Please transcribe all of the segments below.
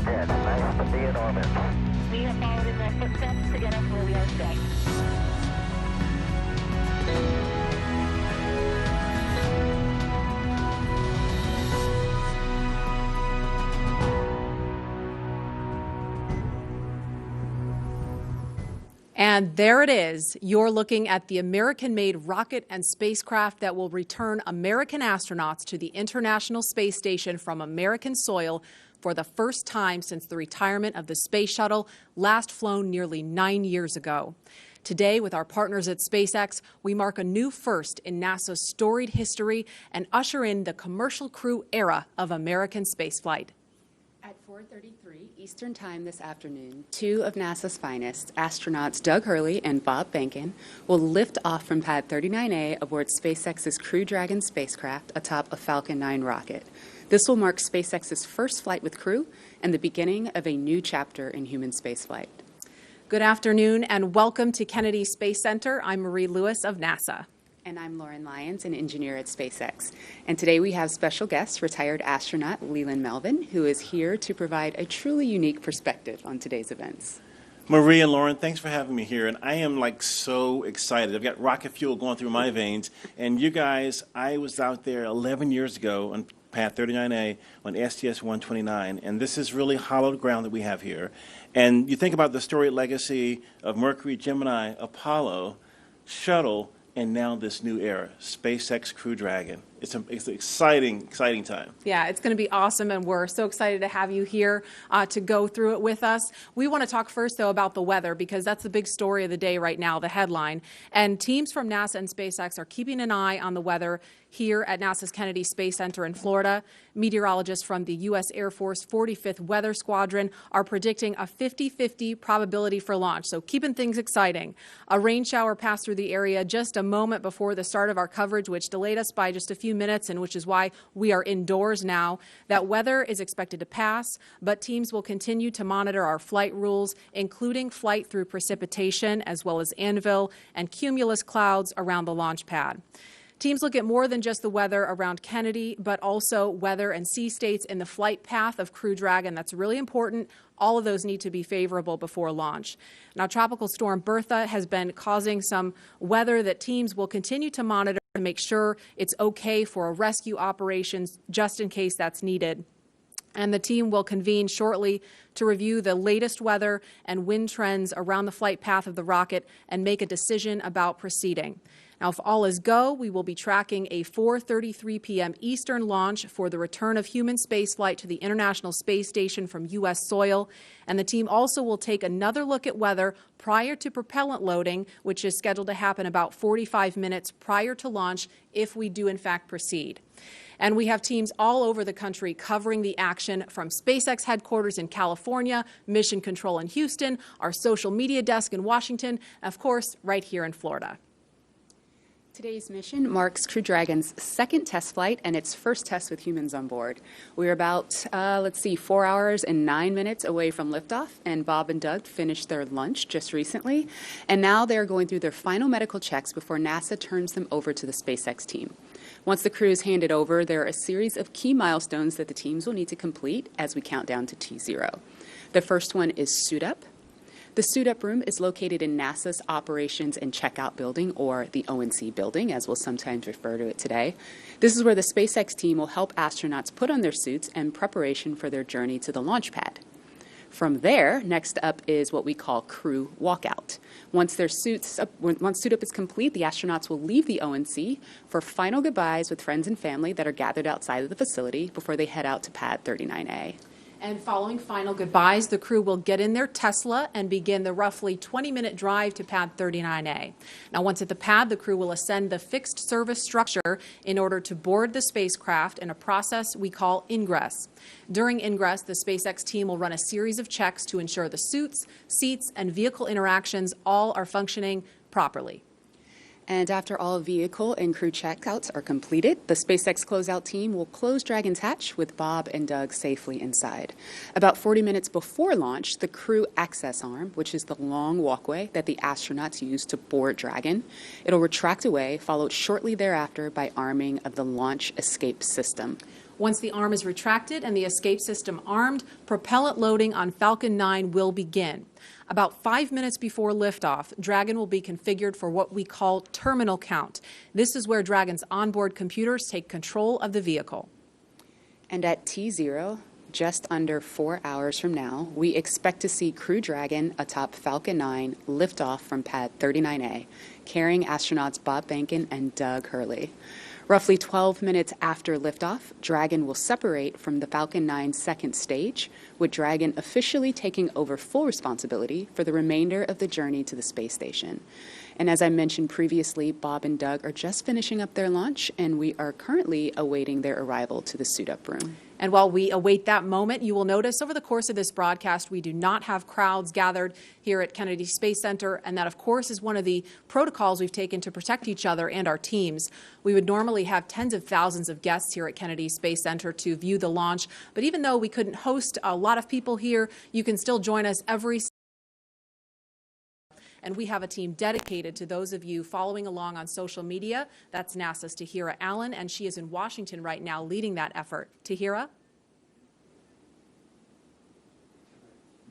Roger. Nice to be in orbit. We have followed in their footsteps to get us where we are today. And there it is. You're looking at the American-made rocket and spacecraft that will return American astronauts to the International Space Station from American soil for the first time since the retirement of the Space Shuttle, last flown nearly 9 years ago. Today, with our partners at SpaceX, we mark a new first in NASA's storied history and usher in the commercial crew era of American spaceflight. At 4:33 Eastern Time this afternoon, two of NASA's finest, astronauts Doug Hurley and Bob Behnken, will lift off from Pad 39A aboard SpaceX's Crew Dragon spacecraft atop a Falcon 9 rocket. This will mark SpaceX's first flight with crew and the beginning of a new chapter in human spaceflight. Good afternoon and welcome to Kennedy Space Center. I'm Marie Lewis of NASA. And I'm Lauren Lyons, an engineer at SpaceX. And today we have special guest, retired astronaut Leland Melvin, who is here to provide a truly unique perspective on today's events. Marie and Lauren, thanks for having me here. And I am so excited. I've got rocket fuel going through my veins. And you guys, I was out there 11 years ago on Pad 39A on STS-129. And this is really hallowed ground that we have here. And you think about the storied legacy of Mercury, Gemini, Apollo, Shuttle, and now this new era, SpaceX Crew Dragon. It's an exciting time. Yeah, it's going to be awesome, and we're so excited to have you here to go through it with us. We want to talk first, though, about the weather, because that's the big story of the day right now, the headline. And teams from NASA and SpaceX are keeping an eye on the weather here at NASA's Kennedy Space Center in Florida. Meteorologists from the U.S. Air Force 45th Weather Squadron are predicting a 50-50 probability for launch, so keeping things exciting. A rain shower passed through the area just a moment before the start of our coverage, which delayed us by just a few minutes, and which is why we are indoors now. That weather is expected to pass, but teams will continue to monitor our flight rules, including flight through precipitation, as well as anvil and cumulus clouds around the launch pad. Teams look at more than just the weather around Kennedy, but also weather and sea states in the flight path of Crew Dragon. That's really important. All of those need to be favorable before launch. Now, Tropical Storm Bertha has been causing some weather that teams will continue to monitor to make sure it's okay for rescue operations, just in case that's needed. And the team will convene shortly to review the latest weather and wind trends around the flight path of the rocket and make a decision about proceeding. Now, if all is go, we will be tracking a 4:33 p.m. Eastern launch for the return of human spaceflight to the International Space Station from U.S. soil. And the team also will take another look at weather prior to propellant loading, which is scheduled to happen about 45 minutes prior to launch if we do, in fact, proceed. And we have teams all over the country covering the action, from SpaceX headquarters in California, Mission Control in Houston, our social media desk in Washington, and of course, right here in Florida. Today's mission marks Crew Dragon's second test flight and its first test with humans on board. We're about, 4 hours and 9 minutes away from liftoff, and Bob and Doug finished their lunch just recently, and now they're going through their final medical checks before NASA turns them over to the SpaceX team. Once the crew is handed over, there are a series of key milestones that the teams will need to complete as we count down to T0. The first one is suit up. The Suit Up room is located in NASA's Operations and Checkout Building, or the ONC building, as we'll sometimes refer to it today. This is where the SpaceX team will help astronauts put on their suits in preparation for their journey to the launch pad. From there, next up is what we call crew walkout. Once Suit Up is complete, the astronauts will leave the ONC for final goodbyes with friends and family that are gathered outside of the facility before they head out to Pad 39A. And following final goodbyes, the crew will get in their Tesla and begin the roughly 20-minute drive to Pad 39A. Now, once at the pad, the crew will ascend the fixed service structure in order to board the spacecraft in a process we call Ingress. During Ingress, the SpaceX team will run a series of checks to ensure the suits, seats, and vehicle interactions all are functioning properly. And after all vehicle and crew checkouts are completed, the SpaceX closeout team will close Dragon's hatch with Bob and Doug safely inside. About 40 minutes before launch, the crew access arm, which is the long walkway that the astronauts use to board Dragon, it'll retract away, followed shortly thereafter by arming of the launch escape system. Once the arm is retracted and the escape system armed, propellant loading on Falcon 9 will begin. About 5 minutes before liftoff, Dragon will be configured for what we call terminal count. This is where Dragon's onboard computers take control of the vehicle. And at T0, just under 4 hours from now, we expect to see Crew Dragon atop Falcon 9 lift off from pad 39A, carrying astronauts Bob Behnken and Doug Hurley. Roughly 12 minutes after liftoff, Dragon will separate from the Falcon 9 second stage, with Dragon officially taking over full responsibility for the remainder of the journey to the space station. And as I mentioned previously, Bob and Doug are just finishing up their launch, and we are currently awaiting their arrival to the suit-up room. And while we await that moment, you will notice over the course of this broadcast, we do not have crowds gathered here at Kennedy Space Center, and that, of course, is one of the protocols we've taken to protect each other and our teams. We would normally have tens of thousands of guests here at Kennedy Space Center to view the launch, but even though we couldn't host a lot of people here, you can still join us every. And we have a team dedicated to those of you following along on social media. That's NASA's Tahira Allen, and she is in Washington right now leading that effort. Tahira?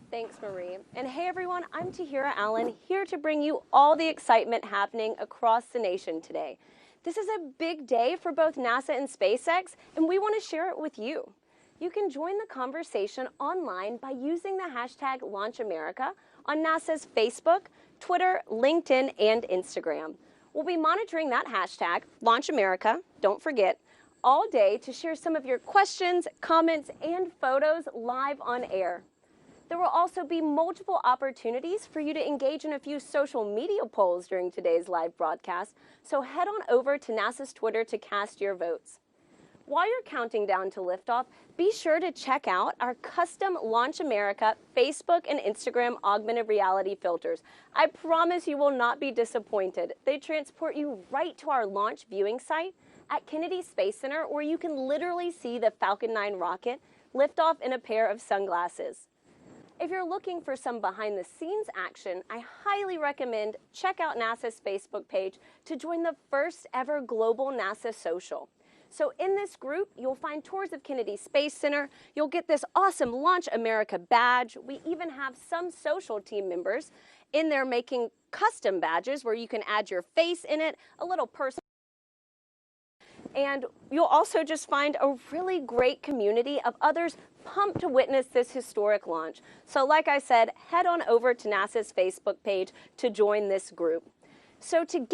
Thanks, Marie. And hey, everyone, I'm Tahira Allen, here to bring you all the excitement happening across the nation today. This is a big day for both NASA and SpaceX, and we want to share it with you. You can join the conversation online by using the hashtag LaunchAmerica on NASA's Facebook, Twitter, LinkedIn, and Instagram. We'll be monitoring that hashtag, LaunchAmerica, don't forget, all day to share some of your questions, comments, and photos live on air. There will also be multiple opportunities for you to engage in a few social media polls during today's live broadcast, so head on over to NASA's Twitter to cast your votes. While you're counting down to liftoff, be sure to check out our custom Launch America Facebook and Instagram augmented reality filters. I promise you will not be disappointed. They transport you right to our launch viewing site at Kennedy Space Center, where you can literally see the Falcon 9 rocket lift off in a pair of sunglasses. If you're looking for some behind-the-scenes action, I highly recommend check out NASA's Facebook page to join the first ever global NASA social. So in this group, you'll find tours of Kennedy Space Center. You'll get this awesome Launch America badge. We even have some social team members in there making custom badges where you can add your face in it, a little person. And you'll also just find a really great community of others pumped to witness this historic launch. So like I said, head on over to NASA's Facebook page to join this group. So to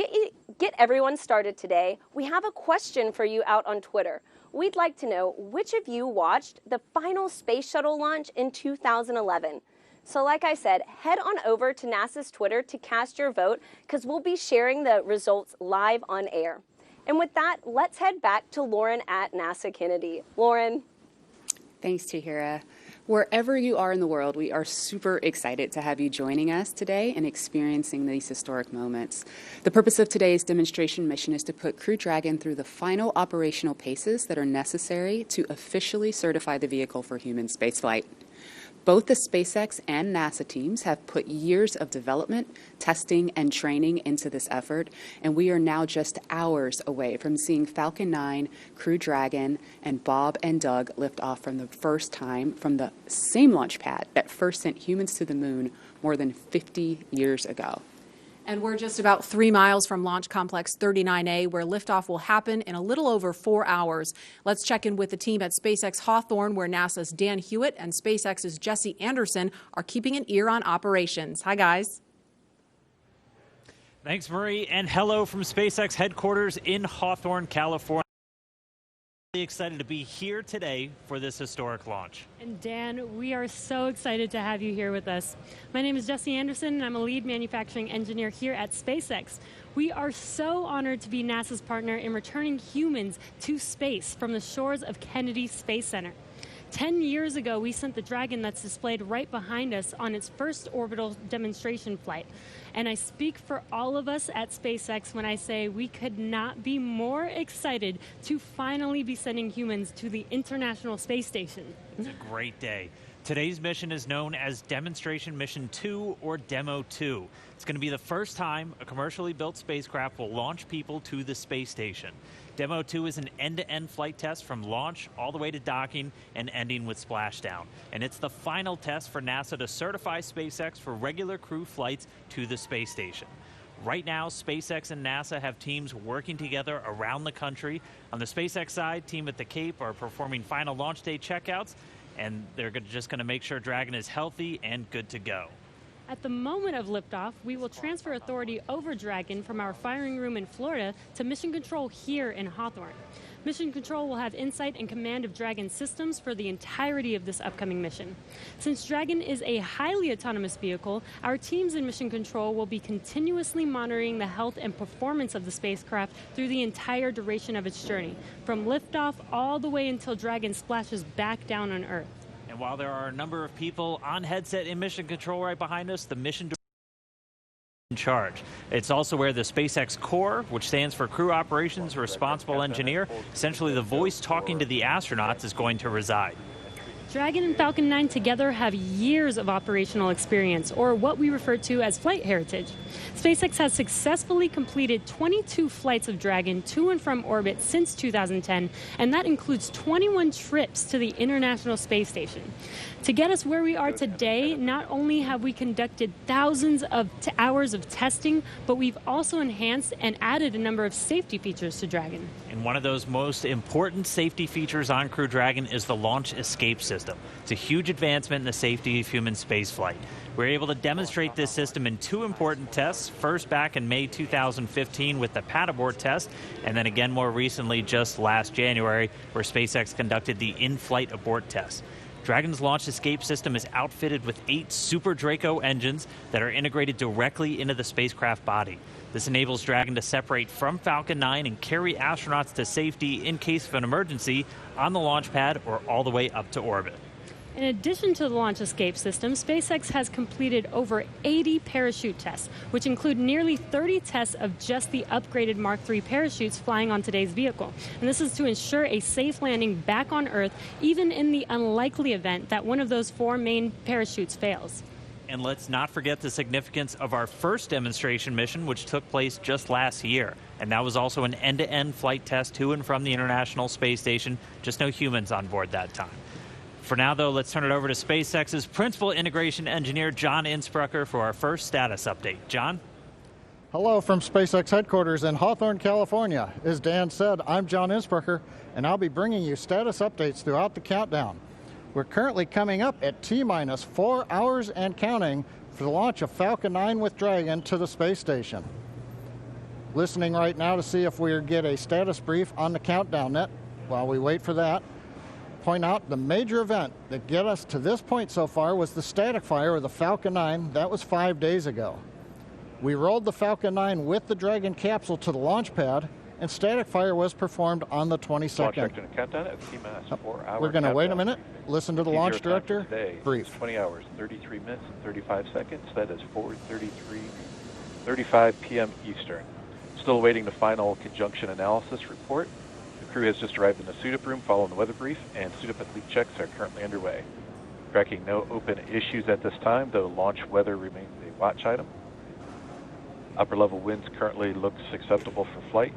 get everyone started today, we have a question for you out on Twitter. We'd like to know which of you watched the final space shuttle launch in 2011. So like I said, head on over to NASA's Twitter to cast your vote, because we'll be sharing the results live on air. And with that, let's head back to Lauren at NASA Kennedy. Lauren. Thanks, Tahira. Wherever you are in the world, we are super excited to have you joining us today and experiencing these historic moments. The purpose of today's demonstration mission is to put Crew Dragon through the final operational paces that are necessary to officially certify the vehicle for human spaceflight. Both the SpaceX and NASA teams have put years of development, testing, and training into this effort, and we are now just hours away from seeing Falcon 9, Crew Dragon, and Bob and Doug lift off for the first time from the same launch pad that first sent humans to the moon more than 50 years ago. And we're just about 3 miles from Launch Complex 39A, where liftoff will happen in a little over 4 hours. Let's check in with the team at SpaceX Hawthorne, where NASA's Dan Hewitt and SpaceX's Jesse Anderson are keeping an ear on operations. Hi, guys. Thanks, Marie, and hello from SpaceX headquarters in Hawthorne, California. Excited to be here today for this historic launch. And Dan, we are so excited to have you here with us. My name is Jesse Anderson, and I'm a lead manufacturing engineer here at SpaceX. We are so honored to be NASA's partner in returning humans to space from the shores of Kennedy Space Center. 10 years ago, we sent the Dragon that's displayed right behind us on its first orbital demonstration flight. And I speak for all of us at SpaceX when I say we could not be more excited to finally be sending humans to the International Space Station. It's a great day. Today's mission is known as Demonstration Mission 2, or Demo 2. It's going to be the first time a commercially built spacecraft will launch people to the space station. Demo 2 is an end-to-end flight test from launch all the way to docking and ending with splashdown. And it's the final test for NASA to certify SpaceX for regular crew flights to the space station. Right now, SpaceX and NASA have teams working together around the country. On the SpaceX side, team at the Cape are performing final launch day checkouts, and they're just going to make sure Dragon is healthy and good to go. At the moment of liftoff, we will transfer authority over Dragon from our firing room in Florida to Mission Control here in Hawthorne. Mission Control will have insight and command of Dragon systems for the entirety of this upcoming mission. Since Dragon is a highly autonomous vehicle, our teams in Mission Control will be continuously monitoring the health and performance of the spacecraft through the entire duration of its journey, from liftoff all the way until Dragon splashes back down on Earth. And while there are a number of people on headset in Mission Control right behind us, the mission director is in charge. It's also where the SpaceX Core, which stands for Crew Operations Responsible Engineer, essentially the voice talking to the astronauts, is going to reside. Dragon and Falcon 9 together have years of operational experience, or what we refer to as flight heritage. SpaceX has successfully completed 22 flights of Dragon to and from orbit since 2010, and that includes 21 trips to the International Space Station. To get us where we are today, not only have we conducted thousands of hours of testing, but we've also enhanced and added a number of safety features to Dragon. And one of those most important safety features on Crew Dragon is the launch escape system. It's a huge advancement in the safety of human spaceflight. We're able to demonstrate this system in two important tests, first back in May 2015 with the pad abort test, and then again more recently just last January where SpaceX conducted the in-flight abort test. Dragon's launch escape system is outfitted with 8 Super Draco engines that are integrated directly into the spacecraft body. This enables Dragon to separate from Falcon 9 and carry astronauts to safety in case of an emergency on the launch pad or all the way up to orbit. In addition to the launch escape system, SpaceX has completed over 80 parachute tests, which include nearly 30 tests of just the upgraded Mark III parachutes flying on today's vehicle. And this is to ensure a safe landing back on Earth, even in the unlikely event that one of those 4 main parachutes fails. And let's not forget the significance of our first demonstration mission, which took place just last year. And that was also an end-to-end flight test to and from the International Space Station, just no humans on board that time. For now, though, let's turn it over to SpaceX's Principal Integration Engineer, John Insprucker, for our first status update. John? Hello from SpaceX headquarters in Hawthorne, California. As Dan said, I'm John Insprucker, and I'll be bringing you status updates throughout the countdown. We're currently coming up at T-minus 4 hours and counting for the launch of Falcon 9 with Dragon to the space station. Listening right now to see if we get a status brief on the countdown net. While we wait for that, point out the major event that get us to this point so far was the static fire of the Falcon 9. That was 5 days ago. We rolled the Falcon 9 with the Dragon capsule to the launch pad, and static fire was performed on the 22nd. Launch director countdown at T-minus 4 hours. We're going to wait a minute, listen to the launch director. Today brief. 20 hours, 33 minutes, and 35 seconds. That is 4:35 p.m. Eastern. Still awaiting the final conjunction analysis report. The crew has just arrived in the suit-up room following the weather brief, and suit-up and leak checks are currently underway. Tracking no open issues at this time, though launch weather remains a watch item. Upper level winds currently looks acceptable for flight.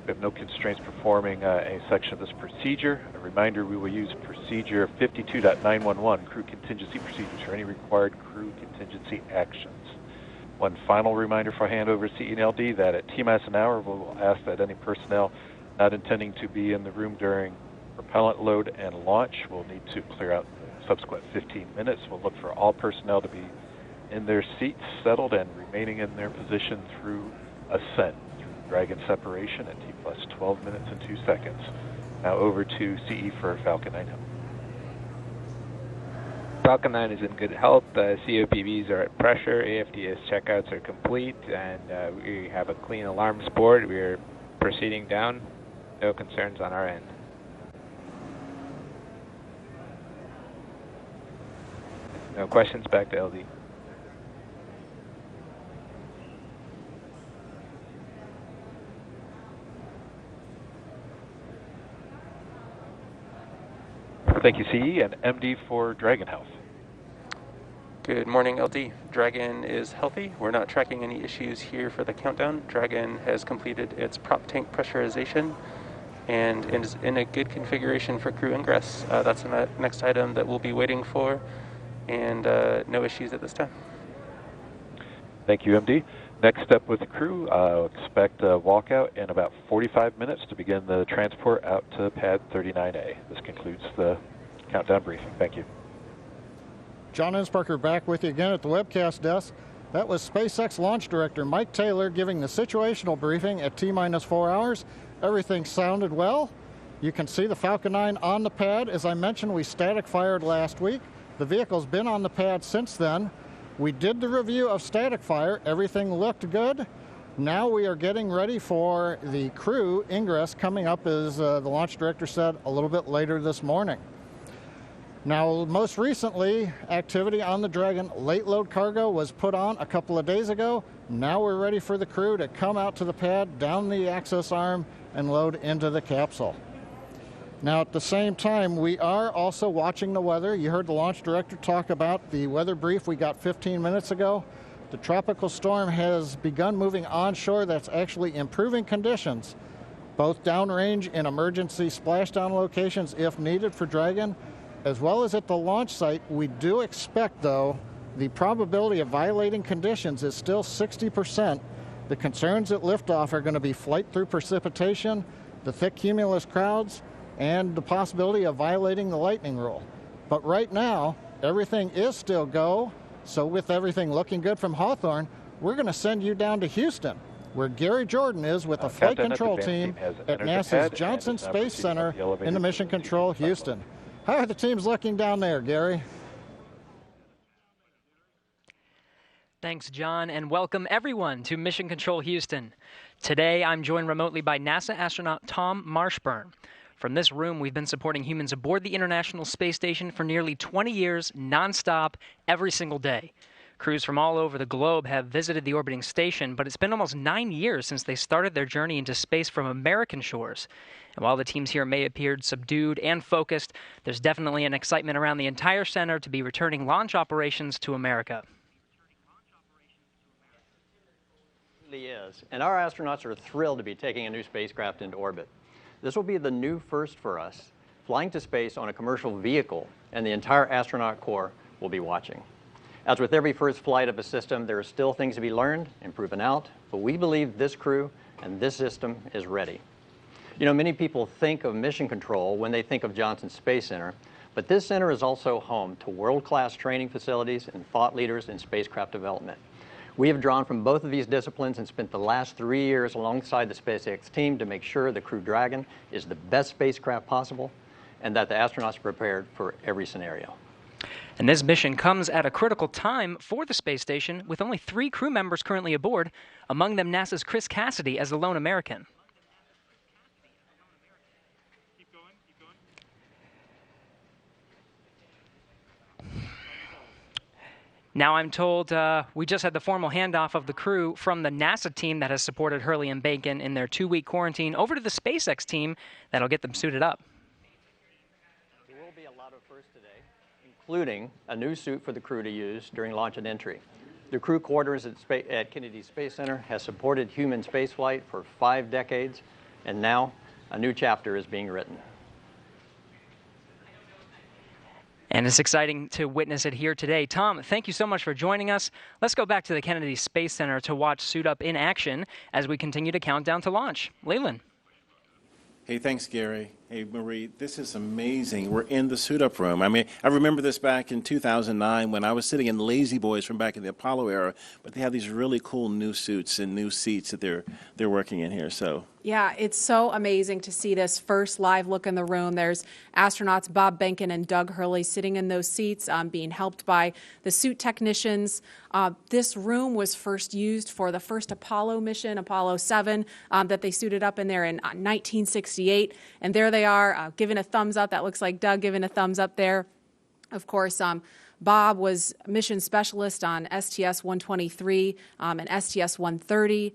We have no constraints performing any section of this procedure. A reminder, we will use procedure 52.911, crew contingency procedures, for any required crew contingency actions. One final reminder for handover CNLD that at T-minus an hour, we'll ask that any personnel not intending to be in the room during propellant load and launch will need to clear out the subsequent 15 minutes. We'll look for all personnel to be in their seats, settled, and remaining in their position through ascent, through Dragon separation at T plus 12 minutes and 2 seconds. Now over to CE for Falcon 9. Falcon 9 is in good health. COPVs are at pressure. AFDS checkouts are complete, and we have a clean alarms board. We are proceeding down. No concerns on our end. No questions. Back to LD. Thank you, CE, and MD for Dragon Health. Good morning, LD. Dragon is healthy. We're not tracking any issues here for the countdown. Dragon has completed its prop tank pressurization and is in a good configuration for crew ingress. That's the next item that we'll be waiting for, and no issues at this time. Thank you, MD. Next up with the crew, expect a walkout in about 45 minutes to begin the transport out to pad 39A. This concludes the countdown briefing. Thank you. John Insparker back with you again at the webcast desk. That was SpaceX Launch Director Mike Taylor giving the situational briefing at T-minus 4 hours. Everything sounded well. You can see the Falcon 9 on the pad. As I mentioned, we static fired last week. The vehicle's been on the pad since then. We did the review of static fire. Everything looked good. Now we are getting ready for the crew ingress coming up, as the launch director said, a little bit later this morning. Now, most recently, activity on the Dragon late load cargo was put on a couple of days ago. Now we're ready for the crew to come out to the pad, down the access arm, and load into the capsule. Now, at the same time, we are also watching the weather. You heard the launch director talk about the weather brief we got 15 minutes ago. The tropical storm has begun moving onshore. That's actually improving conditions, both downrange in emergency splashdown locations if needed for Dragon, as well as at the launch site. We do expect, though, the probability of violating conditions is still 60%. The concerns at liftoff are going to be flight through precipitation, the thick cumulus crowds, and the possibility of violating the lightning rule. But right now, everything is still go. So with everything looking good from Hawthorne, we're going to send you down to Houston, where Gary Jordan is with the flight control team at NASA's Johnson Space Center in the Mission Control Houston. How are the teams looking down there, Gary? Thanks, John, and welcome everyone to Mission Control Houston. Today, I'm joined remotely by NASA astronaut Tom Marshburn. From this room, we've been supporting humans aboard the International Space Station for nearly 20 years, nonstop, every single day. Crews from all over the globe have visited the orbiting station, but it's been almost 9 years since they started their journey into space from American shores. And while the teams here may appear subdued and focused, there's definitely an excitement around the entire center to be returning launch operations to America. It really is. And our astronauts are thrilled to be taking a new spacecraft into orbit. This will be the new first for us, flying to space on a commercial vehicle, and the entire astronaut corps will be watching. As with every first flight of a system, there are still things to be learned and proven out, but we believe this crew and this system is ready. You know, many people think of mission control when they think of Johnson Space Center, but this center is also home to world-class training facilities and thought leaders in spacecraft development. We have drawn from both of these disciplines and spent the last 3 years alongside the SpaceX team to make sure the Crew Dragon is the best spacecraft possible and that the astronauts are prepared for every scenario. And this mission comes at a critical time for the space station, with only 3 crew members currently aboard, among them NASA's Chris Cassidy as the lone American. Now I'm told we just had the formal handoff of the crew from the NASA team that has supported Hurley and Bacon in their 2-week quarantine over to the SpaceX team that'll get them suited up. There will be a lot of firsts today, including a new suit for the crew to use during launch and entry. The crew quarters at Kennedy Space Center has supported human spaceflight for 5 decades, and now a new chapter is being written. And it's exciting to witness it here today. Tom, thank you so much for joining us. Let's go back to the Kennedy Space Center to watch Suit Up in action as we continue to count down to launch. Leland. Hey, thanks, Gary. Hey, Marie, this is amazing. We're in the suit-up room. I mean, I remember this back in 2009 when I was sitting in Lazy Boys from back in the Apollo era, but they have these really cool new suits and new seats that they're working in here. So yeah, it's so amazing to see this first live look in the room. There's astronauts Bob Behnken and Doug Hurley sitting in those seats, being helped by the suit technicians. This room was first used for the first Apollo mission, Apollo 7, that they suited up in there in 1968. And there they are, giving a thumbs up. That looks like Doug giving a thumbs up there. Of course, Bob was mission specialist on STS-123 and STS-130.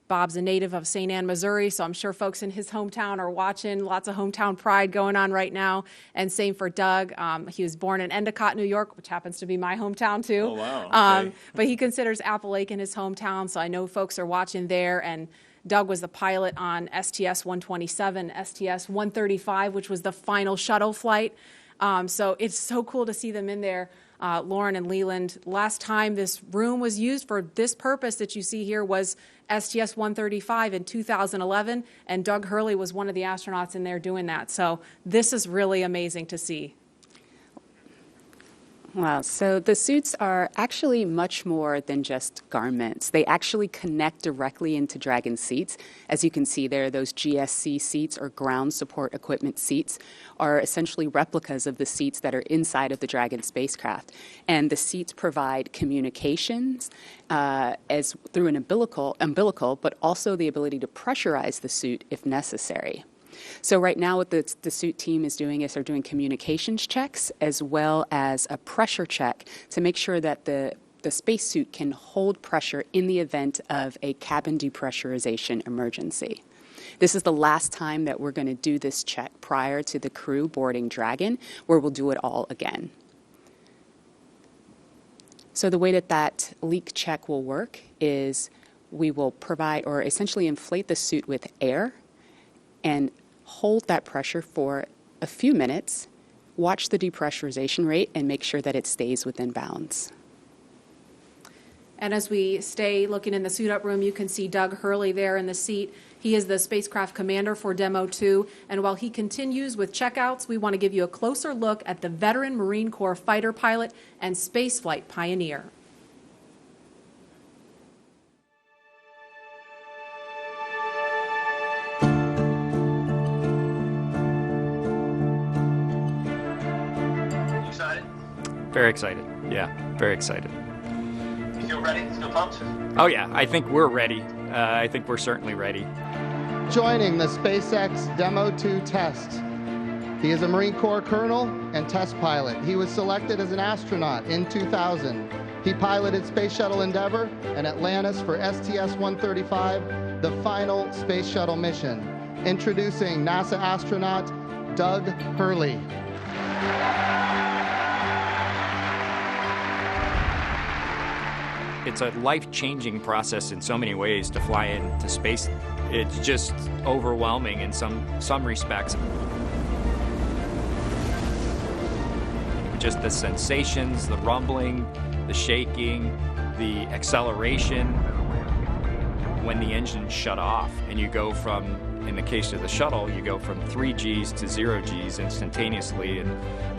Bob's a native of St. Anne, Missouri, so I'm sure folks in his hometown are watching. Lots of hometown pride going on right now. And same for Doug. He was born in Endicott, New York, which happens to be my hometown too. Oh, wow. Okay. But he considers Apple Lake in his hometown, so I know folks are watching there. And Doug was the pilot on STS-127, STS-135, which was the final shuttle flight. So it's so cool to see them in there. Lauren and Leland, last time this room was used for this purpose that you see here was STS-135 in 2011, and Doug Hurley was one of the astronauts in there doing that. So this is really amazing to see. Wow, so the suits are actually much more than just garments. They actually connect directly into Dragon seats. As you can see there, those GSC seats, or ground support equipment seats, are essentially replicas of the seats that are inside of the Dragon spacecraft. And the seats provide communications as through an umbilical, but also the ability to pressurize the suit if necessary. So right now what the suit team is doing is they're doing communications checks as well as a pressure check to make sure that the spacesuit can hold pressure in the event of a cabin depressurization emergency. This is the last time that we're going to do this check prior to the crew boarding Dragon, where we'll do it all again. So the way that leak check will work is we will provide or essentially inflate the suit with air and hold that pressure for a few minutes, watch the depressurization rate, and make sure that it stays within bounds. And as we stay looking in the suit-up room, you can see Doug Hurley there in the seat. He is the spacecraft commander for Demo 2, and while he continues with checkouts, we want to give you a closer look at the veteran Marine Corps fighter pilot and spaceflight pioneer. Very excited. Yeah, very excited. You feel ready? Still pumped? Oh yeah, I think we're ready. I think we're certainly ready. Joining the SpaceX Demo 2 test. He is a Marine Corps colonel and test pilot. He was selected as an astronaut in 2000. He piloted Space Shuttle Endeavour and Atlantis for STS-135, the final space shuttle mission. Introducing NASA astronaut Doug Hurley. It's a life-changing process in so many ways to fly into space. It's just overwhelming in some respects. Just the sensations, the rumbling, the shaking, the acceleration. When the engines shut off and you go from, in the case of the shuttle, you go from 3 Gs to 0 Gs instantaneously and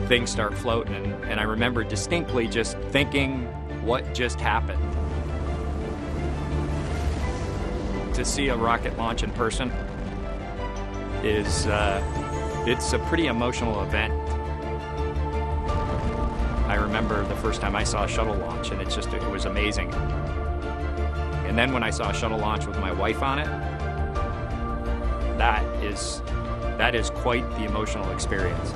things start floating. And I remember distinctly just thinking, what just happened? To see a rocket launch in person is, it's a pretty emotional event. I remember the first time I saw a shuttle launch, and it was amazing. And then when I saw a shuttle launch with my wife on it, that is quite the emotional experience.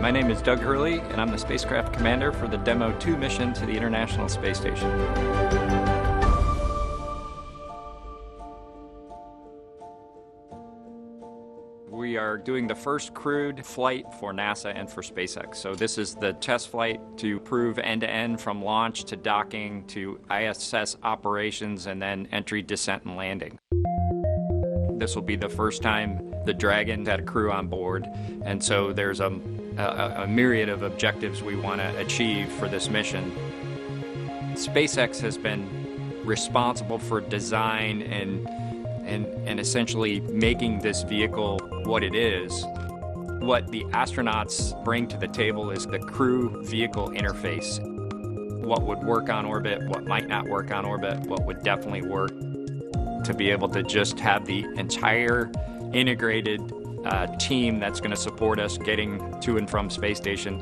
My name is Doug Hurley, and I'm the spacecraft commander for the Demo 2 mission to the International Space Station. We are doing the first crewed flight for NASA and for SpaceX. So this is the test flight to prove end-to-end from launch to docking to ISS operations and then entry, descent, and landing. This will be the first time the Dragon had a crew on board, and so there's a myriad of objectives we want to achieve for this mission. SpaceX has been responsible for design and essentially making this vehicle what it is. What the astronauts bring to the table is the crew vehicle interface. What would work on orbit, what might not work on orbit, what would definitely work. To be able to just have the entire integrated team that's going to support us getting to and from space station,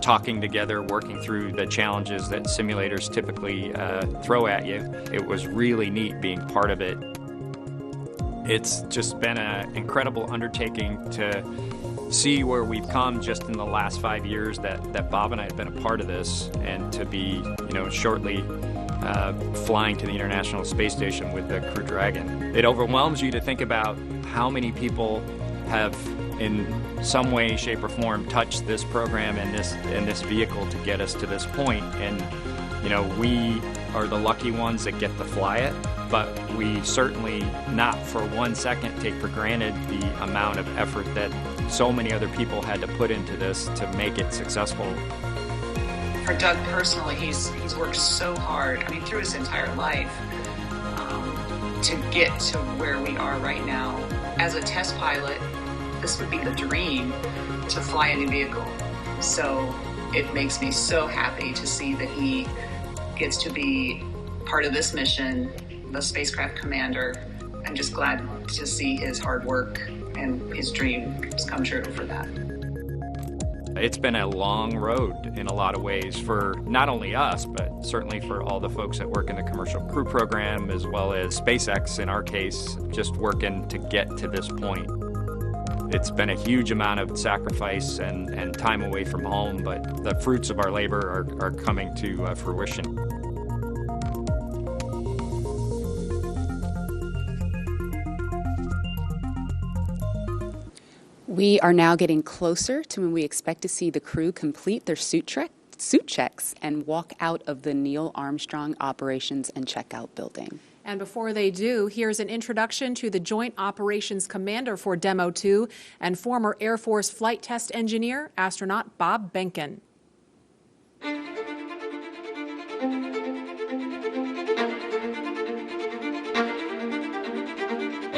talking together, working through the challenges that simulators typically throw at you. It was really neat being part of it. It's just been an incredible undertaking to see where we've come just in the last 5 years that Bob and I have been a part of this, and to be, shortly flying to the International Space Station with the Crew Dragon. It overwhelms you to think about how many people have in some way, shape, or form touched this program and this vehicle to get us to this point. And you know, we are the lucky ones that get to fly it, but we certainly not for 1 second take for granted the amount of effort that so many other people had to put into this to make it successful. For Doug personally, he's worked so hard, I mean, through his entire life, to get to where we are right now. As a test pilot, this would be the dream to fly a new vehicle. So it makes me so happy to see that he gets to be part of this mission, the spacecraft commander. I'm just glad to see his hard work and his dreams come true for that. It's been a long road in a lot of ways for not only us, but certainly for all the folks that work in the commercial crew program, as well as SpaceX in our case, just working to get to this point. It's been a huge amount of sacrifice and time away from home, but the fruits of our labor are coming to fruition. We are now getting closer to when we expect to see the crew complete their suit checks and walk out of the Neil Armstrong Operations and Checkout Building. And before they do, here's an introduction to the Joint Operations Commander for Demo 2 and former Air Force Flight Test Engineer, astronaut Bob Behnken.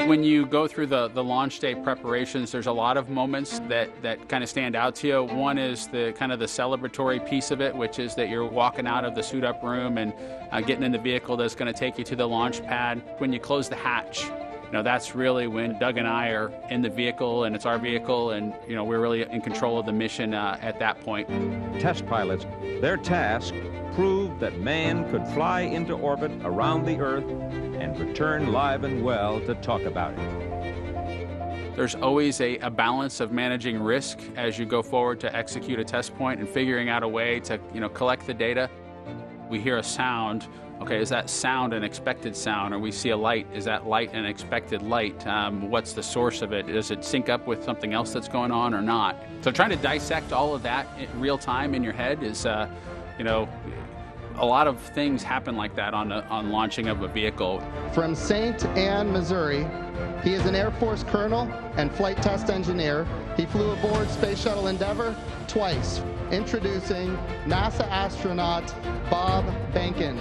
When you go through the launch day preparations, there's a lot of moments that kind of stand out to you. One is the kind of the celebratory piece of it, which is that you're walking out of the suit up room and getting in the vehicle that's going to take you to the launch pad. When you close the hatch, you know, that's really when Doug and I are in the vehicle and it's our vehicle, and you know, we're really in control of the mission at that point. Test pilots, their task proved that man could fly into orbit around the Earth and return live and well to talk about it. There's always a balance of managing risk as you go forward to execute a test point and figuring out a way to, you know, collect the data. We hear a sound. Okay, is that sound an expected sound? Or we see a light, is that light an expected light? What's the source of it? Does it sync up with something else that's going on or not? So trying to dissect all of that in real time in your head is, you know, a lot of things happen like that on launching of a vehicle. From St. Anne, Missouri, he is an Air Force colonel and flight test engineer. He flew aboard Space Shuttle Endeavour twice. Introducing NASA astronaut Bob Behnken.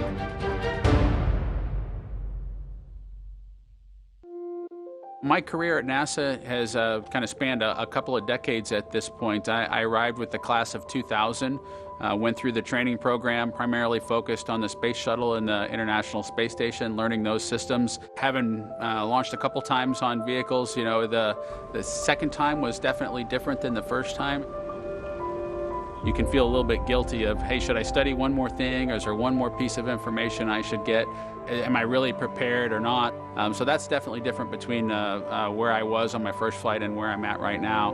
My career at NASA has kind of spanned a couple of decades at this point. I arrived with the class of 2000, went through the training program, primarily focused on the Space Shuttle and the International Space Station, learning those systems. Having launched a couple times on vehicles, you know, the second time was definitely different than the first time. You can feel a little bit guilty of, hey, should I study one more thing, or is there one more piece of information I should get? Am I really prepared or not? So that's definitely different between where I was on my first flight and where I'm at right now.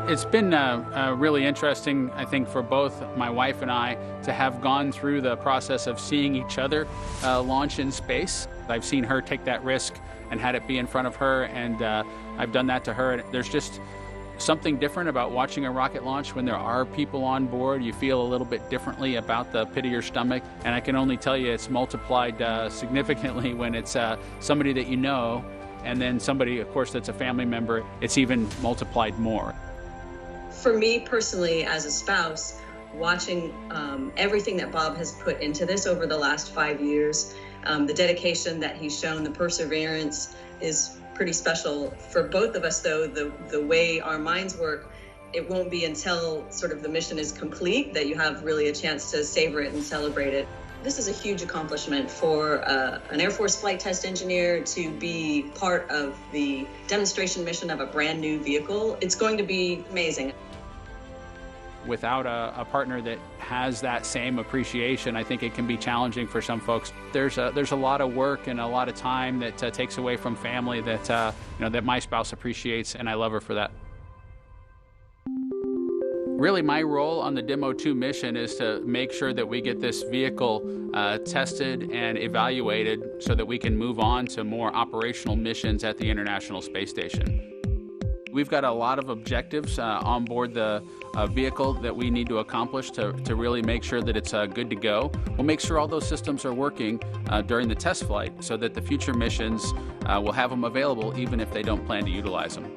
It's been really interesting, I think, for both my wife and I to have gone through the process of seeing each other launch in space. I've seen her take that risk and had it be in front of her, and I've done that to her. And there's just something different about watching a rocket launch when there are people on board. You feel a little bit differently about the pit of your stomach, and I can only tell you it's multiplied significantly when it's somebody that you know, and then somebody, of course, that's a family member. It's even multiplied more. For me personally, as a spouse, watching everything that Bob has put into this over the last 5 years, the dedication that he's shown, the perseverance is pretty special. For both of us, though, the way our minds work, it won't be until sort of the mission is complete that you have really a chance to savor it and celebrate it. This is a huge accomplishment for an Air Force flight test engineer to be part of the demonstration mission of a brand new vehicle. It's going to be amazing. Without a partner that has that same appreciation, I think it can be challenging for some folks. There's a lot of work and a lot of time that takes away from family that that my spouse appreciates, and I love her for that. Really, my role on the Demo 2 mission is to make sure that we get this vehicle tested and evaluated so that we can move on to more operational missions at the International Space Station. We've got a lot of objectives on board the vehicle that we need to accomplish to really make sure that it's good to go. We'll make sure all those systems are working during the test flight so that the future missions will have them available even if they don't plan to utilize them.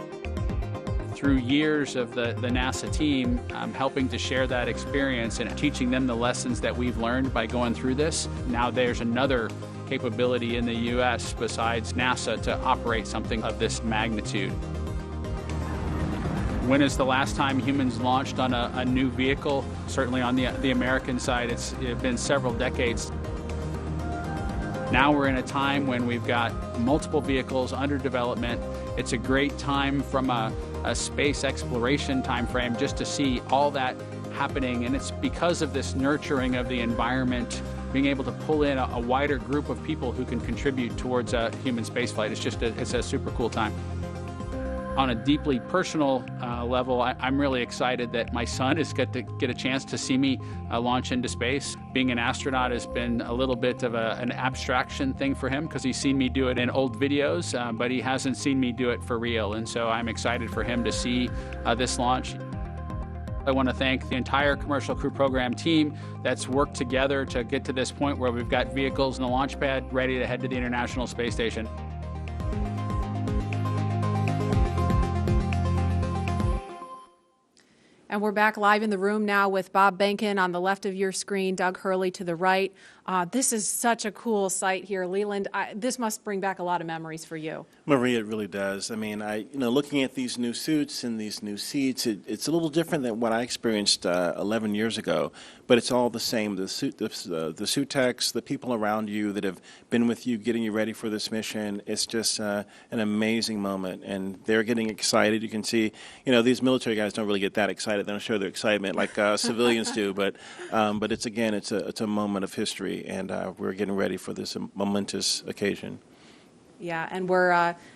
Through years of the NASA team, I'm helping to share that experience and teaching them the lessons that we've learned by going through this. Now there's another capability in the U.S. besides NASA to operate something of this magnitude. When is the last time humans launched on a new vehicle? Certainly on the American side, it's been several decades. Now we're in a time when we've got multiple vehicles under development. It's a great time from a space exploration time frame just to see all that happening, and it's because of this nurturing of the environment, being able to pull in a wider group of people who can contribute towards human spaceflight. It's a super cool time. On a deeply personal level, I'm really excited that my son is going to get a chance to see me launch into space. Being an astronaut has been a little bit of an abstraction thing for him because he's seen me do it in old videos, but he hasn't seen me do it for real. And so I'm excited for him to see this launch. I want to thank the entire Commercial Crew Program team that's worked together to get to this point where we've got vehicles in the launch pad ready to head to the International Space Station. And we're back live in the room now with Bob Benkin on the left of your screen, Doug Hurley to the right. This is such a cool site here. Leland, this must bring back a lot of memories for you. Maria, it really does. I mean, looking at these new suits and these new seats, it's a little different than what I experienced 11 years ago, but it's all the same. The suit techs, the people around you that have been with you, getting you ready for this mission, it's just an amazing moment, and they're getting excited. You can see, these military guys don't really get that excited. They don't show their excitement like civilians do, but it's a moment of history, and we're getting ready for this momentous occasion. Yeah, and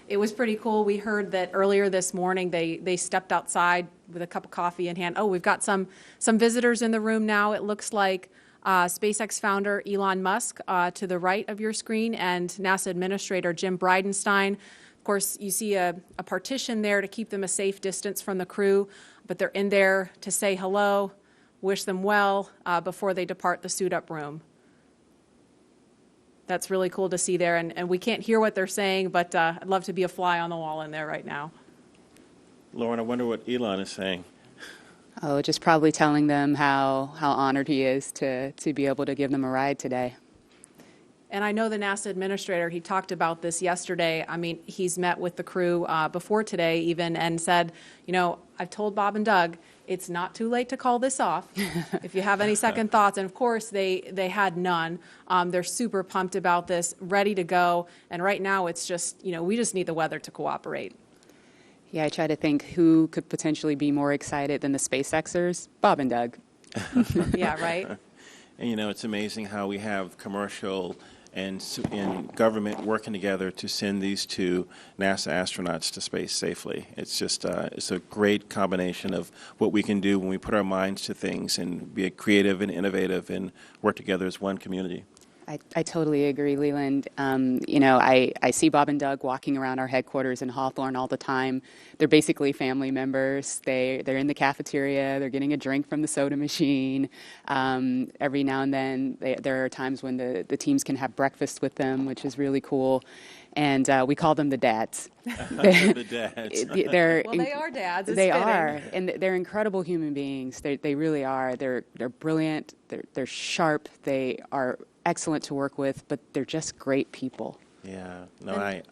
it was pretty cool. We heard that earlier this morning they stepped outside with a cup of coffee in hand. Oh, we've got some visitors in the room now. It looks like SpaceX founder Elon Musk to the right of your screen, and NASA Administrator Jim Bridenstine. Of course, you see a partition there to keep them a safe distance from the crew, but they're in there to say hello, wish them well before they depart the suit-up room. That's really cool to see there, and we can't hear what they're saying, but I'd love to be a fly on the wall in there right now. Lauren, I wonder what Elon is saying. Oh, just probably telling them how honored he is to be able to give them a ride today. And I know the NASA administrator, he talked about this yesterday. I mean, he's met with the crew before today even and said, I've told Bob and Doug, it's not too late to call this off if you have any second thoughts. And of course, they had none. They're super pumped about this, ready to go. And right now, it's just, we just need the weather to cooperate. Yeah, I try to think who could potentially be more excited than the SpaceXers, Bob and Doug. Yeah, right? And, it's amazing how we have commercial and government working together to send these two NASA astronauts to space safely. It's just it's a great combination of what we can do when we put our minds to things and be creative and innovative and work together as one community. I totally agree, Leland. I see Bob and Doug walking around our headquarters in Hawthorne all the time. They're basically family members. They're in the cafeteria. They're getting a drink from the soda machine. Every now and then, there are times when the teams can have breakfast with them, which is really cool. And we call them the dads. The dads. They are dads. They are, and they're incredible human beings. They really are. They're brilliant. They're sharp. They are excellent to work with, but they're just great people. Yeah,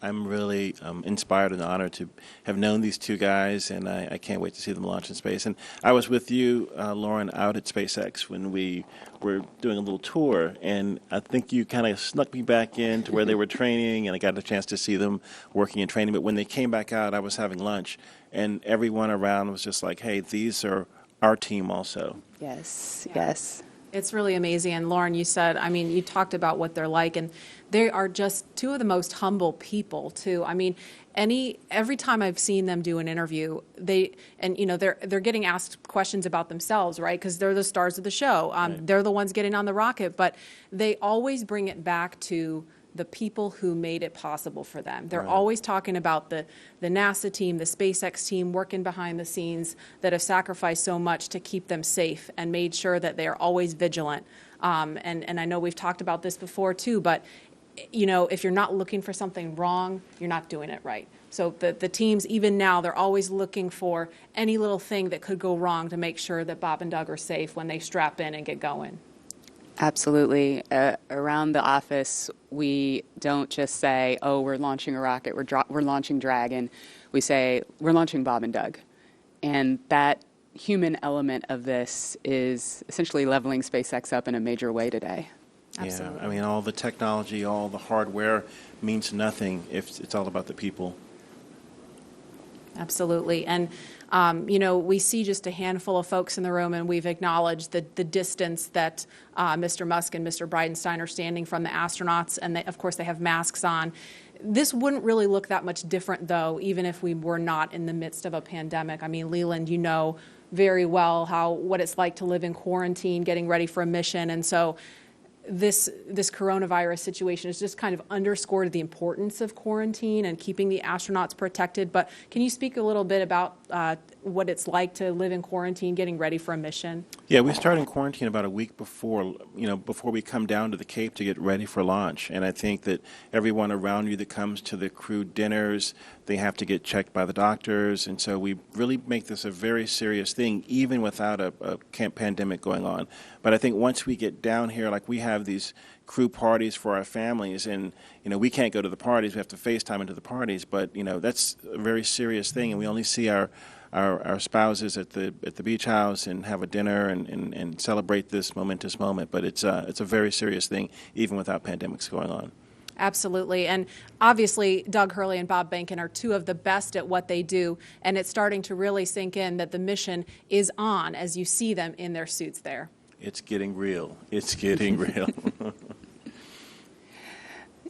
I'm really inspired and honored to have known these two guys, and I can't wait to see them launch in space. And I was with you, Lauren, out at SpaceX when we were doing a little tour, and I think you kind of snuck me back in to where they were training, and I got a chance to see them working and training. But when they came back out, I was having lunch, and everyone around was just like, hey, these are our team also. Yes, yes. It's really amazing. And Lauren, you said, I mean, you talked about what they're like, and they are just two of the most humble people too. I mean, every time I've seen them do an interview, they're getting asked questions about themselves, right? Because they're the stars of the show. They're the ones getting on the rocket, but they always bring it back to the people who made it possible for them. They're always talking about the NASA team, the SpaceX team working behind the scenes that have sacrificed so much to keep them safe and made sure that they are always vigilant. And I know we've talked about this before too, but if you're not looking for something wrong, you're not doing it right. So the teams, even now, they're always looking for any little thing that could go wrong to make sure that Bob and Doug are safe when they strap in and get going. Absolutely. Around the office, we don't just say, oh, we're launching a rocket, we're launching Dragon. We say, we're launching Bob and Doug. And that human element of this is essentially leveling SpaceX up in a major way today. Absolutely. Yeah, I mean, all the technology, all the hardware means nothing if it's all about the people. Absolutely. And, we see just a handful of folks in the room, and we've acknowledged the distance that Mr. Musk and Mr. Bridenstine are standing from the astronauts, and of course they have masks on. This wouldn't really look that much different, though, even if we were not in the midst of a pandemic. I mean, Leland, you know very well what it's like to live in quarantine, getting ready for a mission, and so this coronavirus situation has just kind of underscored the importance of quarantine and keeping the astronauts protected. But can you speak a little bit about what it's like to live in quarantine, getting ready for a mission? Yeah, we started in quarantine about a week before we come down to the Cape to get ready for launch. And I think that everyone around you that comes to the crew dinners, they have to get checked by the doctors. And so we really make this a very serious thing, even without a pandemic going on. But I think once we get down here, like we have these crew parties for our families, and we can't go to the parties, we have to FaceTime into the parties, but that's a very serious thing, and we only see our spouses at the beach house and have a dinner and celebrate this momentous moment. But it's a very serious thing, even without pandemics going on. Absolutely. And obviously, Doug Hurley and Bob Behnken are two of the best at what they do, and it's starting to really sink in that the mission is on as you see them in their suits there. It's getting real. It's getting real.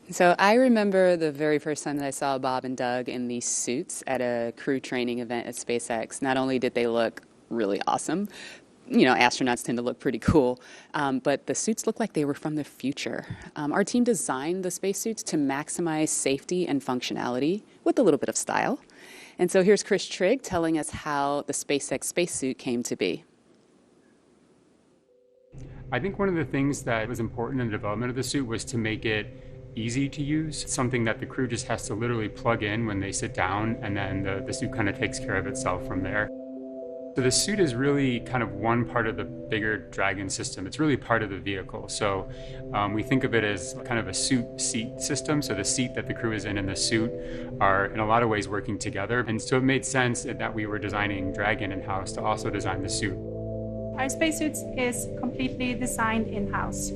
So I remember the very first time that I saw Bob and Doug in these suits at a crew training event at SpaceX. Not only did they look really awesome, astronauts tend to look pretty cool, but the suits looked like they were from the future. Our team designed the spacesuits to maximize safety and functionality with a little bit of style. And so here's Chris Trigg telling us how the SpaceX spacesuit came to be. I think one of the things that was important in the development of the suit was to make it easy to use, something that the crew just has to literally plug in when they sit down, and then the suit kind of takes care of itself from there. So the suit is really kind of one part of the bigger Dragon system. It's really part of the vehicle. So we think of it as kind of a suit-seat system. So the seat that the crew is in and the suit are in a lot of ways working together. And so it made sense that we were designing Dragon in-house to also design the suit. Our spacesuit is completely designed in-house.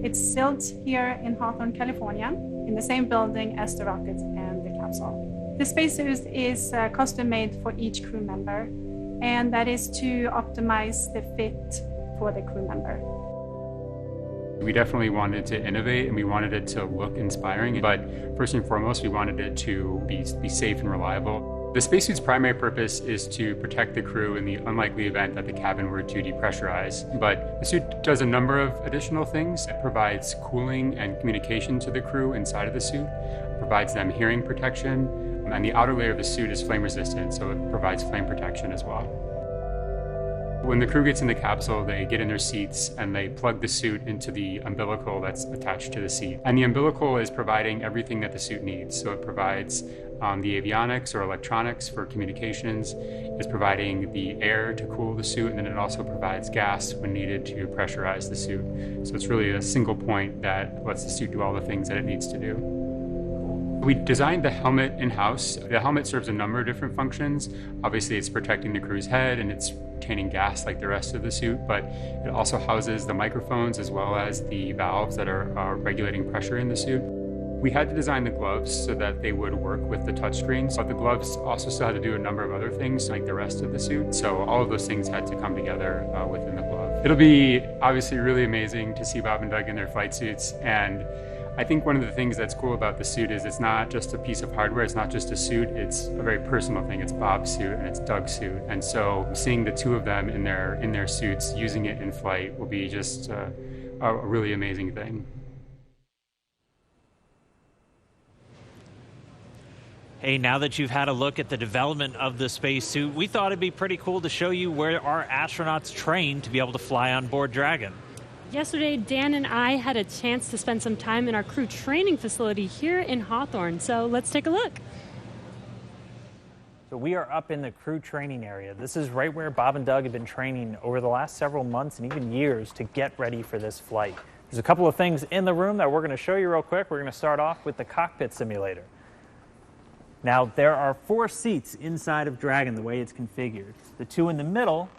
It's built here in Hawthorne, California, in the same building as the rocket and the capsule. The spacesuit is custom-made for each crew member, and that is to optimize the fit for the crew member. We definitely wanted to innovate, and we wanted it to look inspiring, but first and foremost, we wanted it to be safe and reliable. The spacesuit's primary purpose is to protect the crew in the unlikely event that the cabin were to depressurize. But the suit does a number of additional things. It provides cooling and communication to the crew inside of the suit, provides them hearing protection, and the outer layer of the suit is flame resistant, so it provides flame protection as well. When the crew gets in the capsule, they get in their seats and they plug the suit into the umbilical that's attached to the seat. And the umbilical is providing everything that the suit needs. So it provides the avionics or electronics for communications. It's providing the air to cool the suit, and then it also provides gas when needed to pressurize the suit. So it's really a single point that lets the suit do all the things that it needs to do. We designed the helmet in-house. The helmet serves a number of different functions. Obviously, it's protecting the crew's head and it's retaining gas like the rest of the suit, but it also houses the microphones as well as the valves that are regulating pressure in the suit. We had to design the gloves so that they would work with the touchscreens, but the gloves also still had to do a number of other things like the rest of the suit. So all of those things had to come together within the glove. It'll be obviously really amazing to see Bob and Doug in their flight suits, and I think one of the things that's cool about the suit is it's not just a piece of hardware, it's not just a suit, it's a very personal thing. It's Bob's suit and it's Doug's suit. And so seeing the two of them in their suits using it in flight will be just a really amazing thing. Hey, now that you've had a look at the development of the spacesuit, we thought it'd be pretty cool to show you where our astronauts train to be able to fly on board Dragon. Yesterday, Dan and I had a chance to spend some time in our crew training facility here in Hawthorne, so let's take a look. So we are up in the crew training area. This is right where Bob and Doug have been training over the last several months and even years to get ready for this flight. There's a couple of things in the room that we're going to show you real quick. We're going to start off with the cockpit simulator. Now, there are 4 seats inside of Dragon the way it's configured. The 2 in the middle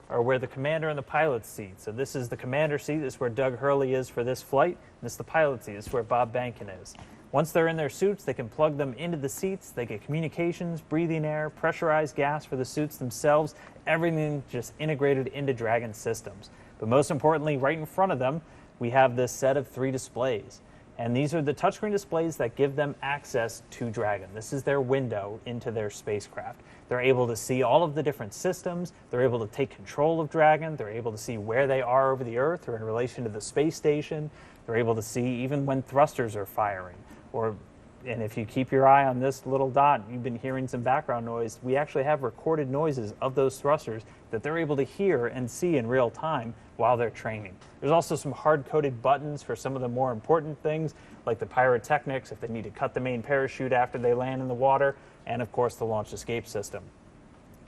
are where the commander and the pilot's seat. So this is the commander seat. This is where Doug Hurley is for this flight. And this is the pilot seat. This is where Bob Bankin is. Once they're in their suits, they can plug them into the seats. They get communications, breathing air, pressurized gas for the suits themselves, everything just integrated into Dragon systems. But most importantly, right in front of them, we have this set of 3 displays. And these are the touchscreen displays that give them access to Dragon. This is their window into their spacecraft. They're able to see all of the different systems. They're able to take control of Dragon. They're able to see where they are over the Earth or in relation to the space station. They're able to see even when thrusters are firing. And if you keep your eye on this little dot, you've been hearing some background noise. We actually have recorded noises of those thrusters that they're able to hear and see in real time while they're training. There's also some hard-coded buttons for some of the more important things, like the pyrotechnics, if they need to cut the main parachute after they land in the water, and of course the launch escape system.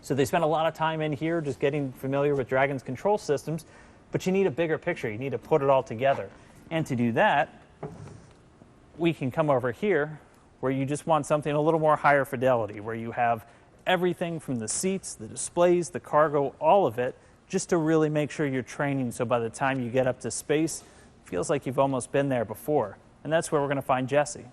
So they spend a lot of time in here just getting familiar with Dragon's control systems, but you need a bigger picture. You need to put it all together. And to do that, we can come over here where you just want something a little more higher fidelity, where you have everything from the seats, the displays, the cargo, all of it, just to really make sure you're training so by the time you get up to space, it feels like you've almost been there before. And that's where we're going to find Jesse.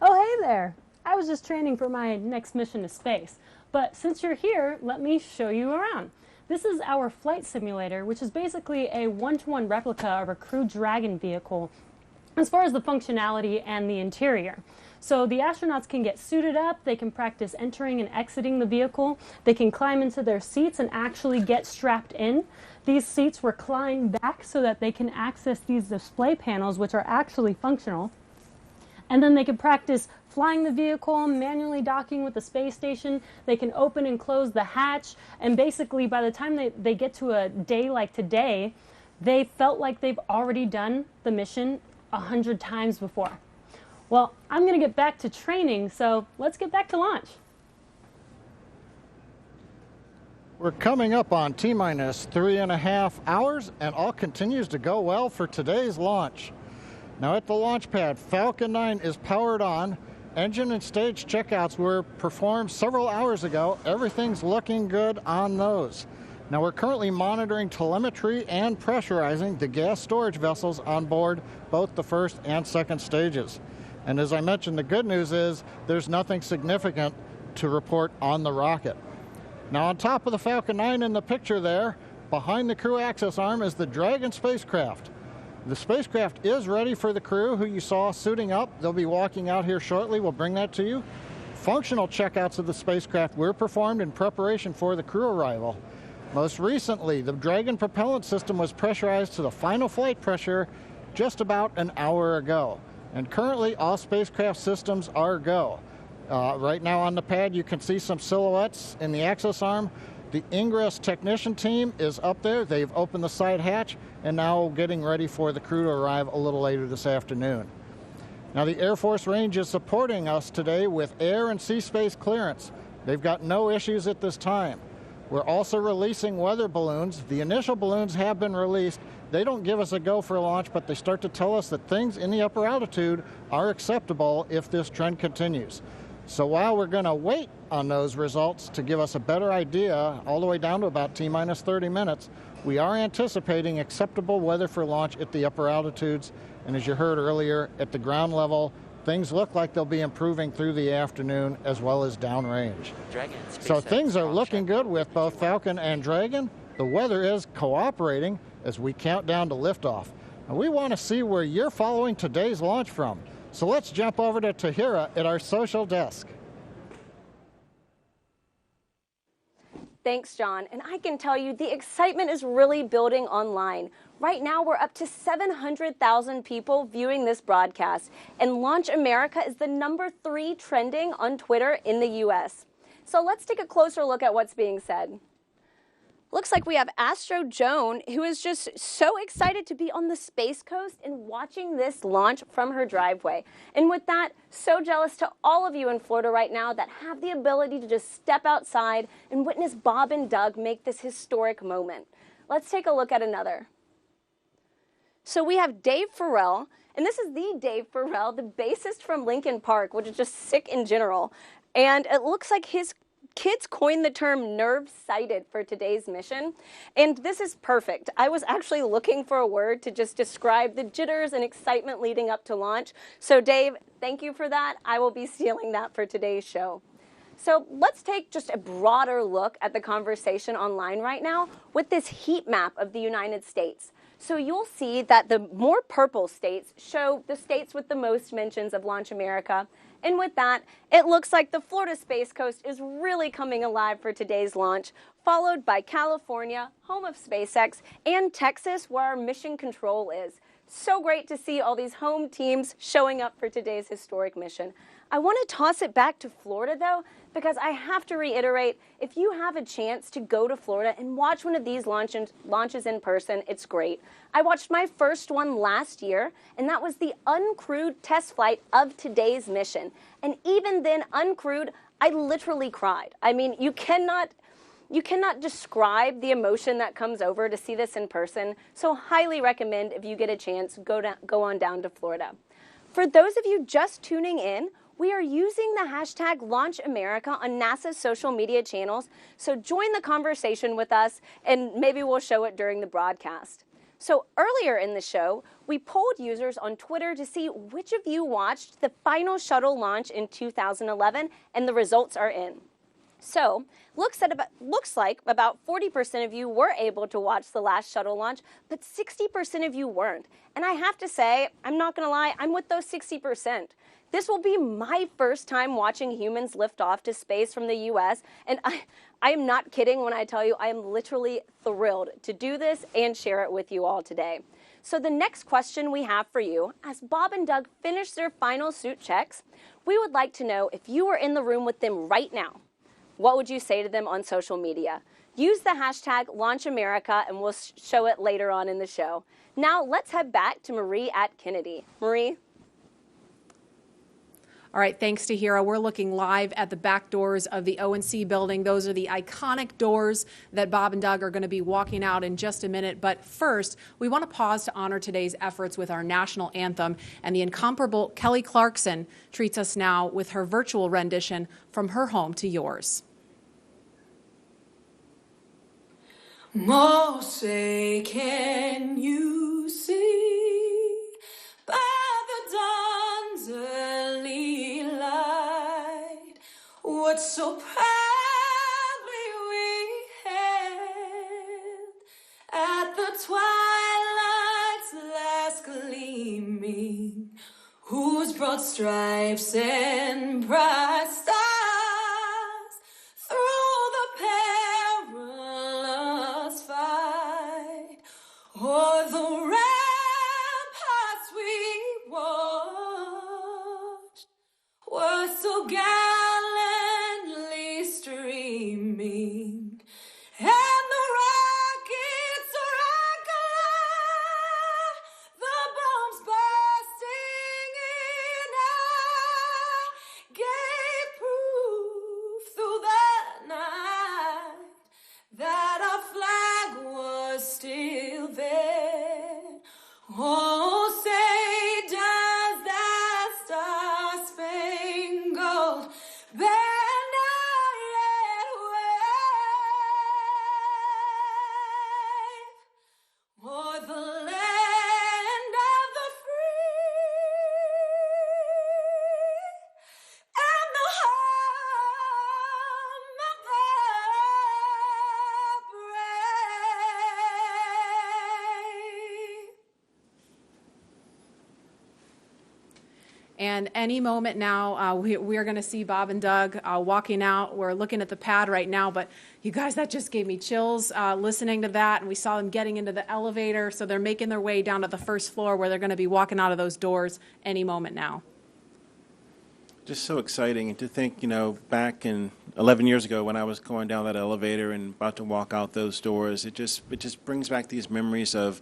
Oh, hey there. I was just training for my next mission to space. But since you're here, let me show you around. This is our flight simulator, which is basically a one-to-one replica of a Crew Dragon vehicle as far as the functionality and the interior. So the astronauts can get suited up, they can practice entering and exiting the vehicle, they can climb into their seats and actually get strapped in. These seats recline back so that they can access these display panels, which are actually functional. And then they can practice flying the vehicle, manually docking with the space station. They can open and close the hatch. And basically, by the time they get to a day like today, they felt like they've already done the mission 100 times before. Well, I'm going to get back to training, so let's get back to launch. We're coming up on T-minus 3.5 hours, and all continues to go well for today's launch. Now at the launch pad, Falcon 9 is powered on. Engine and stage checkouts were performed several hours ago. Everything's looking good on those. Now we're currently monitoring telemetry and pressurizing the gas storage vessels on board both the first and second stages. And as I mentioned, the good news is there's nothing significant to report on the rocket. Now on top of the Falcon 9 in the picture there, behind the crew access arm is the Dragon spacecraft. The spacecraft is ready for the crew who you saw suiting up. They'll be walking out here shortly. We'll bring that to you. Functional checkouts of the spacecraft were performed in preparation for the crew arrival. Most recently, the Dragon propellant system was pressurized to the final flight pressure just about an hour ago. And currently, all spacecraft systems are go. Right now on the pad, you can see some silhouettes in the access arm. The Ingress technician team is up there. They've opened the side hatch and now getting ready for the crew to arrive a little later this afternoon. Now the Air Force Range is supporting us today with air and sea space clearance. They've got no issues at this time. We're also releasing weather balloons. The initial balloons have been released. They don't give us a go for launch, but they start to tell us that things in the upper altitude are acceptable if this trend continues. So while we're going to wait on those results to give us a better idea all the way down to about T-minus 30 minutes, We are anticipating acceptable weather for launch at the upper altitudes, and as you heard earlier, at the ground level, things look like they'll be improving through the afternoon as well as downrange. So things are looking good with both Falcon and Dragon. The weather is cooperating as we count down to liftoff. And we want to see where you're following today's launch from. So let's jump over to Tahira at our social desk. Thanks, John. And I can tell you the excitement is really building online. Right now, we're up to 700,000 people viewing this broadcast, and Launch America is the #3 trending on Twitter in the U.S. So let's take a closer look at what's being said. Looks like we have Astro Joan, who is just so excited to be on the Space Coast and watching this launch from her driveway. And with that, so jealous to all of you in Florida right now that have the ability to just step outside and witness Bob and Doug make this historic moment. Let's take a look at another. So we have Dave Farrell, and this is the Dave Farrell, the bassist from Linkin Park, which is just sick in general. And it looks like his kids coined the term nerve-sighted for today's mission, and this is perfect. I was actually looking for a word to just describe the jitters and excitement leading up to launch. So Dave, thank you for that. I will be stealing that for today's show. So let's take just a broader look at the conversation online right now with this heat map of the United States. So you'll see that the more purple states show the states with the most mentions of Launch America. And with that, it looks like the Florida Space Coast is really coming alive for today's launch, followed by California, home of SpaceX, and Texas, where our mission control is. So great to see all these home teams showing up for today's historic mission. I want to toss it back to Florida, though, because I have to reiterate, if you have a chance to go to Florida and watch one of these launches in person, it's great. I watched my first one last year, and that was the uncrewed test flight of today's mission. And even then, uncrewed, I literally cried. I mean, you cannot describe the emotion that comes over to see this in person, so highly recommend if you get a chance, go on down to Florida. For those of you just tuning in, we are using the hashtag LaunchAmerica on NASA's social media channels, so join the conversation with us, and maybe we'll show it during the broadcast. So earlier in the show, we polled users on Twitter to see which of you watched the final shuttle launch in 2011, and the results are in. So, looks like about 40% of you were able to watch the last shuttle launch, but 60% of you weren't. And I have to say, I'm not going to lie, I'm with those 60%. This will be my first time watching humans lift off to space from the U.S., and I am not kidding when I tell you I am literally thrilled to do this and share it with you all today. So the next question we have for you, as Bob and Doug finish their final suit checks, we would like to know if you were in the room with them right now, what would you say to them on social media? Use the hashtag LaunchAmerica, and we'll show it later on in the show. Now let's head back to Marie at Kennedy. Marie? All right, thanks to Hira. We're looking live at the back doors of the O&C building. Those are the iconic doors that Bob and Doug are going to be walking out in just a minute. But first, we want to pause to honor today's efforts with our national anthem. And the incomparable Kelly Clarkson treats us now with her virtual rendition from her home to yours. Oh, say, can you see by the dawn's early light what so proudly we hailed at the twilight's last gleaming, whose broad stripes and bright stars through the perilous fight o'er the ramparts we watched were so gallantly streaming, and the rockets regular, the bombs bursting in our gate. And any moment now, we are going to see Bob and Doug walking out. We're looking at the pad right now, but you guys, that just gave me chills listening to that. And we saw them getting into the elevator. So they're making their way down to the first floor where they're going to be walking out of those doors any moment now. Just so exciting. And to think, back in 11 years ago when I was going down that elevator and about to walk out those doors, it just brings back these memories of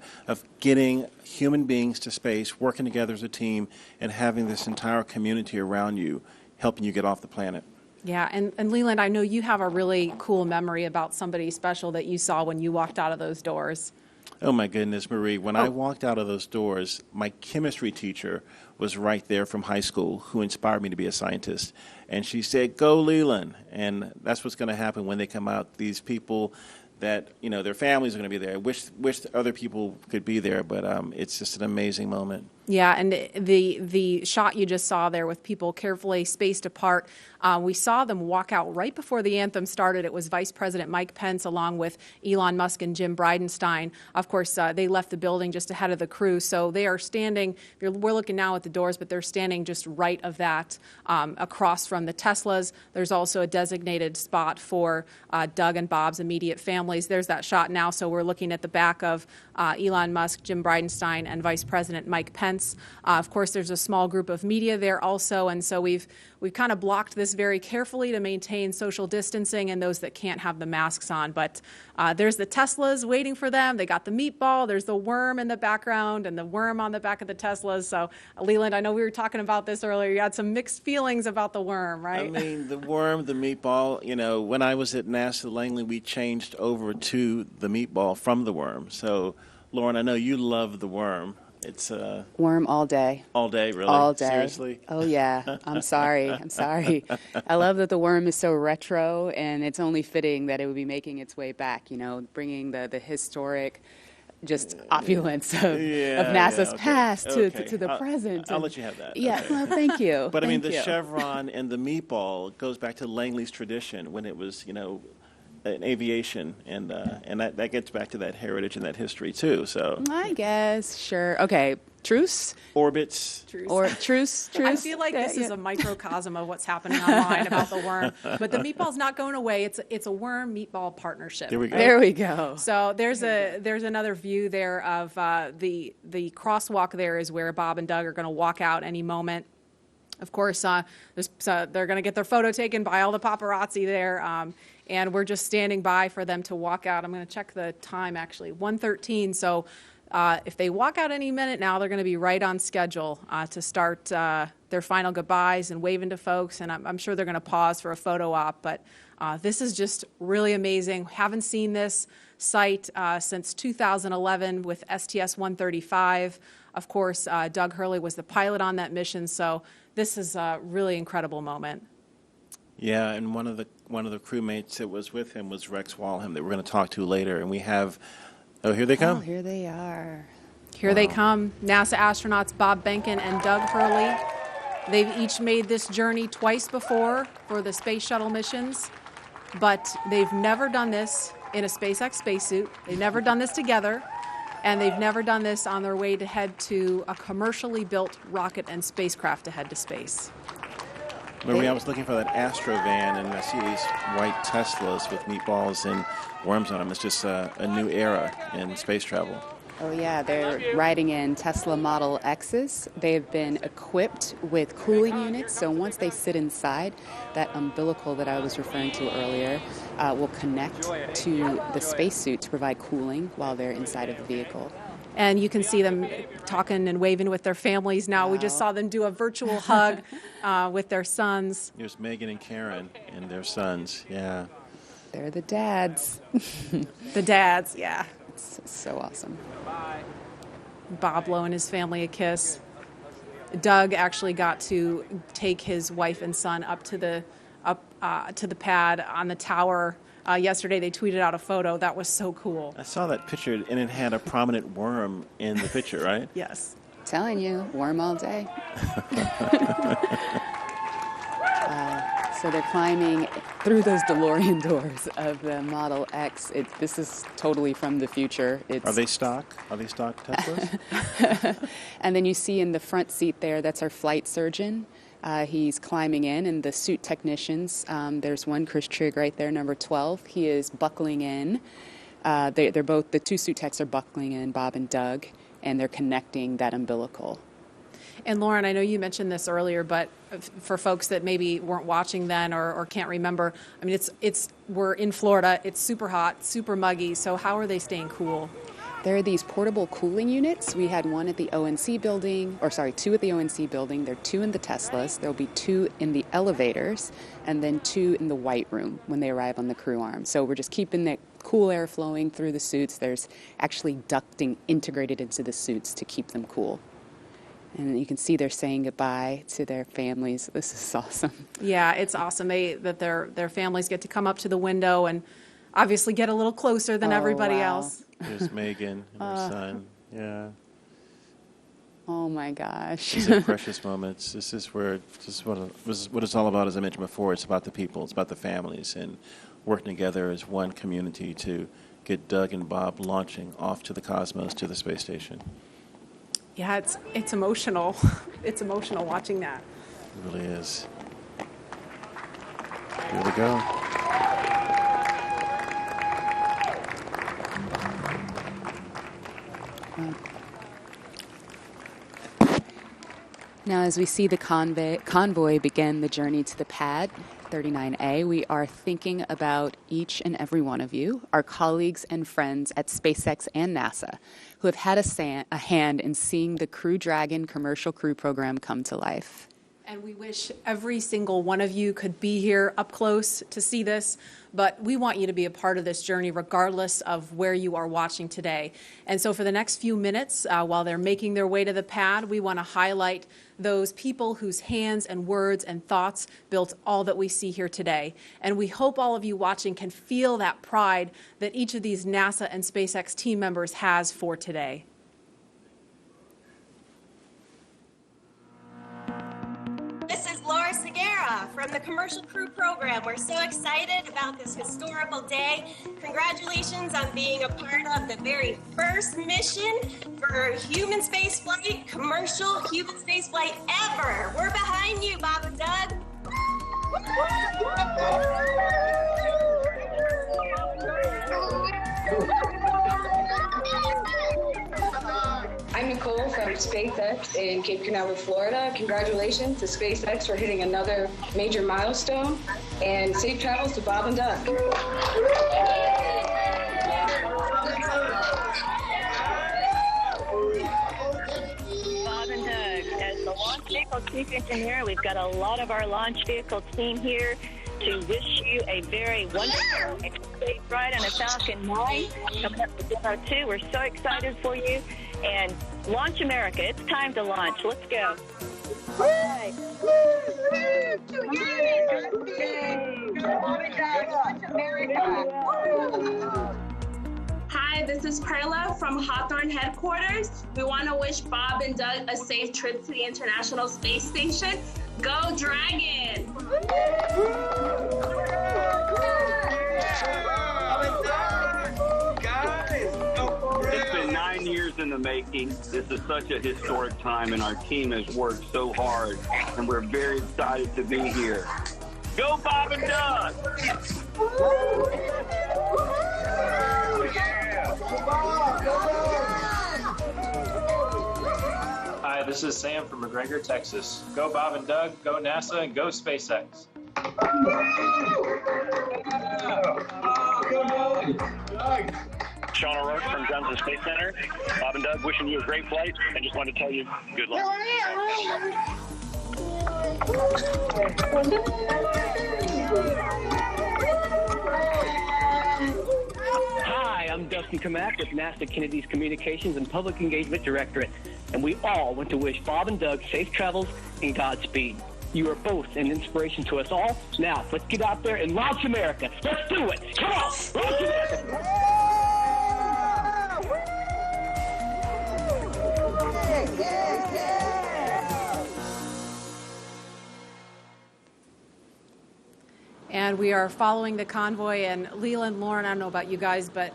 getting human beings to space, working together as a team, and having this entire community around you helping you get off the planet. Yeah, and Leland, I know you have a really cool memory about somebody special that you saw when you walked out of those doors. Oh my goodness, Marie, when I walked out of those doors, my chemistry teacher was right there from high school who inspired me to be a scientist. And she said, "Go Leland." And that's what's going to happen when they come out. These people that, their families are going to be there. I wish other people could be there, but it's just an amazing moment. Yeah, and the shot you just saw there with people carefully spaced apart, we saw them walk out right before the anthem started. It was Vice President Mike Pence along with Elon Musk and Jim Bridenstine. Of course, they left the building just ahead of the crew, so they are standing, we're looking now at the doors, but they're standing just right of that across from the Teslas. There's also a designated spot for Doug and Bob's immediate families. There's that shot now, so we're looking at the back of Elon Musk, Jim Bridenstine, and Vice President Mike Pence. Of course, there's a small group of media there also, and so we've kind of blocked this very carefully to maintain social distancing and those that can't have the masks on. But there's the Teslas waiting for them. They got the meatball. There's the worm in the background and the worm on the back of the Teslas. So, Leland, I know we were talking about this earlier. You had some mixed feelings about the worm, right? I mean, the worm, the meatball, when I was at NASA Langley, we changed over to the meatball from the worm. So, Lauren, I know you love the worm. It's worm all day. All day, really? All day. Seriously? Oh, yeah. I'm sorry. I love that the worm is so retro, and it's only fitting that it would be making its way back, bringing the historic just opulence of NASA's past to the present. I'll let you have that. Yeah, okay. well, thank you. But, thank the you. chevron and the meatball goes back to Langley's tradition when it was, in aviation, and that gets back to that heritage and that history too. So I guess, sure. Okay, truce? Orbits. Truce. Or truce. I feel like this is a microcosm of what's happening online about the worm. But the meatball's not going away. It's a worm meatball partnership. There we go. Right? There we go. So there's another view there of the crosswalk. There is where Bob and Doug are going to walk out any moment. Of course, they're going to get their photo taken by all the paparazzi there, and we're just standing by for them to walk out. I'm going to check the time, actually, 1:13. So if they walk out any minute now, they're going to be right on schedule to start their final goodbyes and waving to folks, and I'm sure they're going to pause for a photo op. But this is just really amazing. Haven't seen this site since 2011 with STS-135. Of course, Doug Hurley was the pilot on that mission, so this is a really incredible moment. Yeah, and one of the crewmates that was with him was Rex Walham that we're going to talk to later, and we have. Oh, here they come. Oh, here they are. Here they come, NASA astronauts Bob Behnken and Doug Hurley. They've each made this journey twice before for the space shuttle missions, but they've never done this in a SpaceX spacesuit. They've never done this together, and they've never done this on their way to head to a commercially built rocket and spacecraft to head to space. Marie, I was looking for that Astro van, and I see these white Teslas with meatballs and worms on them. It's just a new era in space travel. Oh, yeah, they're riding in Tesla Model X's. They've been equipped with cooling units, so once they sit inside, that umbilical that I was referring to earlier will connect to the spacesuit to provide cooling while they're inside of the vehicle. And you can see them talking and waving with their families now. Wow. We just saw them do a virtual hug with their sons. There's Megan and Karen and their sons, yeah. They're the dads. The dads, yeah. It's so awesome. Bob blowing his family a kiss. Doug actually got to take his wife and son up to the pad on the tower. Yesterday they tweeted out a photo. That was so cool. I saw that picture, and it had a prominent worm in the picture, right? Yes. Telling you, worm all day. So they're climbing through those DeLorean doors of the Model X. This is totally from the future. Are they stock? Are they stock Teslas? And then you see in the front seat there, that's our flight surgeon. He's climbing in, and the suit technicians, there's one, Chris Trigg right there, number 12. He is buckling in. They're both, the two suit techs are buckling in, Bob and Doug, and they're connecting that umbilical. And Lauren, I know you mentioned this earlier, but for folks that maybe weren't watching then or can't remember, I mean, we're in Florida. It's super hot, super muggy. So how are they staying cool? There are these portable cooling units. We had one at the ONC building, two at the ONC building. There are two in the Teslas. There'll be two in the elevators, and then two in the white room when they arrive on the crew arm. So we're just keeping that cool air flowing through the suits. There's actually ducting integrated into the suits to keep them cool. And you can see they're saying goodbye to their families. This is awesome. Yeah, it's awesome that their families get to come up to the window and obviously get a little closer than everybody else. There's Megan and her son. Yeah. Oh my gosh. These are precious moments. This is what it's all about, as I mentioned before. It's about the people. It's about the families and working together as one community to get Doug and Bob launching off to the cosmos, to the space station. Yeah, it's emotional. It's emotional watching that. It really is. Here we go. Now, as we see the convoy begin the journey to the pad, 39A, we are thinking about each and every one of you, our colleagues and friends at SpaceX and NASA, who have had a hand in seeing the Crew Dragon commercial crew program come to life. And we wish every single one of you could be here up close to see this, but we want you to be a part of this journey regardless of where you are watching today. And so for the next few minutes, while they're making their way to the pad, we want to highlight those people whose hands and words and thoughts built all that we see here today. And we hope all of you watching can feel that pride that each of these NASA and SpaceX team members has for today. This is Laura Segura from the Commercial Crew Program. We're so excited about this historical day. Congratulations on being a part of the very first mission for human spaceflight, commercial human spaceflight ever. We're behind you, Bob and Doug. I'm Nicole from SpaceX in Cape Canaveral, Florida. Congratulations to SpaceX for hitting another major milestone, and safe travels to Bob and Doug. Bob and Doug, as the launch vehicle chief engineer, we've got a lot of our launch vehicle team here to wish you a very wonderful safe ride on a Falcon 9 coming up to Demo 2. We're so excited for you. And Launch America, it's time to launch. Let's go. Hi. Hi, this is Perla from Hawthorne headquarters. We want to wish Bob and Doug a safe trip to the International Space Station. Go Dragon! It's been 9 years in the making. This is such a historic time, and our team has worked so hard, and we're very excited to be here. Go Bob and Doug! Hi, this is Sam from McGregor, Texas. Go Bob and Doug, go NASA, and go SpaceX. Sean O'Rourke from Johnson Space Center. Bob and Doug, wishing you a great flight. I just wanted to tell you good luck. Hi, I'm Dustin Kamak with NASA Kennedy's Communications and Public Engagement Directorate, and we all want to wish Bob and Doug safe travels and Godspeed. You are both an inspiration to us all. Now, let's get out there and launch America. Let's do it. Come on, launch America. and we are following the convoy. And Leland, Lauren, I don't know about you guys, but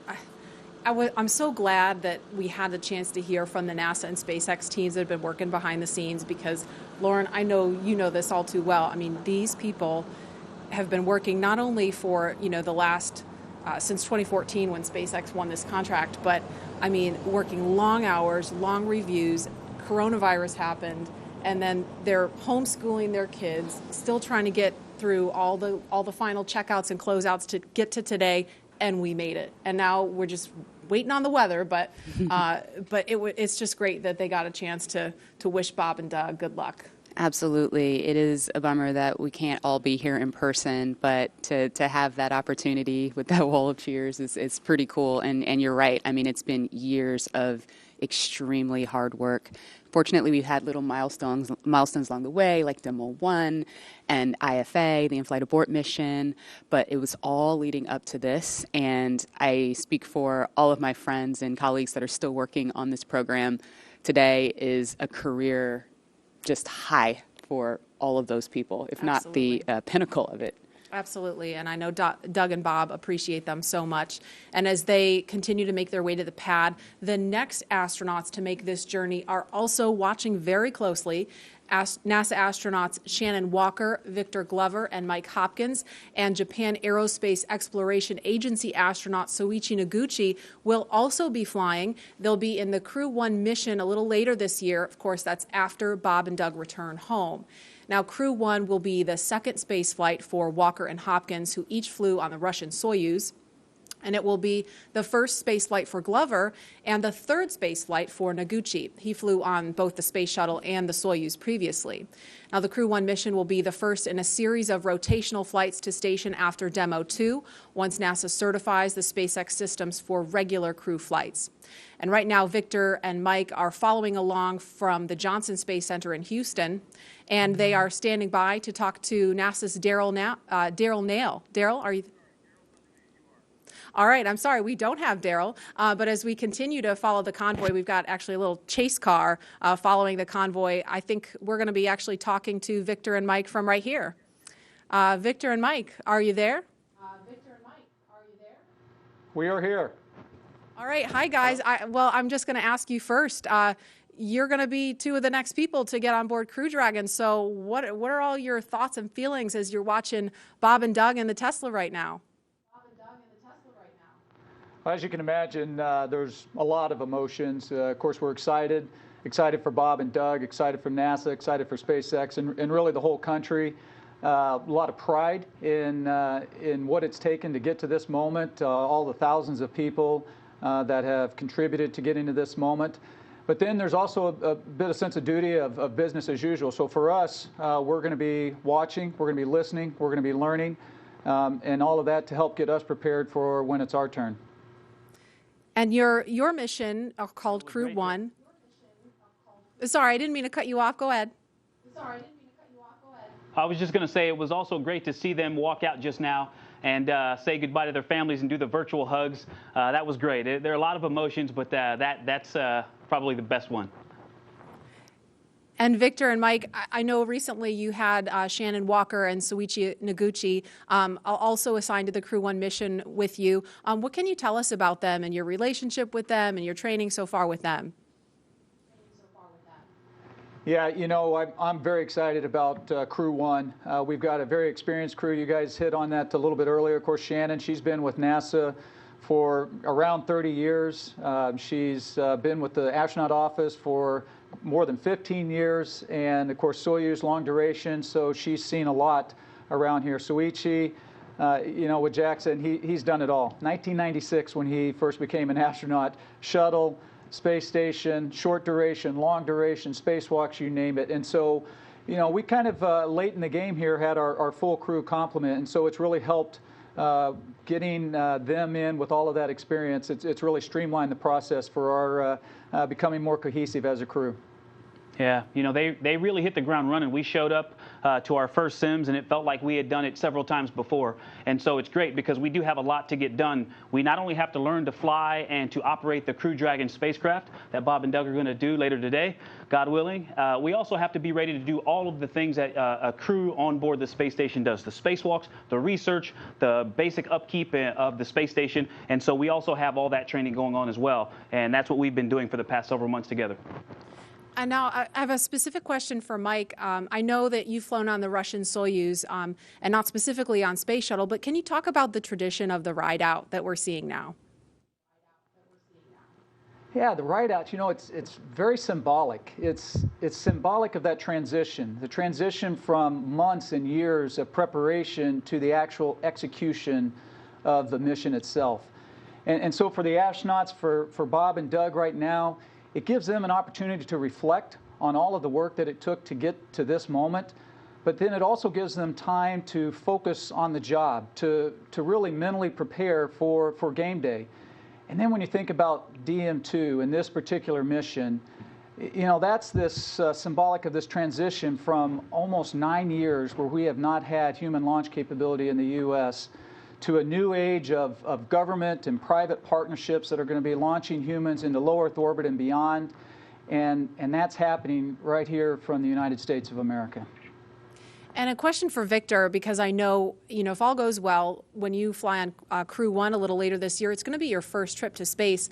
I'm so glad that we had the chance to hear from the NASA and SpaceX teams that have been working behind the scenes, because, Lauren, I know you know this all too well. I mean, these people have been working not only for, the last, since 2014 when SpaceX won this contract, but, I mean, working long hours, long reviews. Coronavirus happened, and then they're homeschooling their kids, still trying to get through all the final checkouts and closeouts to get to today, and we made it. And now we're just waiting on the weather, but it's just great that they got a chance to wish Bob and Doug good luck. Absolutely. It is a bummer that we can't all be here in person, but to have that opportunity with that wall of cheers is pretty cool. And you're right. I mean, it's been years of extremely hard work. Fortunately, we've had little milestones along the way, like Demo 1 and IFA, the in-flight abort mission, but it was all leading up to this. And I speak for all of my friends and colleagues that are still working on this program. Today is a career just high for all of those people, if Absolutely. not the pinnacle of it. Absolutely, and I know Doug and Bob appreciate them so much. And as they continue to make their way to the pad, the next astronauts to make this journey are also watching very closely. NASA astronauts Shannon Walker, Victor Glover, and Mike Hopkins, and Japan Aerospace Exploration Agency astronaut Soichi Noguchi will also be flying. They'll be in the Crew 1 mission a little later this year. Of course, that's after Bob and Doug return home. Now, Crew 1 will be the second space flight for Walker and Hopkins, who each flew on the Russian Soyuz. And it will be the first space flight for Glover and the third space flight for Noguchi. He flew on both the Space Shuttle and the Soyuz previously. Now, the Crew 1 mission will be the first in a series of rotational flights to station after Demo 2, once NASA certifies the SpaceX systems for regular crew flights. And right now, Victor and Mike are following along from the Johnson Space Center in Houston, and they are standing by to talk to NASA's Daryl Nail. Daryl, are you? All right, I'm sorry, we don't have Daryl, but as we continue to follow the convoy, we've got actually a little chase car following the convoy. I think we're going to be actually talking to Victor and Mike from right here. Victor and Mike, are you there? We are here. All right, hi guys. I'm just going to ask you first. You're going to be two of the next people to get on board Crew Dragon. So what are all your thoughts and feelings as you're watching Bob and Doug in the Tesla right now? As you can imagine, there's a lot of emotions. Of course, we're excited for Bob and Doug, excited for NASA, excited for SpaceX, and really the whole country. A lot of pride in what it's taken to get to this moment, all the thousands of people that have contributed to getting to this moment. But then there's also a bit of sense of duty of business as usual. So for us, we're going to be watching, we're going to be listening, we're going to be learning, and all of that to help get us prepared for when it's our turn. And your mission called Crew 1. Sorry, I didn't mean to cut you off. Go ahead. I was just going to say it was also great to see them walk out just now and say goodbye to their families and do the virtual hugs. That was great. There are a lot of emotions, but that's probably the best one. And Victor and Mike, I know recently you had Shannon Walker and Soichi Noguchi also assigned to the Crew 1 mission with you. What can you tell us about them and your relationship with them and your training so far with them? Yeah, you know, I'm very excited about Crew 1. We've got a very experienced crew. You guys hit on that a little bit earlier. Of course, Shannon, she's been with NASA for around 30 years. She's been with the astronaut office for more than 15 years, and of course Soyuz long duration, so she's seen a lot around here. Soichi, you know, with Jackson, he's done it all. 1996 when he first became an astronaut, shuttle, space station, short duration, long duration, spacewalks, you name it. And so, you know, we kind of late in the game here had our full crew complement, and so it's really helped getting them in with all of that experience. It's really streamlined the process for our becoming more cohesive as a crew. Yeah, you know, they really hit the ground running. We showed up to our first sims, and it felt like we had done it several times before. And so it's great because we do have a lot to get done. We not only have to learn to fly and to operate the Crew Dragon spacecraft that Bob and Doug are going to do later today, God willing, we also have to be ready to do all of the things that a crew on board the space station does, the spacewalks, the research, the basic upkeep of the space station. And so we also have all that training going on as well. And that's what we've been doing for the past several months together. And now I have a specific question for Mike. I know that you've flown on the Russian Soyuz and not specifically on Space Shuttle, but can you talk about the tradition of the ride out that we're seeing now? Yeah, the ride out, you know, it's very symbolic. It's symbolic of that transition, the transition from months and years of preparation to the actual execution of the mission itself. And so for the astronauts, for Bob and Doug right now, it gives them an opportunity to reflect on all of the work that it took to get to this moment, but then it also gives them time to focus on the job, to really mentally prepare for game day. And then when you think about DM2 and this particular mission, you know, that's this symbolic of this transition from almost 9 years where we have not had human launch capability in the U.S. to a new age of government and private partnerships that are going to be launching humans into low Earth orbit and beyond. And that's happening right here from the United States of America. And a question for Victor, because I know, if all goes well, when you fly on Crew 1 a little later this year, it's going to be your first trip to space.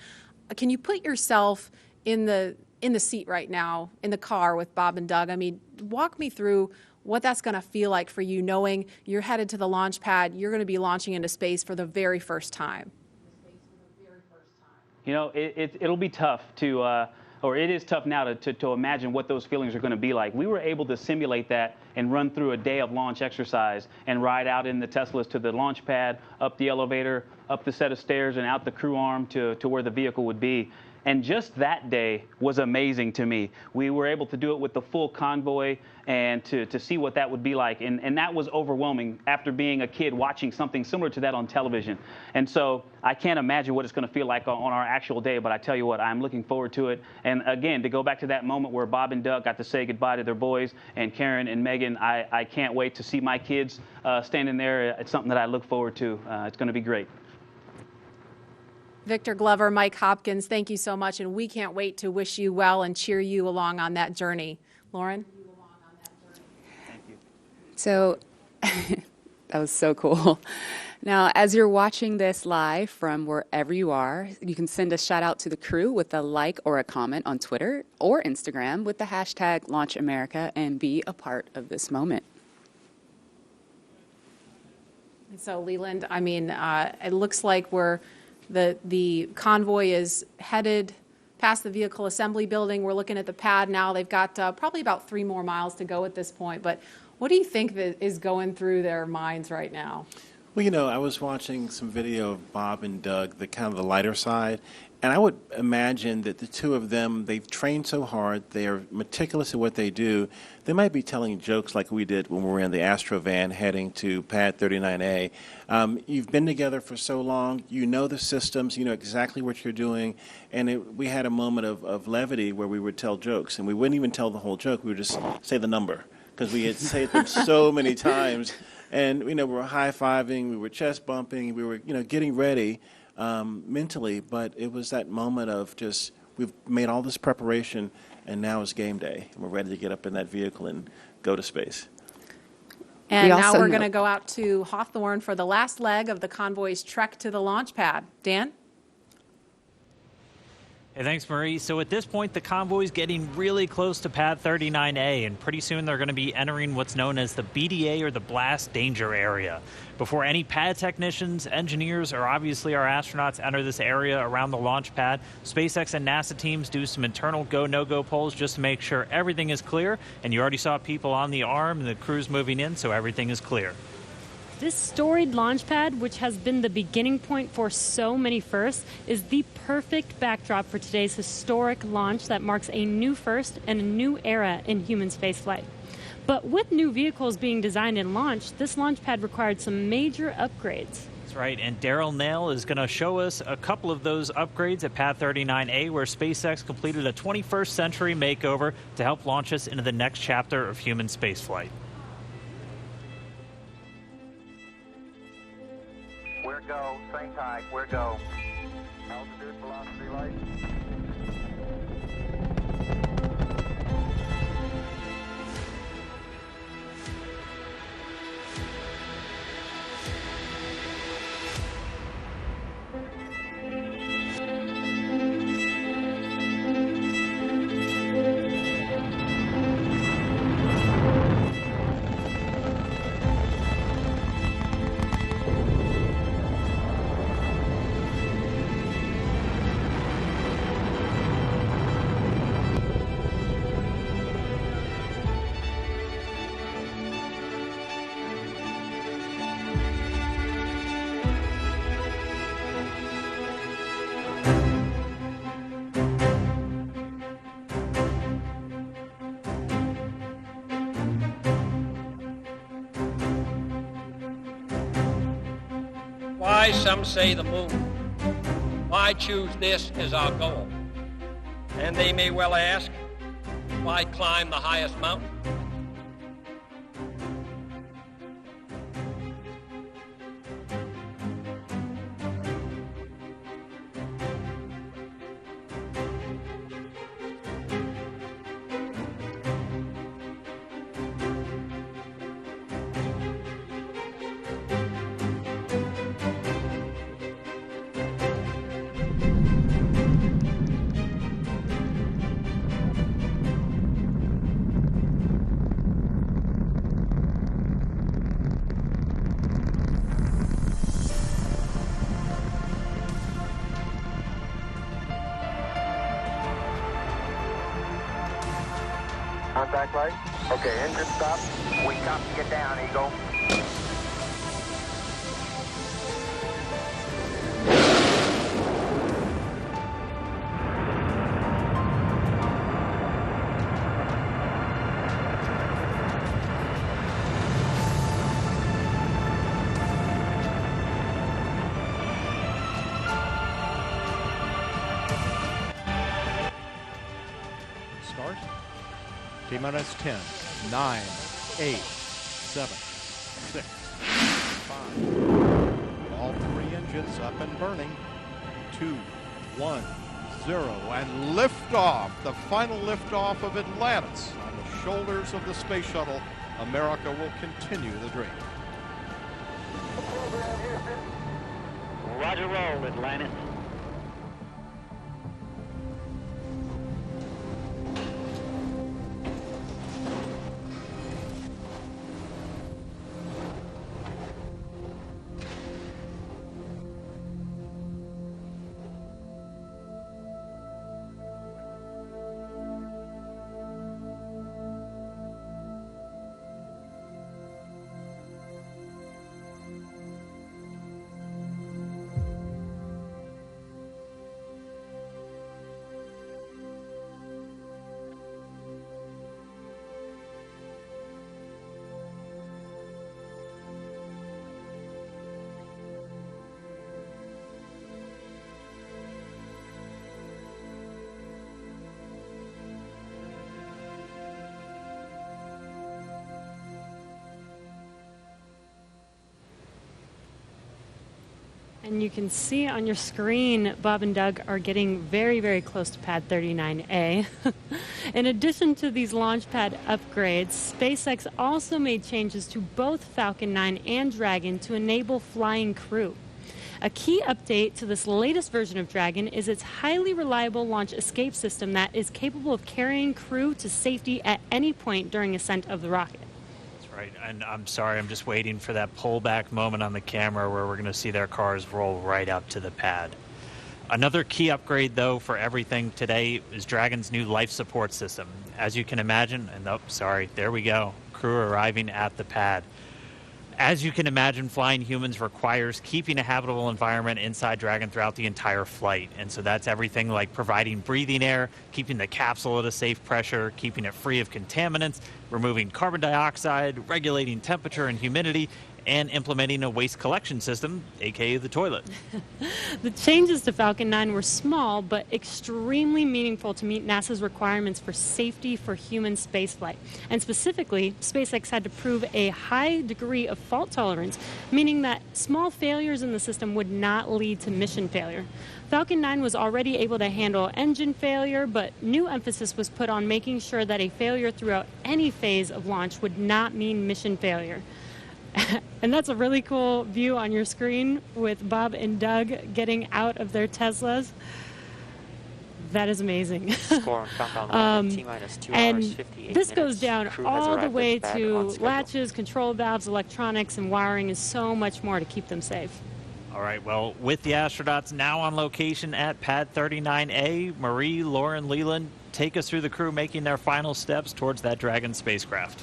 Can you put yourself in the seat right now, in the car with Bob and Doug? I mean, walk me through what that's going to feel like for you, knowing you're headed to the launch pad, you're going to be launching into space for the very first time. You know, it'll be tough to, or it is tough now to imagine what those feelings are going to be like. We were able to simulate that and run through a day of launch exercise and ride out in the Teslas to the launch pad, up the elevator, up the set of stairs, and out the crew arm to where the vehicle would be. And just that day was amazing to me. We were able to do it with the full convoy and to see what that would be like. And that was overwhelming after being a kid watching something similar to that on television. And so I can't imagine what it's going to feel like on our actual day, but I tell you what, I'm looking forward to it. And again, to go back to that moment where Bob and Doug got to say goodbye to their boys, and Karen and Megan, I can't wait to see my kids standing there. It's something that I look forward to. It's going to be great. Victor Glover, Mike Hopkins, thank you so much, and we can't wait to wish you well and cheer you along on that journey. Lauren? Thank you. So that was so cool. Now, as you're watching this live from wherever you are, you can send a shout out to the crew with a like or a comment on Twitter or Instagram with the hashtag LaunchAmerica and be a part of this moment. So, Leland, I mean, it looks like the convoy is headed past the vehicle assembly building. We're looking at the pad now. They've got probably about 3 more miles to go at this point. But what do you think that is going through their minds right now? Well, I was watching some video of Bob and Doug, the kind of the lighter side, and I would imagine that the two of them, they've trained so hard, they are meticulous at what they do. They might be telling jokes like we did when we were in the Astro van heading to Pad 39A. You've been together for so long, you know the systems, you know exactly what you're doing, and we had a moment of levity where we would tell jokes, and we wouldn't even tell the whole joke, we would just say the number, because we had said them so many times. And, we were high-fiving, we were chest bumping, we were, getting ready mentally, but it was that moment of just, we've made all this preparation, and now it's game day. And we're ready to get up in that vehicle and go to space. And now we're going to go out to Hawthorne for the last leg of the convoy's trek to the launch pad. Dan? Hey, thanks, Marie. So at this point, the convoy is getting really close to Pad 39A, and pretty soon they're going to be entering what's known as the BDA, or the Blast Danger Area. Before any pad technicians, engineers, or obviously our astronauts enter this area around the launch pad, SpaceX and NASA teams do some internal go, no-go polls just to make sure everything is clear. And you already saw people on the arm, and the crew's moving in, so everything is clear. This storied launch pad, which has been the beginning point for so many firsts, is the perfect backdrop for today's historic launch that marks a new first and a new era in human spaceflight. But with new vehicles being designed and launched, this launch pad required some major upgrades. That's right, and Daryl Nail is going to show us a couple of those upgrades at Pad 39A, where SpaceX completed a 21st century makeover to help launch us into the next chapter of human spaceflight. We're go. Same tide. We're go. Altitude, velocity, light. Why, some say the moon. Why choose this as our goal? And they may well ask, why climb the highest mountain? Contact light. Okay, engine stop. We copy. Get down, Eagle. Start. T-minus 10, 9, 8, 7, 6, 5. All three engines up and burning. 2, 1, 0, and liftoff. The final liftoff of Atlantis on the shoulders of the space shuttle. America will continue the dream. Roger, roll, Atlantis. And you can see on your screen, Bob and Doug are getting very, very close to pad 39A. In addition to these Launchpad upgrades, SpaceX also made changes to both Falcon 9 and Dragon to enable flying crew. A key update to this latest version of Dragon is its highly reliable launch escape system that is capable of carrying crew to safety at any point during ascent of the rocket. Right, and I'm sorry, I'm just waiting for that pullback moment on the camera where we're going to see their cars roll right up to the pad. Another key upgrade, though, for everything today is Dragon's new life support system. As you can imagine, and oh, sorry, there we go, crew arriving at the pad. As you can imagine, flying humans requires keeping a habitable environment inside Dragon throughout the entire flight. And so that's everything like providing breathing air, keeping the capsule at a safe pressure, keeping it free of contaminants, removing carbon dioxide, regulating temperature and humidity, and implementing a waste collection system, aka the toilet. The changes to Falcon 9 were small but extremely meaningful to meet NASA's requirements for safety for human spaceflight. And specifically, SpaceX had to prove a high degree of fault tolerance, meaning that small failures in the system would not lead to mission failure. Falcon 9 was already able to handle engine failure, but new emphasis was put on making sure that a failure throughout any phase of launch would not mean mission failure. And that's a really cool view on your screen with Bob and Doug getting out of their Teslas. That is amazing. Score on countdown T-minus 2 hours, and 58 this minutes. goes down Crew has all the arrived way at pad to on schedule. latches, control valves, electronics, and wiring, and so much more to keep them safe. All right, well, with the astronauts now on location at Pad 39A, Marie, Lauren, Leland, take us through the crew making their final steps towards that Dragon spacecraft.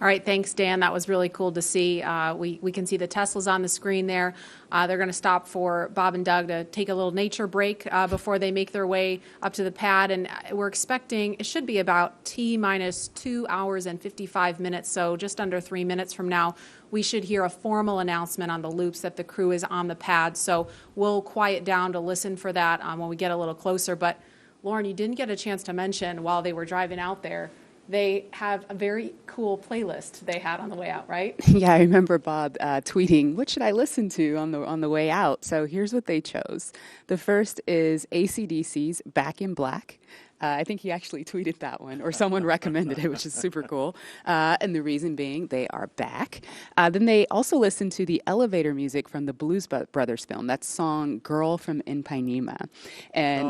All right, thanks, Dan. That was really cool to see. We can see the Teslas on the screen there. They're going to stop for Bob and Doug to take a little nature break before they make their way up to the pad. And we're expecting it should be about T-minus 2 hours and 55 minutes, so just under 3 minutes from now, we should hear a formal announcement on the loops that the crew is on the pad. So we'll quiet down to listen for that when we get a little closer. But, Lauren, you didn't get a chance to mention while they were driving out there, they have a very cool playlist they had on the way out, right? Yeah, I remember Bob tweeting, what should I listen to on the way out? So here's what they chose. The first is AC/DC's Back in Black. I think he actually tweeted that one, or someone recommended it, which is super cool. And the reason being, they are back. Then they also listened to the elevator music from the Blues Brothers film, that song "Girl from Ipanema." And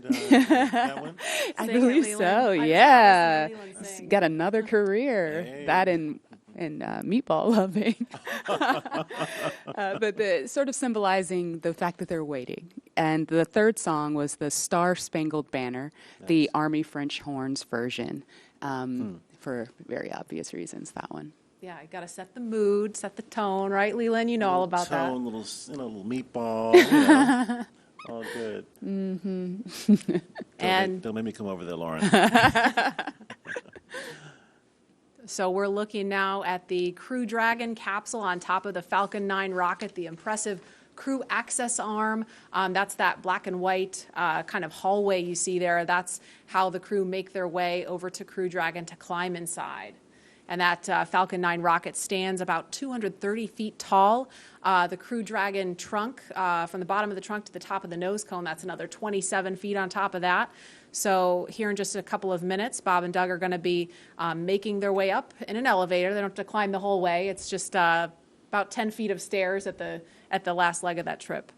that one? I believe so. Yeah, got another career. Hey. That and meatball loving. But the sort of symbolizing the fact that they're waiting. And the third song was the Star Spangled Banner, the Army French horns version, for very obvious reasons, that one. Yeah, you got to set the mood, set the tone, right, Leland? You know all about that. Little meatball, all good. Mm-hmm. Don't make me come over there, Lauren. So we're looking now at the Crew Dragon capsule on top of the Falcon 9 rocket, the impressive crew access arm. That's that black and white kind of hallway you see there. That's how the crew make their way over to Crew Dragon to climb inside. And that Falcon 9 rocket stands about 230 feet tall. The Crew Dragon trunk, from the bottom of the trunk to the top of the nose cone, that's another 27 feet on top of that. So here in just a couple of minutes, Bob and Doug are going to be making their way up in an elevator. They don't have to climb the whole way. It's just about 10 feet of stairs at the last leg of that trip.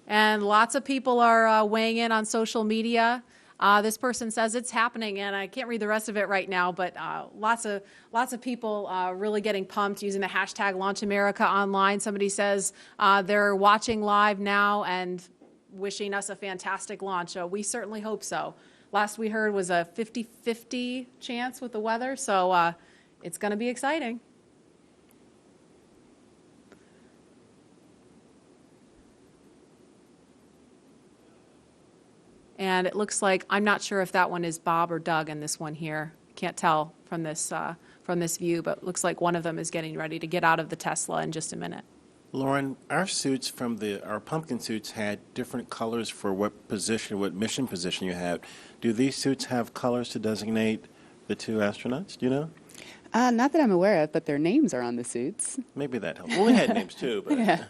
And lots of people are weighing in on social media. This person says it's happening, and I can't read the rest of it right now, but lots of people really getting pumped using the hashtag #LaunchAmerica online. Somebody says they're watching live now and wishing us a fantastic launch. We certainly hope so. Last we heard was a 50-50 chance with the weather, so it's going to be exciting. And it looks like, I'm not sure if that one is Bob or Doug in this one here. Can't tell from this view, but it looks like one of them is getting ready to get out of the Tesla in just a minute. Lauren, our suits from our pumpkin suits had different colors for what mission position you have. Do these suits have colors to designate the two astronauts? Do you know? Not that I'm aware of, but their names are on the suits. Maybe that helps. Well, we had names too, but yeah.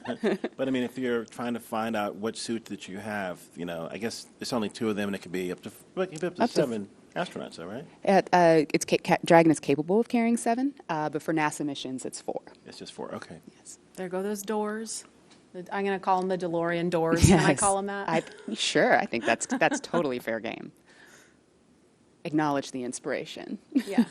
But I mean, if you're trying to find out what suit that you have, I guess it's only two of them, and it could be up to 7 astronauts, though, right? Dragon is capable of carrying 7, but for NASA missions, it's 4. It's just 4. Okay. Yes. There go those doors. I'm going to call them the DeLorean doors. Yes. Can I call them that? Sure. I think that's totally fair game. Acknowledge the inspiration. Yeah.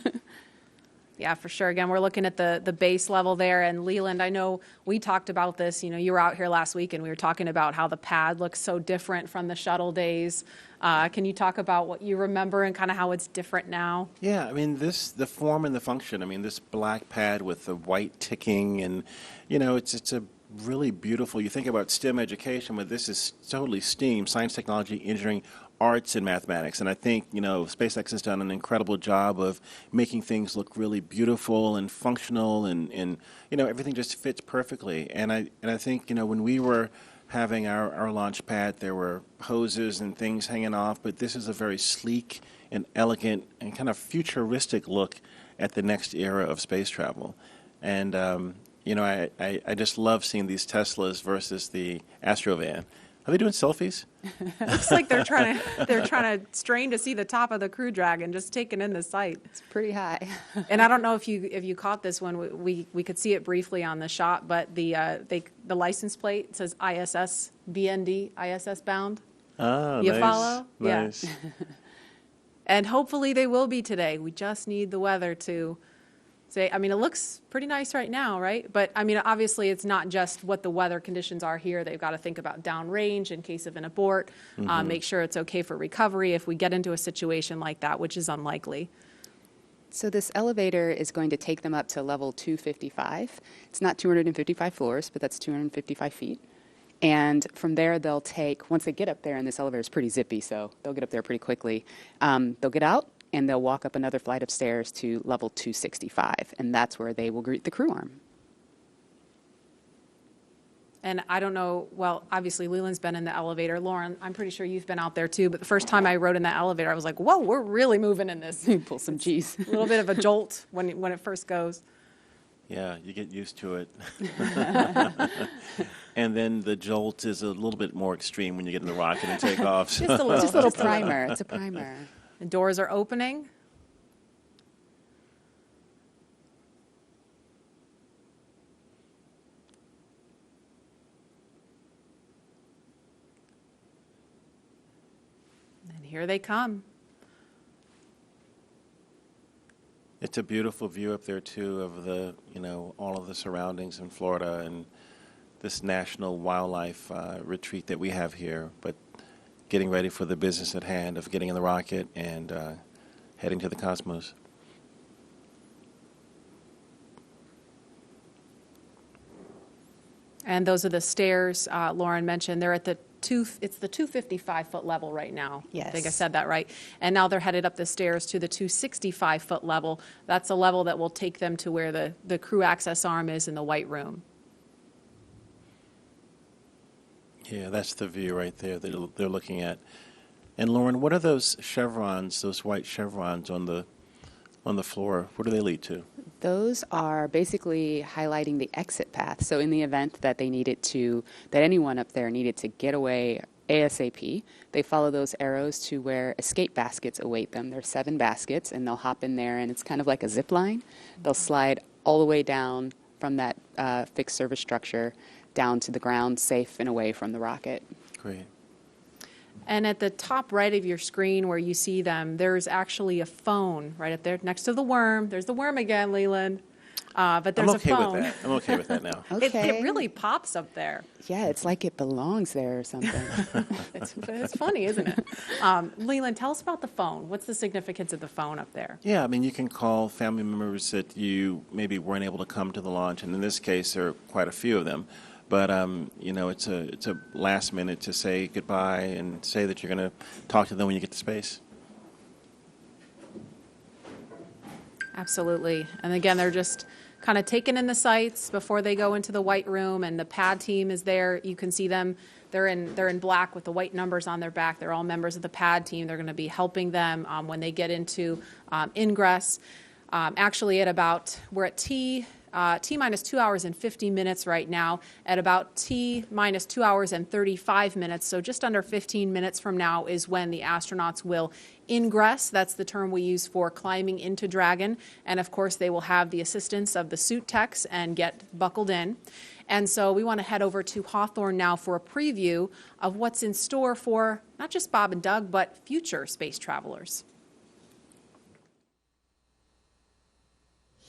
Yeah, for sure. Again, we're looking at the base level there. And Leland, I know we talked about this. You were out here last week, and we were talking about how the pad looks so different from the shuttle days. Can you talk about what you remember and kind of how it's different now? Yeah, I mean, the form and the function. I mean, this black pad with the white ticking, and it's a really beautiful. You think about STEM education, but this is totally STEAM, science, technology, engineering, arts and mathematics. And I think, SpaceX has done an incredible job of making things look really beautiful and functional, and everything just fits perfectly. And I think, when we were having our launch pad, there were hoses and things hanging off, but this is a very sleek and elegant and kind of futuristic look at the next era of space travel. And, I just love seeing these Teslas versus the Astrovan. Are they doing selfies? Looks like they're trying to strain to see the top of the Crew Dragon, just taking in the sight. It's pretty high. And I don't know if you caught this one. We could see it briefly on the shot, but the license plate says ISS BND, ISS bound. Oh, you nice. Follow? Nice. Yeah. And hopefully they will be today. We just need the weather to say, it looks pretty nice right now, right? But obviously it's not just what the weather conditions are here. They've got to think about downrange in case of an abort, make sure it's okay for recovery if we get into a situation like that, which is unlikely. So this elevator is going to take them up to level 255. It's not 255 floors, but that's 255 feet. And from there, they'll take, once they get up there, and this elevator is pretty zippy, so they'll get up there pretty quickly, they'll get out, and they'll walk up another flight of stairs to level 265, and that's where they will greet the crew arm. And I don't know, well, obviously Leland's been in the elevator. Lauren, I'm pretty sure you've been out there too, but the first time I rode in that elevator, I was like, whoa, we're really moving in this. Pull some G's. A little bit of a jolt when it first goes. Yeah, you get used to it. And then the jolt is a little bit more extreme when you get in the rocket and take off. Just a little primer. It's a primer. The doors are opening. And here they come. It's a beautiful view up there too of the, all of the surroundings in Florida and this national wildlife retreat that we have here. But getting ready for the business at hand of getting in the rocket and heading to the cosmos. And those are the stairs Lauren mentioned. They're at it's the 255-foot level right now. Yes. I think I said that right. And now they're headed up the stairs to the 265-foot level. That's a level that will take them to where the crew access arm is in the white room. Yeah, that's the view right there that they're looking at. And Lauren, what are those chevrons, those white chevrons on the floor? What do they lead to? Those are basically highlighting the exit path. So in the event that that anyone up there needed to get away ASAP, they follow those arrows to where escape baskets await them. There's 7 baskets, and they'll hop in there, and it's kind of like a zip line. They'll slide all the way down from that fixed service structure down to the ground, safe and away from the rocket. Great. And at the top right of your screen where you see them, there's actually a phone right up there next to the worm. There's the worm again, Leland. But there's a phone. I'm okay with that now. It really pops up there. Yeah, it's like it belongs there or something. It's funny, isn't it? Leland, tell us about the phone. What's the significance of the phone up there? Yeah, you can call family members that you maybe weren't able to come to the launch, and in this case, there are quite a few of them. But it's a last minute to say goodbye and say that you're going to talk to them when you get to space. Absolutely. And again, they're just kind of taking in the sights before they go into the white room, and the pad team is there. You can see them. They're in black with the white numbers on their back. They're all members of the pad team. They're going to be helping them when they get into Ingress. Actually, we're at T minus 2 hours and 50 minutes right now, at about T minus 2 hours and 35 minutes. So just under 15 minutes from now is when the astronauts will ingress. That's the term we use for climbing into Dragon. And of course, they will have the assistance of the suit techs and get buckled in. And so we want to head over to Hawthorne now for a preview of what's in store for not just Bob and Doug, but future space travelers.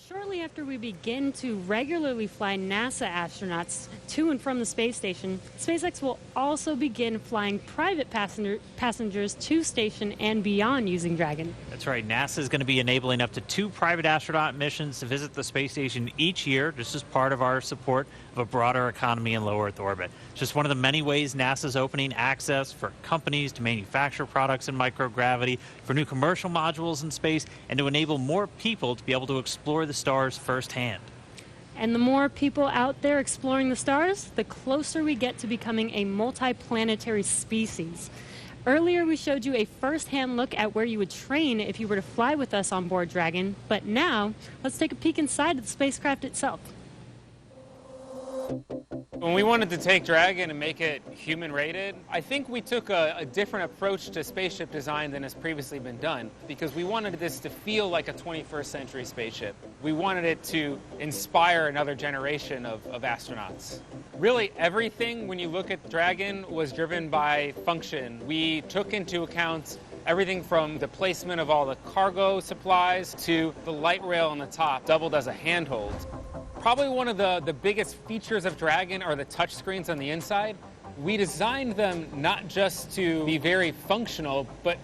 Shortly after we begin to regularly fly NASA astronauts to and from the space station, SpaceX will also begin flying private passengers to station and beyond using Dragon. That's right. NASA is going to be enabling up to 2 private astronaut missions to visit the space station each year, just as part of our support of a broader economy in low Earth orbit. It's just one of the many ways NASA's opening access for companies to manufacture products in microgravity, for new commercial modules in space, and to enable more people to be able to explore the stars firsthand. And the more people out there exploring the stars, the closer we get to becoming a multi-planetary species. Earlier, we showed you a first-hand look at where you would train if you were to fly with us on board Dragon, but now let's take a peek inside of the spacecraft itself. When we wanted to take Dragon and make it human-rated, I think we took a different approach to spaceship design than has previously been done, because we wanted this to feel like a 21st century spaceship. We wanted it to inspire another generation of astronauts. Really, everything when you look at Dragon was driven by function. We took into account everything from the placement of all the cargo supplies to the light rail on the top, doubled as a handhold. Probably one of the biggest features of Dragon are the touchscreens on the inside. We designed them not just to be very functional, but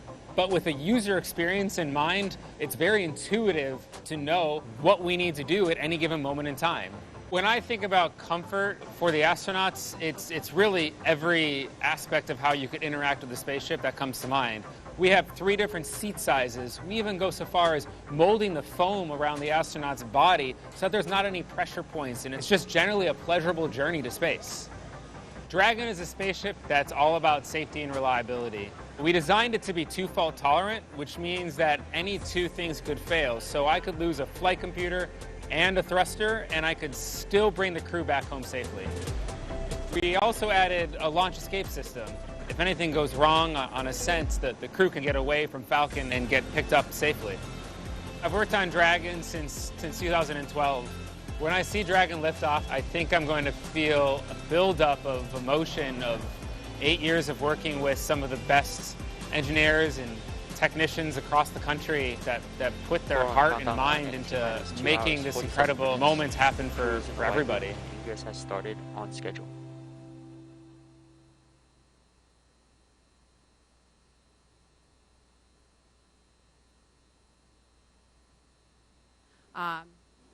with a user experience in mind. It's very intuitive to know what we need to do at any given moment in time. When I think about comfort for the astronauts, it's really every aspect of how you could interact with the spaceship that comes to mind. We have 3 different seat sizes. We even go so far as molding the foam around the astronaut's body so that there's not any pressure points, and it's just generally a pleasurable journey to space. Dragon is a spaceship that's all about safety and reliability. We designed it to be 2-fault tolerant, which means that any 2 things could fail. So I could lose a flight computer and a thruster, and I could still bring the crew back home safely. We also added a launch escape system. If anything goes wrong on ascent, the crew can get away from Falcon and get picked up safely. I've worked on Dragon since 2012. When I see Dragon lift off, I think I'm going to feel a buildup of emotion of 8 years of working with some of the best engineers and technicians across the country that put their heart and mind into making this incredible moment happen for everybody. Ingress has started on schedule.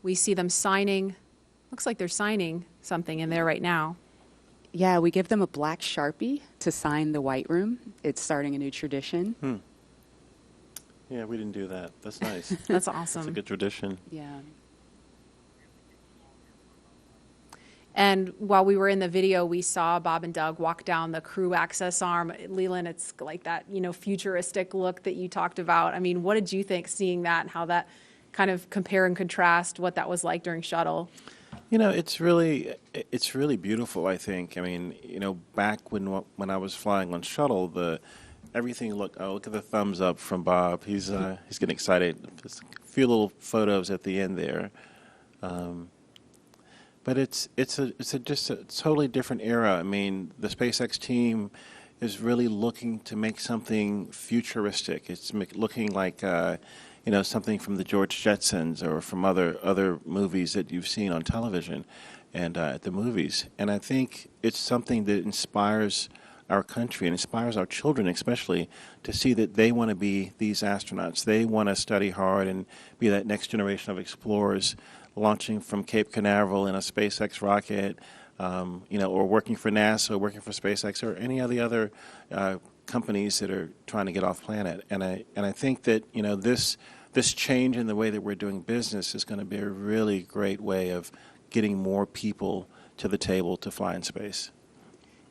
We see them signing. Looks like they're signing something in there right now. Yeah, we give them a black Sharpie to sign the white room. It's starting a new tradition. Yeah, we didn't do that. That's nice. That's awesome. It's a good tradition. Yeah. And while we were in the video, we saw Bob and Doug walk down the crew access arm. Leland, it's like that, futuristic look that you talked about. I mean, what did you think seeing that and how that kind of compare and contrast what that was like during shuttle? It's really beautiful, I think. I mean, back when I was flying on shuttle, everything looked, look at the thumbs up from Bob. He's getting excited. Just a few little photos at the end there. But it's just a totally different era. I mean, the SpaceX team is really looking to make something futuristic. It's looking like something from the George Jetsons or from other movies that you've seen on television and at the movies. And I think it's something that inspires our country and inspires our children especially to see that they want to be these astronauts. They want to study hard and be that next generation of explorers launching from Cape Canaveral in a SpaceX rocket, or working for NASA, or working for SpaceX, or any of the other companies that are trying to get off planet. And I think that this change in the way that we're doing business is going to be a really great way of getting more people to the table to fly in space.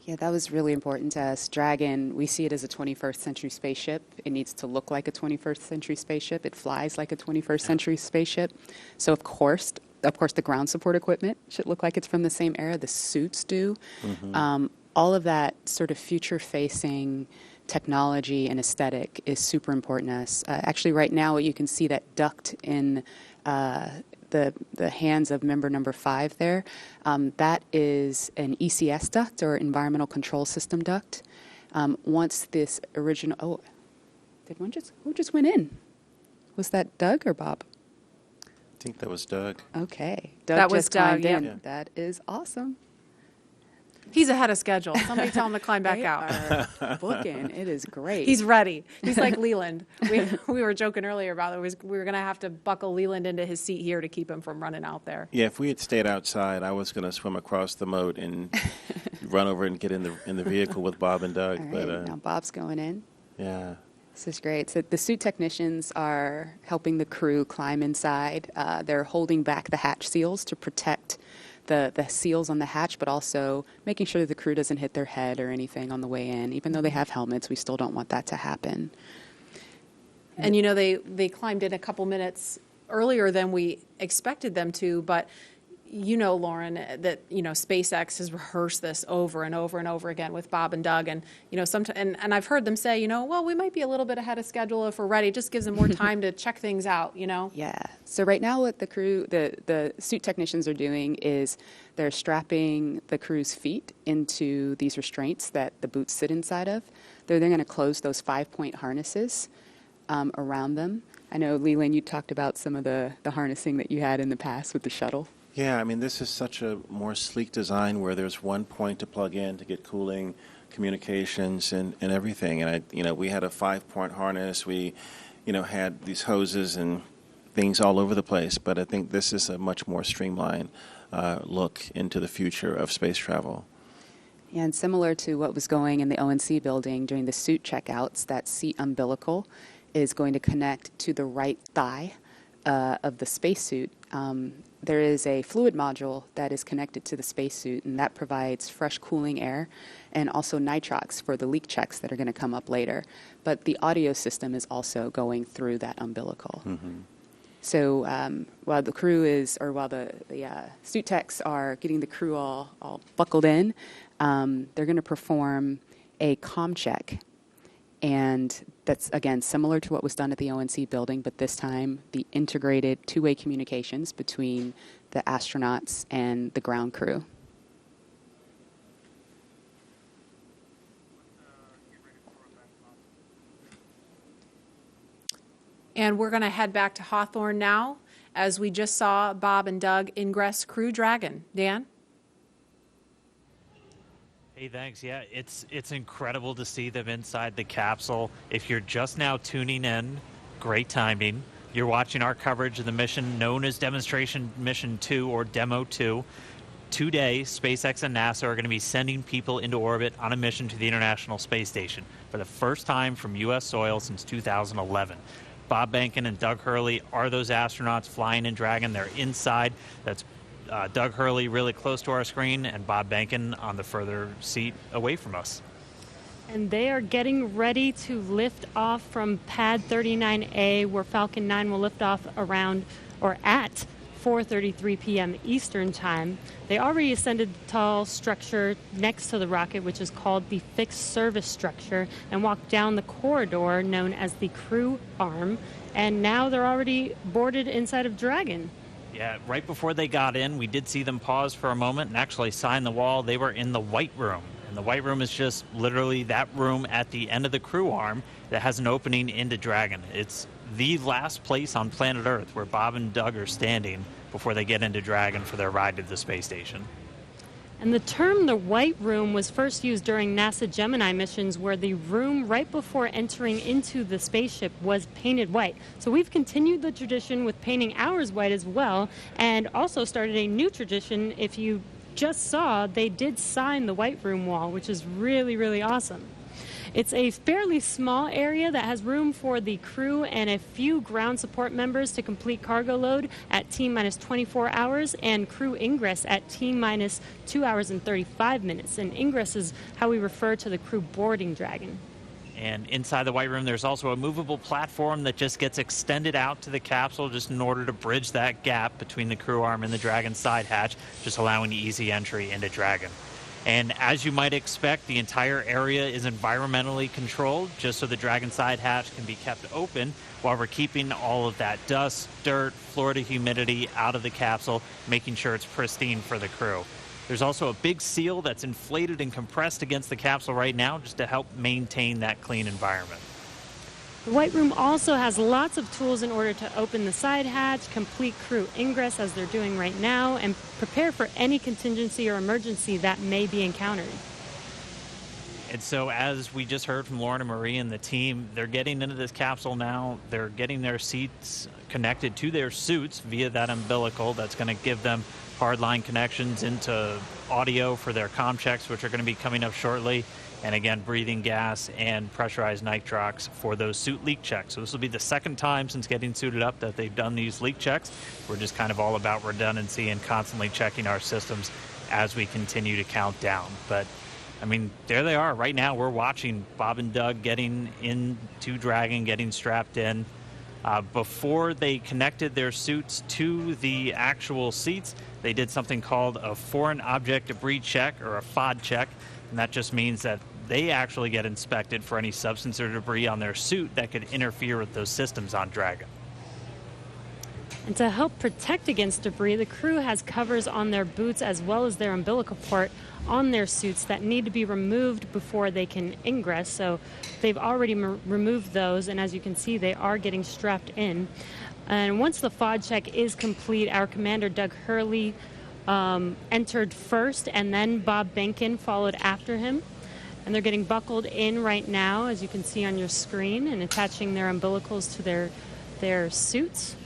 Yeah, that was really important to us. Dragon, we see it as a 21st century spaceship. It needs to look like a 21st century spaceship. It flies like a 21st century spaceship. So of course, the ground support equipment should look like it's from the same era. The suits do. Mm-hmm. All of that sort of future-facing technology and aesthetic is super important to us. Actually, right now, you can see that duct in the hands of member number 5 there. That is an ECS duct, or Environmental Control System duct. Once this original, who just went in? Was that Doug or Bob? think that was Doug. Okay. Doug That was just climbed Doug, in. yeah. That is awesome. He's ahead of schedule. Somebody tell him to climb back They out. are booking. It is great. He's ready. He's like Leland. We were joking earlier about it. We were going to have to buckle Leland into his seat here to keep him from running out there. Yeah, if we had stayed outside, I was going to swim across the moat and run over and get in the vehicle with Bob and Doug. All right, But now Bob's going in. yeah. This is great. So the suit technicians are helping the crew climb inside. They're holding back the hatch seals to protect the seals on the hatch, but also making sure that the crew doesn't hit their head or anything on the way in. Even though they have helmets, we still don't want that to happen. And you know, they climbed in a couple minutes earlier than we expected them to, but you know, Lauren, that, you know, SpaceX has rehearsed this over and over and over again with Bob and Doug. And, you know, and I've heard them say, you know, well, we might be a little bit ahead of schedule if we're ready. It just gives them more time to check things out, you know? Yeah. So right now what the crew, the suit technicians are doing is they're strapping the crew's feet into these restraints that the boots sit inside of. They're then going to close those 5-point harnesses around them. I know, Leland, you talked about some of the harnessing that you had in the past with the shuttle. Yeah, I mean, this is such a more sleek design where there's one point to plug in to get cooling, communications, and everything. And, we had a 5-point harness. We, had these hoses and things all over the place. But I think this is a much more streamlined look into the future of space travel. And similar to what was going in the ONC building during the suit checkouts, that seat umbilical is going to connect to the right thigh of the spacesuit. There is a fluid module that is connected to the spacesuit, and that provides fresh cooling air and also nitrox for the leak checks that are going to come up later. But the audio system is also going through that umbilical. Mm-hmm. So while the crew is, or while the suit techs are getting the crew all buckled in, they're going to perform a comm check. And that's, again, similar to what was done at the ONC building, but this time the integrated two-way communications between the astronauts and the ground crew. And we're going to head back to Hawthorne now, as we just saw Bob and Doug ingress Crew Dragon. Dan? Hey, thanks. Yeah, it's incredible to see them inside the capsule. If you're just now tuning in, great timing. You're watching our coverage of the mission known as Demonstration Mission 2 or Demo 2. Today, SpaceX and NASA are going to be sending people into orbit on a mission to the International Space Station for the first time from U.S. soil since 2011. Bob Behnken and Doug Hurley are those astronauts flying in Dragon. They're inside. That's Doug Hurley really close to our screen and Bob Behnken on the further seat away from us. And they are getting ready to lift off from pad 39A, where Falcon 9 will lift off around or at 4:33 p.m. Eastern Time. They already ascended the tall structure next to the rocket, which is called the fixed service structure, and walked down the corridor known as the crew arm. And now they're already boarded inside of Dragon. Yeah, right before they got in, we did see them pause for a moment and actually sign the wall. They were in the White Room. And the White Room is just literally that room at the end of the crew arm that has an opening into Dragon. It's the last place on planet Earth where Bob and Doug are standing before they get into Dragon for their ride to the space station. And the term the White Room was first used during NASA Gemini missions, where the room right before entering into the spaceship was painted white. So we've continued the tradition with painting ours white as well, and also started a new tradition. If you just saw, they did sign the White Room wall, which is really, really awesome. It's a fairly small area that has room for the crew and a few ground support members to complete cargo load at T-minus 24 hours and crew ingress at T-minus 2 hours and 35 minutes. And ingress is how we refer to the crew boarding Dragon. And inside the White Room, there's also a movable platform that just gets extended out to the capsule just in order to bridge that gap between the crew arm and the Dragon side hatch, just allowing easy entry into Dragon. And as you might expect, the entire area is environmentally controlled just so the Dragon side hatch can be kept open while we're keeping all of that dust, dirt, Florida humidity out of the capsule, making sure it's pristine for the crew. There's also a big seal that's inflated and compressed against the capsule right now just to help maintain that clean environment. The White Room also has lots of tools in order to open the side hatch, complete crew ingress as they're doing right now, and prepare for any contingency or emergency that may be encountered. And so as we just heard from Lauren and Marie and the team, they're getting into this capsule now. They're getting their seats connected to their suits via that umbilical. That's going to give them hardline connections into audio for their comm checks, which are going to be coming up shortly. And again, breathing gas and pressurized nitrox for those suit leak checks. So this will be the second time since getting suited up that they've done these leak checks. We're just kind of all about redundancy and constantly checking our systems as we continue to count down. But I mean, there they are. Right now, we're watching Bob and Doug getting into Dragon, getting strapped in. Before they connected their suits to the actual seats, they did something called a foreign object debris check, or a FOD check. And that just means that they actually get inspected for any substance or debris on their suit that could interfere with those systems on Dragon. And to help protect against debris, the crew has covers on their boots as well as their umbilical port on their suits that need to be removed before they can ingress. So they've already removed those, and as you can see, they are getting strapped in. And once the FOD check is complete, our commander, Doug Hurley, entered first, and then Bob Behnken followed after him. And they're getting buckled in right now, as you can see on your screen, and attaching their umbilicals to their suits.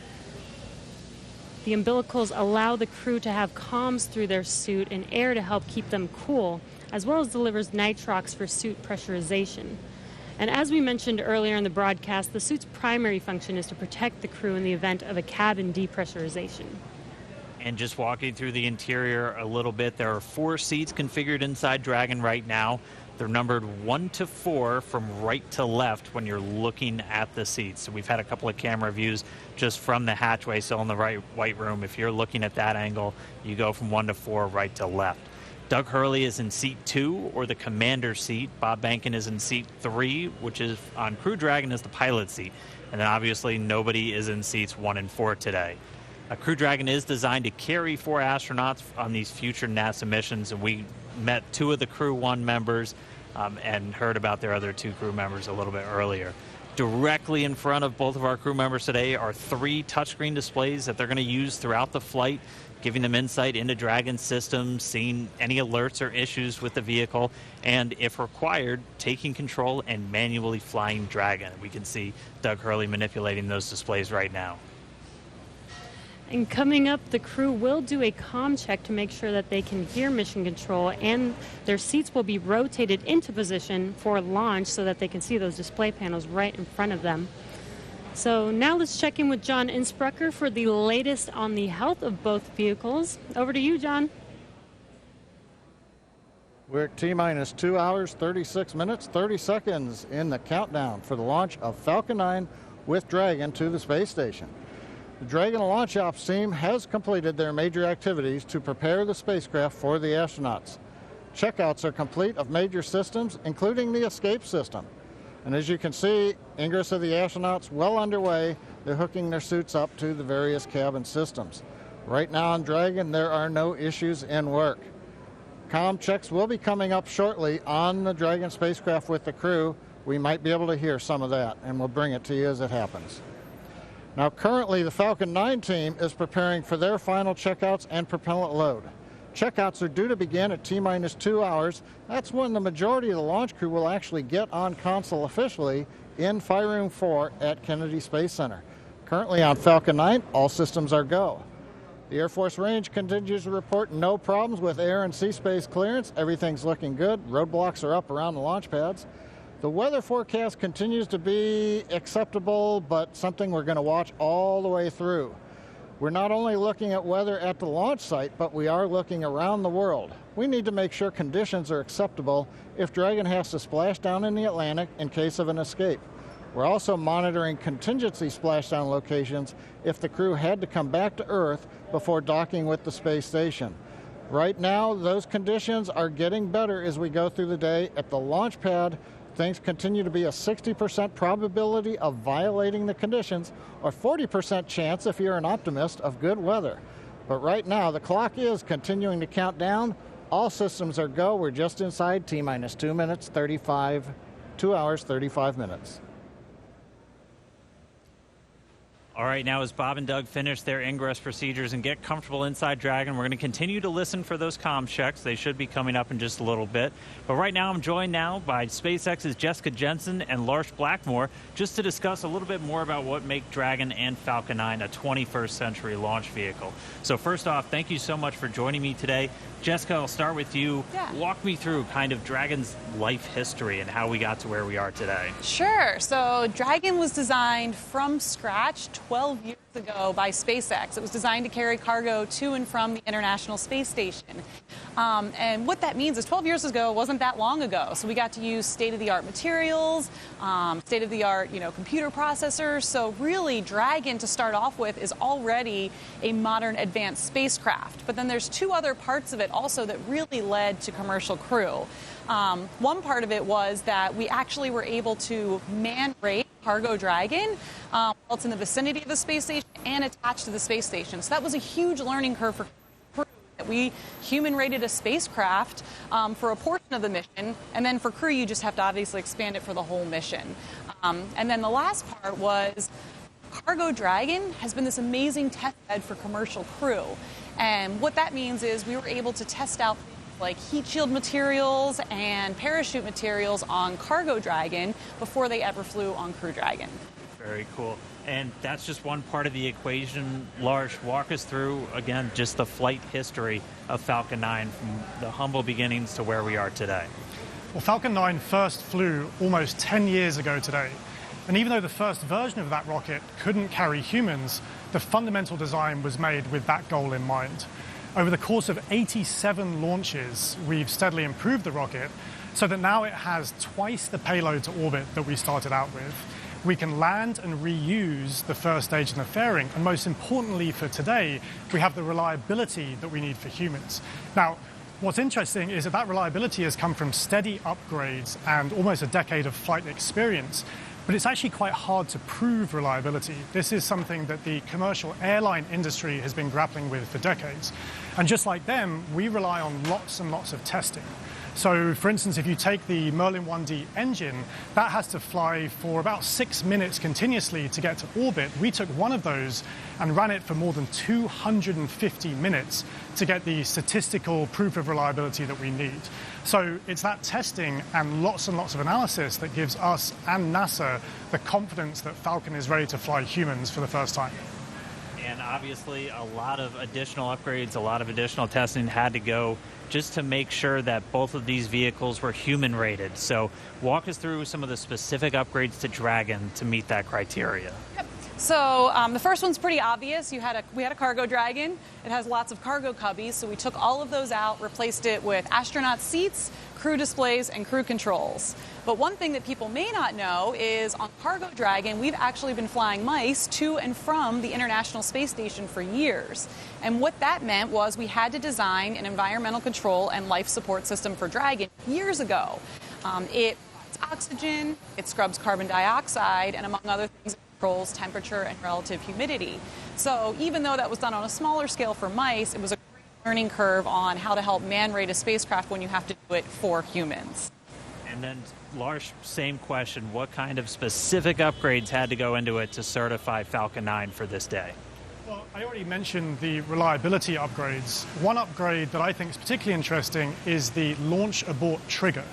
The umbilicals allow the crew to have comms through their suit and air to help keep them cool, as well as delivers nitrox for suit pressurization. And as we mentioned earlier in the broadcast, the suit's primary function is to protect the crew in the event of a cabin depressurization. And just walking through the interior a little bit, there are 4 seats configured inside Dragon right now. They're numbered 1 to 4 from right to left when you're looking at the seats. So we've had a couple of camera views just from the hatchway, so in the White Room. If you're looking at that angle, you go from 1 to 4 right to left. Doug Hurley is in seat 2, or the commander seat. Bob Behnken is in seat 3, which is on Crew Dragon is the pilot seat. And then obviously nobody is in seats 1 and 4 today. Crew Dragon is designed to carry 4 astronauts on these future NASA missions, and we met 2 of the Crew 1 members and heard about their other 2 crew members a little bit earlier. Directly in front of both of our crew members today are 3 touchscreen displays that they're going to use throughout the flight, giving them insight into Dragon systems, seeing any alerts or issues with the vehicle, and if required, taking control and manually flying Dragon. We can see Doug Hurley manipulating those displays right now. And coming up, the crew will do a comm check to make sure that they can hear mission control, and their seats will be rotated into position for launch so that they can see those display panels right in front of them. So now let's check in with John Insprucker for the latest on the health of both vehicles. Over to you, John. We're at T-minus 2 hours, 36 minutes, 30 seconds in the countdown for the launch of Falcon 9 with Dragon to the space station. The Dragon Launch Ops team has completed their major activities to prepare the spacecraft for the astronauts. Checkouts are complete of major systems, including the escape system. And as you can see, ingress of the astronauts well underway. They're hooking their suits up to the various cabin systems. Right now on Dragon, there are no issues in work. Comm checks will be coming up shortly on the Dragon spacecraft with the crew. We might be able to hear some of that, and we'll bring it to you as it happens. Now, currently, the Falcon 9 team is preparing for their final checkouts and propellant load. Checkouts are due to begin at T-minus 2 hours. That's when the majority of the launch crew will actually get on console officially in Fire Room 4 at Kennedy Space Center. Currently on Falcon 9, all systems are go. The Air Force Range continues to report no problems with air and sea space clearance. Everything's looking good. Roadblocks are up around the launch pads. The weather forecast continues to be acceptable, but something we're going to watch all the way through. We're not only looking at weather at the launch site, but we are looking around the world. We need to make sure conditions are acceptable if Dragon has to splash down in the Atlantic in case of an escape. We're also monitoring contingency splashdown locations if the crew had to come back to Earth before docking with the space station. Right now, those conditions are getting better as we go through the day. At the launch pad, things continue to be a 60% probability of violating the conditions, or 40% chance, if you're an optimist, of good weather. But right now, the clock is continuing to count down. All systems are go. We're just inside T-minus 2 hours, 35 minutes. All right, now as Bob and Doug finish their ingress procedures and get comfortable inside Dragon, we're going to continue to listen for those comm checks. They should be coming up in just a little bit. But right now, I'm joined now by SpaceX's Jessica Jensen and Lars Blackmore just to discuss a little bit more about what make Dragon and Falcon 9 a 21st century launch vehicle. So first off, thank you so much for joining me today. Jessica, I'll start with you. Yeah. Walk me through kind of Dragon's life history and how we got to where we are today. Sure. So Dragon was designed from scratch 12 years ago by SpaceX. It was designed to carry cargo to and from the International Space Station. And what that means is 12 years ago wasn't that long ago. So we got to use state-of-the-art materials, state-of-the-art, computer processors. So really, Dragon, to start off with, is already a modern advanced spacecraft. But then there's two other parts of it also that really led to commercial crew. One part of it was that we actually were able to man-rate cargo Dragon while it's in the vicinity of the space station and attached to the space station. So that was a huge learning curve for crew. We human-rated a spacecraft for a portion of the mission, and then for crew you just have to obviously expand it for the whole mission. And then the last part was Cargo Dragon has been this amazing test bed for commercial crew. And what that means is we were able to test out like heat shield materials and parachute materials on Cargo Dragon before they ever flew on Crew Dragon. Very cool. And that's just one part of the equation. Lars, walk us through, again, just the flight history of Falcon 9 from the humble beginnings to where we are today. Well, Falcon 9 first flew almost 10 years ago today. And even though the first version of that rocket couldn't carry humans, the fundamental design was made with that goal in mind. Over the course of 87 launches, we've steadily improved the rocket so that now it has twice the payload to orbit that we started out with. We can land and reuse the first stage and the fairing, and most importantly for today, we have the reliability that we need for humans. Now, what's interesting is that reliability has come from steady upgrades and almost a decade of flight experience. But it's actually quite hard to prove reliability. This is something that the commercial airline industry has been grappling with for decades. And just like them, we rely on lots and lots of testing. So, for instance, if you take the Merlin 1D engine, that has to fly for about 6 minutes continuously to get to orbit. We took one of those and ran it for more than 250 minutes to get the statistical proof of reliability that we need. So it's that testing and lots of analysis that gives us and NASA the confidence that Falcon is ready to fly humans for the first time. And obviously a lot of additional upgrades, a lot of additional testing had to go just to make sure that both of these vehicles were human rated. So walk us through some of the specific upgrades to Dragon to meet that criteria. Yep. So the first one's pretty obvious. We had a Cargo Dragon. It has lots of cargo cubbies, so we took all of those out, replaced it with astronaut seats, crew displays, and crew controls. But one thing that people may not know is on Cargo Dragon, we've actually been flying mice to and from the International Space Station for years. And what that meant was we had to design an environmental control and life support system for Dragon years ago. It provides oxygen, it scrubs carbon dioxide, and among other things, controls temperature and relative humidity. So even though that was done on a smaller scale for mice, it was a great learning curve on how to help man-rate a spacecraft when you have to do it for humans. And then, Lars, same question. What kind of specific upgrades had to go into it to certify Falcon 9 for this day? Well, I already mentioned the reliability upgrades. One upgrade that I think is particularly interesting is the launch abort trigger.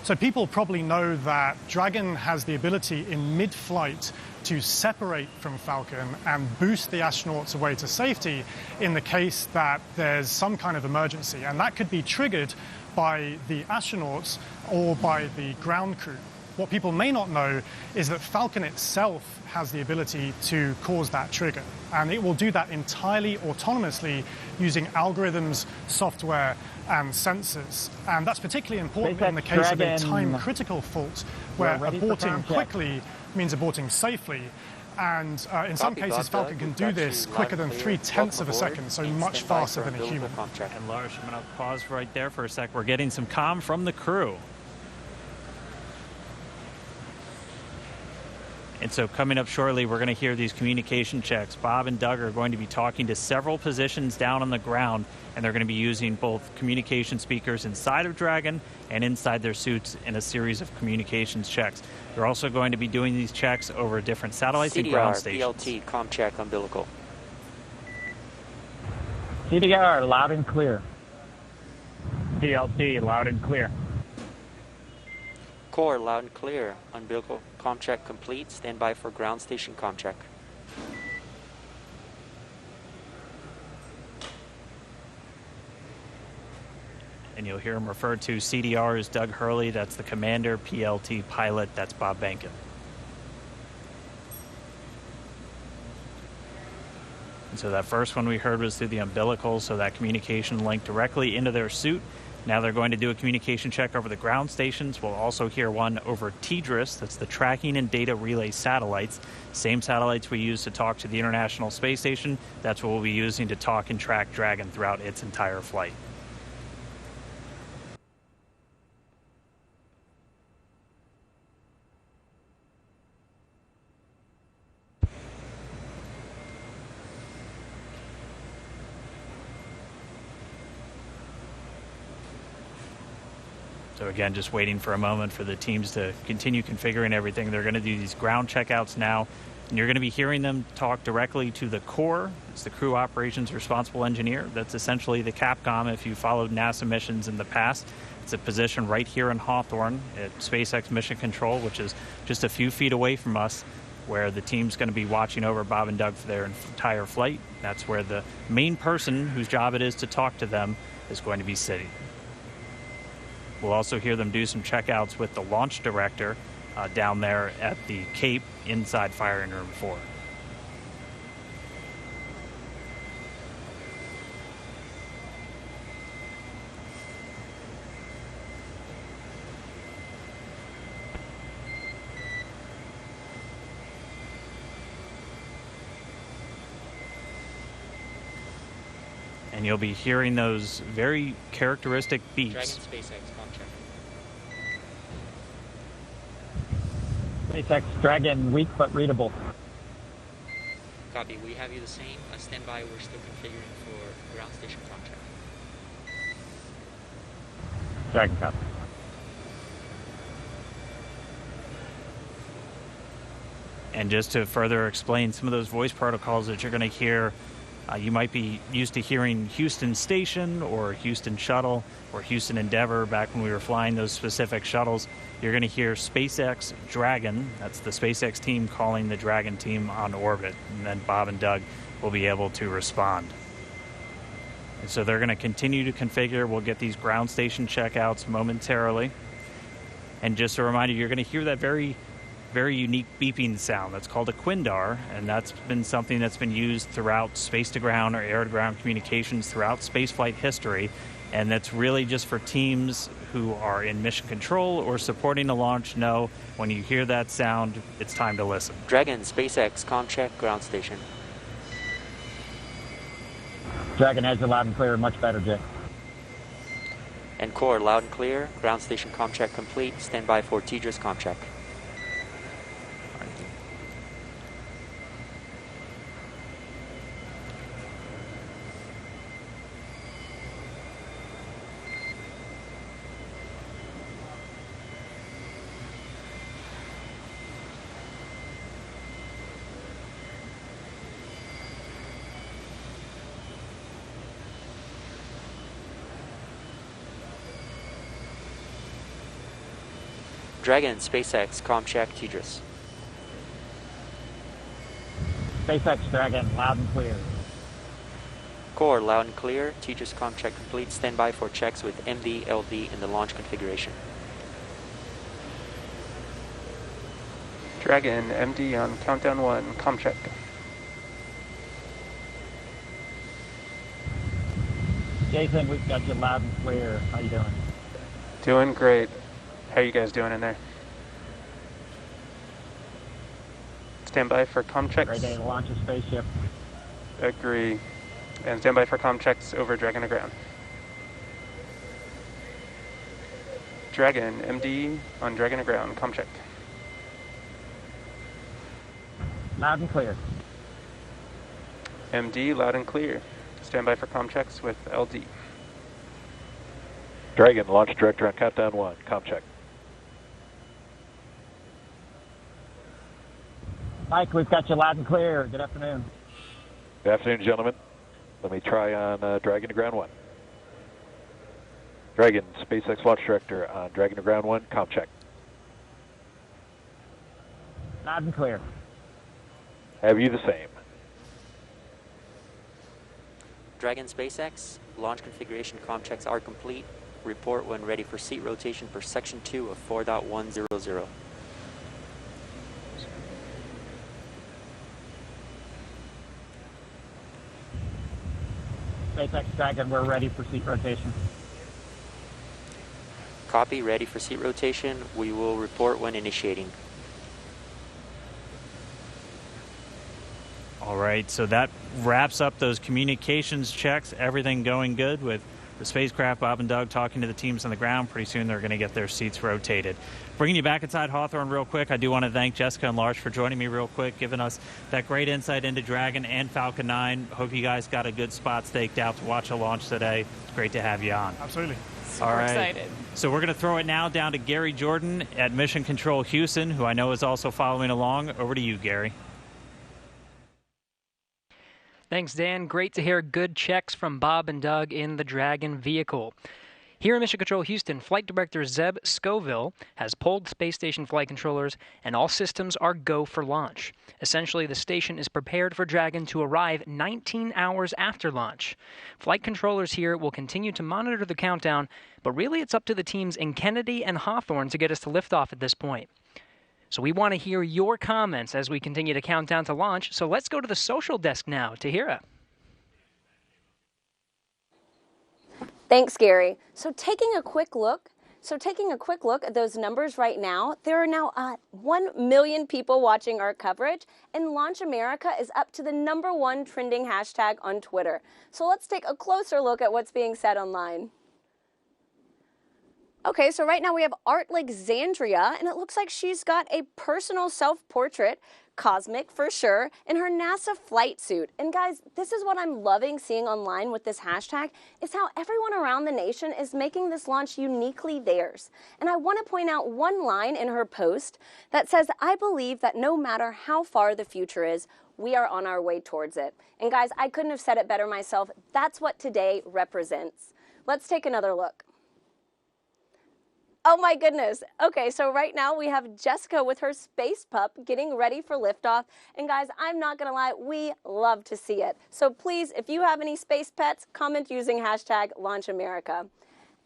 So people probably know that Dragon has the ability in mid-flight to separate from Falcon and boost the astronauts away to safety in the case that there's some kind of emergency. And that could be triggered by the astronauts or by the ground crew. What people may not know is that Falcon itself has the ability to cause that trigger. And it will do that entirely autonomously using algorithms, software, and sensors. And that's particularly important in the case of a time-critical fault, where aborting quickly means aborting safely. And in some cases, Falcon can do this quicker than 0.3 of a second, so much faster than a human. And Lars, I'm going to pause right there for a sec. We're getting some comm from the crew. And so coming up shortly, we're going to hear these communication checks. Bob and Doug are going to be talking to several positions down on the ground, and they're going to be using both communication speakers inside of Dragon and inside their suits in a series of communications checks. They're also going to be doing these checks over different satellites and ground stations. PLT, comm check, umbilical. CDR, loud and clear. PLT, loud and clear. Core, loud and clear. Umbilical comm check complete. Stand by for ground station comm check. And you'll hear him referred to CDR as Doug Hurley. That's the commander. PLT pilot. That's Bob Bankin. And so that first one we heard was through the umbilical, so that communication linked directly into their suit. Now they're going to do a communication check over the ground stations. We'll also hear one over Egress. That's the tracking and data relay satellites. Same satellites we use to talk to the International Space Station. That's what we'll be using to talk and track Dragon throughout its entire flight. So again, just waiting for a moment for the teams to continue configuring everything. They're going to do these ground checkouts now, and you're going to be hearing them talk directly to the core. It's the crew operations responsible engineer. That's essentially the Capcom if you followed NASA missions in the past. It's a position right here in Hawthorne at SpaceX Mission Control, which is just a few feet away from us, where the team's going to be watching over Bob and Doug for their entire flight. That's where the main person whose job it is to talk to them is going to be sitting. We'll also hear them do some checkouts with the launch director down there at the Cape inside firing room 4. And you'll be hearing those very characteristic beeps. Dragon SpaceX comm check. SpaceX Dragon, weak but readable. Copy. We have you the same. Stand by. We're still configuring for ground station comm check. Dragon copy. And just to further explain some of those voice protocols that you're going to hear, you might be used to hearing Houston Station or Houston Shuttle or Houston Endeavor back when we were flying those specific shuttles. You're going to hear SpaceX Dragon. That's the SpaceX team calling the Dragon team on orbit. And then Bob and Doug will be able to respond. And so they're going to continue to configure. We'll get these ground station checkouts momentarily. And just a reminder, you're going to hear that very unique beeping sound. That's called a quindar, and that's been something that's been used throughout space-to-ground or air-to-ground communications throughout spaceflight history, and that's really just for teams who are in mission control or supporting a launch. Know when you hear that sound, it's time to listen. Dragon SpaceX comm check, ground station. Dragon has you loud and clear, much better, Jay. And core, loud and clear. Ground station comm check complete. Stand by for Egress comm check. Dragon SpaceX comm check, Egress. SpaceX Dragon, loud and clear. Core, loud and clear. Egress comm check complete. Stand by for checks with MD, LD in the launch configuration. Dragon, MD on countdown 1, comm check. Jason, we've got you loud and clear. How you doing? Doing great. How you guys doing in there? Stand by for comm checks. Ready to launch a spaceship. Agree. And stand by for comm checks over Dragon to ground. Dragon, MD on Dragon to ground, comm check. Loud and clear. MD, loud and clear. Stand by for comm checks with LD. Dragon, launch director on countdown 1. Comm check. Mike, we've got you loud and clear. Good afternoon. Good afternoon, gentlemen. Let me try on Dragon to ground 1. Dragon, SpaceX launch director on Dragon to ground 1. Comm check. Loud and clear. Have you the same? Dragon SpaceX, launch configuration comm checks are complete. Report when ready for seat rotation for section 2 of 4.100. SpaceX Dragon, we're ready for seat rotation. Copy, ready for seat rotation. We will report when initiating. All right, so that wraps up those communications checks. Everything going good with the spacecraft. Bob and Doug talking to the teams on the ground. Pretty soon they're going to get their seats rotated. Bringing you back inside Hawthorne real quick, I do want to thank Jessica and Lars for joining me real quick, giving us that great insight into Dragon and Falcon 9. Hope you guys got a good spot staked out to watch a launch today. It's great to have you on. Absolutely. Super All right. excited. So we're going to throw it now down to Gary Jordan at Mission Control Houston, who I know is also following along. Over to you, Gary. Thanks, Dan. Great to hear good checks from Bob and Doug in the Dragon vehicle. Here in Mission Control Houston, Flight Director Zeb Scoville has pulled space station flight controllers, and all systems are go for launch. Essentially, the station is prepared for Dragon to arrive 19 hours after launch. Flight controllers here will continue to monitor the countdown, but really it's up to the teams in Kennedy and Hawthorne to get us to liftoff at this point. So we want to hear your comments as we continue to count down to launch. So let's go to the social desk now. Tahira. Thanks, Gary. So taking a quick look at those numbers right now, there are now 1 million people watching our coverage, and Launch America is up to the #1 trending hashtag on Twitter. So let's take a closer look at what's being said online. Okay, so right now we have Art Alexandria, and it looks like she's got a personal self-portrait, cosmic for sure, in her NASA flight suit. And guys, this is what I'm loving seeing online with this hashtag, is how everyone around the nation is making this launch uniquely theirs. And I want to point out one line in her post that says, "I believe that no matter how far the future is, we are on our way towards it." And guys, I couldn't have said it better myself. That's what today represents. Let's take another look. Oh my goodness. Okay, so right now we have Jessica with her space pup getting ready for liftoff. And guys, I'm not gonna lie, we love to see it. So please, if you have any space pets, comment using hashtag LaunchAmerica.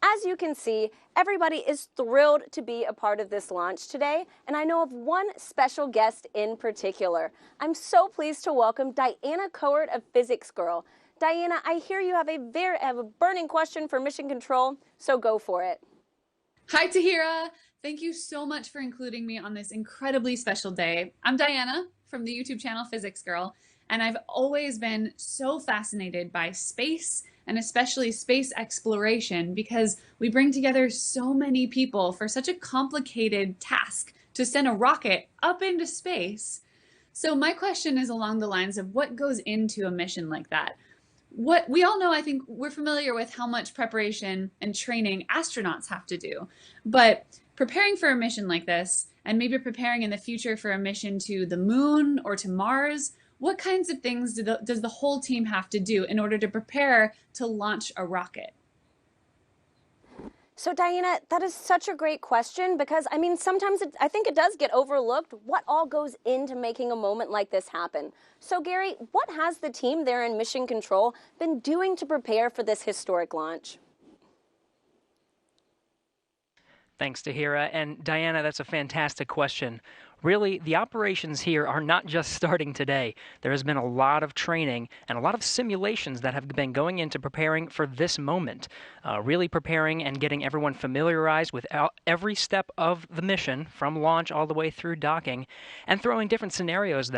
As you can see, everybody is thrilled to be a part of this launch today, and I know of one special guest in particular. I'm so pleased to welcome Diana Cohort of Physics Girl. Diana, I hear you have a burning question for Mission Control, so go for it. Hi, Tahira. Thank you so much for including me on this incredibly special day. I'm Diana from the YouTube channel Physics Girl, and I've always been so fascinated by space and especially space exploration because we bring together so many people for such a complicated task to send a rocket up into space. So my question is along the lines of what goes into a mission like that? What we all know, I think we're familiar with how much preparation and training astronauts have to do, but preparing for a mission like this and maybe preparing in the future for a mission to the moon or to Mars, what kinds of things does the whole team have to do in order to prepare to launch a rocket? So Diana, that is such a great question because, I mean, sometimes I think it does get overlooked what all goes into making a moment like this happen. So Gary, what has the team there in Mission Control been doing to prepare for this historic launch? Thanks, Tahira. And Diana, that's a fantastic question. Really, the operations here are not just starting today. There has been a lot of training and a lot of simulations that have been going into preparing for this moment. Really preparing and getting everyone familiarized with every step of the mission, from launch all the way through docking, and throwing different scenarios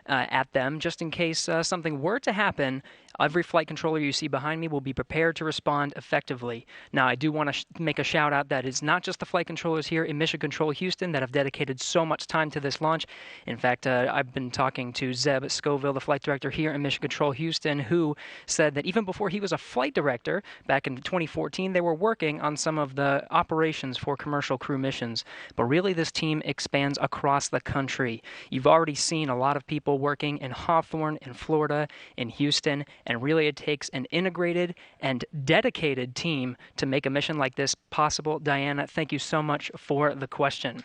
at them just in case something were to happen. Every flight controller you see behind me will be prepared to respond effectively. Now, I do want to make a shout out that it's not just the flight controllers here in Mission Control Houston that have dedicated so much time time to this launch. In fact, I've been talking to Zeb Scoville, the flight director here in Mission Control Houston, who said that even before he was a flight director back in 2014, they were working on some of the operations for commercial crew missions. But really, this team expands across the country. You've already seen a lot of people working in Hawthorne, in Florida, in Houston, and really it takes an integrated and dedicated team to make a mission like this possible. Diana, thank you so much for the question.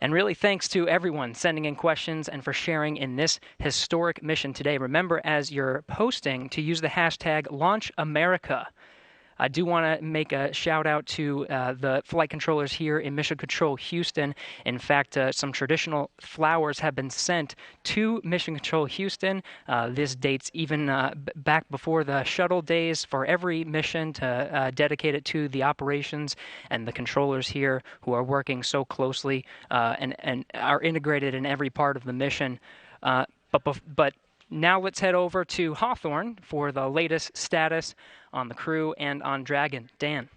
And really thanks to everyone sending in questions and for sharing in this historic mission today. Remember, as you're posting, to use the hashtag #LaunchAmerica. I do want to make a shout out to the flight controllers here in Mission Control Houston. In fact, some traditional flowers have been sent to Mission Control Houston. This dates even back before the shuttle days for every mission to dedicate it to the operations and the controllers here who are working so closely and are integrated in every part of the mission. But now let's head over to Hawthorne for the latest status on the crew and on Dragon. Dan.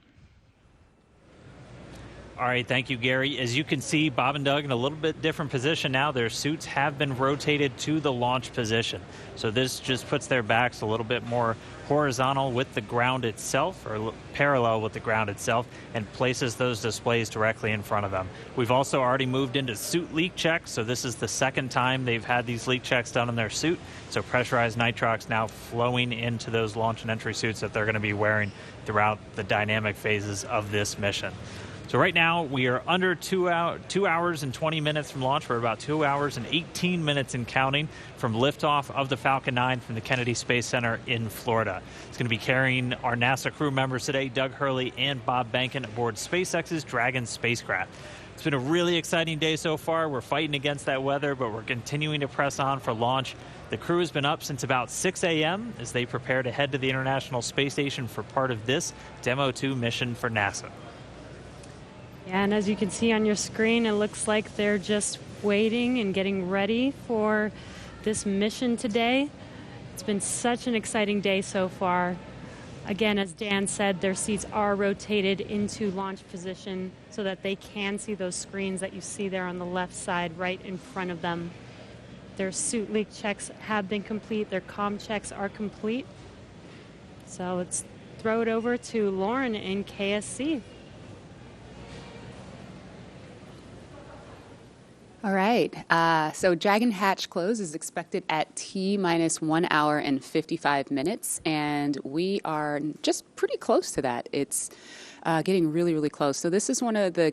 All right, thank you, Gary. As you can see, Bob and Doug in a little bit different position now. Their suits have been rotated to the launch position. So this just puts their backs a little bit more horizontal with the ground itself, or parallel with the ground itself, and places those displays directly in front of them. We've also already moved into suit leak checks, so this is the second time they've had these leak checks done in their suit. So pressurized nitrox now flowing into those launch and entry suits that they're going to be wearing throughout the dynamic phases of this mission. So right now we are under 2 hours and 20 minutes from launch. We're about 2 hours and 18 minutes and counting from liftoff of the Falcon 9 from the Kennedy Space Center in Florida. It's going to be carrying our NASA crew members today, Doug Hurley and Bob Behnken, aboard SpaceX's Dragon spacecraft. It's been a really exciting day so far. We're fighting against that weather, but we're continuing to press on for launch. The crew has been up since about 6 a.m. as they prepare to head to the International Space Station for part of this Demo 2 mission for NASA. Yeah, and as you can see on your screen, it looks like they're just waiting and getting ready for this mission today. It's been such an exciting day so far. Again, as Dan said, their seats are rotated into launch position so that they can see those screens that you see there on the left side right in front of them. Their suit leak checks have been complete. Their comm checks are complete. So let's throw it over to Lauren in KSC. All right, so Dragon hatch close is expected at T-minus 1 hour and 55 minutes, and we are just pretty close to that. It's getting really, really close. So this is one of the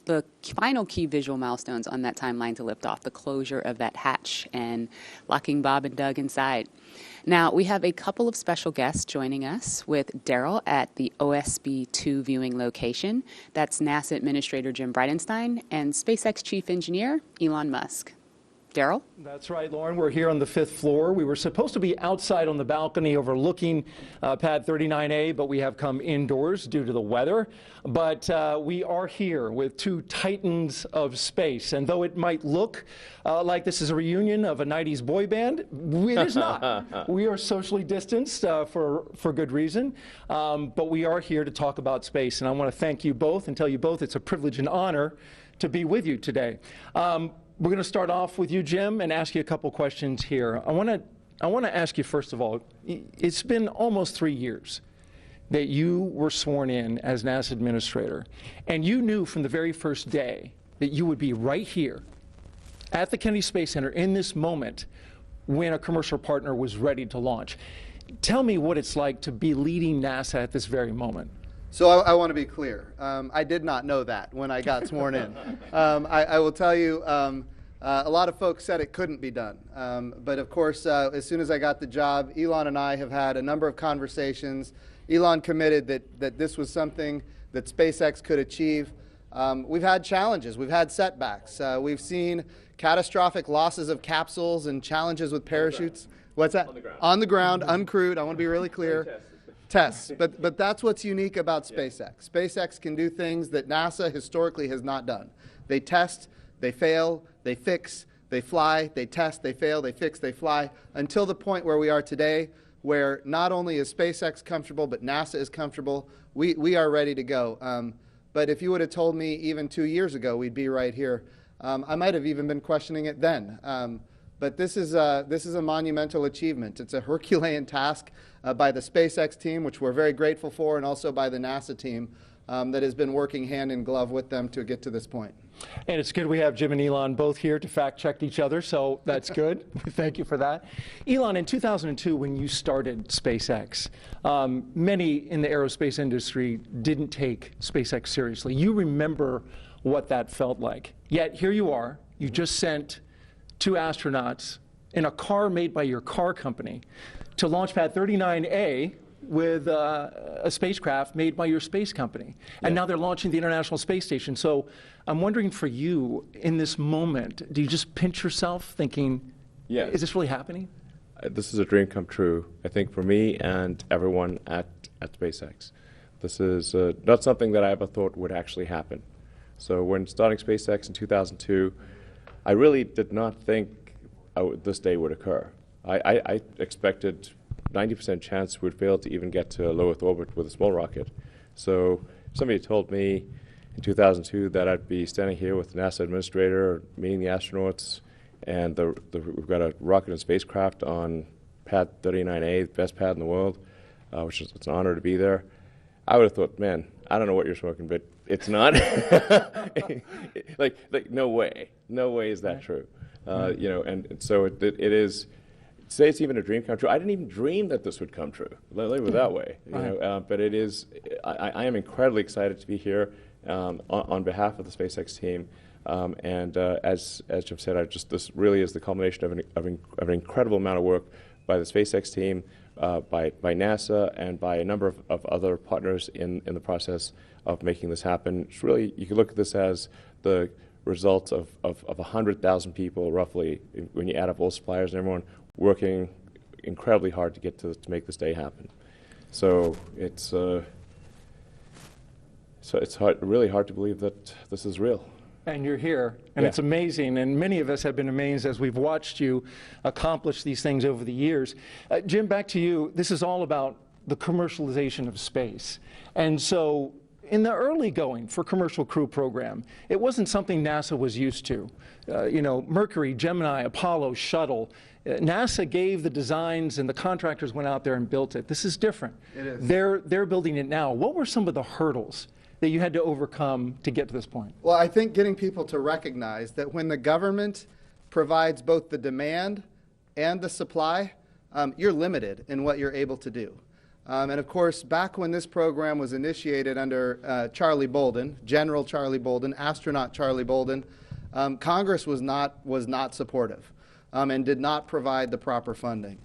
the final key visual milestones on that timeline to lift off, the closure of that hatch and locking Bob and Doug inside. Now, we have a couple of special guests joining us with Daryl at the OSB-2 viewing location. That's NASA Administrator Jim Bridenstine and SpaceX Chief Engineer Elon Musk. Daryl? That's right, Lauren. We're here on the 5th floor. We were supposed to be outside on the balcony overlooking pad 39A, but we have come indoors due to the weather. But we are here with two titans of space. And though it might look like this is a reunion of a 90s boy band, it is not. We are socially distanced for good reason. But we are here to talk about space. And I want to thank you both and tell you both it's a privilege and honor to be with you today. We're going to start off with you, Jim, and ask you a couple questions here. I want to ask you, first of all, it's been almost 3 years that you were sworn in as NASA Administrator, and you knew from the very first day that you would be right here at the Kennedy Space Center in this moment when a commercial partner was ready to launch. Tell me what it's like to be leading NASA at this very moment. So I want to be clear. I did not know that when I got sworn in. I will tell you, a lot of folks said it couldn't be done. But of course, as soon as I got the job, Elon and I have had a number of conversations. Elon committed that this was something that SpaceX could achieve. We've had challenges. We've had setbacks. We've seen catastrophic losses of capsules and challenges with parachutes. What's that? On the ground. On the ground, uncrewed. I want to be really clear. Tests, but that's what's unique about SpaceX. SpaceX can do things that NASA historically has not done. They test, they fail, they fix, they fly, they test, they fail, they fix, they fly, until the point where we are today, where not only is SpaceX comfortable, but NASA is comfortable. We are ready to go. But if you would have told me even 2 years ago we'd be right here, I might have even been questioning it then. But this is a monumental achievement. It's a Herculean task by the SpaceX team, which we're very grateful for, and also by the NASA team that has been working hand in glove with them to get to this point. And it's good we have Jim and Elon both here to fact-check each other, so that's good. Thank you for that. Elon, in 2002, when you started SpaceX, many in the aerospace industry didn't take SpaceX seriously. You remember what that felt like. Yet here you are. You just sent 2 astronauts in a car made by your car company to Launchpad 39A with a spacecraft made by your space company. And now they're launching the International Space Station. So I'm wondering for you, in this moment, do you just pinch yourself thinking, is this really happening? This is a dream come true, I think, for me and everyone at SpaceX. This is not something that I ever thought would actually happen. So when starting SpaceX in 2002, I really did not think this day would occur. I expected 90% chance we'd fail to even get to low Earth orbit with a small rocket. So somebody told me in 2002 that I'd be standing here with the NASA administrator, meeting the astronauts, and we've got a rocket and spacecraft on pad 39A, the best pad in the world, which is, it's an honor to be there. I would have thought, man, I don't know what you're smoking, but it's not. like no way is that true. You know, and so it is. Say it's even a dream come true. I didn't even dream that this would come true. Let me put it that way. You know, but it is. I am incredibly excited to be here on behalf of the SpaceX team. And as Jim said, this really is the culmination of an incredible amount of work by the SpaceX team, by NASA, and by a number of other partners in the process of making this happen. It's really, you can look at this as the result of 100,000 people, roughly, when you add up all suppliers and everyone working incredibly hard to get to make this day happen. So it's really hard to believe that this is real. And you're here, and it's amazing, and many of us have been amazed as we've watched you accomplish these things over the years. Jim, back to you. This is all about the commercialization of space. And so in the early going for Commercial Crew Program, it wasn't something NASA was used to. You know, Mercury, Gemini, Apollo, Shuttle, NASA gave the designs and the contractors went out there and built it. This is different. It is. They're building it now. What were some of the hurdles that you had to overcome to get to this point? Well, I think getting people to recognize that when the government provides both the demand and the supply, you're limited in what you're able to do. And of course, back when this program was initiated under Charlie Bolden, General Charlie Bolden, Astronaut Charlie Bolden, Congress was not supportive and did not provide the proper funding.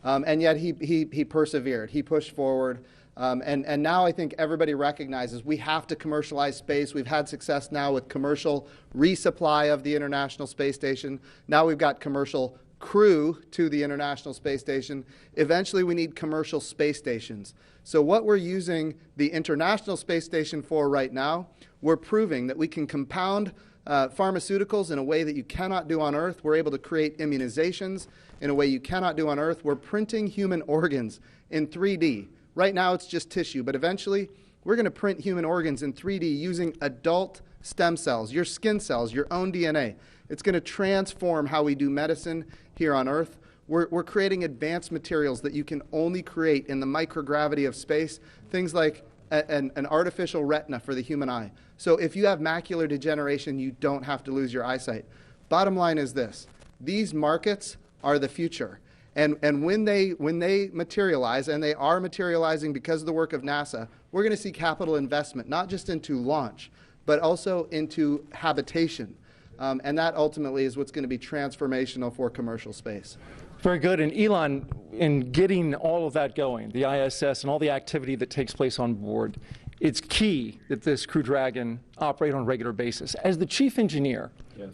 And yet he persevered. He pushed forward. And now I think everybody recognizes we have to commercialize space. We've had success now with commercial resupply of the International Space Station. Now we've got commercial crew to the International Space Station. Eventually we need commercial space stations. So what we're using the International Space Station for right now, we're proving that we can compound pharmaceuticals in a way that you cannot do on Earth. We're able to create immunizations in a way you cannot do on Earth. We're printing human organs in 3D. Right now it's just tissue, but eventually we're going to print human organs in 3D using adult stem cells, your skin cells, your own DNA. It's going to transform how we do medicine here on Earth. We're creating advanced materials that you can only create in the microgravity of space, things like an artificial retina for the human eye. So if you have macular degeneration, you don't have to lose your eyesight. Bottom line is this: these markets are the future. And when they materialize, and they are materializing because of the work of NASA, we're going to see capital investment, not just into launch, but also into habitation. And that ultimately is what's going to be transformational for commercial space. Very good. And Elon, in getting all of that going, the ISS and all the activity that takes place on board, it's key that this Crew Dragon operate on a regular basis. As the chief engineer,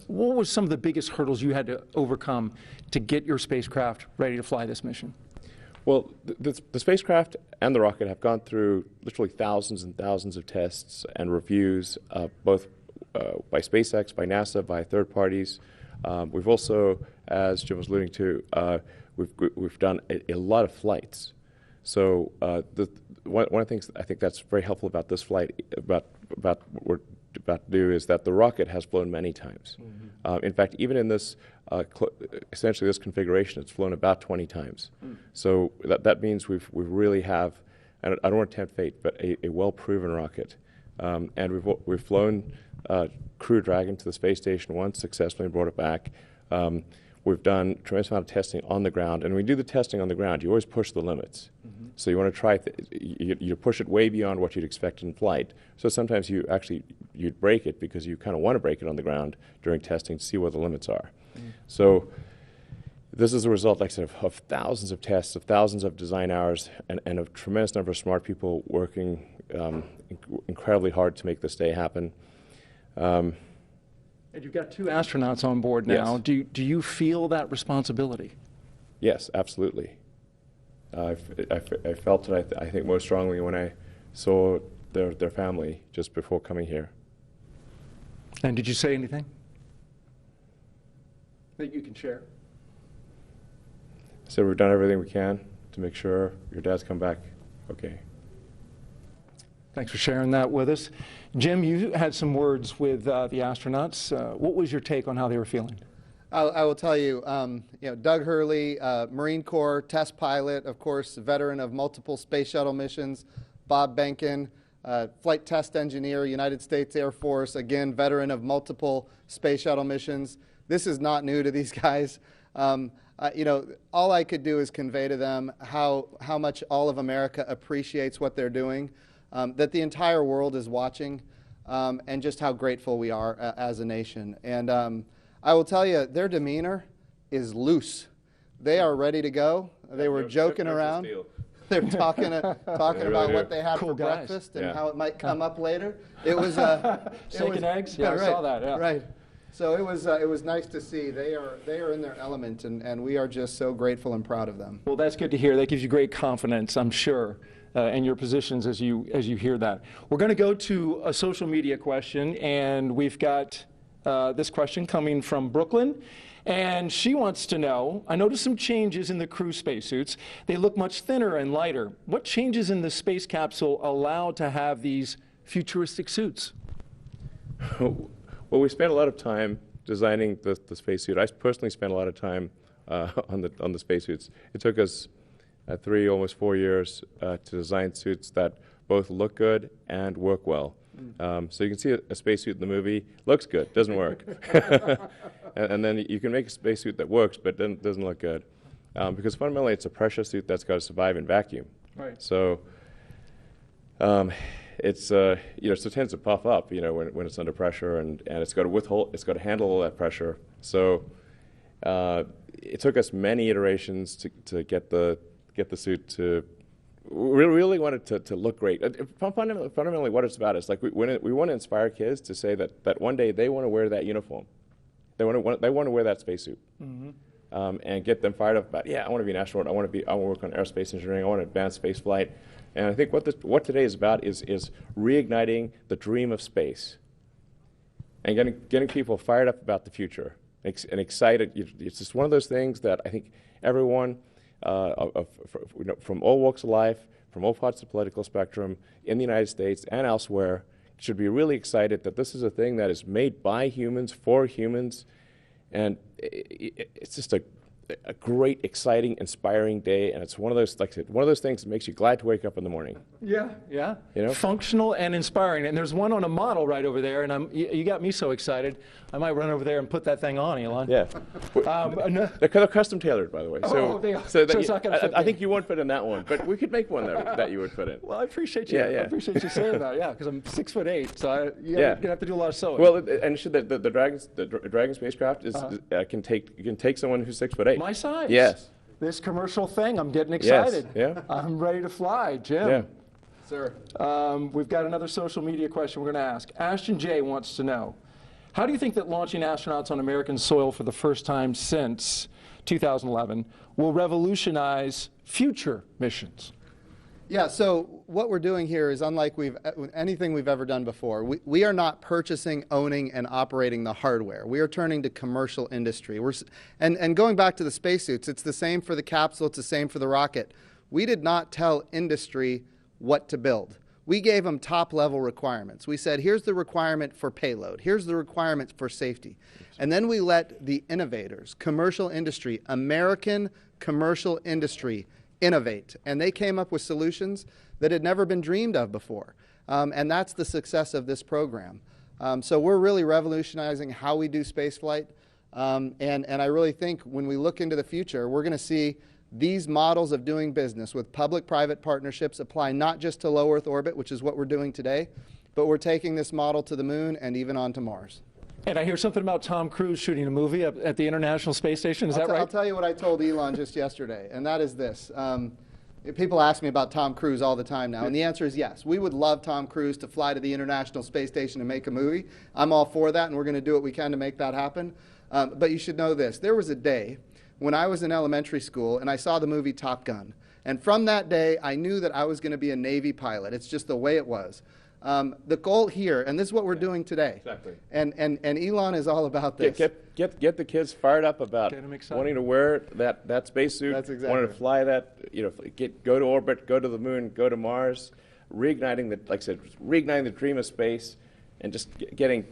what were some of the biggest hurdles you had to overcome to get your spacecraft ready to fly this mission? Well, the spacecraft and the rocket have gone through literally thousands and thousands of tests and reviews, both by SpaceX, by NASA, by third parties. We've also, as Jim was alluding to, we've done a lot of flights. So one of the things I think that's very helpful about this flight, about what we're about to do is that the rocket has flown many times. In fact, even in this, essentially this configuration, it's flown about 20 times. So that means we really have, and I don't want to tempt fate, but a well-proven rocket. And we've flown Crew Dragon to the space station once successfully and brought it back. We've done a tremendous amount of testing on the ground, and when you do the testing on the ground, you always push the limits. So you want to try, you push it way beyond what you'd expect in flight. So sometimes you'd break it because you kind of want to break it on the ground during testing to see what the limits are. So this is a result, like I said, of thousands of tests, of thousands of design hours, and a tremendous number of smart people working incredibly hard to make this day happen. And you've got 2 astronauts on board now. Yes. Do you feel that responsibility? Yes, absolutely. I felt it, I think, most strongly when I saw their family just before coming here. And did you say anything that you can share? So we've done everything we can to make sure your dad's come back okay. Thanks for sharing that with us. Jim, you had some words with the astronauts. What was your take on how they were feeling? I will tell you, Doug Hurley, Marine Corps test pilot, of course, veteran of multiple space shuttle missions. Bob Benkin, flight test engineer, United States Air Force, again, veteran of multiple space shuttle missions. This is not new to these guys. All I could do is convey to them how much all of America appreciates what they're doing, that the entire world is watching, and just how grateful we are as a nation. And I will tell you, their demeanor is loose. They are ready to go. They were joking around. They're talking about what they had for breakfast and how it might come up later. It was steak and eggs. Yeah, I saw that. Yeah. Right. So it was nice to see. They are in their element, and we are just so grateful and proud of them. Well, that's good to hear. That gives you great confidence, I'm sure, in your positions as you hear that. We're going to go to a social media question, and we've got this question coming from Brooklyn. And she wants to know, I noticed some changes in the crew spacesuits. They look much thinner and lighter. What changes in the space capsule allow to have these futuristic suits? Well, we spent a lot of time designing the spacesuit. I personally spent a lot of time on the spacesuits. It took us 3, almost 4 years to design suits that both look good and work well. So you can see a spacesuit in the movie, looks good, doesn't work. and then you can make a spacesuit that works but then doesn't look good. Because fundamentally it's a pressure suit that's got to survive in vacuum. Right. So it's so it tends to puff up, when it's under pressure, and it's got to handle all that pressure. So it took us many iterations to get the suit to. We really wanted to look great. Fundamentally, what it's about is like we want to inspire kids to say that one day they want to wear that uniform, they want to wear that spacesuit, and get them fired up about I want to be an astronaut. I want to work on aerospace engineering. I want to advance space flight. And I think what today is about is reigniting the dream of space, and getting people fired up about the future and excited. It's just one of those things that I think everyone. From all walks of life, from all parts of the political spectrum, in the United States and elsewhere, should be really excited that this is a thing that is made by humans, for humans, and it's just a great, exciting, inspiring day, and it's one of those things that makes you glad to wake up in the morning. Yeah. Functional and inspiring. And there's one on a model right over there, and you got me so excited. I might run over there and put that thing on, Elon. Yeah. They're custom tailored, by the way. I think you won't fit in that one, but we could make one that you would fit in. Well, I appreciate you. I appreciate you saying that. Yeah, because I'm 6'8", so you're gonna have to do a lot of sewing. Well, and the Dragon spacecraft can take someone who's 6'8". My size. Yes. This commercial thing, I'm getting excited. Yes. Yeah. I'm ready to fly, Jim. Yeah. Sir. We've got another social media question we're going to ask. Ashton J. wants to know, how do you think that launching astronauts on American soil for the first time since 2011 will revolutionize future missions? Yeah, so what we're doing here is unlike anything we've ever done before. We are not purchasing, owning, and operating the hardware. We are turning to commercial industry. And going back to the spacesuits, it's the same for the capsule, it's the same for the rocket. We did not tell industry what to build. we gave them top-level requirements. We said, here's the requirement for payload. Here's the requirements for safety. And then we let the innovators, commercial industry, American commercial industry, innovate. And they came up with solutions that had never been dreamed of before. And that's the success of this program. So we're really revolutionizing how we do spaceflight. And I really think when we look into the future, we're going to see these models of doing business with public-private partnerships apply not just to low Earth orbit, which is what we're doing today, but we're taking this model to the moon and even onto Mars. And I hear something about Tom Cruise shooting a movie at the International Space Station. Is that right? I'll tell you what I told Elon just yesterday, and that is this. People ask me about Tom Cruise all the time now, and the answer is yes. We would love Tom Cruise to fly to the International Space Station and make a movie. I'm all for that, and we're going to do what we can to make that happen. But you should know this. There was a day when I was in elementary school and I saw the movie Top Gun. And from that day, I knew that I was going to be a Navy pilot. It's just the way it was. The goal here, and this is what we're doing today. Exactly. And Elon is all about this. Get the kids fired up about wanting to wear that spacesuit, That's exactly. wanting to fly that, go to orbit, go to the moon, go to Mars, reigniting the dream of space, and just getting,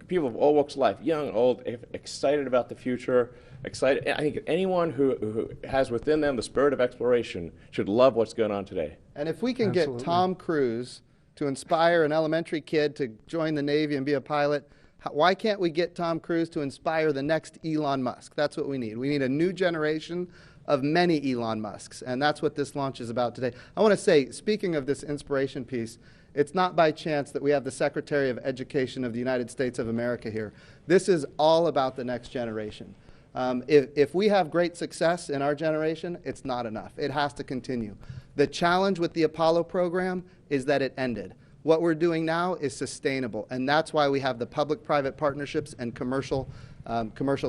people of all walks of life, young, old, excited about the future. Excited. I think anyone who has within them the spirit of exploration should love what's going on today. And if we can get Tom Cruise to inspire an elementary kid to join the Navy and be a pilot, why can't we get Tom Cruise to inspire the next Elon Musk? That's what we need. We need a new generation of many Elon Musks, and that's what this launch is about today. I want to say, speaking of this inspiration piece, it's not by chance that we have the Secretary of Education of the United States of America here. This is all about the next generation. If we have great success in our generation, it's not enough. It has to continue. The challenge with the Apollo program is that it ended. What we're doing now is sustainable, and that's why we have the public-private partnerships and commercial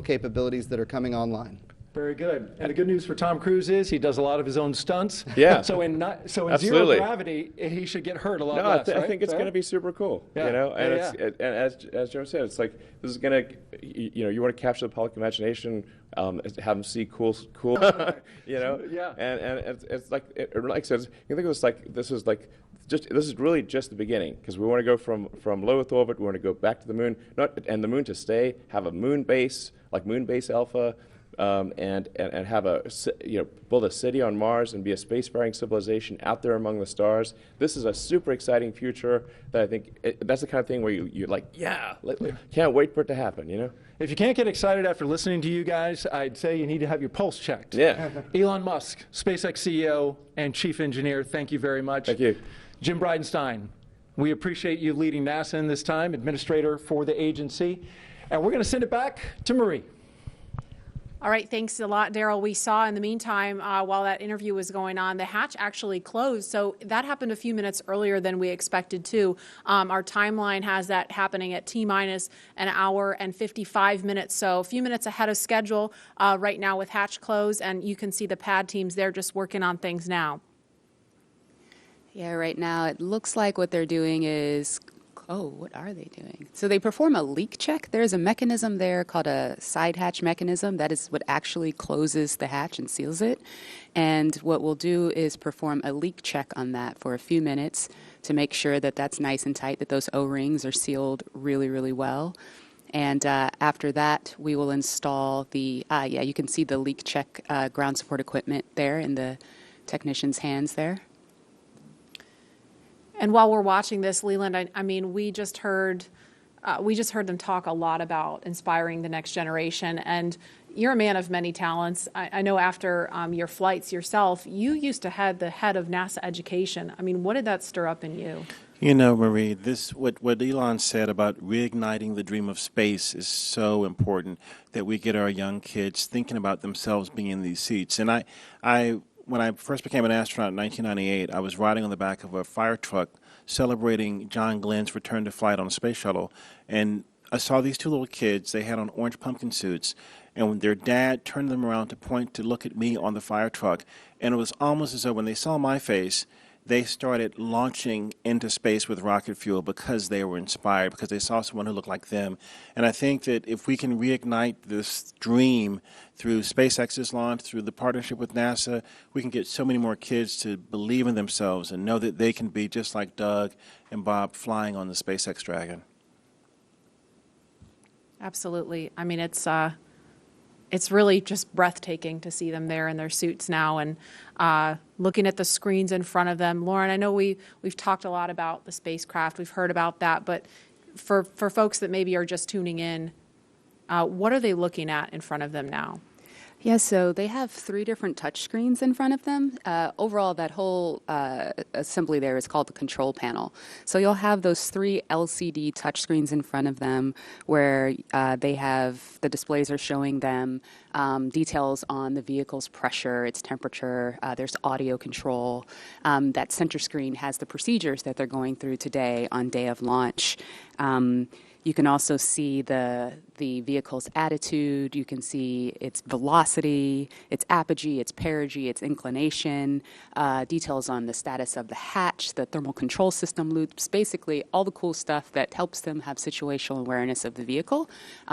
capabilities that are coming online. Very good. And the good news for Tom Cruise is he does a lot of his own stunts. Yeah. So in zero gravity, he should get hurt a lot less. I think it's going to be super cool. Yeah. And as Joe said, it's like this is going to, you want to capture the public imagination, have them see cool, Yeah. And it's like I said, you can think of this like this is really just the beginning, because we want to go from low Earth orbit, we want to go back to the moon, and the moon to stay, have a moon base like Moon Base Alpha. And have build a city on Mars and be a spacefaring civilization out there among the stars. This is a super exciting future that I think that's the kind of thing where you're like, can't wait for it to happen, If you can't get excited after listening to you guys, I'd say you need to have your pulse checked. Yeah. Elon Musk, SpaceX CEO and Chief Engineer, thank you very much. Thank you. Jim Bridenstine, we appreciate you leading NASA in this time, Administrator for the agency. And we're going to send it back to Marie. All right, thanks a lot, Daryl. We saw in the meantime, while that interview was going on, the hatch actually closed. So that happened a few minutes earlier than we expected to. Our timeline has that happening at T-minus an hour and 55 minutes. So a few minutes ahead of schedule right now with hatch closed. And you can see the pad teams there just working on things now. Yeah, right now it looks like what they're doing is, what are they doing? So they perform a leak check. There's a mechanism there called a side hatch mechanism. That is what actually closes the hatch and seals it. And what we'll do is perform a leak check on that for a few minutes to make sure that that's nice and tight, that those O-rings are sealed really, really well. And after that, we will install the, you can see the leak check ground support equipment there in the technician's hands there. And while we're watching this, Leland, I mean, we just heard them talk a lot about inspiring the next generation. And you're a man of many talents. I know after your flights yourself, you used to head the head of NASA education. I mean, what did that stir up in you? Marie, what Elon said about reigniting the dream of space is so important, that we get our young kids thinking about themselves being in these seats. And when I first became an astronaut in 1998, I was riding on the back of a fire truck celebrating John Glenn's return to flight on a space shuttle. And I saw these two little kids. They had on orange pumpkin suits. And when their dad turned them around to point to look at me on the fire truck, and it was almost as though when they saw my face, they started launching into space with rocket fuel because they were inspired, because they saw someone who looked like them. And I think that if we can reignite this dream through SpaceX's launch, through the partnership with NASA, we can get so many more kids to believe in themselves and know that they can be just like Doug and Bob flying on the SpaceX Dragon. Absolutely. I mean, it's really just breathtaking to see them there in their suits now and looking at the screens in front of them. Lauren, I know we've talked a lot about the spacecraft. We've heard about that. But for folks that maybe are just tuning in, what are they looking at in front of them now? Yeah, so they have 3 different touch screens in front of them. Overall, that whole assembly there is called the control panel. So you'll have those 3 LCD touch screens in front of them where they have the displays are showing them details on the vehicle's pressure, its temperature. There's audio control. That center screen has the procedures that they're going through today on day of launch. You can also see the vehicle's attitude. You can see its velocity, its apogee, its perigee, its inclination, details on the status of the hatch, the thermal control system loops, basically all the cool stuff that helps them have situational awareness of the vehicle.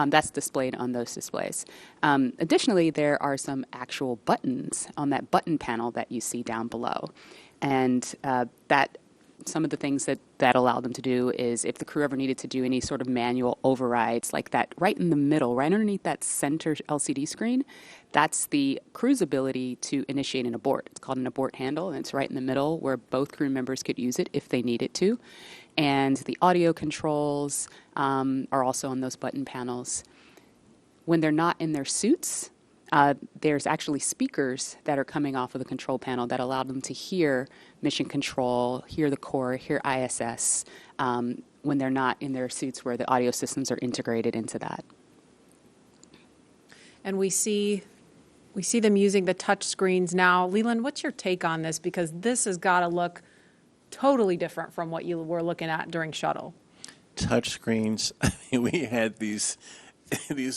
That's displayed on those displays. Additionally, there are some actual buttons on that button panel that you see down below. And some of the things that allow them to do is if the crew ever needed to do any sort of manual overrides like that right in the middle, right underneath that center LCD screen, that's the crew's ability to initiate an abort. It's called an abort handle, and it's right in the middle where both crew members could use it if they needed to. And the audio controls are also on those button panels. When they're not in their suits, there's actually speakers that are coming off of the control panel that allow them to hear mission control, hear the core, hear ISS when they're not in their suits where the audio systems are integrated into that. And we see them using the touch screens now. Leland, what's your take on this? Because this has got to look totally different from what you were looking at during shuttle. Touch screens. I mean, we had these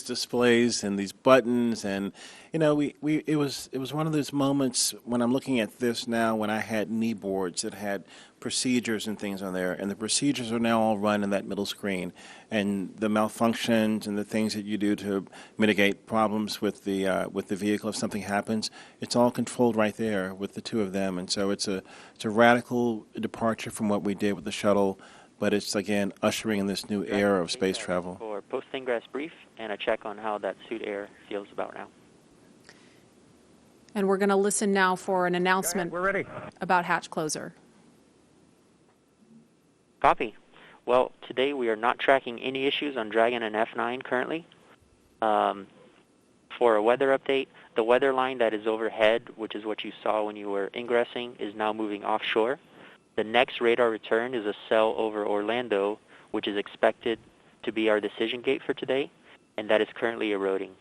displays and these buttons, and it was one of those moments when I'm looking at this now when I had knee boards that had procedures and things on there, and the procedures are now all run in that middle screen, and the malfunctions and the things that you do to mitigate problems with the vehicle if something happens, it's all controlled right there with the 2 of them. And so it's a radical departure from what we did with the shuttle, but it's again ushering in this new era of space travel. For post-ingress brief and a check on how that suit air feels about now. And we're going to listen now for an announcement We're ready. about hatch closer. Copy. Well, today we are not tracking any issues on Dragon and F9 currently. For a weather update, the weather line that is overhead, which is what you saw when you were ingressing, is now moving offshore. The next radar return is a cell over Orlando, which is expected to be our decision gate for today, and that is currently eroding.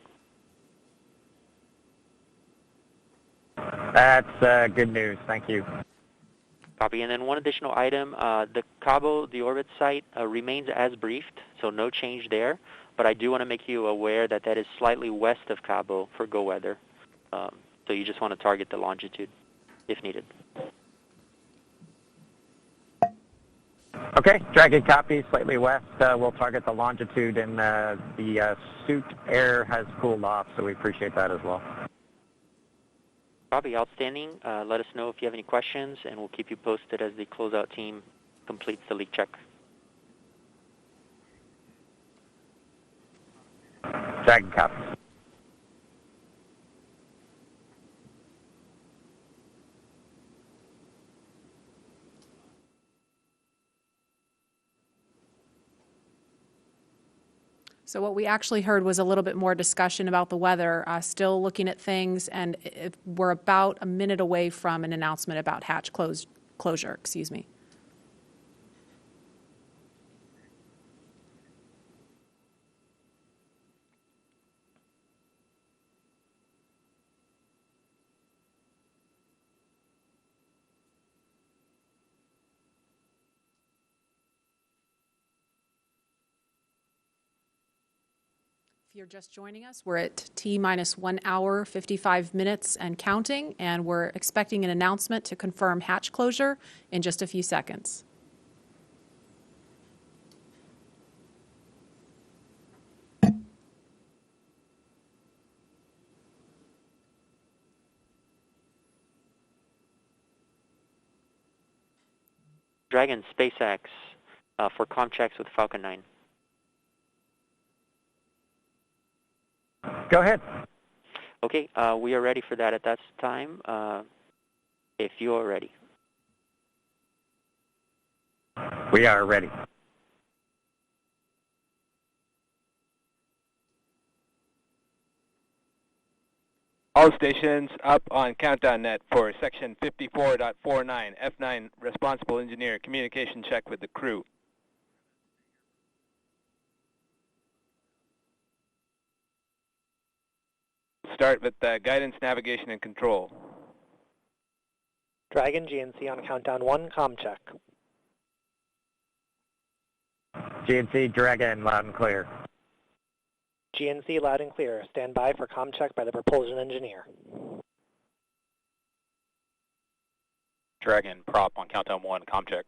That's good news. Thank you. Copy. And then one additional item, the Cabo, the orbit site, remains as briefed, so no change there. But I do want to make you aware that that is slightly west of Cabo for go weather. So you just want to target the longitude if needed. Okay, Dragon copy, slightly west. We'll target the longitude, and the suit air has cooled off, so we appreciate that as well. Copy, outstanding. Let us know if you have any questions, and we'll keep you posted as the closeout team completes the leak check. Dragon copy. So what we actually heard was a little bit more discussion about the weather, still looking at things, and we're about a minute away from an announcement about hatch closure. Excuse me. If you're just joining us, we're at T-minus 1 hour, 55 minutes and counting, and we're expecting an announcement to confirm hatch closure in just a few seconds. Dragon, SpaceX, for comm checks with Falcon 9. Go ahead. Okay, we are ready for that at that time, if you are ready. We are ready. All stations up on countdown net for section 54.49, F9 responsible engineer, communication check with the crew. Start with guidance, navigation, and control. Dragon, GNC on countdown 1, comm check. GNC, Dragon, loud and clear. GNC, loud and clear. Stand by for comm check by the propulsion engineer. Dragon, prop on countdown 1, comm check.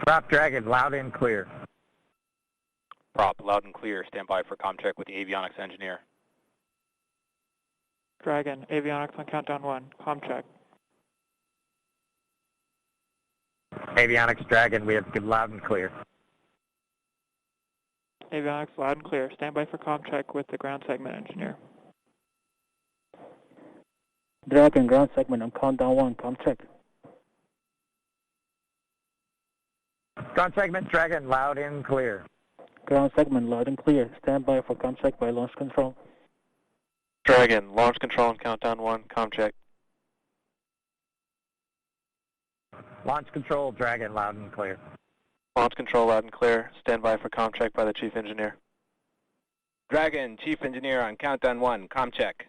Prop Dragon, loud and clear. Prop, loud and clear. Stand by for comm check with the avionics engineer. Dragon, avionics on countdown 1, comm check. Avionics, Dragon, we have good loud and clear. Avionics, loud and clear. Stand by for comm check with the ground segment engineer. Dragon, ground segment on countdown 1, comm check. Ground segment, Dragon, loud and clear. Ground segment, loud and clear. Stand by for comm check by launch control. Dragon, launch control on countdown 1, comm check. Launch control, Dragon, loud and clear. Launch control, loud and clear. Stand by for comm check by the chief engineer. Dragon, chief engineer on countdown 1, comm check.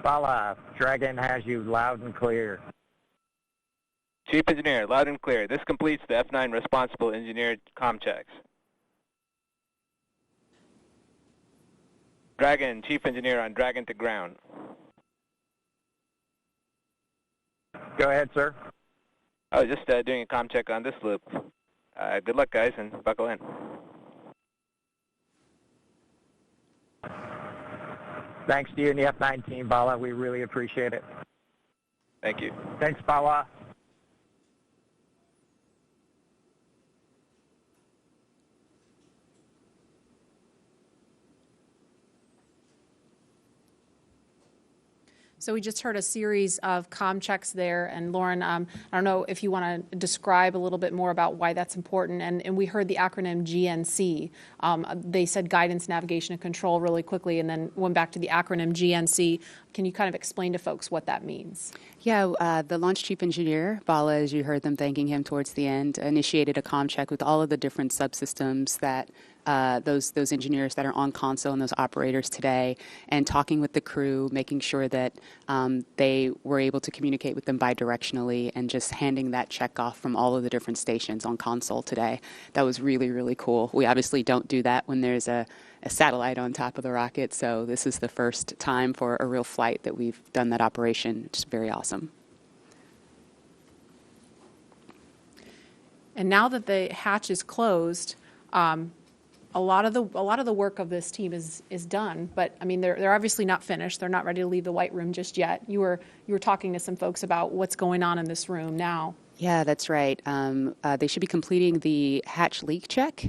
Bala, Dragon has you loud and clear. Chief engineer, loud and clear. This completes the F9 responsible engineer comm checks. Dragon, chief engineer on Dragon to ground. Go ahead, sir. I was just doing a comm check on this loop. Good luck, guys, and buckle in. Thanks to you and the F9 team, Bala. We really appreciate it. Thank you. Thanks, Bala. So we just heard a series of comm checks there, and Lauren, I don't know if you want to describe a little bit more about why that's important, and we heard the acronym GNC. They said guidance, navigation, and control really quickly, and then went back to the acronym GNC. Can you kind of explain to folks what that means? Yeah, the launch chief engineer, Bala, as you heard them thanking him towards the end, initiated a comm check with all of the different subsystems that those engineers that are on console and those operators today, and talking with the crew, making sure that they were able to communicate with them bidirectionally, and just handing that check off from all of the different stations on console today. That was really, really cool. We obviously don't do that when there's a satellite on top of the rocket, so this is the first time for a real flight that we've done that operation. It's very awesome. And now that the hatch is closed, a lot of the work of this team is done, but I mean they're obviously not finished. They're not ready to leave the white room just yet. You were talking to some folks about what's going on in this room now. Yeah, that's right. They should be completing the hatch leak check.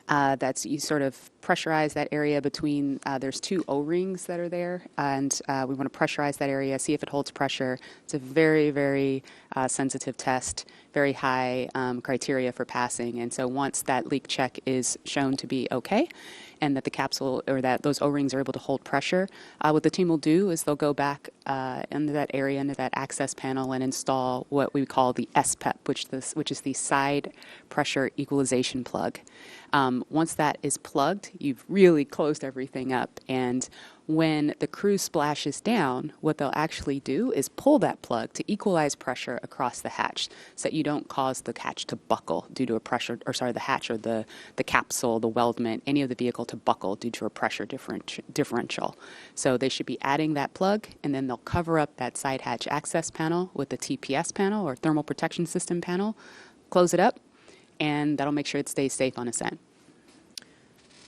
That's you sort of pressurize that area between, there's two O-rings that are there, and we want to pressurize that area, see if it holds pressure. It's a very, very sensitive test, very high criteria for passing. And so once that leak check is shown to be okay, and that the capsule or that those O-rings are able to hold pressure, what the team will do is they'll go back into that area, into that access panel, and install what we call the SPEP, which is the side pressure equalization plug. Once that is plugged, you've really closed everything up. And When the crew splashes down, what they'll actually do is pull that plug to equalize pressure across the hatch so that you don't cause the hatch to buckle due to a pressure, or sorry, the hatch or the capsule, the weldment, any of the vehicle to buckle due to a pressure differential. So they should be adding that plug, and then they'll cover up that side hatch access panel with the TPS panel or thermal protection system panel, close it up, and that'll make sure it stays safe on ascent.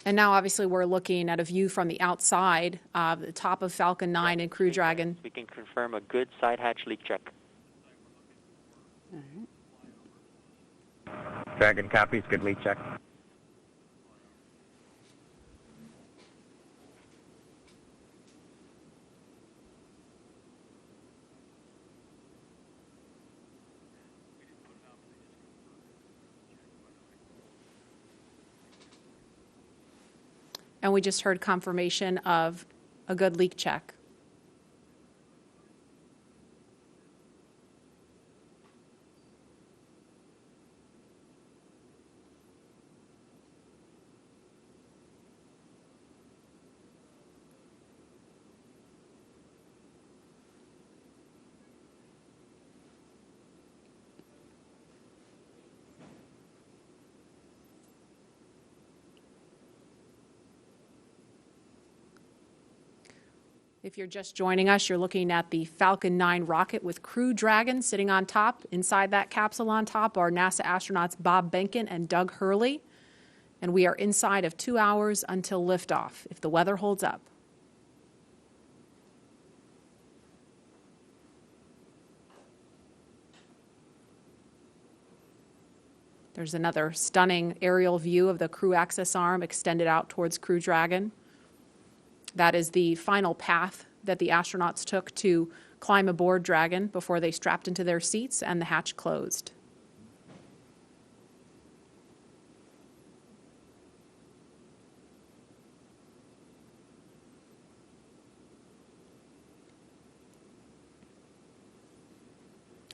And now, obviously, we're looking at a view from the outside, the top of Falcon 9 and Crew Dragon. We can confirm a good side hatch leak check. All right. Dragon copies, good leak check. And we just heard confirmation of a good leak check. If you're just joining us, you're looking at the Falcon 9 rocket with Crew Dragon sitting on top. Inside that capsule on top are NASA astronauts Bob Behnken and Doug Hurley. And we are inside of 2 hours until liftoff, if the weather holds up. There's another stunning aerial view of the crew access arm extended out towards Crew Dragon. That is the final path that the astronauts took to climb aboard Dragon before they strapped into their seats and the hatch closed.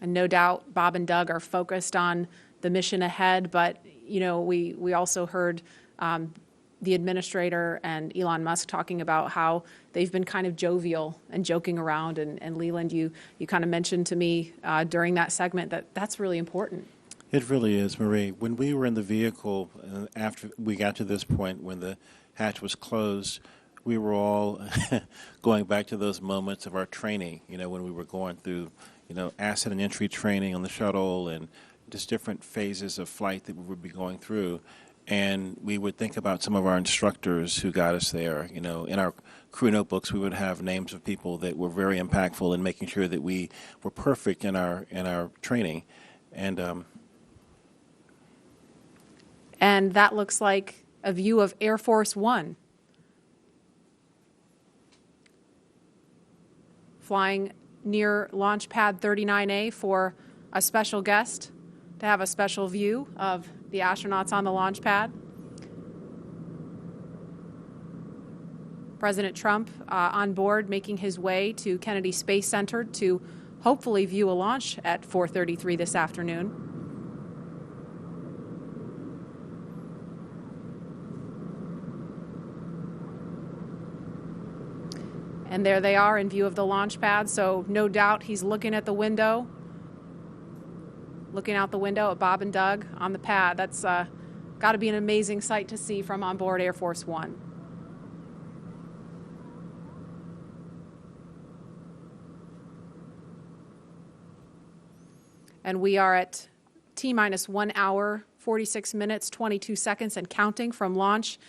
And no doubt Bob and Doug are focused on the mission ahead, but you know, we also heard the administrator and Elon Musk talking about how they've been kind of jovial and joking around. And Leland, you kind of mentioned to me during that segment that that's really important. It really is, Marie. When we were in the vehicle, after we got to this point when the hatch was closed, we were all going back to those moments of our training, you know, when we were going through, you know, ascent and entry training on the shuttle and just different phases of flight that we would be going through. And we would think about some of our instructors who got us there. You know, in our crew notebooks, we would have names of people that were very impactful in making sure that we were perfect in our training. And that looks like a view of Air Force One, flying near Launchpad 39A for a special guest to have a special view of the astronauts on the launch pad. President Trump on board, making his way to Kennedy Space Center to hopefully view a launch at 4:33 this afternoon. And there they are in view of the launch pad, so no doubt he's looking at the window, looking out the window at Bob and Doug on the pad. That's got to be an amazing sight to see from on board Air Force One. And we are at T-minus 1 hour, 46 minutes, 22 seconds and counting from launch.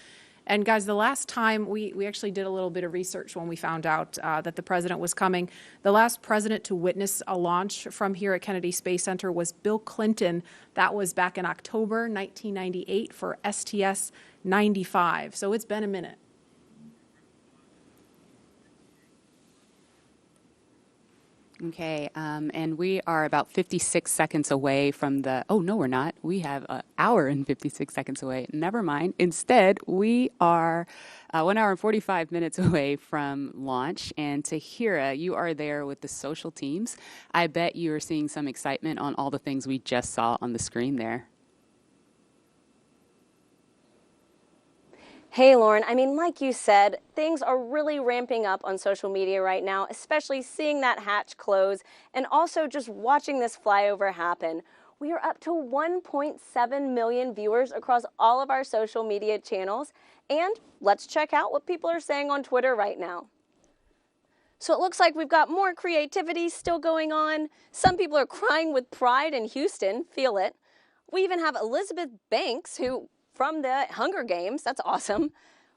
And guys, the last time we actually did a little bit of research when we found out that the president was coming. The last president to witness a launch from here at Kennedy Space Center was Bill Clinton. That was back in October 1998 for STS-95. So it's been a minute. Okay, and we are about 56 seconds away from the, oh, no, we're not. We have an hour and 56 seconds away. Never mind. Instead, we are 1 hour and 45 minutes away from launch. And Tahira, you are there with the social teams. I bet you are seeing some excitement on all the things we just saw on the screen there. Hey, Lauren. I mean, like you said, things are really ramping up on social media right now, especially seeing that hatch close and also just watching this flyover happen. We are up to 1.7 million viewers across all of our social media channels. And let's check out what people are saying on Twitter right now. So it looks like we've got more creativity still going on. Some people are crying with pride in Houston, feel it. We even have Elizabeth Banks, who from the Hunger Games, that's awesome.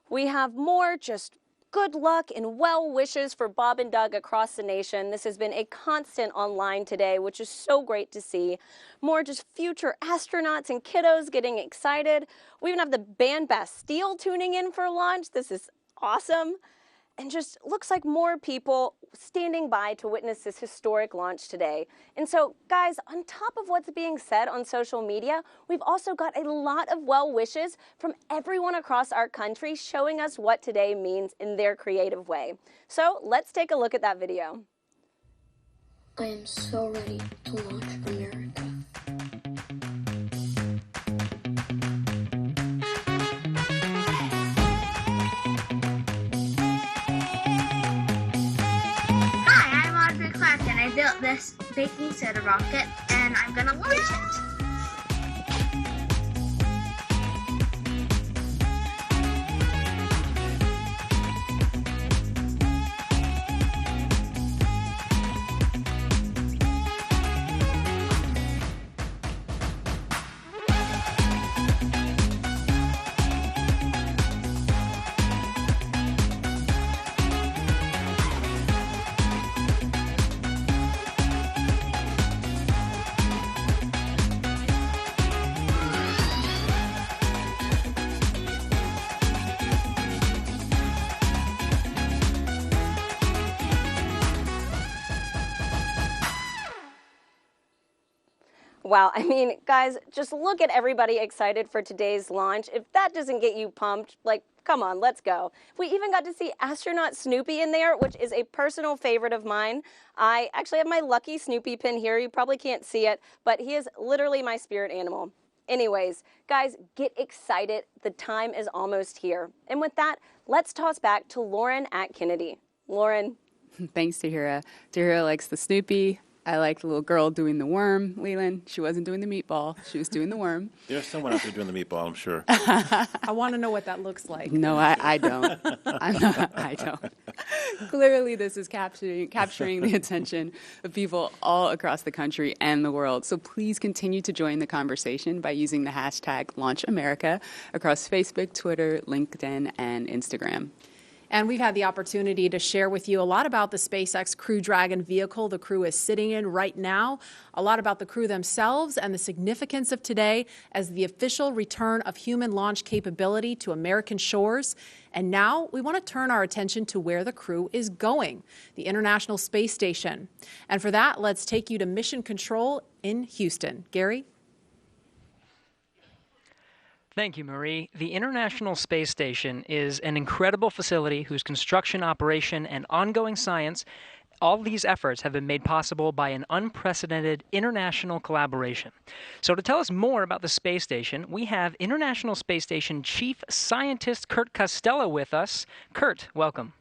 We have more just good luck and well wishes for Bob and Doug across the nation. This has been a constant online today, which is so great to see. More just future astronauts and kiddos getting excited. We even have the band Bastille tuning in for launch. This is awesome. And just looks like more people standing by to witness this historic launch today. And so, guys, on top of what's being said on social media, we've also got a lot of well wishes from everyone across our country showing us what today means in their creative way. So let's take a look at that video. I am so ready to launch America. I built this baking soda rocket and I'm gonna launch it. Wow, I mean, guys, just look at everybody excited for today's launch. If that doesn't get you pumped, like, come on, let's go. We even got to see astronaut Snoopy in there, which is a personal favorite of mine. I actually have my lucky Snoopy pin here. You probably can't see it, but he is literally my spirit animal. Anyways, guys, get excited. The time is almost here. And with that, let's toss back to Lauren at Kennedy. Lauren. Thanks, Tahira. Tahira likes the Snoopy. I like the little girl doing the worm. Leland, she wasn't doing the meatball. She was doing the worm. There's someone out there doing the meatball, I'm sure. I want to know what that looks like. No, I don't. I don't. Clearly, this is capturing the attention of people all across the country and the world. So please continue to join the conversation by using the hashtag #LaunchAmerica across Facebook, Twitter, LinkedIn, and Instagram. And we've had the opportunity to share with you a lot about the SpaceX Crew Dragon vehicle the crew is sitting in right now, a lot about the crew themselves and the significance of today as the official return of human launch capability to American shores. And now we want to turn our attention to where the crew is going, the International Space Station. And for that, let's take you to Mission Control in Houston. Gary? Thank you, Marie. The International Space Station is an incredible facility whose construction, operation, and ongoing science, all these efforts have been made possible by an unprecedented international collaboration. So to tell us more about the space station, we have International Space Station Chief Scientist Kurt Costello with us. Kurt, welcome.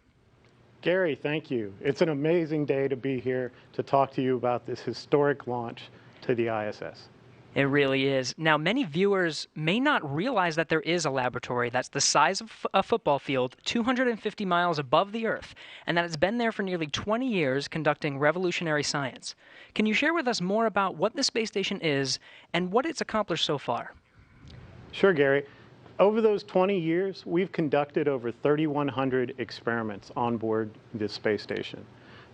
Gary, thank you. It's an amazing day to be here to talk to you about this historic launch to the ISS. It really is. Now, many viewers may not realize that there is a laboratory that's the size of a football field, 250 miles above the Earth, and that it's been there for nearly 20 years conducting revolutionary science. Can you share with us more about what the space station is and what it's accomplished so far? Sure, Gary. Over those 20 years, we've conducted over 3,100 experiments on board this space station.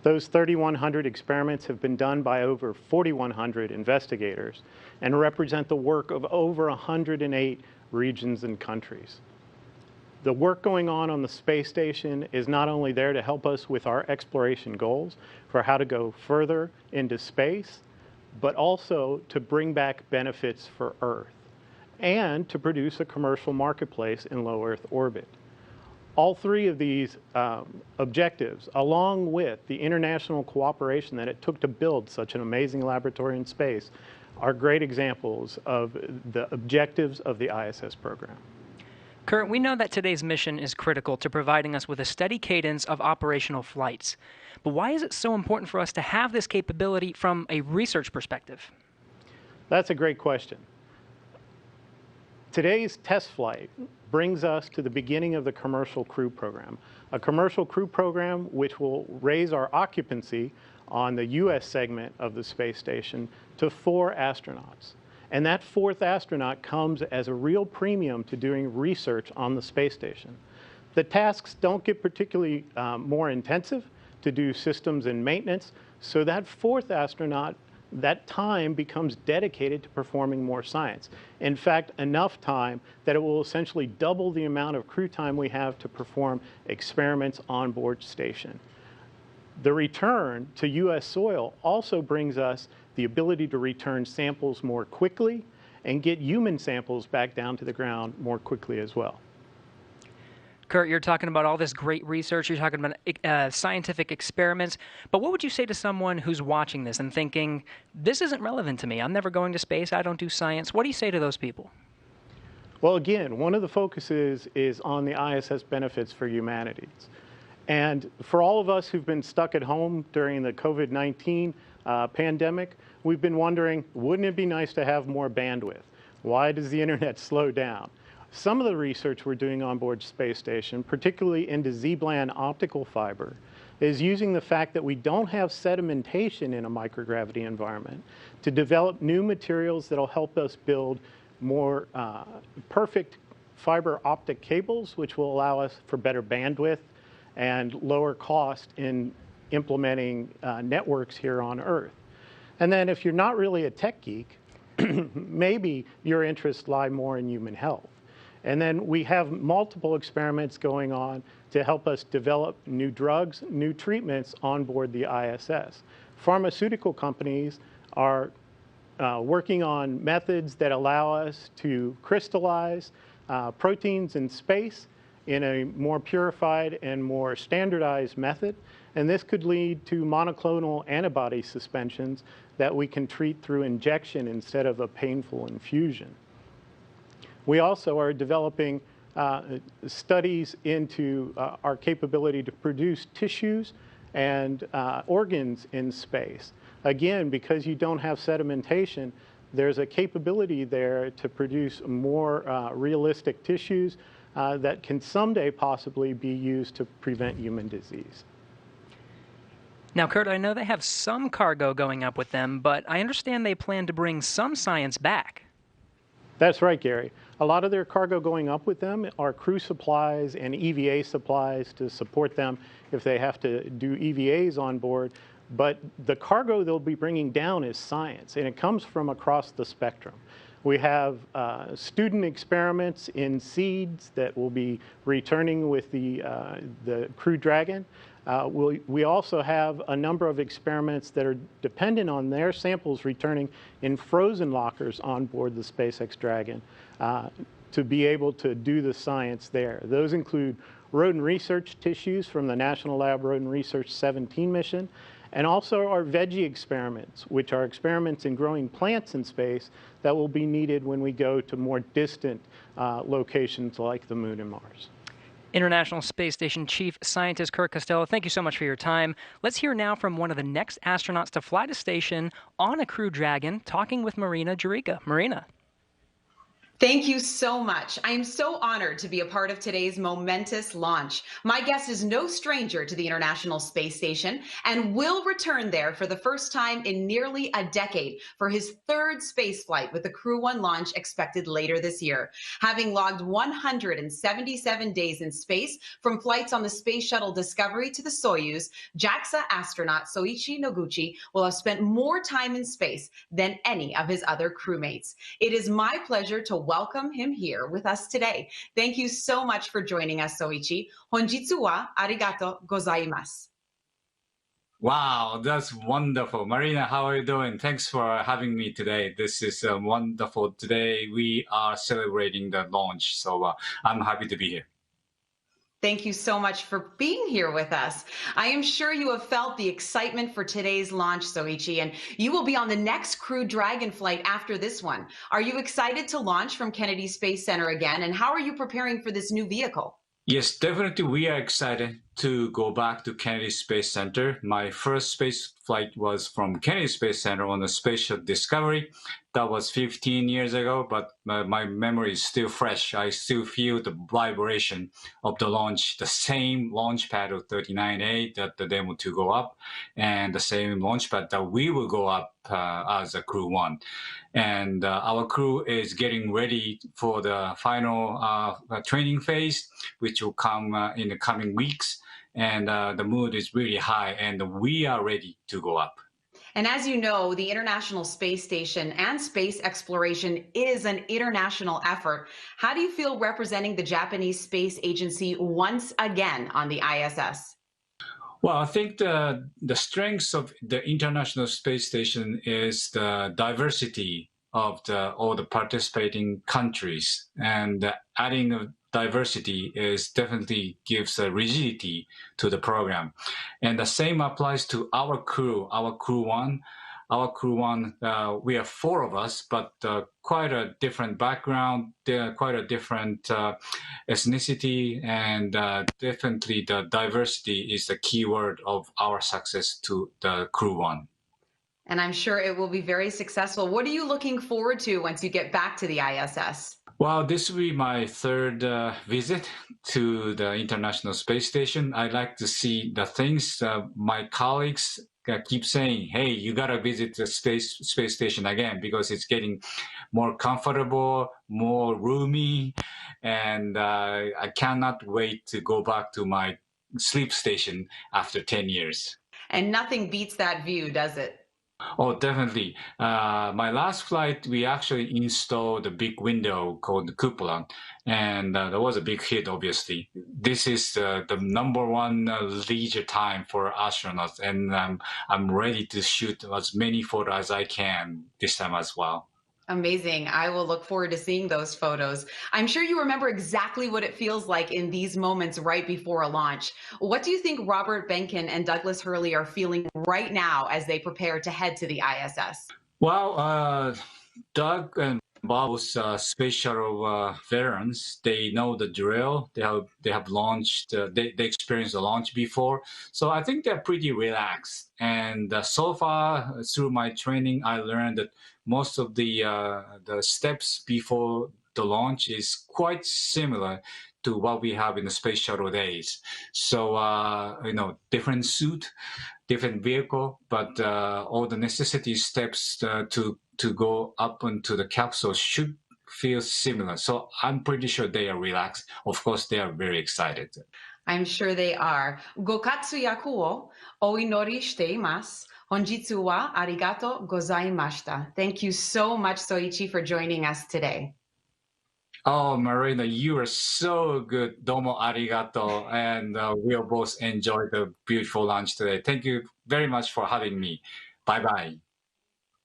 Those 3,100 experiments have been done by over 4,100 investigators and represent the work of over 108 regions and countries. The work going on the space station is not only there to help us with our exploration goals for how to go further into space, but also to bring back benefits for Earth and to produce a commercial marketplace in low Earth orbit. All three of these objectives, along with the international cooperation that it took to build such an amazing laboratory in space, are great examples of the objectives of the ISS program. Kurt, we know that today's mission is critical to providing us with a steady cadence of operational flights. But why is it so important for us to have this capability from a research perspective? That's a great question. Today's test flight brings us to the beginning of the commercial crew program, a commercial crew program which will raise our occupancy on the U.S. segment of the space station to 4 astronauts. And that 4th astronaut comes as a real premium to doing research on the space station. The tasks don't get particularly more intensive to do systems and maintenance, so that 4th astronaut, that time becomes dedicated to performing more science. In fact, enough time that it will essentially double the amount of crew time we have to perform experiments on board station. The return to U.S. soil also brings us the ability to return samples more quickly and get human samples back down to the ground more quickly as well. Kurt, you're talking about all this great research, you're talking about scientific experiments, but what would you say to someone who's watching this and thinking, this isn't relevant to me, I'm never going to space, I don't do science? What do you say to those people? Well, again, one of the focuses is on the ISS benefits for humanities. And for all of us who've been stuck at home during the COVID-19 pandemic, we've been wondering, wouldn't it be nice to have more bandwidth? Why does the internet slow down? Some of the research we're doing on board space station, particularly into Z-band optical fiber, is using the fact that we don't have sedimentation in a microgravity environment to develop new materials that'll help us build more perfect fiber optic cables, which will allow us for better bandwidth and lower cost in implementing networks here on Earth. And then if you're not really a tech geek, maybe your interests lie more in human health. And then we have multiple experiments going on to help us develop new drugs, new treatments on board the ISS. Pharmaceutical companies are working on methods that allow us to crystallize proteins in space in a more purified and more standardized method. And this could lead to monoclonal antibody suspensions that we can treat through injection instead of a painful infusion. We also are developing studies into our capability to produce tissues and organs in space. Again, because you don't have sedimentation, there's a capability there to produce more realistic tissues that can someday possibly be used to prevent human disease. Now, Kurt, I know they have some cargo going up with them, but I understand they plan to bring some science back. That's right, Gary. A lot of their cargo going up with them are crew supplies and EVA supplies to support them if they have to do EVAs on board. But the cargo they'll be bringing down is science, and it comes from across the spectrum. We have student experiments in seeds that will be returning with the Crew Dragon. We also have a number of experiments that are dependent on their samples returning in frozen lockers on board the SpaceX Dragon to be able to do the science there. Those include rodent research tissues from the National Lab Rodent Research 17 mission, and also our veggie experiments, which are experiments in growing plants in space that will be needed when we go to more distant locations like the Moon and Mars. International Space Station Chief Scientist Kurt Costello, thank you so much for your time. Let's hear now from one of the next astronauts to fly to station on a Crew Dragon, talking with Marina Jurica. Marina. Thank you so much. I am so honored to be a part of today's momentous launch. My guest is no stranger to the International Space Station and will return there for the first time in nearly a decade for his 3rd space flight with the Crew 1 launch expected later this year. Having logged 177 days in space from flights on the Space Shuttle Discovery to the Soyuz, JAXA astronaut Soichi Noguchi will have spent more time in space than any of his other crewmates. It is my pleasure to welcome him here with us today. Thank you so much for joining us, Soichi. Honjitsu wa arigato gozaimasu. Wow, that's wonderful. Marina, how are you doing? Thanks for having me today. This is wonderful. Today we are celebrating the launch, so I'm happy to be here. Thank you so much for being here with us. I am sure you have felt the excitement for today's launch, Soichi, and you will be on the next Crew Dragon flight after this one. Are you excited to launch from Kennedy Space Center again, and how are you preparing for this new vehicle? Yes, definitely we are excited to go back to Kennedy Space Center. My first space flight was from Kennedy Space Center on the Spaceship Discovery. That was 15 years ago, but my memory is still fresh. I still feel the vibration of the launch, the same Launchpad of 39A that the demo to go up, and the same Launchpad that we will go up as a Crew 1. And our crew is getting ready for the final training phase, which will come in the coming weeks. And the mood is really high, and we are ready to go up. And as you know, the International Space Station and space exploration is an international effort. How do you feel representing the Japanese Space Agency once again on the ISS? Well, I think the strengths of the International Space Station is the diversity of all the participating countries, and adding diversity is definitely gives a rigidity to the program. And the same applies to our crew 1. Our crew 1, we are 4 of us, but quite a different background, quite a different ethnicity, and definitely the diversity is the key word of our success to the crew 1. And I'm sure it will be very successful. What are you looking forward to once you get back to the ISS? Well, this will be my third visit to the International Space Station. I like to see the things my colleagues keep saying, hey, you got to visit the space station again because it's getting more comfortable, more roomy, and I cannot wait to go back to my sleep station after 10 years. And nothing beats that view, does it? Oh, definitely. My last flight, we actually installed a big window called the cupola, and that was a big hit, obviously. This is the #1 leisure time for astronauts, and I'm ready to shoot as many photos as I can this time as well. Amazing. I will look forward to seeing those photos. I'm sure you remember exactly what it feels like in these moments right before a launch. What do you think Robert Behnken and Douglas Hurley are feeling right now as they prepare to head to the ISS? Well, Doug and Bob's space shuttle veterans, they know the drill. They have launched, they experienced the launch before. So I think they're pretty relaxed. And so far through my training, I learned that most of the steps before the launch is quite similar to what we have in the space shuttle days. So, different suit, different vehicle, but all the necessity steps to go up into the capsule should feel similar. So I'm pretty sure they are relaxed. Of course, they are very excited. I'm sure they are. Gokatsuyaku wo oinori shite imasu. Honjitsu wa arigato gozaimashita. Thank you so much, Soichi, for joining us today. Oh, Marina, you are so good. Domo arigato. And we'll both enjoy the beautiful lunch today. Thank you very much for having me. Bye-bye.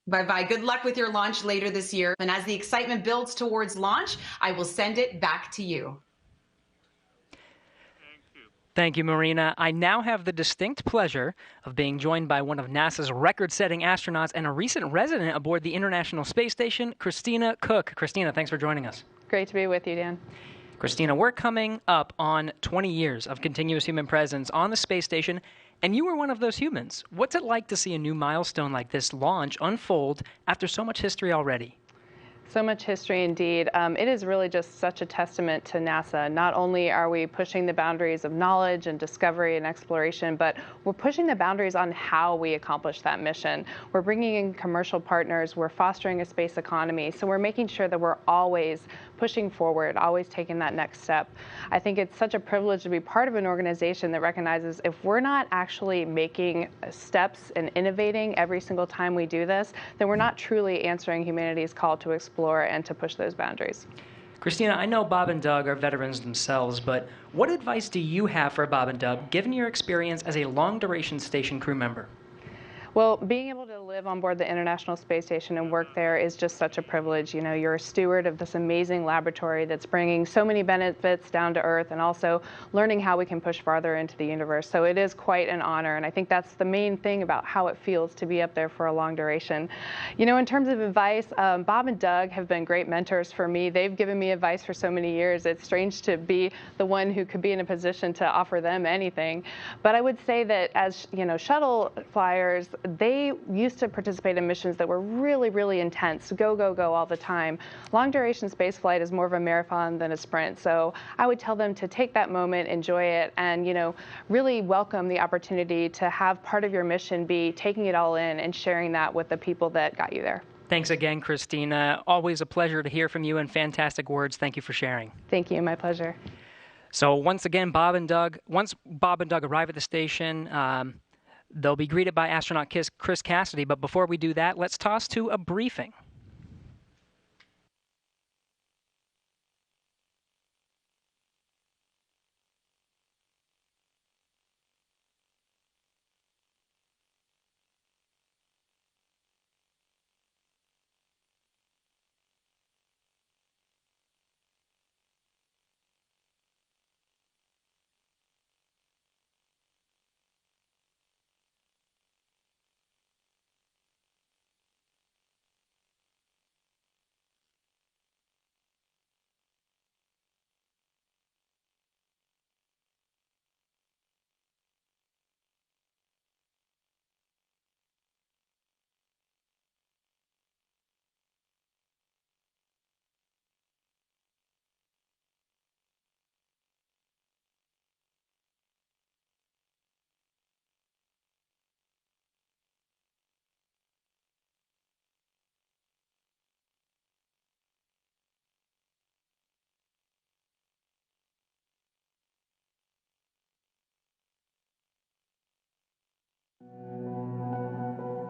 Bye-bye. Good luck with your launch later this year. And as the excitement builds towards launch, I will send it back to you. Thank you, Marina. I now have the distinct pleasure of being joined by one of NASA's record-setting astronauts and a recent resident aboard the International Space Station, Christina Cook. Christina, thanks for joining us. Great to be with you, Dan. Christina, we're coming up on 20 years of continuous human presence on the space station, and you were one of those humans. What's it like to see a new milestone like this launch unfold after so much history already? So much history indeed. It is really just such a testament to NASA. Not only are we pushing the boundaries of knowledge and discovery and exploration, but we're pushing the boundaries on how we accomplish that mission. We're bringing in commercial partners. We're fostering a space economy. So we're making sure that we're always pushing forward, always taking that next step. I think it's such a privilege to be part of an organization that recognizes if we're not actually making steps and innovating every single time we do this, then we're not truly answering humanity's call to explore and to push those boundaries. Christina, I know Bob and Doug are veterans themselves, but what advice do you have for Bob and Doug, given your experience as a long-duration station crew member? Well, being able to live on board the International Space Station and work there is just such a privilege. You know, you're a steward of this amazing laboratory that's bringing so many benefits down to Earth and also learning how we can push farther into the universe. So it is quite an honor, and I think that's the main thing about how it feels to be up there for a long duration. You know, in terms of advice, Bob and Doug have been great mentors for me. They've given me advice for so many years. It's strange to be the one who could be in a position to offer them anything. But I would say that as, you know, shuttle flyers, they used to participate in missions that were really, really intense, go, go, go all the time. Long duration space flight is more of a marathon than a sprint. So I would tell them to take that moment, enjoy it, and, you know, really welcome the opportunity to have part of your mission be taking it all in and sharing that with the people that got you there. Thanks again, Christina. Always a pleasure to hear from you, and fantastic words. Thank you for sharing. Thank you. My pleasure. So once again, once Bob and Doug arrive at the station, they'll be greeted by astronaut Chris Cassidy. But before we do that, let's toss to a briefing.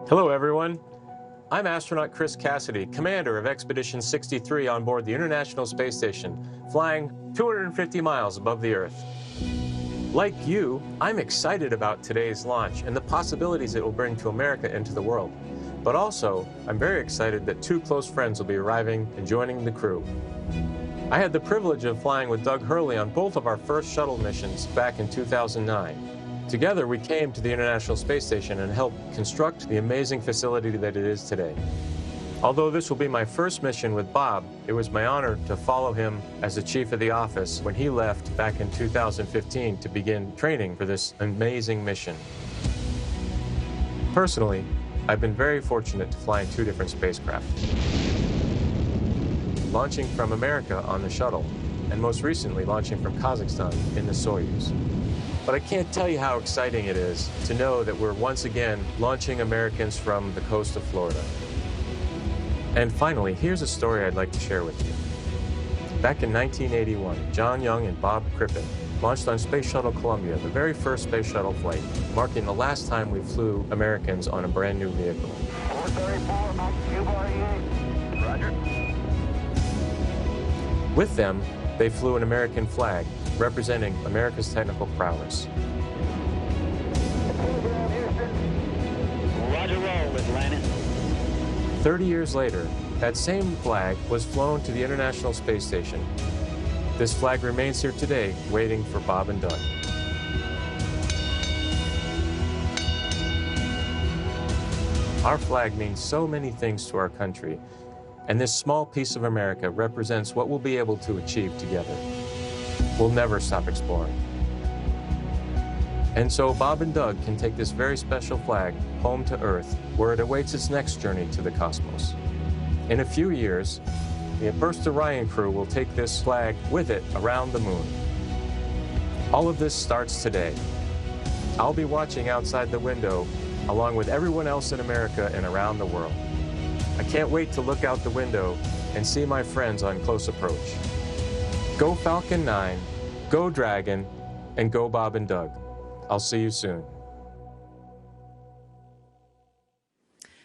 Hello, everyone. I'm astronaut Chris Cassidy, commander of Expedition 63 on board the International Space Station, flying 250 miles above the Earth. Like you, I'm excited about today's launch and the possibilities it will bring to America and to the world. But also, I'm very excited that two close friends will be arriving and joining the crew. I had the privilege of flying with Doug Hurley on both of our first shuttle missions back in 2009. Together, we came to the International Space Station and helped construct the amazing facility that it is today. Although this will be my first mission with Bob, it was my honor to follow him as the chief of the office when he left back in 2015 to begin training for this amazing mission. Personally, I've been very fortunate to fly in two different spacecraft. Launching from America on the shuttle, and most recently launching from Kazakhstan in the Soyuz. But I can't tell you how exciting it is to know that we're once again launching Americans from the coast of Florida. And finally, here's a story I'd like to share with you. Back in 1981, John Young and Bob Crippen launched on Space Shuttle Columbia, the very first space shuttle flight, marking the last time we flew Americans on a brand new vehicle. 434, Mike, Q-48. Roger. With them, they flew an American flag, representing America's technical prowess. Roger, roll, Atlantis. 30 years later, that same flag was flown to the International Space Station. This flag remains here today, waiting for Bob and Doug. Our flag means so many things to our country, and this small piece of America represents what we'll be able to achieve together. We'll never stop exploring. And so Bob and Doug can take this very special flag home to Earth, where it awaits its next journey to the cosmos. In a few years, the first Orion crew will take this flag with it around the moon. All of this starts today. I'll be watching outside the window along with everyone else in America and around the world. I can't wait to look out the window and see my friends on close approach. Go Falcon 9, go Dragon, and go Bob and Doug. I'll see you soon.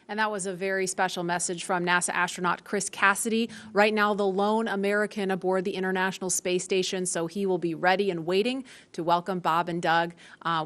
And that was a very special message from NASA astronaut Chris Cassidy. Right now, the lone American aboard the International Space Station, so he will be ready and waiting to welcome Bob and Doug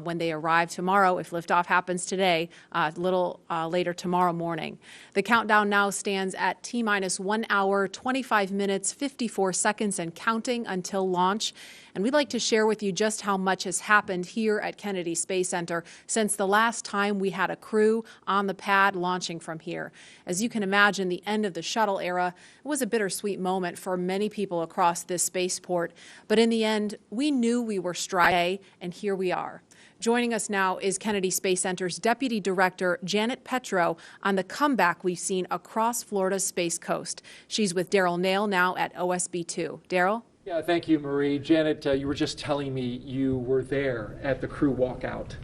when they arrive tomorrow, if liftoff happens today, a little later tomorrow morning. The countdown now stands at T-minus 1 hour, 25 minutes, 54 seconds, and counting until launch. And we'd like to share with you just how much has happened here at Kennedy Space Center since the last time we had a crew on the pad launching from here. As you can imagine, the end of the shuttle era was a bittersweet moment for many people across this spaceport. But in the end, we knew we were striding, and here we are. Joining us now is Kennedy Space Center's Deputy Director, Janet Petro, on the comeback we've seen across Florida's Space Coast. She's with Daryl Nail now at OSB-2. Daryl? Yeah, thank you, Marie. Janet, you were just telling me you were there at the crew walkout.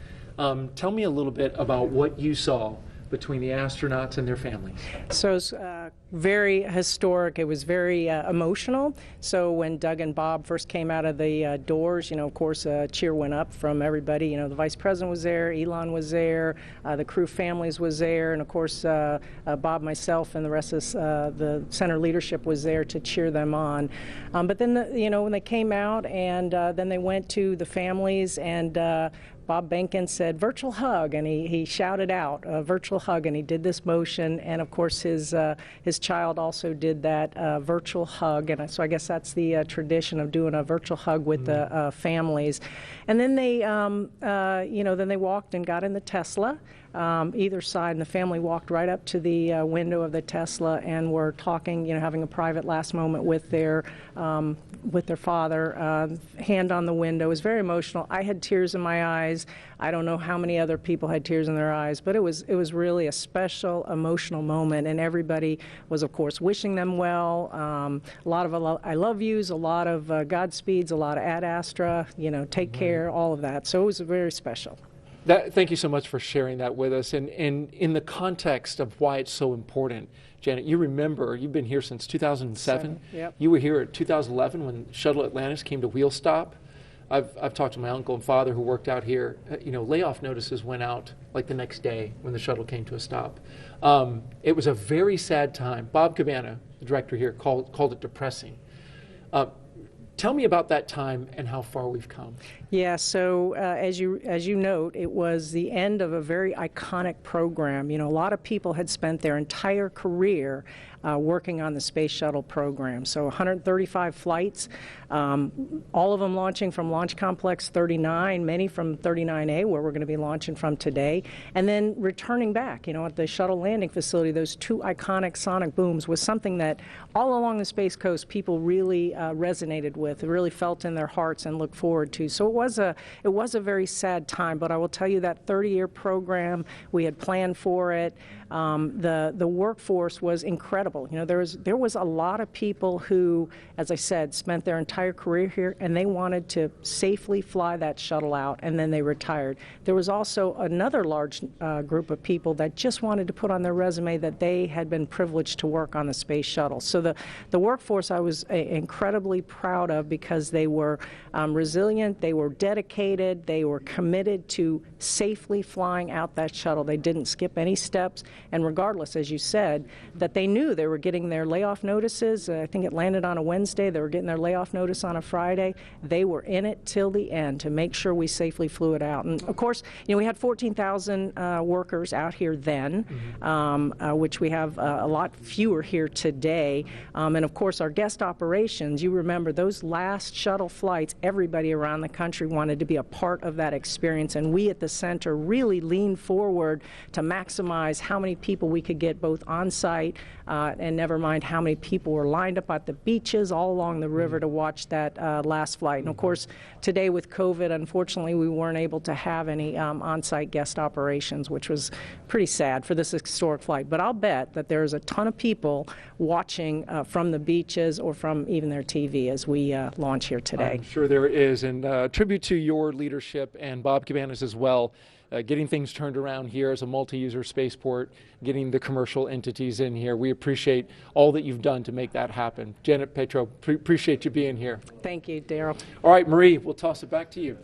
Tell me a little bit about what you saw between the astronauts and their families. So it was very historic. It was very emotional. So when Doug and Bob first came out of the doors, of course, a cheer went up from everybody. The Vice President was there, Elon was there, the crew families was there, and of course, Bob, myself, and the rest of the center leadership was there to cheer them on. But then, when they came out and then they went to the families, and Bob Benkin said, "Virtual hug," and he shouted out, "Virtual hug," and he did this motion, and of course his child also did that virtual hug, and so I guess that's the tradition of doing a virtual hug with the families. And then they, then they walked and got in the Tesla. Either side, and the family walked right up to the window of the Tesla and were talking, having a private last moment with their father, hand on the window. It was very emotional. I had tears in my eyes. I don't know how many other people had tears in their eyes, but it was really a special, emotional moment, and everybody was, of course, wishing them well. A lot of I love yous, a lot of Godspeeds, a lot of Ad Astra, take care, all of that. So it was very special. Thank you so much for sharing that with us. And in the context of why it's so important, Janet, you remember, you've been here since 2007. Yep. You were here at 2011 when Shuttle Atlantis came to wheel stop. I've talked to my uncle and father who worked out here. Layoff notices went out like the next day when the shuttle came to a stop. It was a very sad time. Bob Cabana, the director here, called it depressing. Tell me about that time and how far we've come. Yeah, so as you note, it was the end of a very iconic program. A lot of people had spent their entire career working on the Space Shuttle program. So 135 flights, all of them launching from Launch Complex 39, many from 39A, where we're going to be launching from today, and then returning back, at the shuttle landing facility. Those two iconic sonic booms was something that all along the Space Coast people really resonated with, really felt in their hearts and looked forward to. So it was a very sad time, but I will tell you that 30-year program, we had planned for it. The workforce was incredible. There was a lot of people who, as I said, spent their entire career here, and they wanted to safely fly that shuttle out, and then they retired. There was also another large group of people that just wanted to put on their resume that they had been privileged to work on the space shuttle. So the workforce I was incredibly proud of, because they were resilient, they were dedicated, they were committed to safely flying out that shuttle. They didn't skip any steps, and regardless, as you said, that they knew they were getting their layoff notices. I think it landed on a Wednesday. They were getting their layoff notice on a Friday. They were in it till the end to make sure we safely flew it out. And of course, we had 14,000 workers out here then, which we have a lot fewer here today. And of course, our guest operations, you remember those last shuttle flights, everybody around the country wanted to be a part of that experience, and we at the center really leaned forward to maximize how many people we could get both on site and never mind how many people were lined up at the beaches all along the river to watch that last flight. And of course, today with COVID, unfortunately, we weren't able to have any on-site guest operations, which was pretty sad for this historic flight. But I'll bet that there's a ton of people watching from the beaches or from even their TV as we launch here today. I'm sure there is, and tribute to your leadership and Bob Cabana's as well. Getting things turned around here as a multi-user spaceport, getting the commercial entities in here. We appreciate all that you've done to make that happen. Janet Petro, appreciate you being here. Thank you, Daryl. All right, Marie, we'll toss it back to you.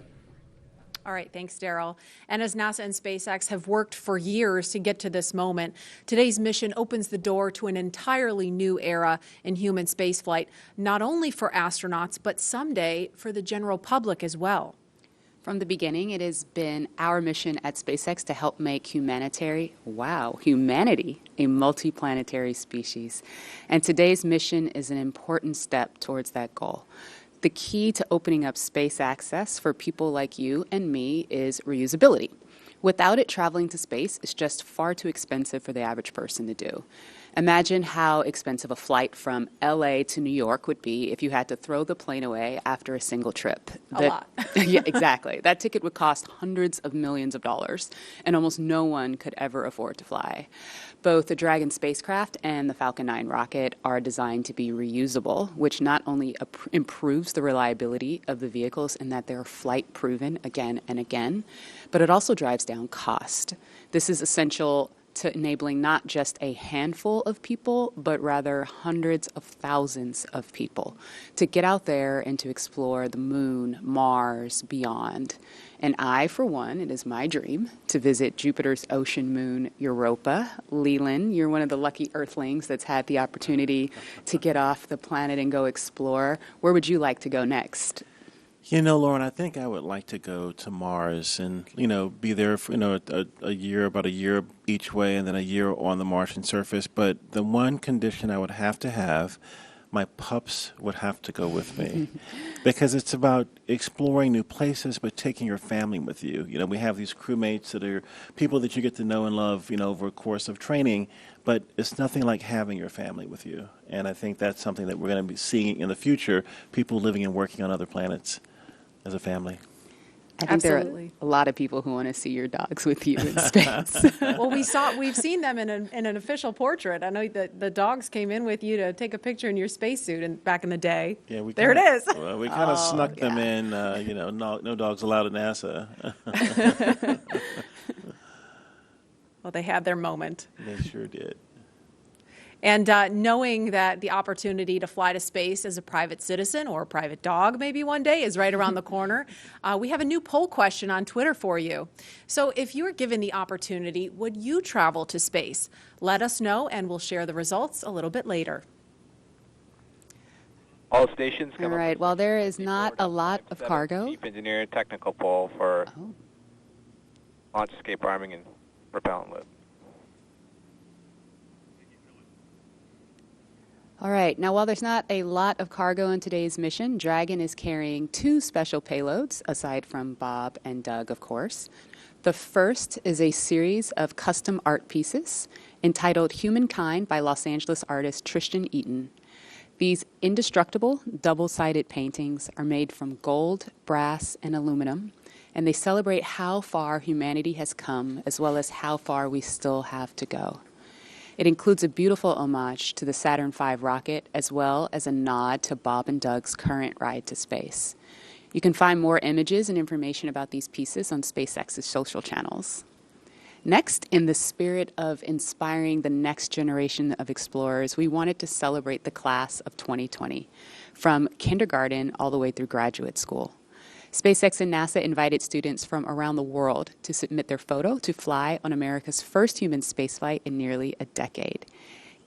All right, thanks, Daryl. And as NASA and SpaceX have worked for years to get to this moment, today's mission opens the door to an entirely new era in human spaceflight, not only for astronauts, but someday for the general public as well. From the beginning, it has been our mission at SpaceX to help make humanity a multiplanetary species. And today's mission is an important step towards that goal. The key to opening up space access for people like you and me is reusability. Without it, traveling to space is just far too expensive for the average person to do. Imagine how expensive a flight from LA to New York would be if you had to throw the plane away after a single trip. A lot. Yeah, exactly. That ticket would cost hundreds of millions of dollars, and almost no one could ever afford to fly. Both the Dragon spacecraft and the Falcon 9 rocket are designed to be reusable, which not only improves the reliability of the vehicles in that they're flight proven again and again, but it also drives down cost. This is essential to enabling not just a handful of people, but rather hundreds of thousands of people to get out there and to explore the moon, Mars, beyond. And I, for one, it is my dream to visit Jupiter's ocean moon, Europa. Leland, you're one of the lucky Earthlings that's had the opportunity to get off the planet and go explore. Where would you like to go next? You know, Lauren, I think I would like to go to Mars and, be there for, about a year each way and then a year on the Martian surface. But the one condition I would have to have, my pups would have to go with me because it's about exploring new places, but taking your family with you. We have these crewmates that are people that you get to know and love, over a course of training, but it's nothing like having your family with you. And I think that's something that we're going to be seeing in the future, people living and working on other planets as a family. I think Absolutely. there are a lot of people who want to see your dogs with you in space. Well, we've seen them in an official portrait. I know that the dogs came in with you to take a picture in your spacesuit back in the day. Yeah, it is. Well, we kind of snuck them in, no dogs allowed at NASA. Well, they had their moment. They sure did. And knowing that the opportunity to fly to space as a private citizen or a private dog maybe one day is right around the corner, we have a new poll question on Twitter for you. So if you were given the opportunity, would you travel to space? Let us know, and we'll share the results a little bit later. All stations come All right. Well, there is not a lot of cargo. Chief Engineer Technical Poll for launch escape arming and propellant loop. All right. Now, while there's not a lot of cargo in today's mission, Dragon is carrying 2 special payloads, aside from Bob and Doug, of course. The first is a series of custom art pieces entitled Humankind by Los Angeles artist Tristan Eaton. These indestructible, double-sided paintings are made from gold, brass, and aluminum, and they celebrate how far humanity has come, as well as how far we still have to go. It includes a beautiful homage to the Saturn V rocket, as well as a nod to Bob and Doug's current ride to space. You can find more images and information about these pieces on SpaceX's social channels. Next, in the spirit of inspiring the next generation of explorers, we wanted to celebrate the class of 2020, from kindergarten all the way through graduate school. SpaceX and NASA invited students from around the world to submit their photo to fly on America's first human spaceflight in nearly a decade.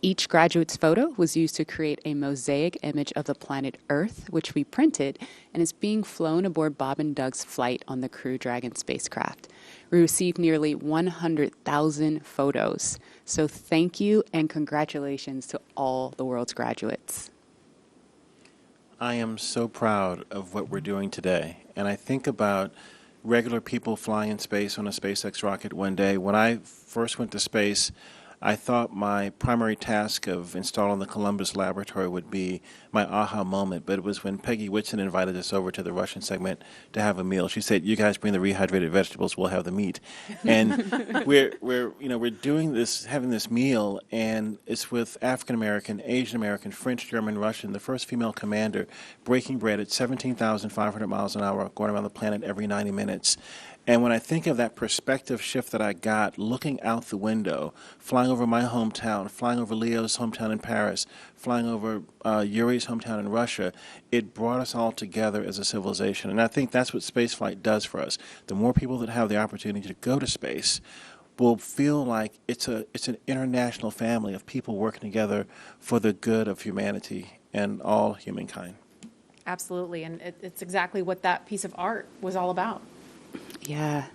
Each graduate's photo was used to create a mosaic image of the planet Earth, which we printed and is being flown aboard Bob and Doug's flight on the Crew Dragon spacecraft. We received nearly 100,000 photos. So thank you and congratulations to all the world's graduates. I am so proud of what we're doing today. And I think about regular people flying in space on a SpaceX rocket one day. When I first went to space, I thought my primary task of installing the Columbus laboratory would be my aha moment, but it was when Peggy Whitson invited us over to the Russian segment to have a meal. She said, "You guys bring the rehydrated vegetables, we'll have the meat." And we're doing this, having this meal, and it's with African American, Asian American, French, German, Russian, the first female commander breaking bread at 17,500 miles an hour, going around the planet every 90 minutes. And when I think of that perspective shift that I got looking out the window, flying over my hometown, flying over Leo's hometown in Paris, flying over Yuri's hometown in Russia, it brought us all together as a civilization. And I think that's what spaceflight does for us. The more people that have the opportunity to go to space will feel like it's an international family of people working together for the good of humanity and all humankind. Absolutely, and it's exactly what that piece of art was all about. Yeah.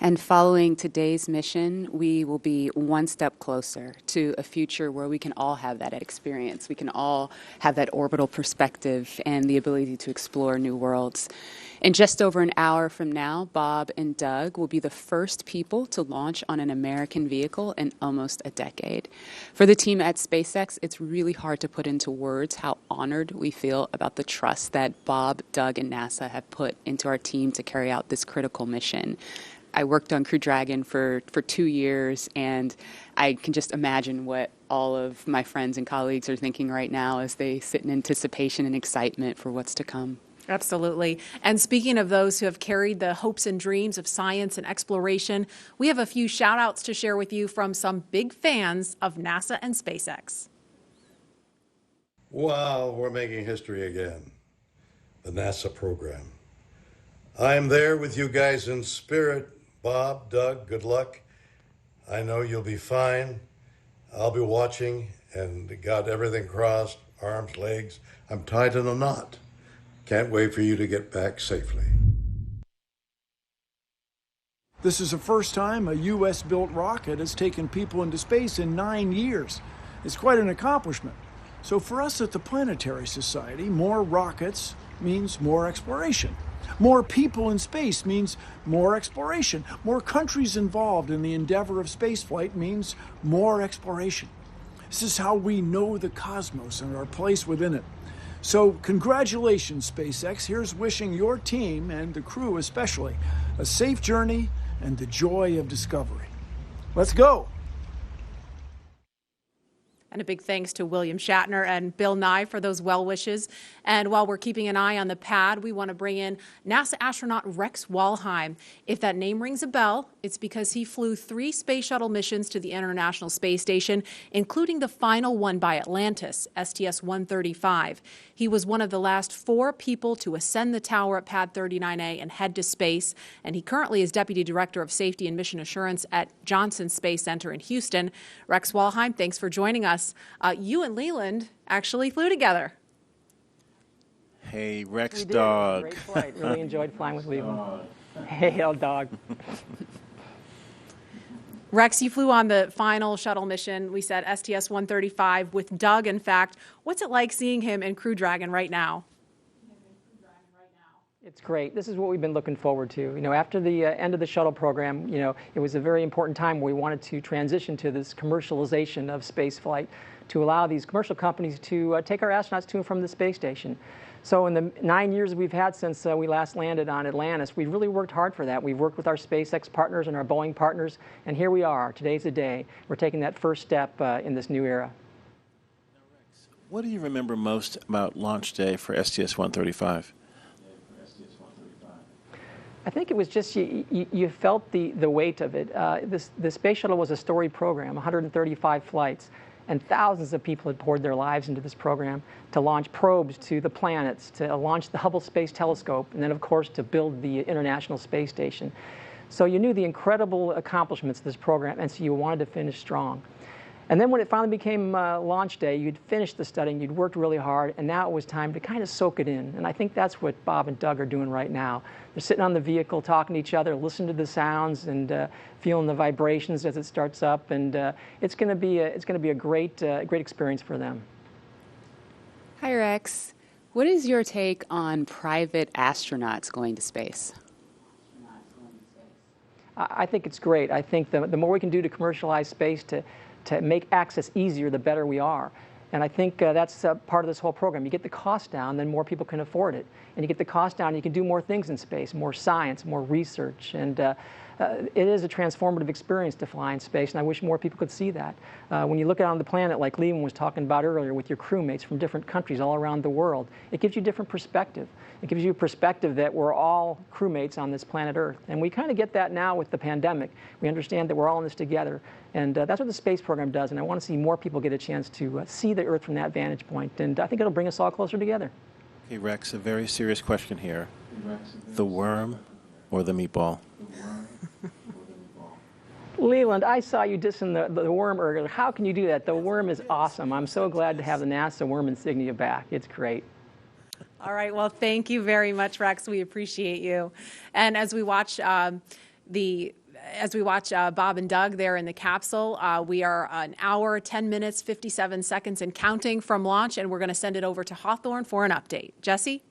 And following today's mission, we will be one step closer to a future where we can all have that experience. We can all have that orbital perspective and the ability to explore new worlds. In just over an hour from now, Bob and Doug will be the first people to launch on an American vehicle in almost a decade. For the team at SpaceX, it's really hard to put into words how honored we feel about the trust that Bob, Doug, and NASA have put into our team to carry out this critical mission. I worked on Crew Dragon for 2 years, and I can just imagine what all of my friends and colleagues are thinking right now as they sit in anticipation and excitement for what's to come. Absolutely. And speaking of those who have carried the hopes and dreams of science and exploration, we have a few shout outs to share with you from some big fans of NASA and SpaceX. Wow, we're making history again. The NASA program. I am there with you guys in spirit. Bob, Doug, good luck. I know you'll be fine. I'll be watching and got everything crossed, arms, legs. I'm tied in a knot. Can't wait for you to get back safely. This is the first time a U.S.-built rocket has taken people into space in 9 years. It's quite an accomplishment. So for us at the Planetary Society, more rockets means more exploration. More people in space means more exploration. More countries involved in the endeavor of spaceflight means more exploration. This is how we know the cosmos and our place within it. So congratulations, SpaceX. Here's wishing your team, and the crew especially, a safe journey and the joy of discovery. Let's go. And a big thanks to William Shatner and Bill Nye for those well wishes. And while we're keeping an eye on the pad, we want to bring in NASA astronaut Rex Walheim. If that name rings a bell, it's because he flew 3 space shuttle missions to the International Space Station, including the final one by Atlantis, STS-135. He was one of the last 4 people to ascend the tower at Pad 39A and head to space. And he currently is Deputy Director of Safety and Mission Assurance at Johnson Space Center in Houston. Rex Walheim, thanks for joining us. You and Leland actually flew together. Hey, Rex we did. Dog. Great flight. Really enjoyed flying with Leland. Hey, old dog. Rex, you flew on the final shuttle mission, we said STS-135 with Doug, in fact. What's it like seeing him in Crew Dragon right now? It's great. This is what we've been looking forward to. You know, after the end of the shuttle program, you know, it was a very important time where we wanted to transition to this commercialization of spaceflight to allow these commercial companies to take our astronauts to and from the space station. So in the 9 years we've had since we last landed on Atlantis, we've really worked hard for that. We've worked with our SpaceX partners and our Boeing partners, and here we are. Today's the day. We're taking that first step in this new era. What do you remember most about launch day for STS-135? I think it was just you felt the weight of it. The space shuttle was a storied program, 135 flights, and thousands of people had poured their lives into this program to launch probes to the planets, to launch the Hubble Space Telescope, and then, of course, to build the International Space Station. So you knew the incredible accomplishments of this program, and so you wanted to finish strong. And then when it finally became launch day, you'd finished the studying, you'd worked really hard, and now it was time to kind of soak it in. And I think that's what Bob and Doug are doing right now. They're sitting on the vehicle, talking to each other, listening to the sounds, and feeling the vibrations as it starts up. And it's going to be a great experience for them. Hi, Rex. What is your take on private astronauts going to space? I think it's great. I think the more we can do to commercialize space, to make access easier, the better we are. And I think that's part of this whole program. You get the cost down, then more people can afford it. And you get the cost down, you can do more things in space, more science, more research. And it is a transformative experience to fly in space, and I wish more people could see that. When you look out on the planet, like Leland was talking about earlier, with your crewmates from different countries all around the world, it gives you a different perspective. It gives you a perspective that we're all crewmates on this planet Earth. And we kind of get that now with the pandemic. We understand that we're all in this together. And that's what the space program does. And I want to see more people get a chance to see the Earth from that vantage point. And I think it'll bring us all closer together. Okay, Rex, a very serious question here. The worm or the meatball? Leland, I saw you dissing the worm earlier. How can you do that? The worm is awesome. I'm so glad to have the NASA worm insignia back. It's great. All right. Well, thank you very much, Rex. We appreciate you. And as we watch Bob and Doug there in the capsule, we are an hour, 10 minutes, 57 seconds and counting from launch, and we're going to send it over to Hawthorne for an update. Jesse?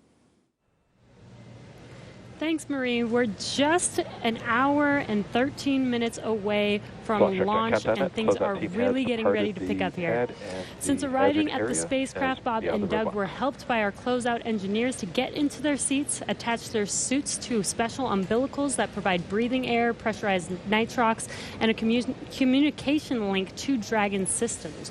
Thanks, Marie. We're just an hour and 13 minutes away from launch, and things are really getting ready to pick up here. Since arriving at the spacecraft, Bob and Doug were helped by our closeout engineers to get into their seats, attach their suits to special umbilicals that provide breathing air, pressurized nitrox, and a communication link to Dragon systems.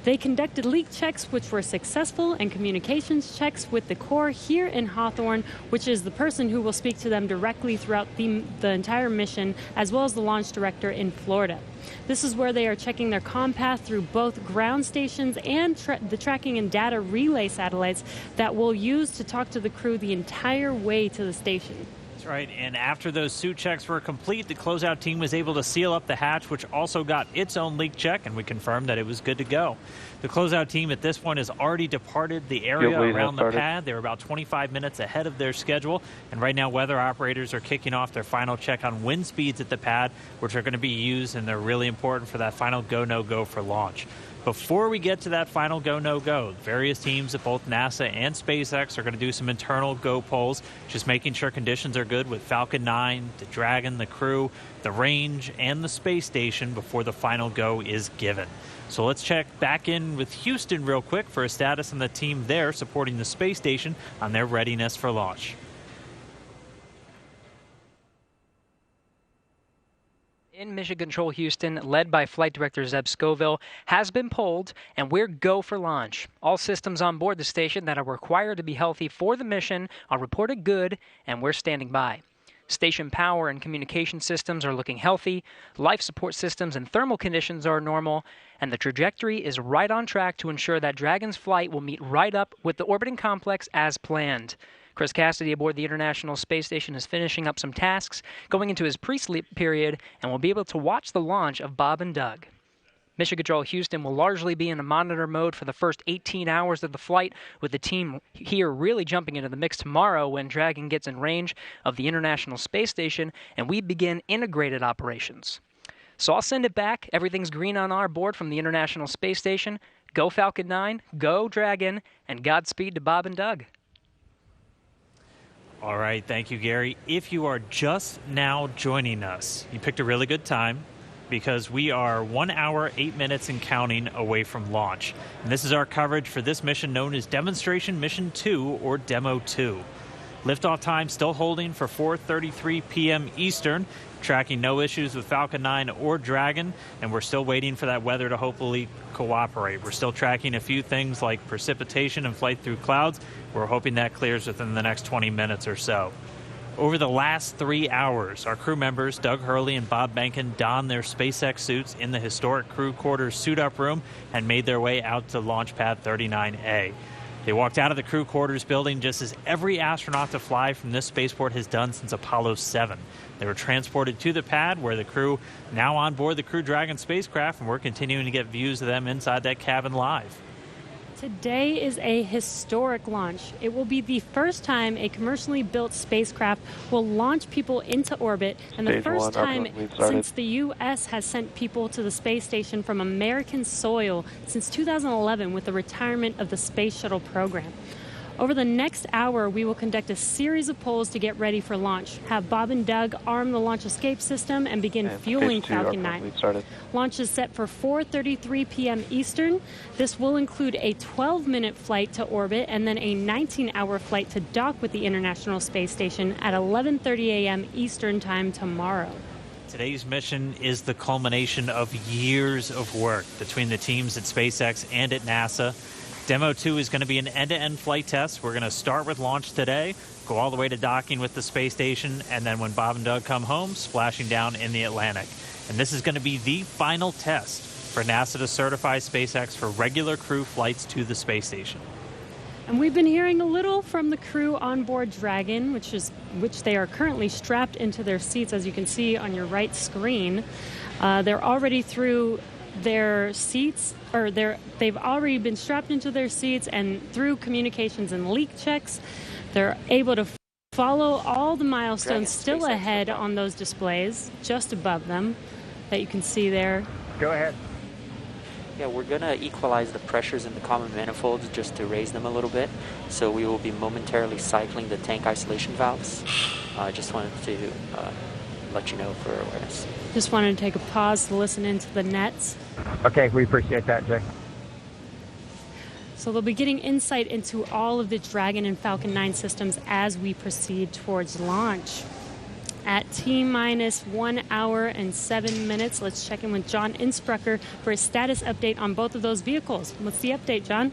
They conducted leak checks, which were successful, and communications checks with the Corps here in Hawthorne, which is the person who will speak to them directly throughout the entire mission, as well as the launch director in Florida. This is where they are checking their comm path through both ground stations and the tracking and data relay satellites that we'll use to talk to the crew the entire way to the station. Right, and after those suit checks were complete, the closeout team was able to seal up the hatch, which also got its own leak check, and we confirmed that it was good to go. The closeout team at this point has already departed the area around the pad. They're about 25 minutes ahead of their schedule, and right now weather operators are kicking off their final check on wind speeds at the pad, which are going to be used, and they're really important for that final go, no-go for launch. Before we get to that final go, no-go, various teams at both NASA and SpaceX are going to do some internal go polls, just making sure conditions are good with Falcon 9, the Dragon, the crew, the range, and the space station before the final go is given. So let's check back in with Houston real quick for a status on the team there supporting the space station on their readiness for launch. In Mission Control Houston, led by Flight Director Zeb Scoville, has been polled, and we're go for launch. All systems on board the station that are required to be healthy for the mission are reported good, and we're standing by. Station power and communication systems are looking healthy, life support systems and thermal conditions are normal, and the trajectory is right on track to ensure that Dragon's flight will meet right up with the orbiting complex as planned. Chris Cassidy aboard the International Space Station is finishing up some tasks, going into his pre-sleep period, and will be able to watch the launch of Bob and Doug. Mission Control Houston will largely be in a monitor mode for the first 18 hours of the flight, with the team here really jumping into the mix tomorrow when Dragon gets in range of the International Space Station and we begin integrated operations. So I'll send it back. Everything's green on our board from the International Space Station. Go Falcon 9, go Dragon, and Godspeed to Bob and Doug. All right, thank you, Gary. If you are just now joining us, you picked a really good time because we are 1 hour, 8 minutes and counting away from launch. And this is our coverage for this mission known as Demonstration Mission 2 or Demo 2. Liftoff time still holding for 4:33 p.m. Eastern, tracking no issues with Falcon 9 or Dragon, and we're still waiting for that weather to hopefully cooperate. We're still tracking a few things like precipitation and flight through clouds. We're hoping that clears within the next 20 minutes or so. Over the last 3 hours, our crew members, Doug Hurley and Bob Behnken, donned their SpaceX suits in the historic crew quarters suit-up room and made their way out to Launchpad 39A. They walked out of the crew quarters building just as every astronaut to fly from this spaceport has done since Apollo 7. They were transported to the pad where the crew now on board the Crew Dragon spacecraft, and we're continuing to get views of them inside that cabin live. Today is a historic launch. It will be the first time a commercially built spacecraft will launch people into orbit, and the first time since the U.S. has sent people to the space station from American soil since 2011 with the retirement of the Space Shuttle program. Over the next hour, we will conduct a series of polls to get ready for launch, have Bob and Doug arm the launch escape system, and begin fueling Falcon 9. Launch is set for 4:33 p.m. Eastern. This will include a 12-minute flight to orbit and then a 19-hour flight to dock with the International Space Station at 11:30 a.m. Eastern Time tomorrow. Today's mission is the culmination of years of work between the teams at SpaceX and at NASA. Demo 2 is going to be an end-to-end flight test. We're going to start with launch today, go all the way to docking with the space station, and then when Bob and Doug come home, splashing down in the Atlantic. And this is going to be the final test for NASA to certify SpaceX for regular crew flights to the space station. And we've been hearing a little from the crew on board Dragon, which they are currently strapped into their seats, as you can see on your right screen. They're already through their seats, or they've already been strapped into their seats, and through communications and leak checks, they're able to follow all the milestones still ahead on those displays just above them that you can see there. Go ahead. Yeah, we're going to equalize the pressures in the common manifolds just to raise them a little bit. So we will be momentarily cycling the tank isolation valves. I just wanted to let you know for awareness. Just wanted to take a pause to listen into the nets. Okay, we appreciate that, Jay. So they'll be getting insight into all of the Dragon and Falcon 9 systems as we proceed towards launch. At T-minus 1 hour and 7 minutes, let's check in with John Insprucker for a status update on both of those vehicles. What's the update, John?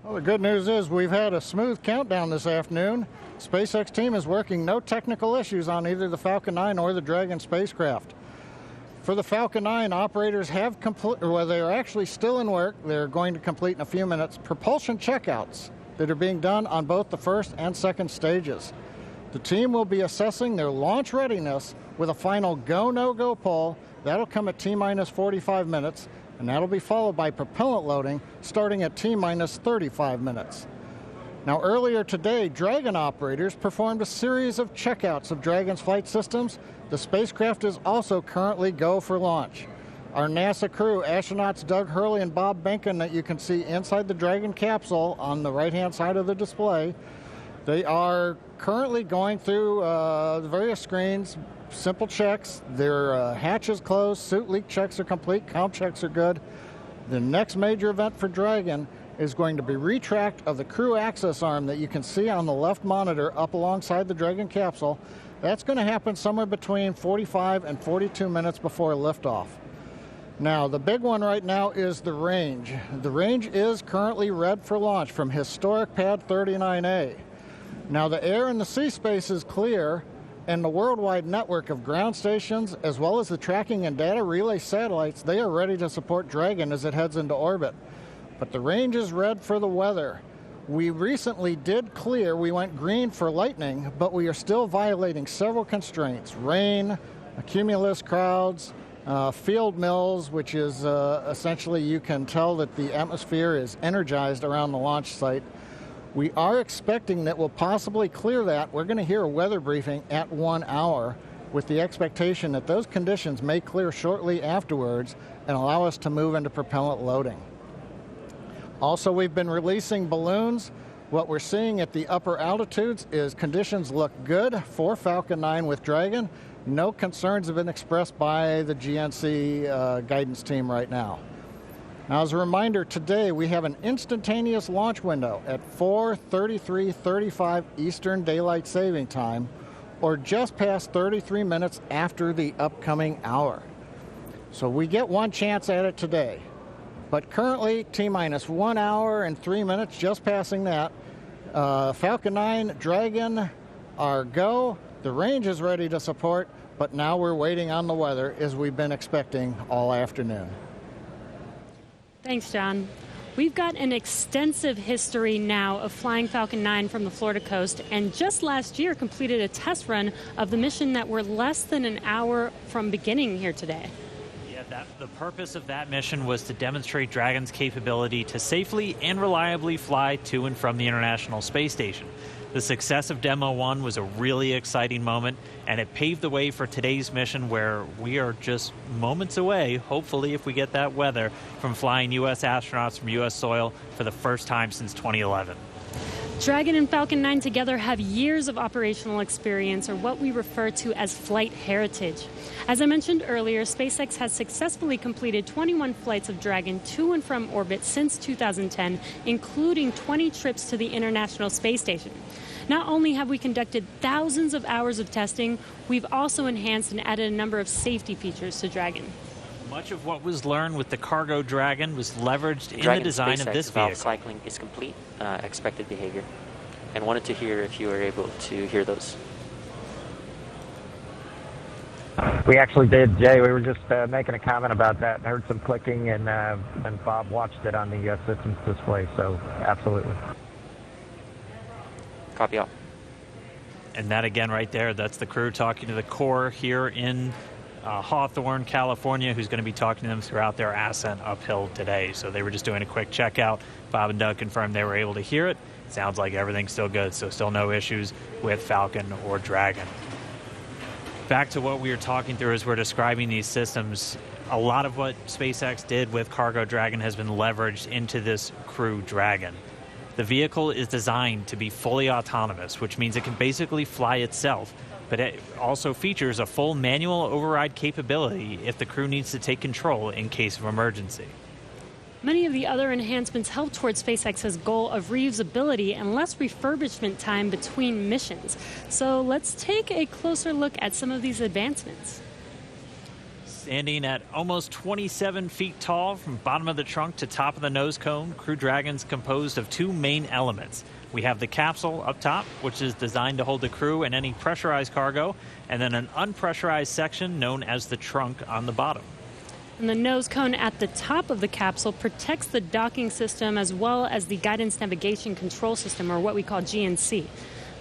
Well, the good news is we've had a smooth countdown this afternoon. SpaceX team is working no technical issues on either the Falcon 9 or the Dragon spacecraft. For the Falcon 9, operators have they are actually still in work. They're going to complete in a few minutes propulsion checkouts that are being done on both the first and second stages. The team will be assessing their launch readiness with a final go, no-go poll. That'll come at T-minus 45 minutes, and that'll be followed by propellant loading starting at T-minus 35 minutes. Now, earlier today, Dragon operators performed a series of checkouts of Dragon's flight systems. The spacecraft is also currently go for launch. Our NASA crew, astronauts Doug Hurley and Bob Behnken, that you can see inside the Dragon capsule on the right-hand side of the display, they are currently going through the various screens, simple checks. Their hatch is closed, suit leak checks are complete, count checks are good. The next major event for Dragon is going to be retract of the crew access arm that you can see on the left monitor up alongside the Dragon capsule. That's going to happen somewhere between 45 and 42 minutes before liftoff. Now, the big one right now is the range. The range is currently red for launch from historic pad 39A. Now, the air and the sea space is clear, and the worldwide network of ground stations, as well as the tracking and data relay satellites, they are ready to support Dragon as it heads into orbit. But the range is red for the weather. We recently did clear, we went green for lightning, but we are still violating several constraints. Rain, cumulus crowds, field mills, which is essentially you can tell that the atmosphere is energized around the launch site. We are expecting that we'll possibly clear that. We're going to hear a weather briefing at 1 hour with the expectation that those conditions may clear shortly afterwards and allow us to move into propellant loading. Also, we've been releasing balloons. What we're seeing at the upper altitudes is conditions look good for Falcon 9 with Dragon. No concerns have been expressed by the GNC guidance team right now. Now, as a reminder, today we have an instantaneous launch window at 4:33:35 Eastern Daylight Saving Time, or just past 33 minutes after the upcoming hour. So we get one chance at it today. But currently, T-minus 1 hour and 3 minutes, just passing that. Falcon 9, Dragon are go. The range is ready to support, but now we're waiting on the weather as we've been expecting all afternoon. Thanks, John. We've got an extensive history now of flying Falcon 9 from the Florida coast, and just last year completed a test run of the mission that we're less than an hour from beginning here today. Yeah, the purpose of that mission was to demonstrate Dragon's capability to safely and reliably fly to and from the International Space Station. The success of Demo 1 was a really exciting moment, and it paved the way for today's mission, where we are just moments away, hopefully if we get that weather, from flying U.S. astronauts from U.S. soil for the first time since 2011. Dragon and Falcon 9 together have years of operational experience, or what we refer to as flight heritage. As I mentioned earlier, SpaceX has successfully completed 21 flights of Dragon to and from orbit since 2010, including 20 trips to the International Space Station. Not only have we conducted thousands of hours of testing, we've also enhanced and added a number of safety features to Dragon. Much of what was learned with the cargo Dragon was leveraged in the design of this valve vehicle. Cycling is complete, expected behavior, and wanted to hear if you were able to hear those. We actually did, Jay. We were just making a comment about that. I heard some clicking, and Bob watched it on the systems display, so absolutely. Copy all. And that again right there, that's the crew talking to the core here in Hawthorne, California, who's going to be talking to them throughout their ascent uphill today. So they were just doing a quick checkout. Bob and Doug confirmed they were able to hear it. Sounds like everything's still good, so still no issues with Falcon or Dragon. Back to what we were talking through as we're describing these systems, a lot of what SpaceX did with Cargo Dragon has been leveraged into this Crew Dragon. The vehicle is designed to be fully autonomous, which means it can basically fly itself, but it also features a full manual override capability if the crew needs to take control in case of emergency. Many of the other enhancements help towards SpaceX's goal of reusability and less refurbishment time between missions. So let's take a closer look at some of these advancements. Standing at almost 27 feet tall from bottom of the trunk to top of the nose cone, Crew Dragon's composed of two main elements. We have the capsule up top, which is designed to hold the crew and any pressurized cargo, and then an unpressurized section known as the trunk on the bottom. And the nose cone at the top of the capsule protects the docking system as well as the guidance navigation control system, or what we call GNC.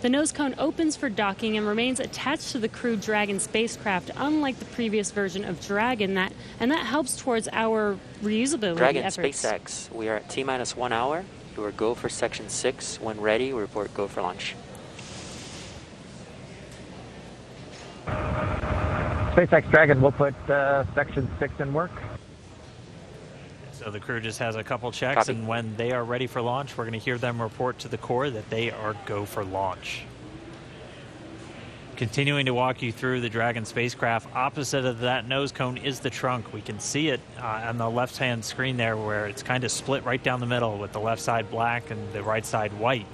The nose cone opens for docking and remains attached to the Crew Dragon spacecraft, unlike the previous version of Dragon, and that helps towards our reusability Dragon efforts. SpaceX, we are at T-minus 1 hour. You are go for section 6. When ready, report go for launch. SpaceX Dragon will put section 6 in work. So the crew just has a couple checks, Copy. and when they are ready for launch, we're going to hear them report to the core that they are go for launch. Continuing to walk you through the Dragon spacecraft, opposite of that nose cone is the trunk. We can see it on the left-hand screen there, where it's kind of split right down the middle with the left side black and the right side white.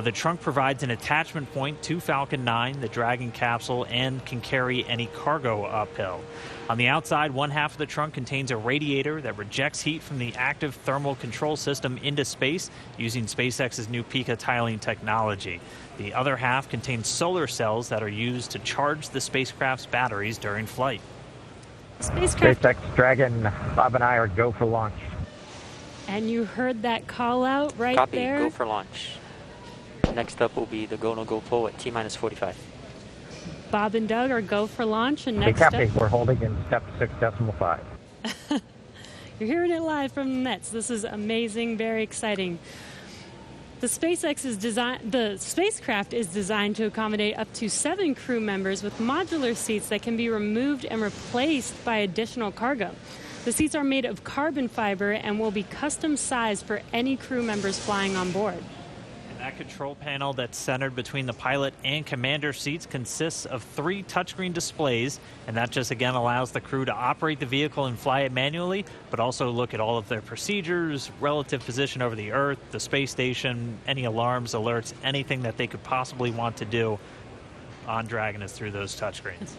The trunk provides an attachment point to Falcon 9, the Dragon capsule, and can carry any cargo uphill. On the outside, one half of the trunk contains a radiator that rejects heat from the active thermal control system into space using SpaceX's new Pika tiling technology. The other half contains solar cells that are used to charge the spacecraft's batteries during flight. SpaceX Dragon, Bob and I are go for launch. And you heard that call out right Copy, there. go for launch. Next up will be the go, no go pull at T-minus 45. Bob and Doug are go for launch, and Hey, next copy. up, We're holding in step 6.5. you're hearing it live from the nets. This is amazing, very exciting. The spacecraft is designed to accommodate up to 7 crew members with modular seats that can be removed and replaced by additional cargo. The seats are made of carbon fiber and will be custom sized for any crew members flying on board. That control panel that's centered between the pilot and commander seats consists of 3 touchscreen displays, and that just again allows the crew to operate the vehicle and fly it manually, but also look at all of their procedures, relative position over the Earth, the space station, any alarms, alerts, anything that they could possibly want to do on Dragon is through those touchscreens.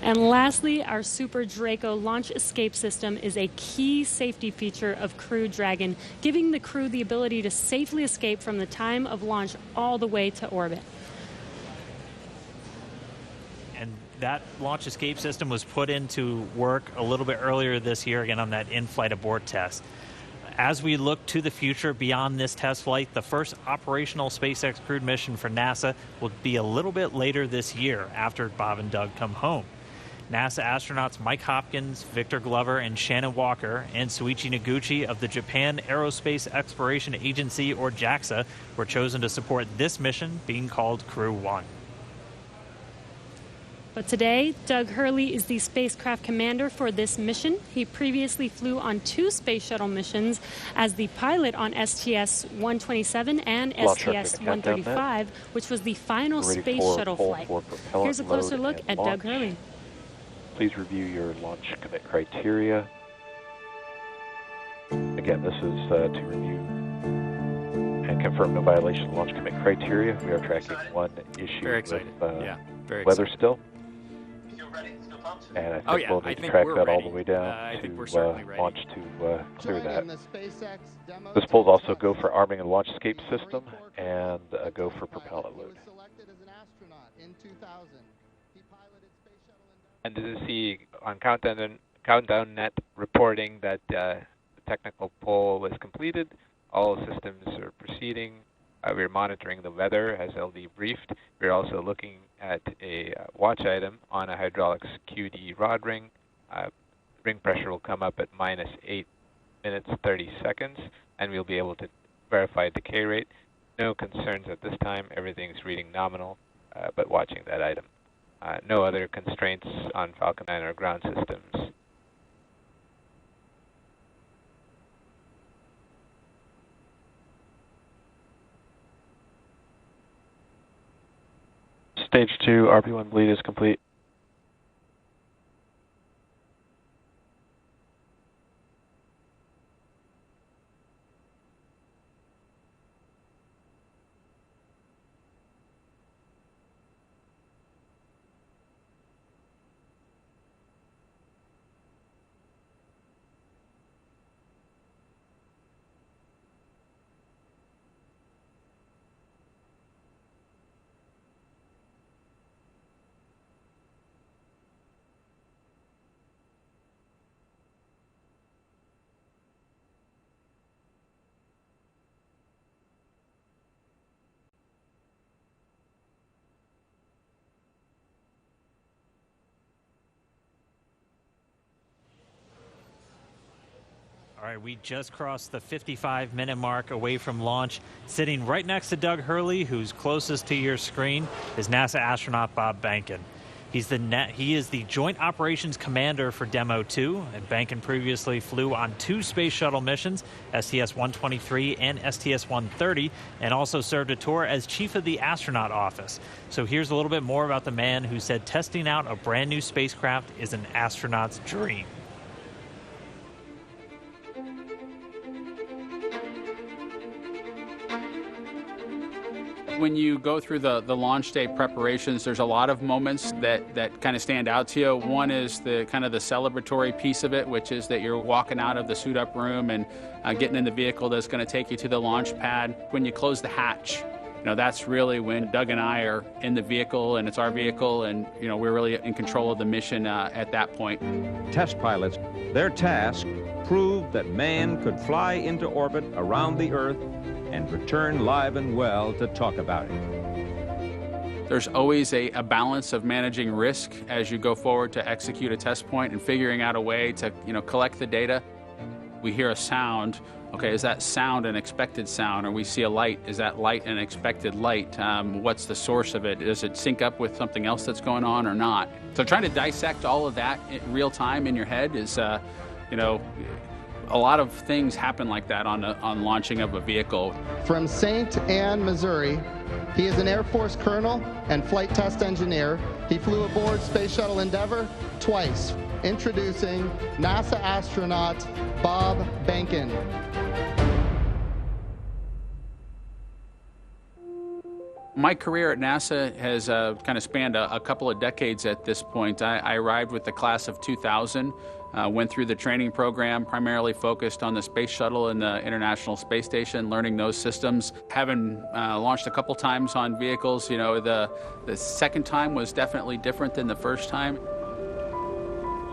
And lastly, our Super Draco launch escape system is a key safety feature of Crew Dragon, giving the crew the ability to safely escape from the time of launch all the way to orbit. And that launch escape system was put into work a little bit earlier this year, again on that in-flight abort test. As we look to the future beyond this test flight, the first operational SpaceX crewed mission for NASA will be a little bit later this year after Bob and Doug come home. NASA astronauts Mike Hopkins, Victor Glover, and Shannon Walker, and Soichi Noguchi of the Japan Aerospace Exploration Agency, or JAXA, were chosen to support this mission, being called Crew 1. But today, Doug Hurley is the spacecraft commander for this mission. He previously flew on 2 space shuttle missions as the pilot on STS-127 and STS-135, which was the final space shuttle flight. Here's a closer look at Doug Hurley. Please review your launch commit criteria. Again, this is to review and confirm no violation of launch commit criteria. We are tracking one issue with weather still. And I think we'll need to track that all the way down to launch to clear that. This polls also go for arming and launch escape system and a go for propellant load. And to see on Countdown Net reporting that the technical poll was completed, all systems are proceeding. We're monitoring the weather as LD briefed. We're also looking at a watch item on a hydraulics QD rod ring. Ring pressure will come up at -8 minutes 30 seconds, and we'll be able to verify decay rate. No concerns at this time. Everything's reading nominal, but watching that item. No other constraints on Falcon 9 or ground systems. Stage 2 RP1 bleed is complete. All right, we just crossed the 55-minute mark away from launch. Sitting right next to Doug Hurley, who's closest to your screen, is NASA astronaut Bob Behnken. He is the Joint Operations Commander for Demo 2, and Behnken previously flew on 2 space shuttle missions, STS-123 and STS-130, and also served a tour as Chief of the Astronaut Office. So here's a little bit more about the man who said testing out a brand new spacecraft is an astronaut's dream. When you go through the launch day preparations, there's a lot of moments that kind of stand out to you. One is the kind of the celebratory piece of it, which is that you're walking out of the suit up room and getting in the vehicle that's going to take you to the launch pad. When you close the hatch, that's really when Doug and I are in the vehicle, and it's our vehicle, and we're really in control of the mission at that point. Test pilots, their task proved that man could fly into orbit around the Earth and return live and well to talk about it. There's always a balance of managing risk as you go forward to execute a test point and figuring out a way to collect the data. We hear a sound. Okay, is that sound an expected sound? Or we see a light, is that light an expected light? What's the source of it? Does it sync up with something else that's going on or not? So trying to dissect all of that in real time in your head is, a lot of things happen like that on launching of a vehicle. From St. Anne, Missouri, he is an Air Force colonel and flight test engineer. He flew aboard Space Shuttle Endeavour twice. Introducing NASA astronaut Bob Behnken. My career at NASA has kind of spanned a couple of decades at this point. I arrived with the class of 2000, went through the training program, primarily focused on the Space Shuttle and the International Space Station, learning those systems. Having launched a couple times on vehicles, the second time was definitely different than the first time.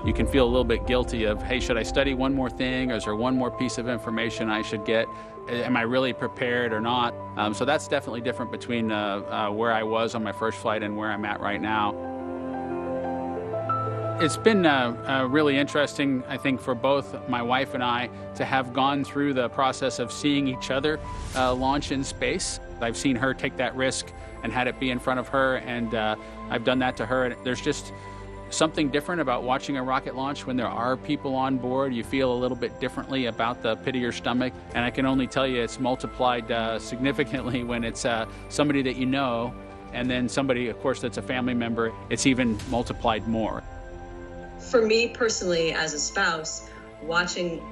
You can feel a little bit guilty of, hey, should I study one more thing? Or is there one more piece of information I should get? Am I really prepared or not? So that's definitely different between where I was on my first flight and where I'm at right now. It's been really interesting, I think, for both my wife and I to have gone through the process of seeing each other launch in space. I've seen her take that risk and had it be in front of her, and I've done that to her. And there's just something different about watching a rocket launch when there are people on board. You feel a little bit differently about the pit of your stomach, and I can only tell you it's multiplied significantly when it's somebody that you know, and then somebody, of course, that's a family member. It's even multiplied more. For me personally, as a spouse, watching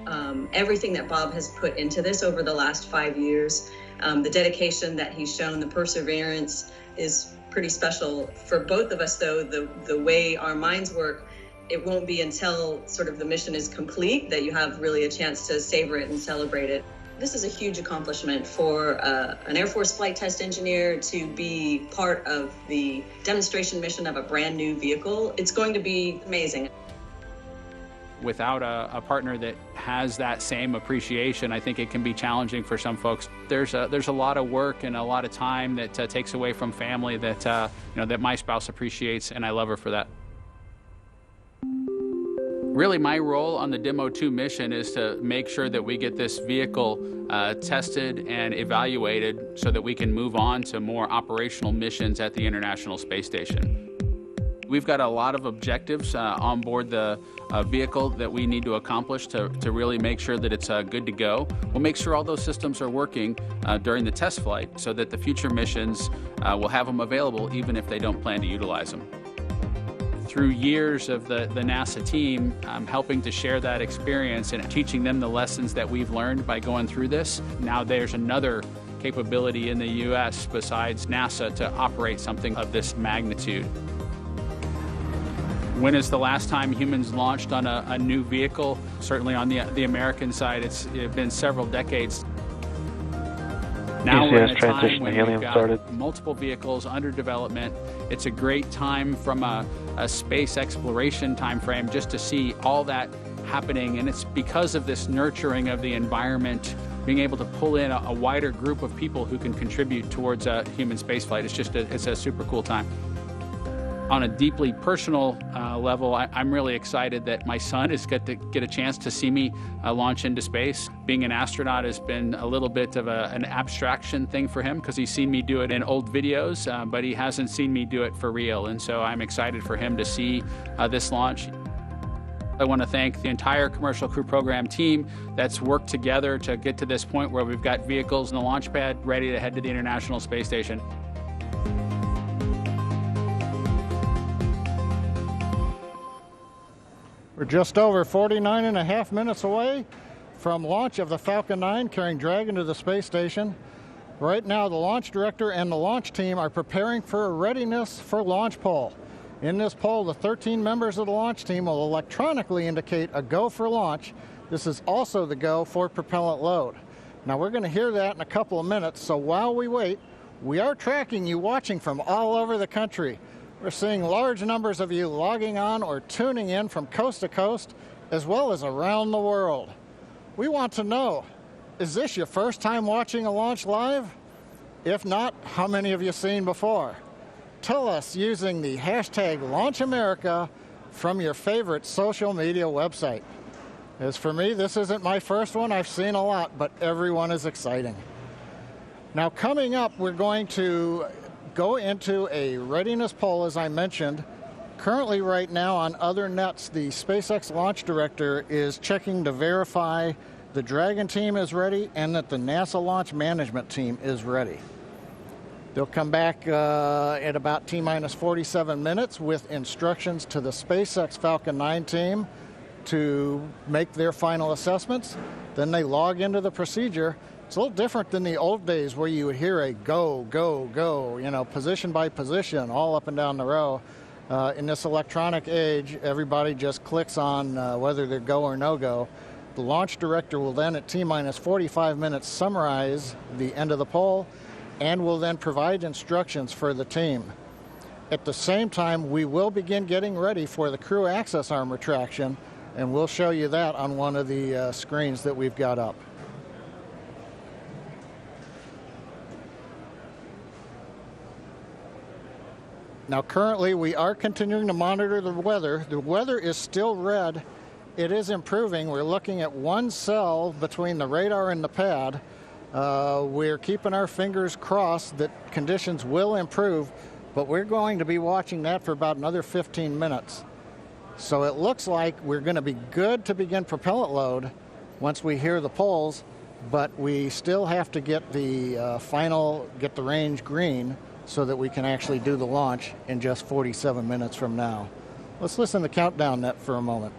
everything that Bob has put into this over the last 5 years, the dedication that he's shown, the perseverance is pretty special. For both of us, though, the way our minds work, it won't be until sort of the mission is complete that you have really a chance to savor it and celebrate it. This is a huge accomplishment for an Air Force flight test engineer to be part of the demonstration mission of a brand new vehicle. It's going to be amazing. Without a partner that has that same appreciation, I think it can be challenging for some folks. There's a lot of work and a lot of time that takes away from family that that my spouse appreciates, and I love her for that. Really, my role on the Demo 2 mission is to make sure that we get this vehicle tested and evaluated so that we can move on to more operational missions at the International Space Station. We've got a lot of objectives on board the vehicle that we need to accomplish to really make sure that it's good to go. We'll make sure all those systems are working during the test flight so that the future missions will have them available even if they don't plan to utilize them. Through years of the NASA team, I'm helping to share that experience and teaching them the lessons that we've learned by going through this. Now there's another capability in the U.S. besides NASA to operate something of this magnitude. When is the last time humans launched on a new vehicle? Certainly on the American side, it's been several decades. Now we're in a time when we've got multiple vehicles under development. It's a great time from a space exploration time frame just to see all that happening, and it's because of this nurturing of the environment, being able to pull in a wider group of people who can contribute towards human spaceflight. It's a super cool time. On a deeply personal level, I'm really excited that my son is going to get a chance to see me launch into space. Being an astronaut has been a little bit of an abstraction thing for him because he's seen me do it in old videos, but he hasn't seen me do it for real. And so I'm excited for him to see this launch. I want to thank the entire Commercial Crew Program team that's worked together to get to this point where we've got vehicles in the launch pad ready to head to the International Space Station. We're just over 49.5 minutes away from launch of the Falcon 9 carrying Dragon to the space station. Right now, the launch director and the launch team are preparing for a readiness for launch poll. In this poll, the 13 members of the launch team will electronically indicate a go for launch. This is also the go for propellant load. Now, we're going to hear that in a couple of minutes, so while we wait, we are tracking you watching from all over the country. We're seeing large numbers of you logging on or tuning in from coast to coast, as well as around the world. We want to know, is this your first time watching a launch live? If not, how many have you seen before? Tell us using the hashtag LaunchAmerica from your favorite social media website. As for me, this isn't my first one. I've seen a lot, but everyone is exciting. Now, coming up, we're going to go into a readiness poll, as I mentioned. Currently, right now, on other nets, the SpaceX launch director is checking to verify the Dragon team is ready and that the NASA launch management team is ready. They'll come back at about T-minus 47 minutes with instructions to the SpaceX Falcon 9 team to make their final assessments. Then they log into the procedure. It's a little different than the old days where you would hear a go, go, go, position by position, all up and down the row. In this electronic age, everybody just clicks on whether they're go or no go. The launch director will then, at T-minus 45 minutes, summarize the end of the poll and will then provide instructions for the team. At the same time, we will begin getting ready for the crew access arm retraction, and we'll show you that on one of the screens that we've got up. Now, currently, we are continuing to monitor the weather. The weather is still red. It is improving. We're looking at one cell between the radar and the pad. We're keeping our fingers crossed that conditions will improve, but we're going to be watching that for about another 15 minutes. So it looks like we're going to be good to begin propellant load once we hear the pulls, but we still have to get the get the range green so that we can actually do the launch in just 47 minutes from now. Let's listen to the countdown net for a moment.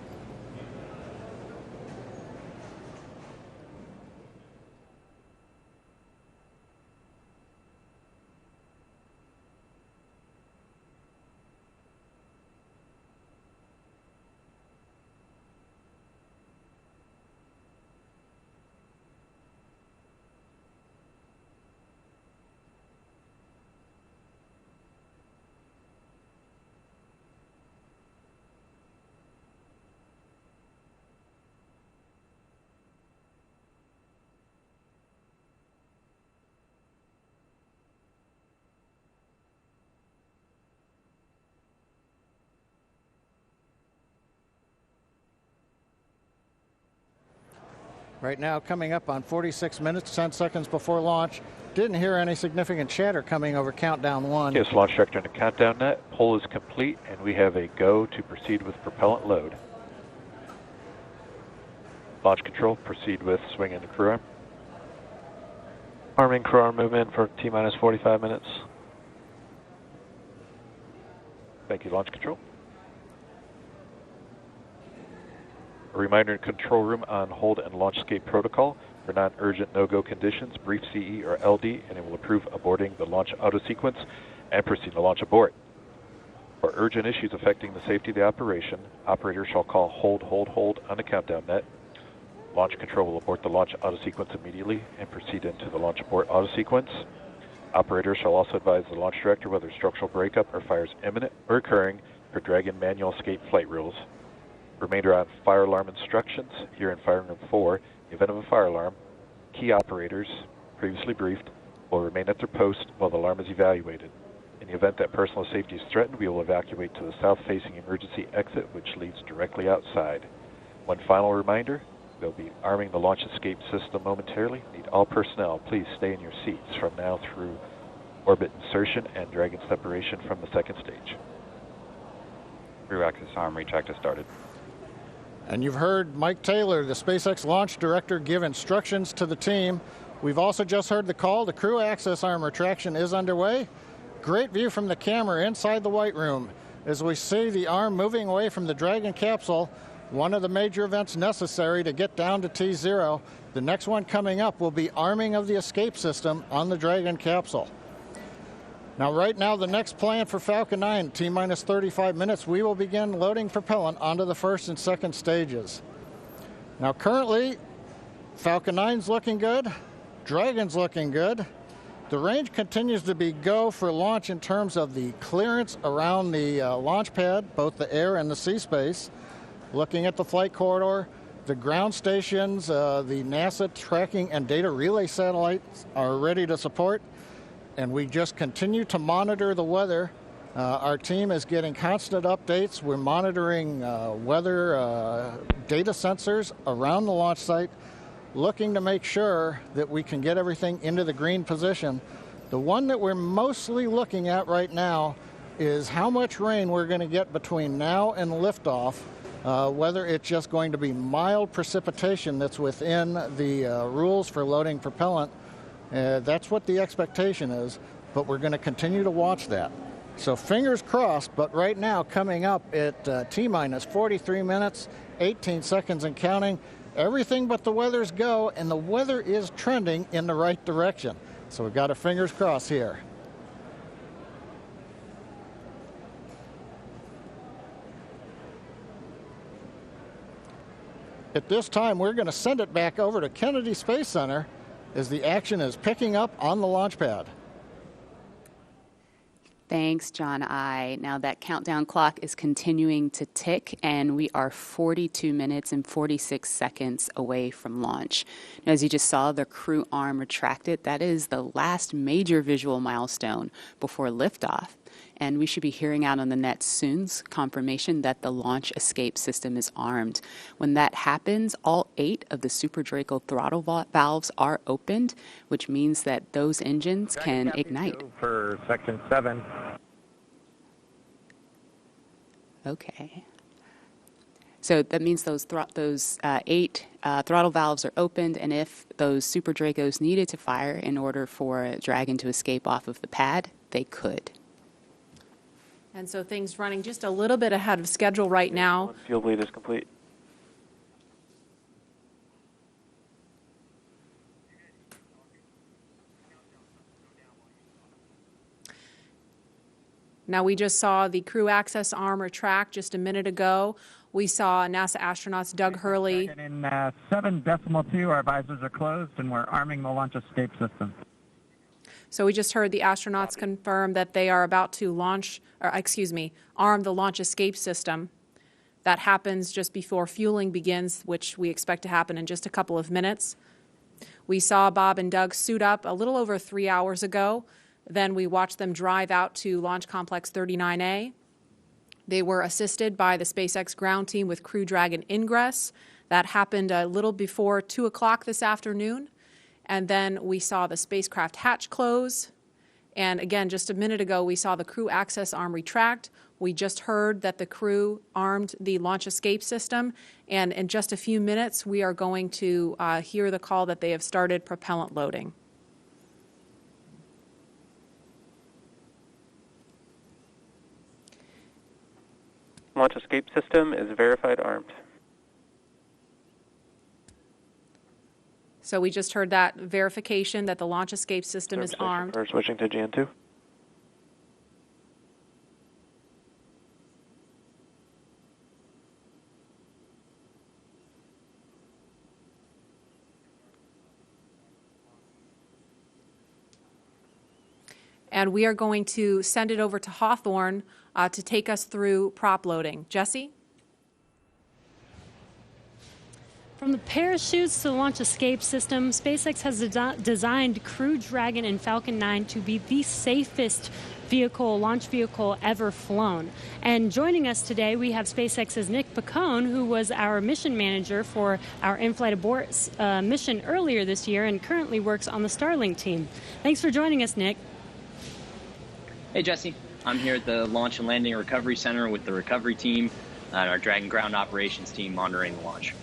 Right now, coming up on 46 minutes, 10 seconds before launch. Didn't hear any significant chatter coming over countdown 1. Yes, launch director in the countdown net. Pull is complete, and we have a go to proceed with propellant load. Launch control, proceed with swing into crew arm. Arming crew arm movement for T-minus 45 minutes. Thank you, launch control. A reminder in control room on hold and launch escape protocol. For non-urgent no-go conditions, brief CE or LD, and it will approve aborting the launch auto sequence and proceed to launch abort. For urgent issues affecting the safety of the operation, operators shall call hold on the countdown net. Launch control will abort the launch auto sequence immediately and proceed into the launch abort auto sequence. Operators shall also advise the launch director whether structural breakup or fire is imminent or occurring per Dragon manual escape flight rules. Remainder on fire alarm instructions. Here in Fire Room 4, in the event of a fire alarm, key operators, previously briefed, will remain at their post while the alarm is evaluated. In the event that personal safety is threatened, we will evacuate to the south-facing emergency exit, which leads directly outside. One final reminder, we'll be arming the launch escape system momentarily. Need all personnel, please stay in your seats from now through orbit insertion and Dragon separation from the second stage. Crew access arm retract has started. And you've heard Mike Taylor, the SpaceX launch director, give instructions to the team. We've also just heard the call. The crew access arm retraction is underway. Great view from the camera inside the White Room as we see the arm moving away from the Dragon capsule, one of the major events necessary to get down to T0. The next one coming up will be arming of the escape system on the Dragon capsule. Now, right now, the next plan for Falcon 9, T-minus 35 minutes, we will begin loading propellant onto the first and second stages. Now, currently, Falcon 9's looking good, Dragon's looking good. The range continues to be go for launch in terms of the clearance around the launch pad, both the air and the sea space. Looking at the flight corridor, the ground stations, the NASA tracking and data relay satellites are ready to support. And we just continue to monitor the weather. Our team is getting constant updates. We're monitoring weather data sensors around the launch site, looking to make sure that we can get everything into the green position. The one that we're mostly looking at right now is how much rain we're going to get between now and liftoff, whether it's just going to be mild precipitation that's within the rules for loading propellant. That's what the expectation is, but we're going to continue to watch that. So fingers crossed, but right now coming up at T-minus 43 minutes, 18 seconds and counting, everything but the weather's go, and the weather is trending in the right direction. So we've got our fingers crossed here. At this time, we're going to send it back over to Kennedy Space Center as the action is picking up on the launch pad. Thanks, John I. Now that countdown clock is continuing to tick, and we are 42 minutes and 46 seconds away from launch. Now, as you just saw, the crew arm retracted. That is the last major visual milestone before liftoff. and we should be hearing out on the net soon confirmation that the launch escape system is armed. When that happens, all 8 of the Super Draco throttle valves are opened, which means that those engines can ignite. For section 7. Okay. So that means those 8 throttle valves are opened, and if those Super Dracos needed to fire in order for Dragon to escape off of the pad, they could. And so things running just a little bit ahead of schedule right now. Fuel bleed is complete. Now, we just saw the crew access arm retract just a minute ago. We saw NASA astronauts Doug Hurley. In 7.2, our visors are closed, and we're arming the launch escape system. So we just heard the astronauts confirm that they are about to arm the launch escape system. That happens just before fueling begins, which we expect to happen in just a couple of minutes. We saw Bob and Doug suit up a little over 3 hours ago. Then we watched them drive out to Launch Complex 39A. They were assisted by the SpaceX ground team with Crew Dragon Ingress. That happened a little before 2 o'clock this afternoon. And then we saw the spacecraft hatch close. And again, just a minute ago, we saw the crew access arm retract. We just heard that the crew armed the launch escape system. And in just a few minutes, we are going to hear the call that they have started propellant loading. Launch escape system is verified armed. So we just heard that verification that the launch escape system is armed. We're switching to GN2. And we are going to send it over to Hawthorne to take us through prop loading. Jesse? From the parachutes to the launch escape system, SpaceX has designed Crew Dragon and Falcon 9 to be the safest launch vehicle ever flown. And joining us today, we have SpaceX's Nick Picone, who was our mission manager for our in-flight abort mission earlier this year and currently works on the Starlink team. Thanks for joining us, Nick. Hey, Jesse. I'm here at the Launch and Landing Recovery Center with the recovery team and our Dragon ground operations team monitoring the launch.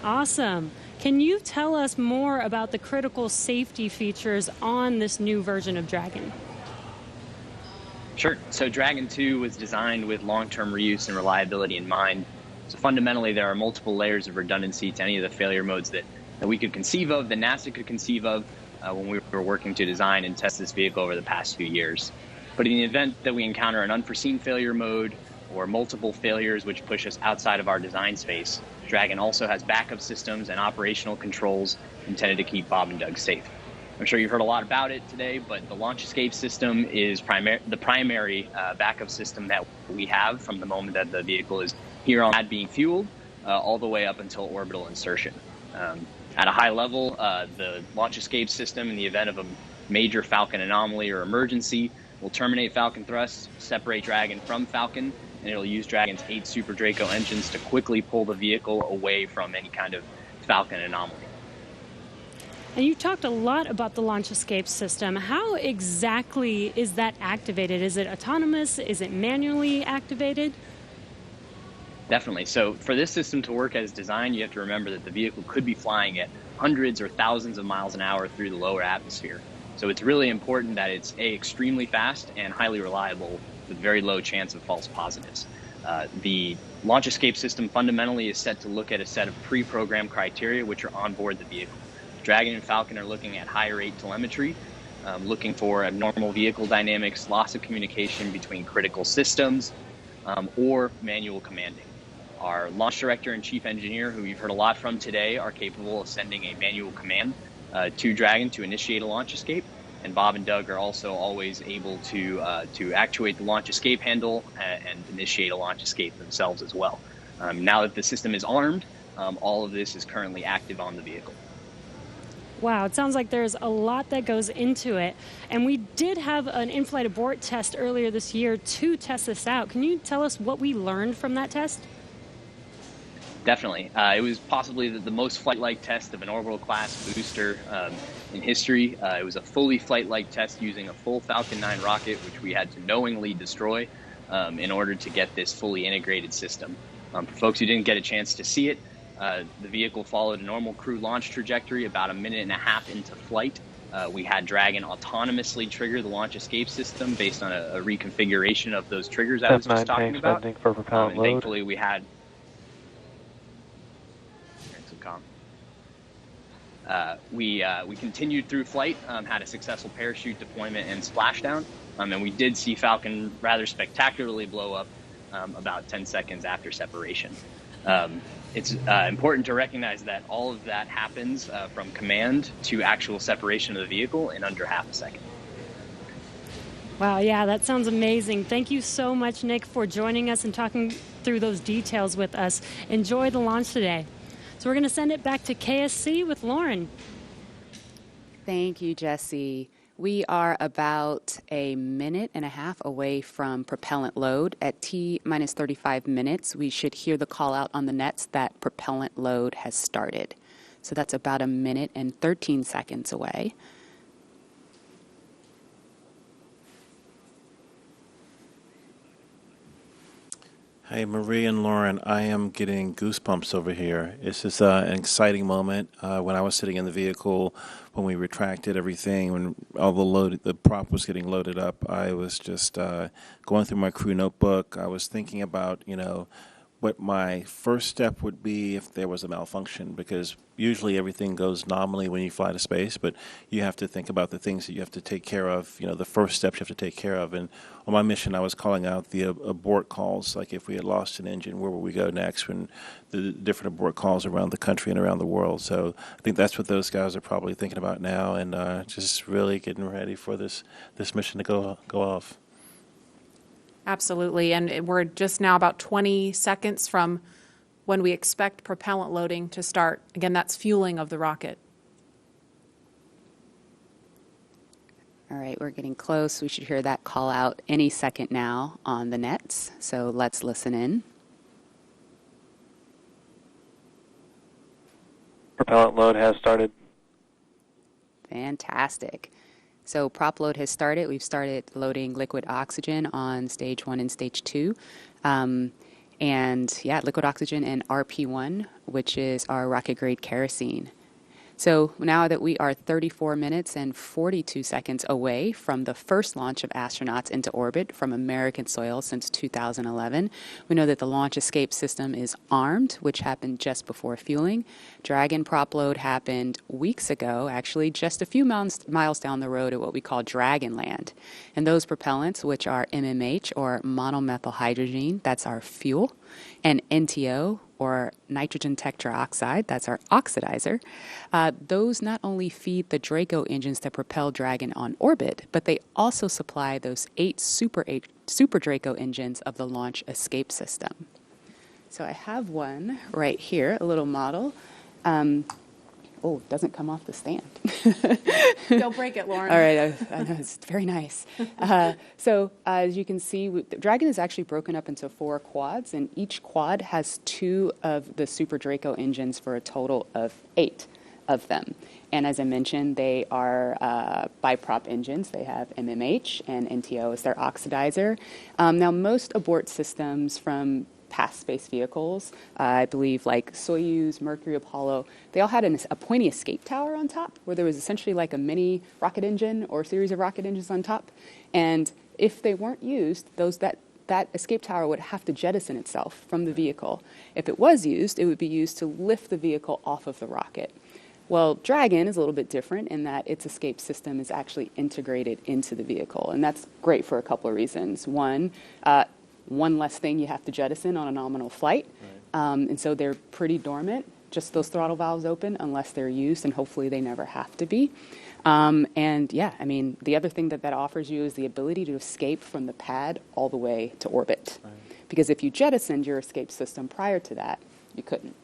Awesome. Can you tell us more about the critical safety features on this new version of Dragon? Sure. So Dragon 2 was designed with long-term reuse and reliability in mind. So fundamentally, there are multiple layers of redundancy to any of the failure modes that we could conceive of, that NASA could conceive of when we were working to design and test this vehicle over the past few years. But in the event that we encounter an unforeseen failure mode or multiple failures which push us outside of our design space, Dragon also has backup systems and operational controls intended to keep Bob and Doug safe. I'm sure you've heard a lot about it today, but the launch escape system is the primary backup system that we have from the moment that the vehicle is here on pad being fueled all the way up until orbital insertion. At a high level, the launch escape system, in the event of a major Falcon anomaly or emergency, will terminate Falcon thrust, separate Dragon from Falcon, and it'll use Dragon's 8 Super Draco engines to quickly pull the vehicle away from any kind of Falcon anomaly. And you talked a lot about the launch escape system. How exactly is that activated? Is it autonomous? Is it manually activated? Definitely. So for this system to work as designed, you have to remember that the vehicle could be flying at hundreds or thousands of miles an hour through the lower atmosphere. So it's really important that it's extremely fast and highly reliable with very low chance of false positives. The launch escape system fundamentally is set to look at a set of pre-programmed criteria which are on board the vehicle. Dragon and Falcon are looking at high rate telemetry, looking for abnormal vehicle dynamics, loss of communication between critical systems, or manual commanding. Our launch director and chief engineer, who you've heard a lot from today, are capable of sending a manual command to Dragon to initiate a launch escape, and Bob and Doug are also always able to actuate the launch escape handle and initiate a launch escape themselves as well. Now that the system is armed, all of this is currently active on the vehicle. Wow, it sounds like there's a lot that goes into it. And we did have an in-flight abort test earlier this year to test this out. Can you tell us what we learned from that test? Definitely. It was possibly the most flight-like test of an orbital-class booster in history. It was a fully flight-like test using a full Falcon 9 rocket, which we had to knowingly destroy in order to get this fully integrated system. For folks who didn't get a chance to see it, the vehicle followed a normal crew launch trajectory about 1.5 minutes into flight. We had Dragon autonomously trigger the launch escape system based on a reconfiguration of those triggers I was just talking about. For propellant And load. thankfully we had we continued through flight, had a successful parachute deployment and splashdown, and we did see Falcon rather spectacularly blow up about 10 seconds after separation. It's important to recognize that all of that happens from command to actual separation of the vehicle in under half a second. Wow, yeah, that sounds amazing. Thank you so much, Nick, for joining us and talking through those details with us. Enjoy the launch today. So we're going to send it back to KSC with Lauren. Thank you, Jesse. We are about 1.5 minutes away from propellant load. At T-minus 35 minutes, we should hear the call out on the nets that propellant load has started. So that's about 1 minute and 13 seconds away. Hey, Marie and Lauren, I am getting goosebumps over here. It's just an exciting moment. When I was sitting in the vehicle, when we retracted everything, when all the prop was getting loaded up, I was just going through my crew notebook. I was thinking about, what my first step would be if there was a malfunction, because usually everything goes nominally when you fly to space, but you have to think about the things that you have to take care of, the first steps you have to take care of. And on my mission, I was calling out the abort calls, like if we had lost an engine, where would we go next, when the different abort calls around the country and around the world. So I think that's what those guys are probably thinking about now, and just really getting ready for this mission to go off. Absolutely, and we're just now about 20 seconds from when we expect propellant loading to start. Again, that's fueling of the rocket. All right, we're getting close. We should hear that call out any second now on the nets. So let's listen in. Propellant load has started. Fantastic. So prop load has started. We've started loading liquid oxygen on stage 1 and stage 2. And yeah, liquid oxygen and RP1, which is our rocket grade kerosene. So now that we are 34 minutes and 42 seconds away from the first launch of astronauts into orbit from American soil since 2011, we know that the launch escape system is armed, which happened just before fueling. Dragon prop load happened weeks ago, actually just a few miles down the road at what we call Dragonland. And those propellants, which are MMH, or monomethylhydrazine, that's our fuel, and NTO, or nitrogen tetroxide, that's our oxidizer, those not only feed the Draco engines that propel Dragon on orbit, but they also supply those 8 Super Draco engines of the launch escape system. So I have one right here, a little model. Oh, it doesn't come off the stand. Don't break it, Lauren. All right, I know, it's very nice. So as you can see, Dragon is actually broken up into 4 quads, and each quad has 2 of the Super Draco engines for a total of 8 of them. And as I mentioned, they are biprop engines. They have MMH and NTO as their oxidizer. Now, most abort systems from past space vehicles, I believe like Soyuz, Mercury, Apollo, they all had a pointy escape tower on top where there was essentially like a mini rocket engine or a series of rocket engines on top. And if they weren't used, that escape tower would have to jettison itself from the vehicle. If it was used, it would be used to lift the vehicle off of the rocket. Well, Dragon is a little bit different in that its escape system is actually integrated into the vehicle. And that's great for a couple of reasons. One less thing you have to jettison on a nominal flight. Right. And so they're pretty dormant, just those throttle valves open unless they're used, and hopefully they never have to be. And yeah, I mean, the other thing that offers you is the ability to escape from the pad all the way to orbit. Right. Because if you jettisoned your escape system prior to that, you couldn't.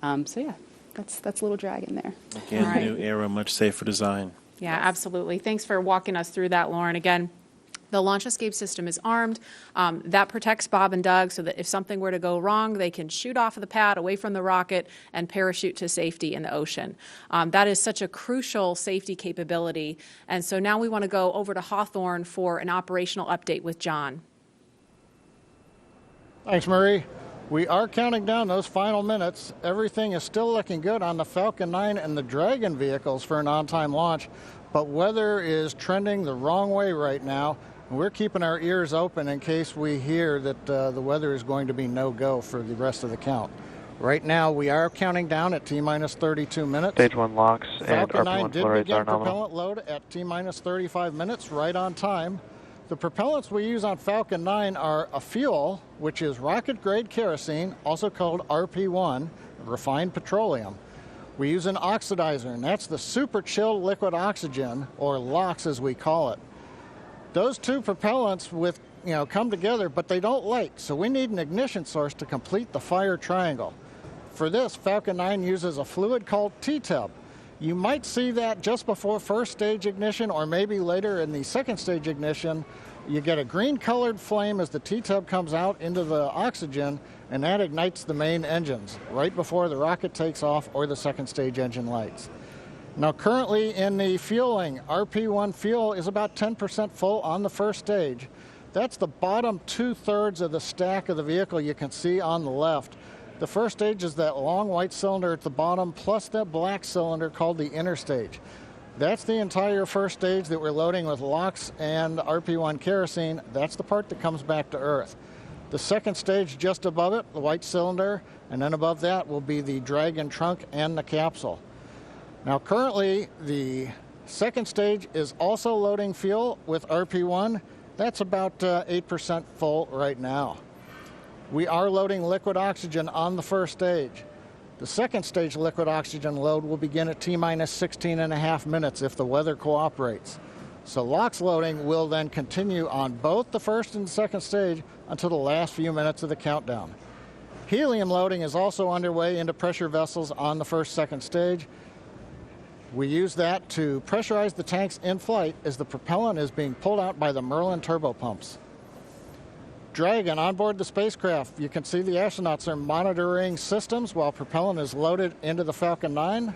Mm-hmm. So yeah, that's little Dragon there. Again, All right. new era, much safer design. Yeah, absolutely. Thanks for walking us through that, Lauren. Again, the launch escape system is armed. That protects Bob and Doug so that if something were to go wrong, they can shoot off of the pad away from the rocket and parachute to safety in the ocean. That is such a crucial safety capability. And so now we want to go over to Hawthorne for an operational update with John. Thanks, Marie. We are counting down those final minutes. Everything is still looking good on the Falcon 9 and the Dragon vehicles for an on-time launch, but weather is trending the wrong way right now. And we're keeping our ears open in case we hear that the weather is going to be no-go for the rest of the count. Right now, we are counting down at T-minus 32 minutes. Stage 1 locks and Falcon 9 RP1 did flow rates begin are nominal. propellant load at T-minus 35 minutes, right on time. The propellants we use on Falcon 9 are a fuel, which is rocket-grade kerosene, also called RP1, refined petroleum. We use an oxidizer, and that's the super chilled liquid oxygen, or LOX as we call it. Those two propellants come together, but they don't light, so we need an ignition source to complete the fire triangle. For this, Falcon 9 uses a fluid called T-tub. You might see that just before first stage ignition or maybe later in the second stage ignition. You get a green colored flame as the T-tub comes out into the oxygen, and that ignites the main engines right before the rocket takes off or the second stage engine lights. Now currently in the fueling, RP1 fuel is about 10% full on the first stage. That's the bottom 2/3 of the stack of the vehicle you can see on the left. The first stage is that long white cylinder at the bottom plus that black cylinder called the inner stage. That's the entire first stage that we're loading with LOX and RP1 kerosene. That's the part that comes back to Earth. The second stage just above it, the white cylinder, and then above that will be the Dragon trunk and the capsule. Now currently the second stage is also loading fuel with RP1. That's about 8% full right now. We are loading liquid oxygen on the first stage. The second stage liquid oxygen load will begin at T-minus 16.5 minutes if the weather cooperates. So LOX loading will then continue on both the first and second stage until the last few minutes of the countdown. Helium loading is also underway into pressure vessels on the second stage. We use that to pressurize the tanks in flight as the propellant is being pulled out by the Merlin turbopumps. Dragon on board the spacecraft. You can see the astronauts are monitoring systems while propellant is loaded into the Falcon 9.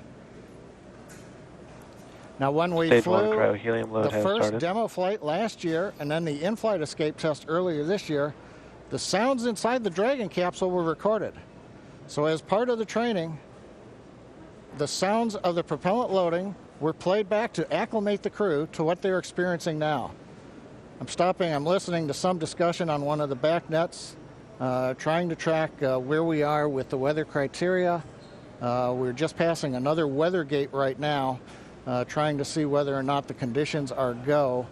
Now when we Stage flew 1 cryo-helium load the has first started. demo flight last year and then the in-flight escape test earlier this year, the sounds inside the Dragon capsule were recorded. So as part of the training, the sounds of the propellant loading were played back to acclimate the crew to what they're experiencing now. I'm listening to some discussion on one of the back nets, trying to track where we are with the weather criteria. We're just passing another weather gate right now, trying to see whether or not the conditions are go.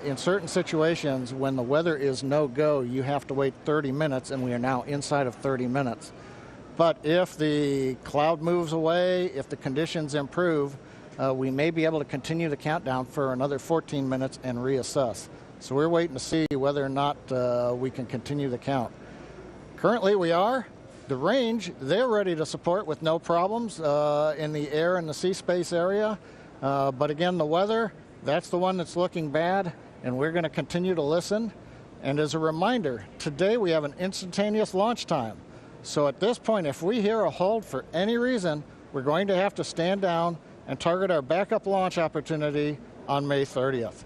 In certain situations, when the weather is no-go, you have to wait 30 minutes, and we are now inside of 30 minutes. But if the cloud moves away, if the conditions improve, we may be able to continue the countdown for another 14 minutes and reassess. So we're waiting to see whether or not we can continue the count. Currently we are. The range, they're ready to support with no problems in the air and the sea space area. But again, the weather, that's the one that's looking bad, and we're going to continue to listen. And as a reminder, today we have an instantaneous launch time. So at this point, if we hear a hold for any reason, we're going to have to stand down and target our backup launch opportunity on May 30th.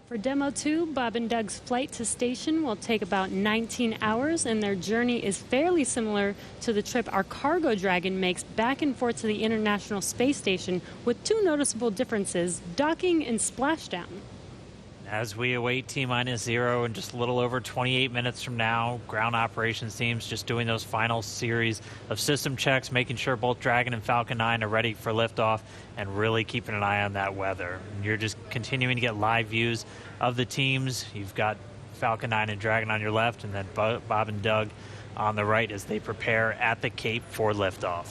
For Demo 2, Bob and Doug's flight to station will take about 19 hours, and their journey is fairly similar to the trip our cargo Dragon makes back and forth to the International Space Station, with two noticeable differences: docking and splashdown. As we await T-minus 0 in just a little over 28 minutes from now, ground operations teams just doing those final series of system checks, making sure both Dragon and Falcon 9 are ready for liftoff, and really keeping an eye on that weather. And you're just continuing to get live views of the teams. You've got Falcon 9 and Dragon on your left, and then Bob and Doug on the right as they prepare at the Cape for liftoff.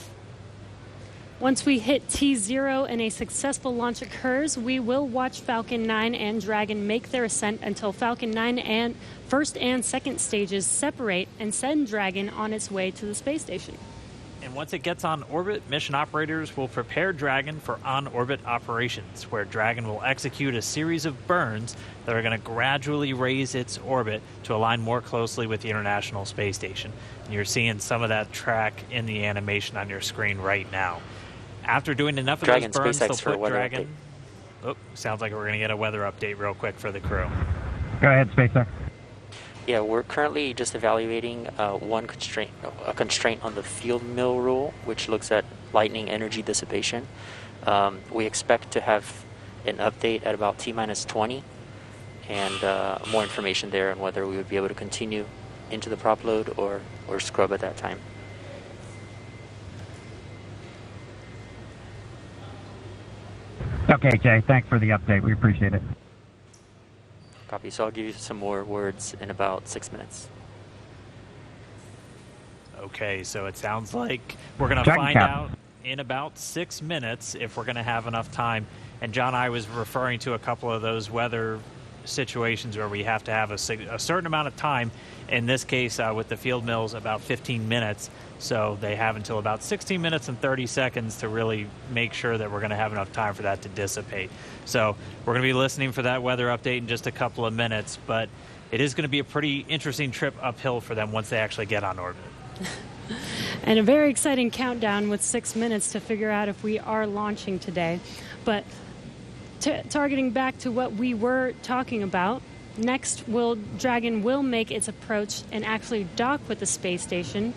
Once we hit T0 and a successful launch occurs, we will watch Falcon 9 and Dragon make their ascent until Falcon 9 and first and second stages separate and send Dragon on its way to the space station. And once it gets on orbit, mission operators will prepare Dragon for on-orbit operations, where Dragon will execute a series of burns that are going to gradually raise its orbit to align more closely with the International Space Station. And you're seeing some of that track in the animation on your screen right now. After doing enough of those burns, they'll put Dragon... Oh, sounds like we're going to get a weather update real quick for the crew. Go ahead, SpaceX. Yeah, we're currently just evaluating a constraint on the field mill rule, which looks at lightning energy dissipation. We expect to have an update at about T-20 and more information there on whether we would be able to continue into the prop load or scrub at that time. Okay, Jay, thanks for the update. We appreciate it. Copy. So I'll give you some more words in about 6 minutes. Okay, so it sounds like we're going to find out in about 6 minutes if we're going to have enough time. And John, I was referring to a couple of those weather situations where we have to have a certain amount of time. In this case, with the field mills, about 15 minutes. So they have until about 16 minutes and 30 seconds to really make sure that we're going to have enough time for that to dissipate. So we're going to be listening for that weather update in just a couple of minutes, but it is going to be a pretty interesting trip uphill for them once they actually get on orbit. And a very exciting countdown with 6 minutes to figure out if we are launching today. But targeting back to what we were talking about, next Dragon will make its approach and actually dock with the space station.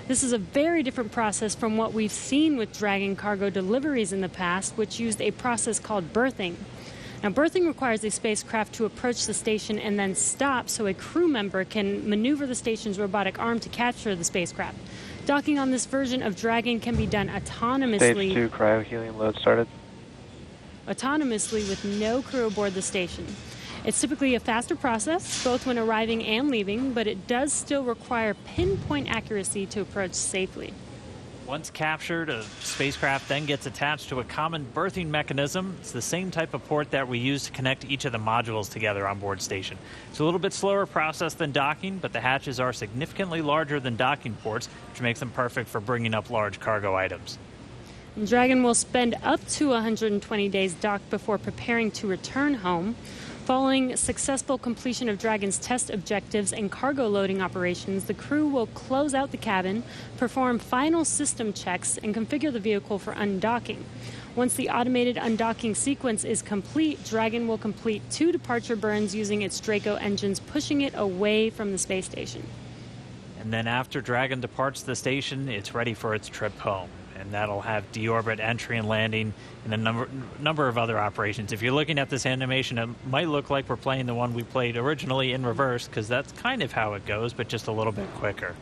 This is a very different process from what we've seen with Dragon cargo deliveries in the past, which used a process called berthing. Now, berthing requires a spacecraft to approach the station and then stop so a crew member can maneuver the station's robotic arm to capture the spacecraft. Docking on this version of Dragon can be done autonomously. Stage 2 cryo-helium load started. Autonomously with no crew aboard the station. It's typically a faster process, both when arriving and leaving, but it does still require pinpoint accuracy to approach safely. Once captured, a spacecraft then gets attached to a common berthing mechanism. It's the same type of port that we use to connect each of the modules together on board station. It's a little bit slower process than docking, but the hatches are significantly larger than docking ports, which makes them perfect for bringing up large cargo items. Dragon will spend up to 120 days docked before preparing to return home. Following successful completion of Dragon's test objectives and cargo loading operations, the crew will close out the cabin, perform final system checks, and configure the vehicle for undocking. Once the automated undocking sequence is complete, Dragon will complete 2 departure burns using its Draco engines, pushing it away from the space station. And then after Dragon departs the station, it's ready for its trip home. And that'll have deorbit entry and landing and a number of other operations. If you're looking at this animation, it might look like we're playing the one we played originally in reverse, because that's kind of how it goes, but just a little bit quicker.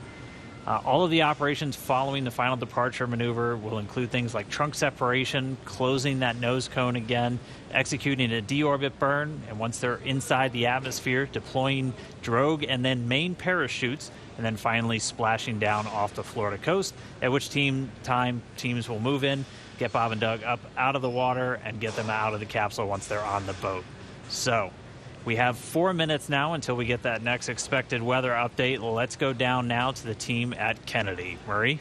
All of the operations following the final departure maneuver will include things like trunk separation, closing that nose cone again, executing a deorbit burn, and once they're inside the atmosphere, deploying drogue and then main parachutes, and then finally splashing down off the Florida coast, at which teams will move in, get Bob and Doug up out of the water, and get them out of the capsule once they're on the boat. So we have 4 minutes now until we get that next expected weather update. Let's go down now to the team at Kennedy. Murray?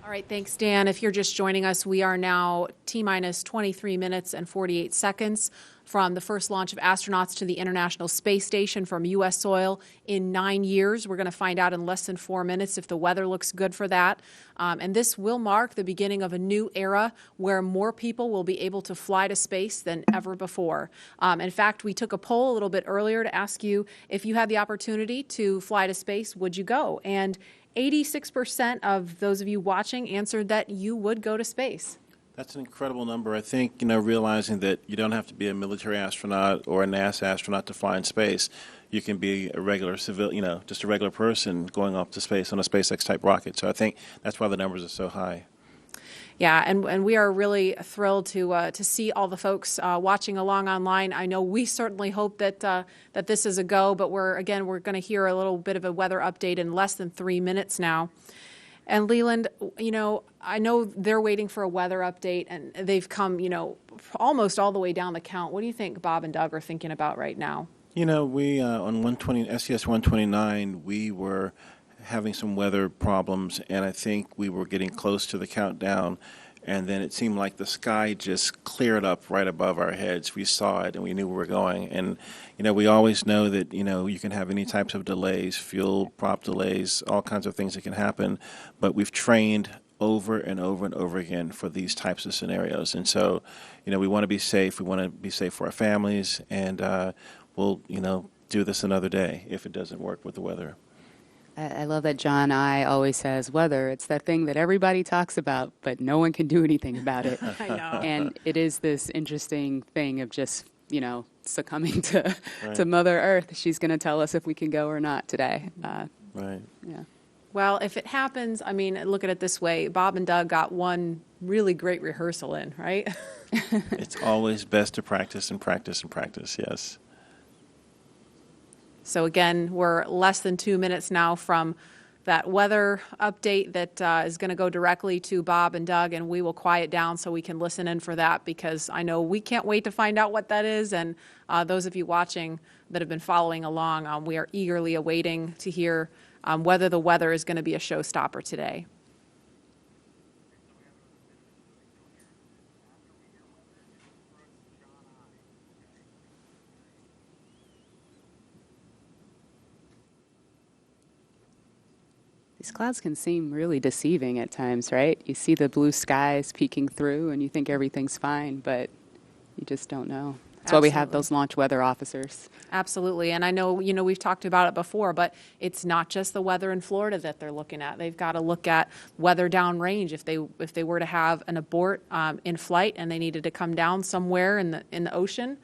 All right, thanks, Dan. If you're just joining us, we are now T-minus 23 minutes and 48 seconds from the first launch of astronauts to the International Space Station from U.S. soil in 9 years. We're going to find out in less than 4 minutes if the weather looks good for that. And this will mark the beginning of a new era where more people will be able to fly to space than ever before. In fact, we took a poll a little bit earlier to ask you if you had the opportunity to fly to space, would you go? And 86% of those of you watching answered that you would go to space. That's an incredible number. I think, realizing that you don't have to be a military astronaut or a NASA astronaut to fly in space. You can be a regular just a regular person going up to space on a SpaceX type rocket. So I think that's why the numbers are so high. Yeah, and we are really thrilled to see all the folks watching along online. I know we certainly hope that that this is a go, but we're going to hear a little bit of a weather update in less than 3 minutes now. And Leland, I know they're waiting for a weather update, and they've come, almost all the way down the count. What do you think Bob and Doug are thinking about right now? We on SES 129, we were having some weather problems, and I think we were getting close to the countdown, and then it seemed like the sky just cleared up right above our heads. We saw it, and we knew where we were going. And we always know that you can have any types of delays, fuel prop delays, all kinds of things that can happen. But we've trained over and over and over again for these types of scenarios. And so, we want to be safe. We want to be safe for our families, and we'll do this another day if it doesn't work with the weather. I love that John I always says weather. It's that thing that everybody talks about, but no one can do anything about it. I know. And it is this interesting thing of just, succumbing to Mother Earth. She's going to tell us if we can go or not today. Right. Yeah. Well, if it happens, look at it this way. Bob and Doug got one really great rehearsal in, right? It's always best to practice and practice and practice, yes. So again, we're less than 2 minutes now from that weather update that is going to go directly to Bob and Doug, and we will quiet down so we can listen in for that, because I know we can't wait to find out what that is. And those of you watching that have been following along, we are eagerly awaiting to hear whether the weather is going to be a showstopper today. These clouds can seem really deceiving at times, right? You see the blue skies peeking through and you think everything's fine, but you just don't know. That's why we have those launch weather officers. Absolutely. And I know, we've talked about it before, but it's not just the weather in Florida that they're looking at. They've got to look at weather downrange. If they were to have an abort in flight and they needed to come down somewhere in the ocean,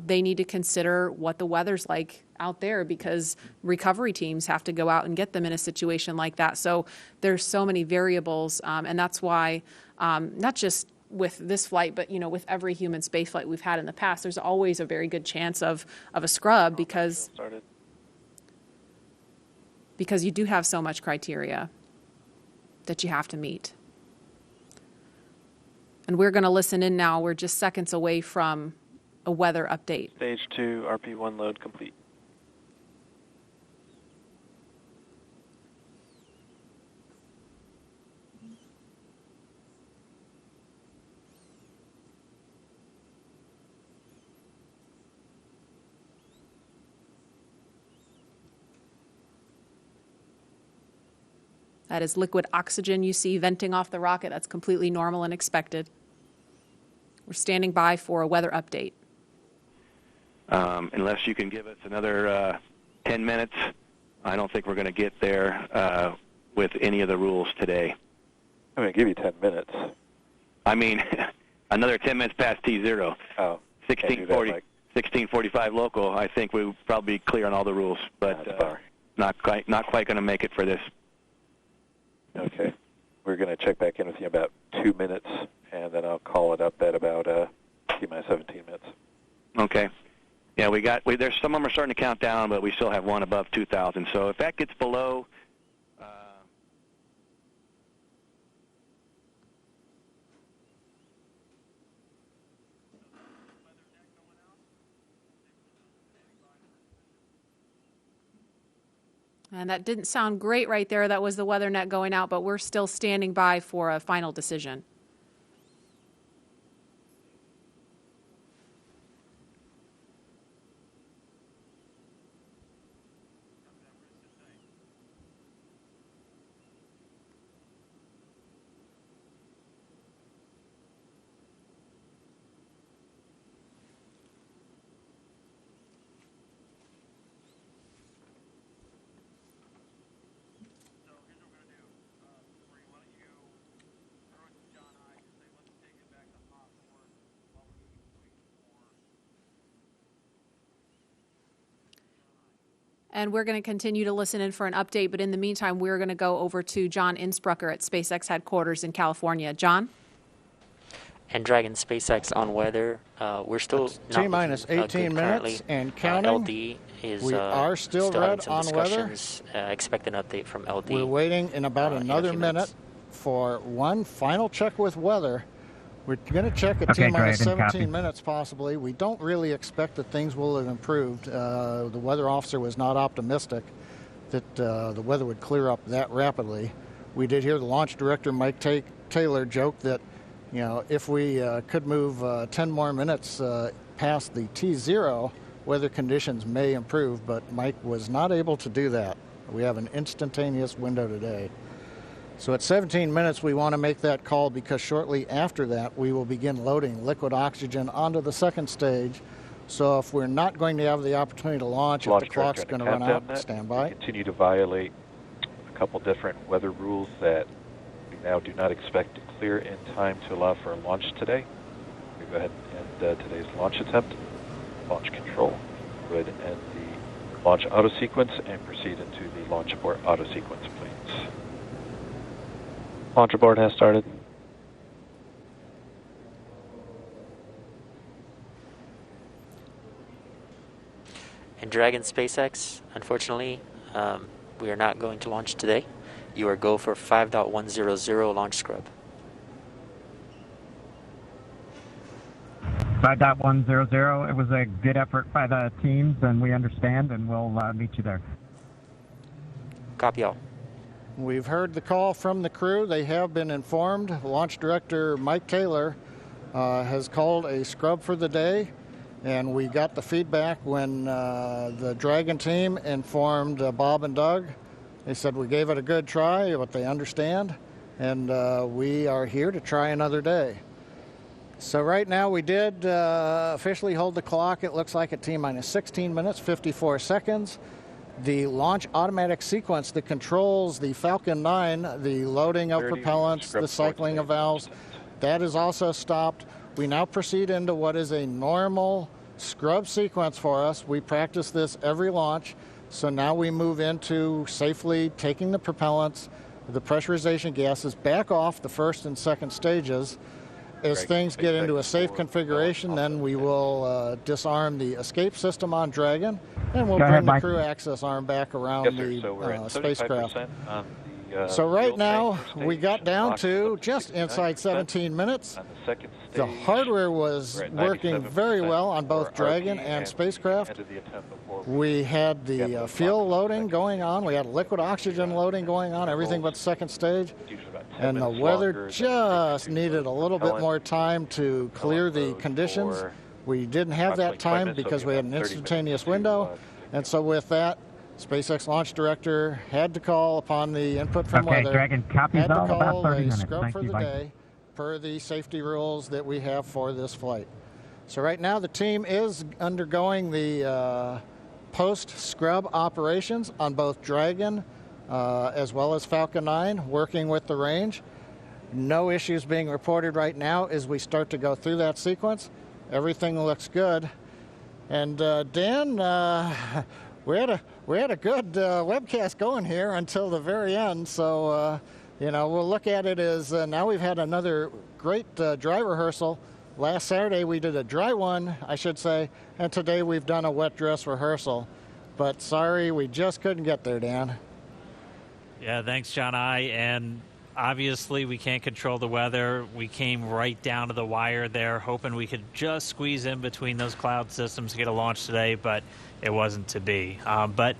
they need to consider what the weather's like out there, because recovery teams have to go out and get them in a situation like that. So there's so many variables, and that's why not just with this flight, but with every human space flight we've had in the past, there's always a very good chance of a scrub, because you do have so much criteria that you have to meet. And we're going to listen in now. We're just seconds away from a weather update. Stage 2, RP1 load complete. That is liquid oxygen you see venting off the rocket. That's completely normal and expected. We're standing by for a weather update. Unless you can give us another 10 minutes, I don't think we're going to get there with any of the rules today. I'm going to give you 10 minutes. Another 10 minutes past T0. Oh, 1645 local. I think we'll probably be clear on all the rules, but not quite going to make it for this. Okay. We're going to check back in with you in about 2 minutes, and then I'll call it up at about T-minus 17 minutes. Okay. Yeah, there's some of them are starting to count down, but we still have one above 2,000. So if that gets below, And that didn't sound great right there. That was the weather net going out, but we're still standing by for a final decision. And we're going to continue to listen in for an update, but in the meantime, we're going to go over to John Innsbrucker at SpaceX headquarters in California. John? And Dragon SpaceX on weather. We're still T-minus 18 minutes and counting. LD is we are still having red some on weather. discussions. Expect an update from LD. We're waiting in about in a another few minute minutes. for one final check with weather. We're going to check at Okay, T-minus great, and 17 copy. minutes possibly. We don't really expect that things will have improved. The weather officer was not optimistic that the weather would clear up that rapidly. We did hear the launch director, Mike Taylor, joke that, you know, if we could move 10 more minutes past the T0, weather conditions may improve, but Mike was not able to do that. We have an instantaneous window today. So at 17 minutes, we want to make that call because shortly after that, we will begin loading liquid oxygen onto the second stage. So if we're not going to have the opportunity to launch, if the clock's going to run out, stand by. We continue to violate a couple different weather rules that we now do not expect to clear in time to allow for a launch today. We go ahead and end today's launch attempt. Launch control. Go ahead and end the launch auto sequence and proceed into the launch abort auto sequence, please. Launch abort has started. And Dragon SpaceX, unfortunately, we are not going to launch today. You are go for 5.100 launch scrub. 5.100. It was a good effort by the teams, and we understand, and we'll meet you there. Copy all. We've heard the call from the crew. They have been informed. Launch director Mike Taylor has called a scrub for the day, and we got the feedback when the Dragon team informed Bob and Doug. They said we gave it a good try, but they understand, and we are here to try another day. So right now we did officially hold the clock. It looks like at T-minus 16 minutes, 54 seconds. The launch automatic sequence that controls the Falcon 9, the loading of propellants, the cycling of valves, that is also stopped. We now proceed into what is a normal scrub sequence for us. We practice this every launch. So now we move into safely taking the propellants, the pressurization gases back off the first and second stages. As things get into a safe configuration, then we will disarm the escape system on Dragon, and we'll bring the crew access arm back around the spacecraft. So right now, we got down to just inside 17 minutes. The hardware was working very well on both Dragon and spacecraft. We had the fuel loading going on. We had liquid oxygen loading going on, everything but second stage. And the weather just needed a little bit more time to clear the conditions. We didn't have that time because we had an instantaneous window. And so with that, SpaceX launch director had to call upon the input from weather. Dragon, copy had to all, call about 30 a minutes. scrub Thank for you, the bye. day per the safety rules that we have for this flight. So right now the team is undergoing the post-scrub operations on both Dragon as well as Falcon 9, working with the range. No issues being reported right now as we start to go through that sequence. Everything looks good. And Dan, we had a good webcast going here until the very end. So, you know, we'll look at it as now we've had another great dry rehearsal. Last Saturday we did a dry one, I should say, and today we've done a wet dress rehearsal. But sorry, we just couldn't get there, Dan. Yeah, thanks, John I. And obviously, we can't control the weather. We came right down to the wire there, hoping we could just squeeze in between those cloud systems to get a launch today, but it wasn't to be. But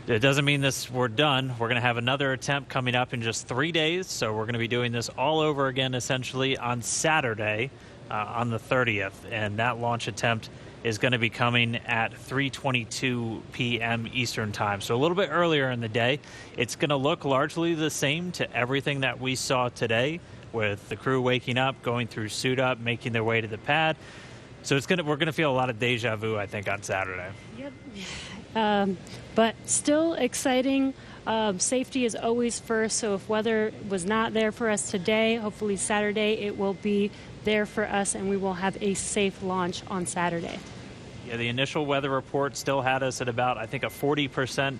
it doesn't mean we're done. We're going to have another attempt coming up in just 3 days, so we're going to be doing this all over again, essentially, on Saturday, on the 30th. And that launch attempt is going to be coming at 3:22 p.m. Eastern Time, so a little bit earlier in the day. It's going to look largely the same to everything that we saw today, with the crew waking up, going through suit up, making their way to the pad. So we're going to feel a lot of deja vu, I think, on Saturday. Yep. But still exciting. Safety is always first, so if weather was not there for us today, hopefully Saturday it will be there for us, and we will have a safe launch on Saturday. Yeah, the initial weather report still had us at about, I think, a 40%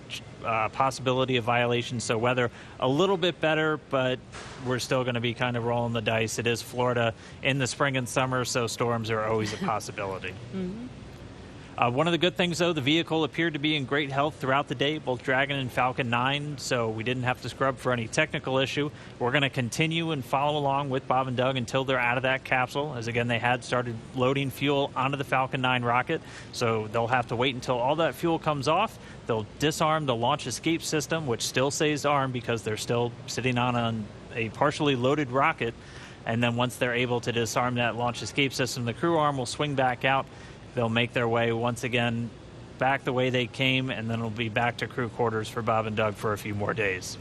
possibility of violation. So weather a little bit better, but we're still going to be kind of rolling the dice. It is Florida in the spring and summer, so storms are always a possibility. Mm-hmm. One of the good things, though, the vehicle appeared to be in great health throughout the day, both Dragon and Falcon 9, so we didn't have to scrub for any technical issue. We're going to continue and follow along with Bob and Doug until they're out of that capsule, as again, they had started loading fuel onto the Falcon 9 rocket, so they'll have to wait until all that fuel comes off. They'll disarm the launch escape system, which still stays armed because they're still sitting on a partially loaded rocket, and then once they're able to disarm that launch escape system, the crew arm will swing back out. They'll make their way once again back the way they came, and then it'll be back to crew quarters for Bob and Doug for a few more days.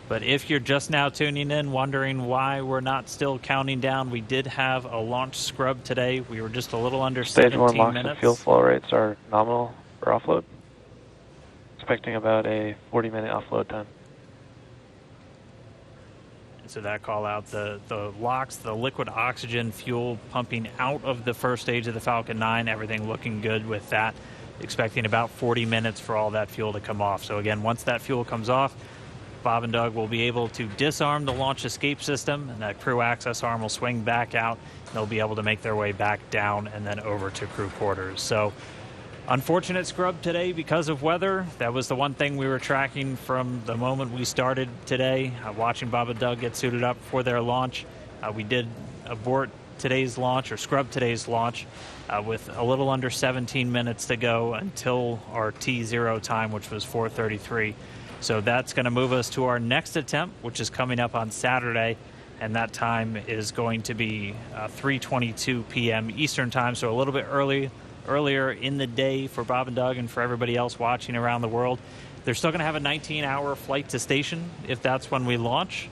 But if you're just now tuning in, wondering why we're not still counting down, we did have a launch scrub today. We were just a little under 17 minutes. Stage 1 LOX and fuel flow rates are nominal for offload. Expecting about a 40-minute offload time. So that call out, the LOX, the liquid oxygen fuel pumping out of the first stage of the Falcon 9, everything looking good with that. Expecting about 40 minutes for all that fuel to come off. So again, once that fuel comes off, Bob and Doug will be able to disarm the launch escape system, and that crew access arm will swing back out. They'll be able to make their way back down and then over to crew quarters. So unfortunate scrub today because of weather. That was the one thing we were tracking from the moment we started today, watching Bob and Doug get suited up for their launch. We did abort today's launch, or scrub today's launch, with a little under 17 minutes to go until our T0 time, which was 4:33. So that's going to move us to our next attempt, which is coming up on Saturday, and that time is going to be 3:22 p.m. Eastern time, so a little bit earlier in the day for Bob and Doug and for everybody else watching around the world. They're still going to have a 19-hour flight to station if that's when we launch,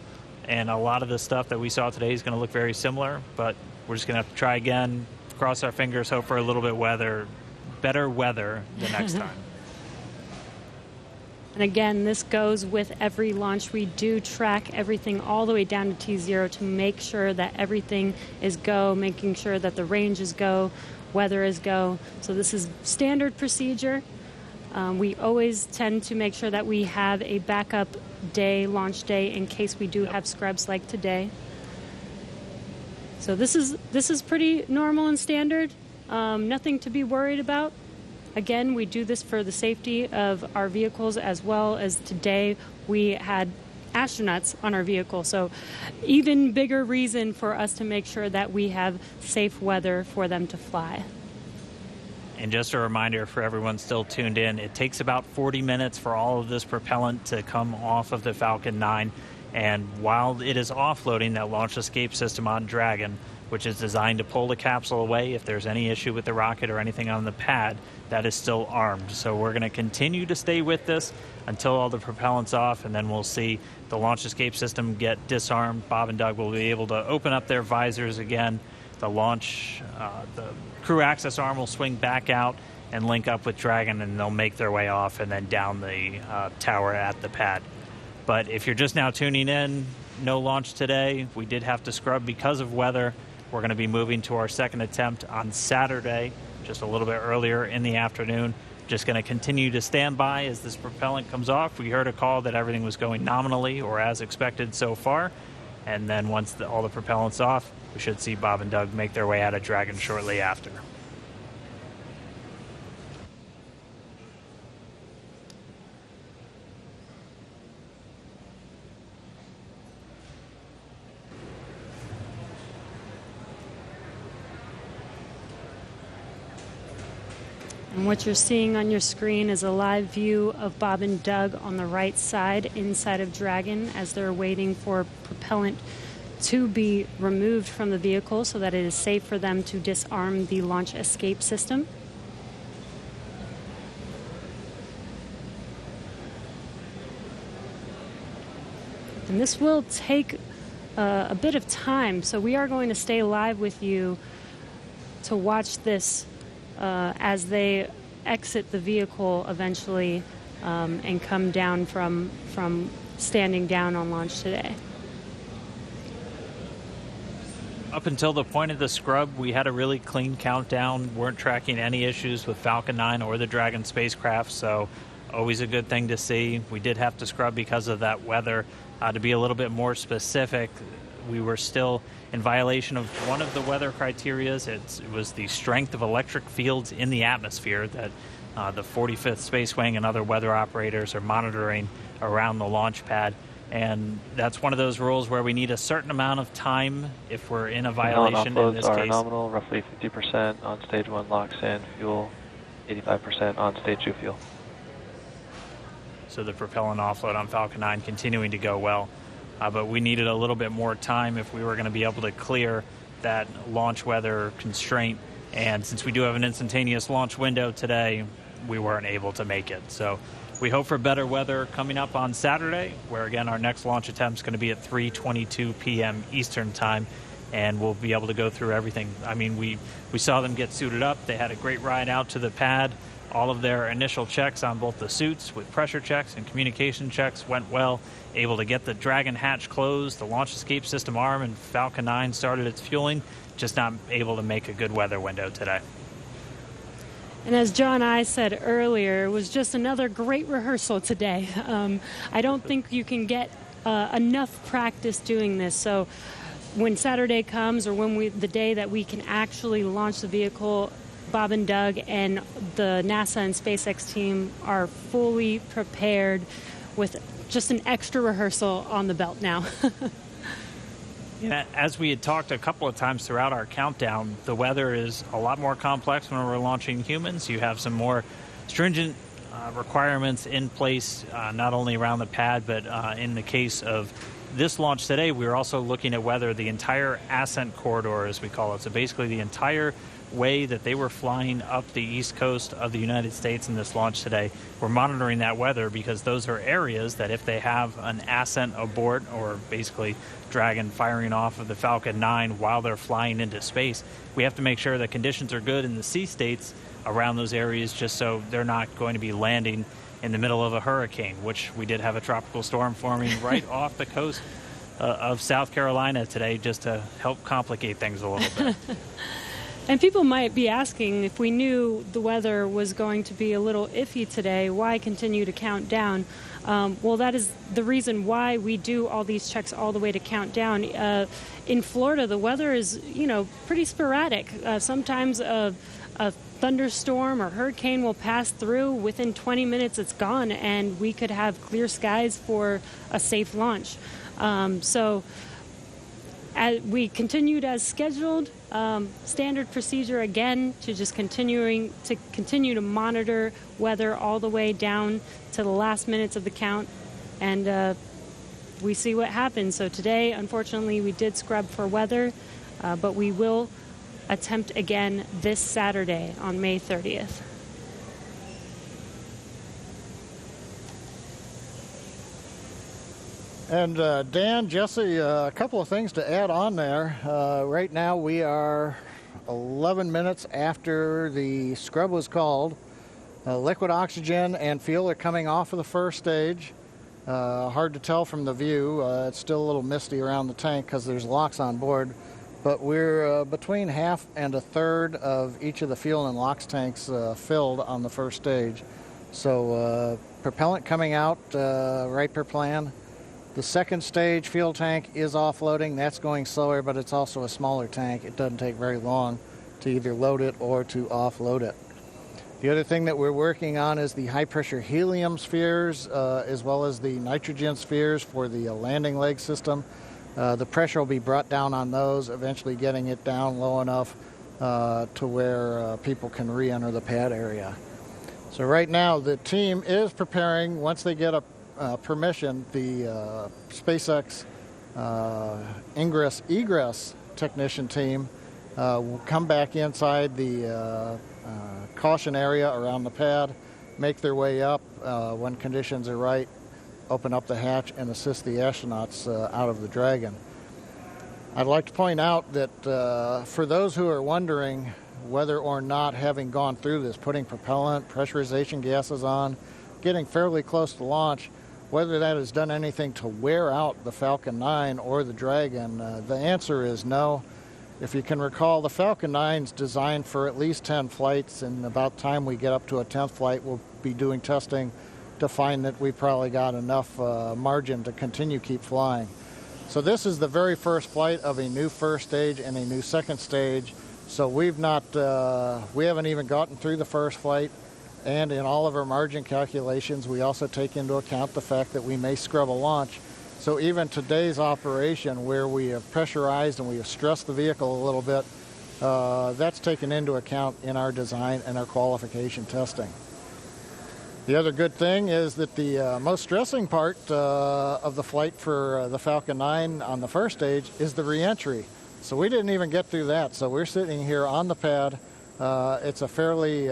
and a lot of the stuff that we saw today is going to look very similar, but we're just going to have to try again, cross our fingers, hope for a little bit better weather the next time. And again, this goes with every launch. We do track everything all the way down to T0 to make sure that everything is go, making sure that the range is go, weather is go. So this is standard procedure. We always tend to make sure that we have a backup day, launch day, in case we do have scrubs like today. So this is pretty normal and standard. Nothing to be worried about. Again, we do this for the safety of our vehicles, as well as today we had astronauts on our vehicle. So even bigger reason for us to make sure that we have safe weather for them to fly. And just a reminder for everyone still tuned in, it takes about 40 minutes for all of this propellant to come off of the Falcon 9. And while it is offloading that launch escape system on Dragon, which is designed to pull the capsule away if there's any issue with the rocket or anything on the pad, that is still armed. So we're going to continue to stay with this until all the propellant's off, and then we'll see the launch escape system get disarmed. Bob and Doug will be able to open up their visors again. The crew access arm will swing back out and link up with Dragon, and they'll make their way off and then down the tower at the pad. But if you're just now tuning in, no launch today. We did have to scrub because of weather. We're going to be moving to our second attempt on Saturday, just a little bit earlier in the afternoon. Just going to continue to stand by as this propellant comes off. We heard a call that everything was going nominally or as expected so far. And then once all the propellant's off, we should see Bob and Doug make their way out of Dragon shortly after. And what you're seeing on your screen is a live view of Bob and Doug on the right side inside of Dragon as they're waiting for propellant to be removed from the vehicle so that it is safe for them to disarm the launch escape system. And this will take a bit of time, so we are going to stay live with you to watch this as they exit the vehicle eventually and come down from standing down on launch today. Up until the point of the scrub, we had a really clean countdown, weren't tracking any issues with Falcon 9 or the Dragon spacecraft, so always a good thing to see. We did have to scrub because of that weather. To be a little bit more specific, we were still in violation of one of the weather criterias. It was the strength of electric fields in the atmosphere that the 45th Space Wing and other weather operators are monitoring around the launch pad. And that's one of those rules where we need a certain amount of time if we're in a violation. In this Offloads are case, nominal, roughly 50% on stage 1 LOX and fuel, 85% on stage 2 fuel. So the propellant offload on Falcon 9 continuing to go well. But we needed a little bit more time if we were going to be able to clear that launch weather constraint. And since we do have an instantaneous launch window today, we weren't able to make it. So we hope for better weather coming up on Saturday, where again our next launch attempt is going to be at 3:22 p.m. Eastern time, and we'll be able to go through everything. I mean, we saw them get suited up. They had a great ride out to the pad. All of their initial checks on both the suits with pressure checks and communication checks went well. Able to get the Dragon hatch closed, the launch escape system arm, and Falcon 9 started its fueling. Just not able to make a good weather window today. And as John I said earlier, it was just another great rehearsal today. I don't think you can get enough practice doing this. So when Saturday comes, or when the day that we can actually launch the vehicle, Bob and Doug and the NASA and SpaceX team are fully prepared with just an extra rehearsal on the belt now. Yeah, as we had talked a couple of times throughout our countdown, the weather is a lot more complex when we're launching humans. You have some more stringent requirements in place, not only around the pad, but in the case of this launch today, we were also looking at whether the entire ascent corridor, as we call it, so basically the entire way that they were flying up the east coast of the United States in this launch today, we're monitoring that weather because those are areas that if they have an ascent abort, or basically Dragon firing off of the Falcon 9 while they're flying into space, we have to make sure that conditions are good in the sea states around those areas, just so they're not going to be landing in the middle of a hurricane, which we did have a tropical storm forming right off the coast of South Carolina today, just to help complicate things a little bit. And people might be asking, if we knew the weather was going to be a little iffy today, why continue to count down? Well, that is the reason why we do all these checks all the way to countdown. In Florida, the weather is, pretty sporadic. Sometimes a thunderstorm or hurricane will pass through. Within 20 minutes, it's gone, and we could have clear skies for a safe launch. So we continued as scheduled. Standard procedure again to just continue to monitor weather all the way down to the last minutes of the count, and we see what happens. So today, unfortunately, we did scrub for weather, but we will attempt again this Saturday on May 30th. And Dan, Jesse, a couple of things to add on there. Right now we are 11 minutes after the scrub was called. Liquid oxygen and fuel are coming off of the first stage. Hard to tell from the view. It's still a little misty around the tank because there's LOX on board. But we're between half and a third of each of the fuel and LOX tanks filled on the first stage. So propellant coming out right per plan. The second stage fuel tank is offloading. That's going slower, but it's also a smaller tank. It doesn't take very long to either load it or to offload it. The other thing that we're working on is the high-pressure helium spheres, as well as the nitrogen spheres for the landing leg system. The pressure will be brought down on those, eventually getting it down low enough to where people can re-enter the pad area. So right now, the team is preparing, once they get a permission, the SpaceX Ingress Egress technician team will come back inside the caution area around the pad, make their way up when conditions are right, open up the hatch and assist the astronauts out of the Dragon. I'd like to point out that for those who are wondering whether or not, having gone through this, putting propellant, pressurization gases on, getting fairly close to launch, whether that has done anything to wear out the Falcon 9 or the Dragon, the answer is no. If you can recall, the Falcon 9 is designed for at least 10 flights, and about the time we get up to a 10th flight, we'll be doing testing to find that we probably got enough margin to continue keep flying. So this is the very first flight of a new first stage and a new second stage. So we haven't even gotten through the first flight. And in all of our margin calculations, we also take into account the fact that we may scrub a launch. So even today's operation, where we have pressurized and we have stressed the vehicle a little bit, that's taken into account in our design and our qualification testing. The other good thing is that the most stressing part of the flight for the Falcon 9 on the first stage is the re-entry. So we didn't even get through that. So we're sitting here on the pad. It's a fairly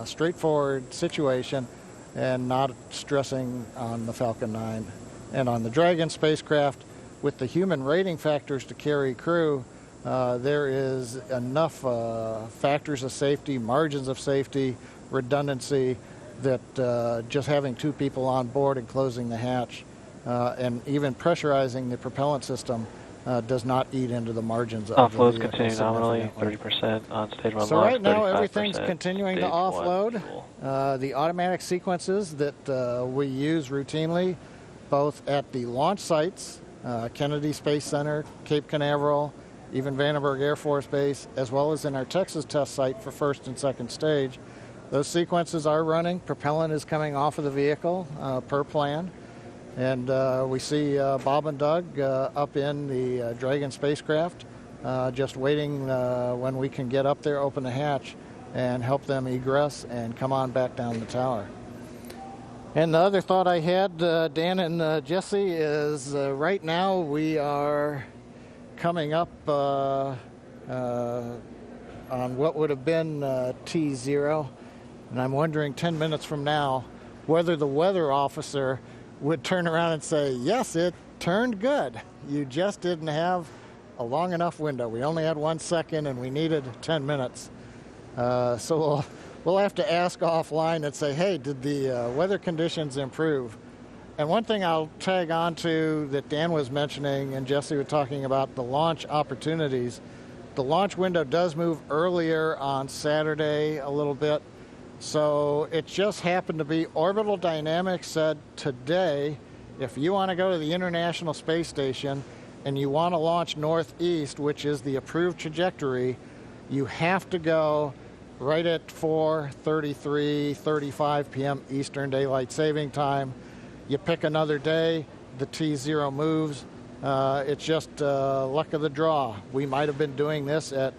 straightforward situation and not stressing on the Falcon 9. And on the Dragon spacecraft, with the human rating factors to carry crew, there is enough factors of safety, margins of safety, redundancy, that just having 2 people on board and closing the hatch and even pressurizing the propellant system does not eat into the margins of the vehicle. Offloads continue nominally, 30% on stage 1 so launch, right now everything's 35% continuing to stage offload. 1 The automatic sequences that we use routinely, both at the launch sites, Kennedy Space Center, Cape Canaveral, even Vandenberg Air Force Base, as well as in our Texas test site for first and second stage. Those sequences are running. Propellant is coming off of the vehicle per plan. And we see Bob and Doug up in the Dragon spacecraft, just waiting when we can get up there, open the hatch, and help them egress and come on back down the tower. And the other thought I had, Dan and Jesse, is right now we are coming up on what would have been T0. And I'm wondering 10 minutes from now whether the weather officer would turn around and say, yes, it turned good. You just didn't have a long enough window. We only had 1 second and we needed 10 minutes. So we'll have to ask offline and say, hey, did the weather conditions improve? And one thing I'll tag on to that Dan was mentioning and Jesse was talking about, the launch opportunities. The launch window does move earlier on Saturday a little bit. So it just happened to be Orbital Dynamics said today, if you want to go to the International Space Station and you want to launch northeast, which is the approved trajectory, you have to go right at 4:35 p.m. Eastern Daylight Saving Time. You pick another day, the T0 moves. It's just luck of the draw. We might have been doing this at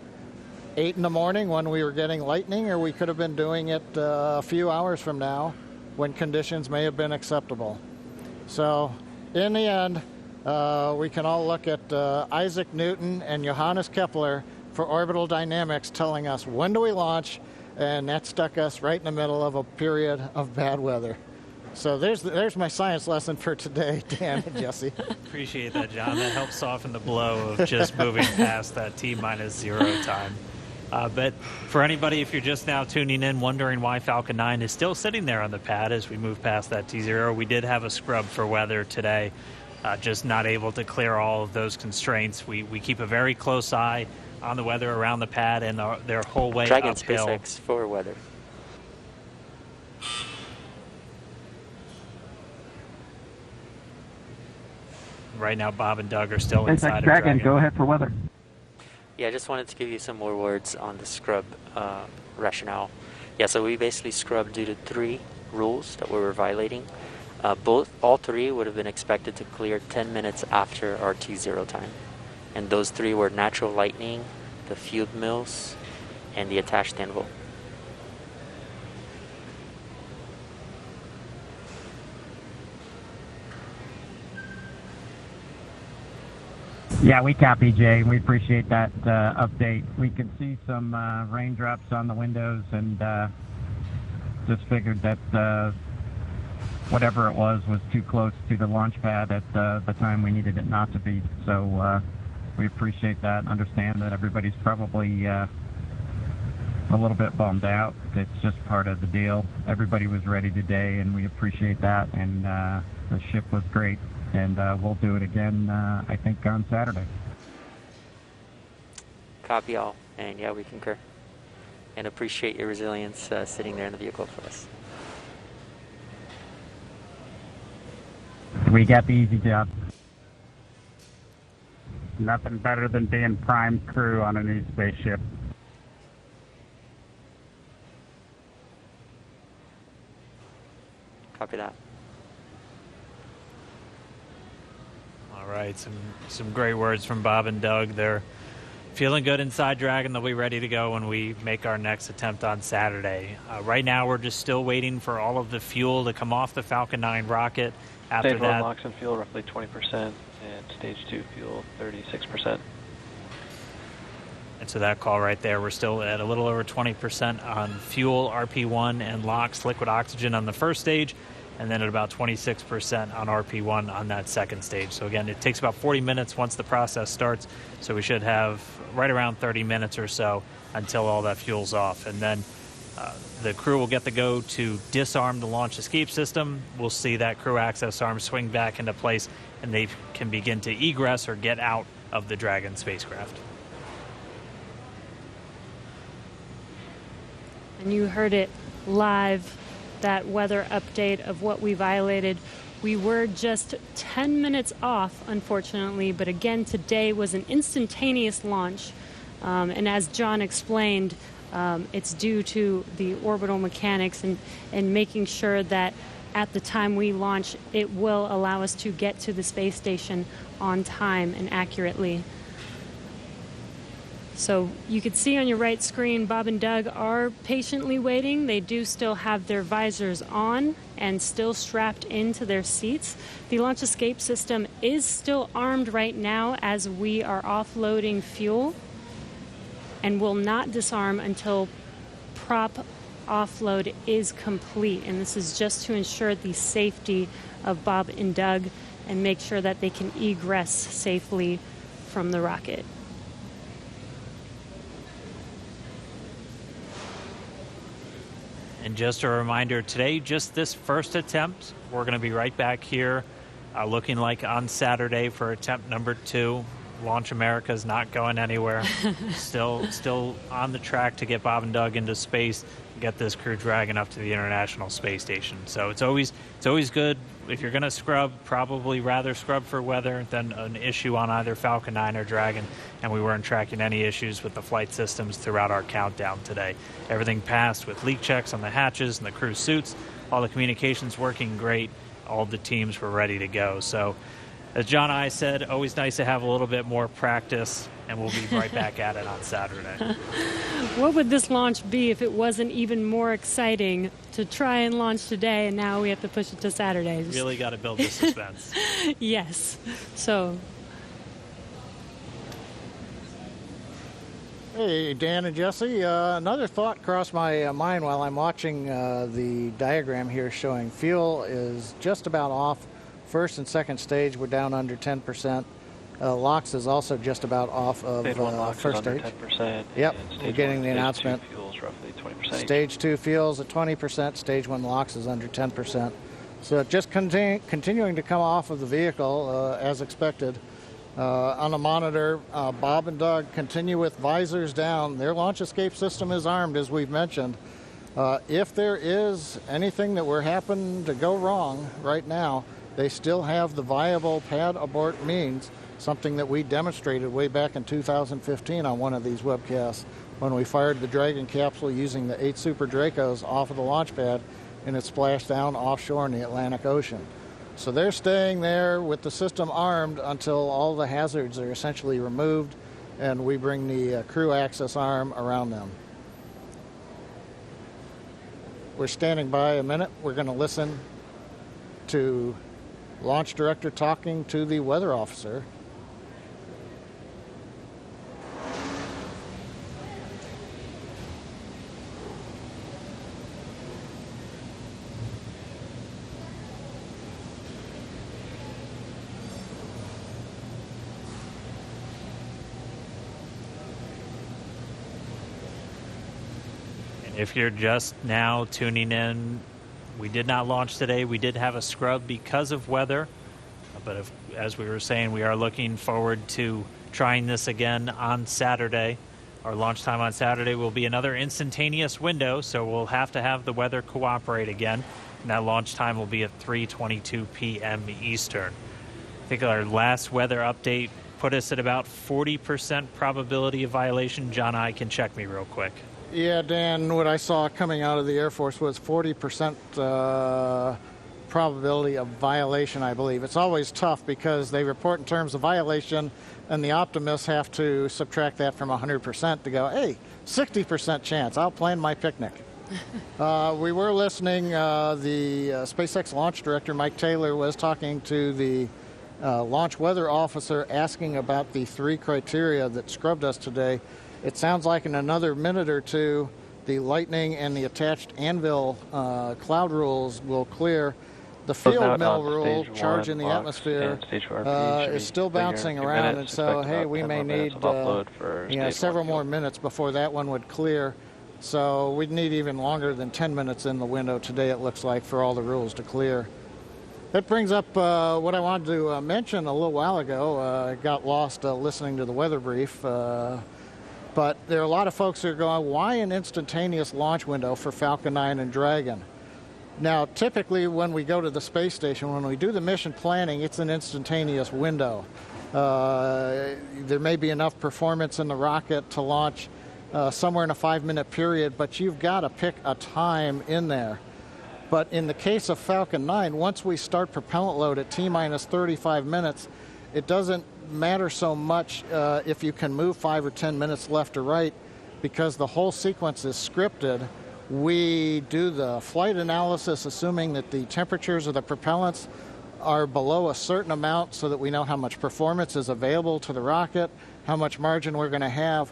8 in the morning when we were getting lightning, or we could have been doing it a few hours from now when conditions may have been acceptable. So in the end, we can all look at Isaac Newton and Johannes Kepler for orbital dynamics telling us when do we launch, and that stuck us right in the middle of a period of bad weather. So there's my science lesson for today, Dan and Jesse. Appreciate that, John. That helps soften the blow of just moving past that T-0 time. But for anybody, if you're just now tuning in, wondering why Falcon 9 is still sitting there on the pad as we move past that T0, we did have a scrub for weather today, just not able to clear all of those constraints. We keep a very close eye on the weather around the pad and their whole way Dragon uphill. SpaceX for weather. Right now, Bob and Doug are still inside of Dragon, Dragon. go ahead for weather. Yeah, I just wanted to give you some more words on the scrub rationale. Yeah, so we basically scrubbed due to 3 rules that we were violating. All 3 would have been expected to clear 10 minutes after our T0 time. And those 3 were natural lightning, the fuel mills, and the attached anvil. Yeah, we copy, Jay. We appreciate that update. We can see some raindrops on the windows, and just figured that whatever it was too close to the launch pad at the time we needed it not to be. So we appreciate that and understand that everybody's probably a little bit bummed out. It's just part of the deal. Everybody was ready today, and we appreciate that, and the ship was great. And we'll do it again, I think, on Saturday. Copy all. And yeah, we concur. And appreciate your resilience sitting there in the vehicle for us. We got the easy job. Nothing better than being prime crew on a new spaceship. Copy that. All right, some great words from Bob and Doug. They're feeling good inside Dragon. They'll be ready to go when we make our next attempt on Saturday. Right now, we're just still waiting for all of the fuel to come off the Falcon 9 rocket. After Stage that, 1 LOX and fuel roughly 20%, and Stage 2 fuel 36%. and so that call right there, we're still at a little over 20% on fuel, RP1, and LOX, liquid oxygen on the first stage, and then at about 26% on RP1 on that second stage. So again, it takes about 40 minutes once the process starts, so we should have right around 30 minutes or so until all that fuel's off. And then the crew will get the go to disarm the launch escape system. We'll see that crew access arm swing back into place, and they can begin to egress or get out of the Dragon spacecraft. And you heard it live, that weather update of what we violated. We were just 10 minutes off, unfortunately, but again, today was an instantaneous launch. And as John explained, it's due to the orbital mechanics and making sure that at the time we launch, it will allow us to get to the space station on time and accurately. So you can see on your right screen, Bob and Doug are patiently waiting. They do still have their visors on and still strapped into their seats. The launch escape system is still armed right now as we are offloading fuel, and will not disarm until prop offload is complete. And this is just to ensure the safety of Bob and Doug and make sure that they can egress safely from the rocket. And just a reminder, today, just this first attempt, we're going to be right back here looking like on Saturday for attempt number 2. Launch America is not going anywhere. still on the track to get Bob and Doug into space, get this Crew Dragon up to the International Space Station. So it's always good. If you're going to scrub, probably rather scrub for weather than an issue on either Falcon 9 or Dragon. And we weren't tracking any issues with the flight systems throughout our countdown today. Everything passed with leak checks on the hatches and the crew suits. All the communications working great. All the teams were ready to go. So as John and I said, always nice to have a little bit more practice, and we'll be right back at it on Saturday. What would this launch be if it wasn't even more exciting to try and launch today, and now we have to push it to Saturday? Really got to build the suspense. Yes. So. Hey, Dan and Jesse. Another thought crossed my mind while I'm watching the diagram here showing fuel is just about off. First and second stage, we're down under 10%. LOX is also just about off of first stage. 10%. Yep, we're getting the announcement. Fuel's roughly 20%. Stage 2 fuel's at 20%. Stage 1 LOX is under 10%. So just continuing to come off of the vehicle as expected. On the monitor, Bob and Doug continue with visors down. Their launch escape system is armed, as we've mentioned. If there is anything that were happen to go wrong right now, they still have the viable pad abort means, something that we demonstrated way back in 2015 on one of these webcasts when we fired the Dragon capsule using the 8 Super Dracos off of the launch pad and it splashed down offshore in the Atlantic Ocean. So they're staying there with the system armed until all the hazards are essentially removed and we bring the crew access arm around them. We're standing by a minute. We're going to listen to Launch Director talking to the weather officer. If you're just now tuning in, we did not launch today. We did have a scrub because of weather. But as we were saying, we are looking forward to trying this again on Saturday. Our launch time on Saturday will be another instantaneous window, so we'll have to have the weather cooperate again. and that launch time will be at 3:22 p.m. Eastern. I think our last weather update put us at about 40% probability of violation. John I can check me real quick. Yeah, Dan, what I saw coming out of the Air Force was 40% probability of violation, I believe. It's always tough because they report in terms of violation, and the optimists have to subtract that from 100% to go, hey, 60% chance, I'll plan my picnic. We were listening, the SpaceX launch director, Mike Taylor, was talking to the launch weather officer asking about the 3 criteria that scrubbed us today. It sounds like in another minute or two, the Lightning and the attached Anvil cloud rules will clear. The field mill rule, charge in the atmosphere, is still bouncing around, and so, hey, we may need several more minutes before that one would clear. So we'd need even longer than 10 minutes in the window today, it looks like, for all the rules to clear. That brings up what I wanted to mention a little while ago. I got lost listening to the weather brief. But there are a lot of folks who are going, why an instantaneous launch window for Falcon 9 and Dragon? Now, typically when we go to the space station, when we do the mission planning, it's an instantaneous window. There may be enough performance in the rocket to launch somewhere in a 5-minute period, but you've got to pick a time in there. But in the case of Falcon 9, once we start propellant load at T-minus 35 minutes, it doesn't matter so much if you can move 5 or 10 minutes left or right, because the whole sequence is scripted. We do the flight analysis assuming that the temperatures of the propellants are below a certain amount so that we know how much performance is available to the rocket, how much margin we're going to have.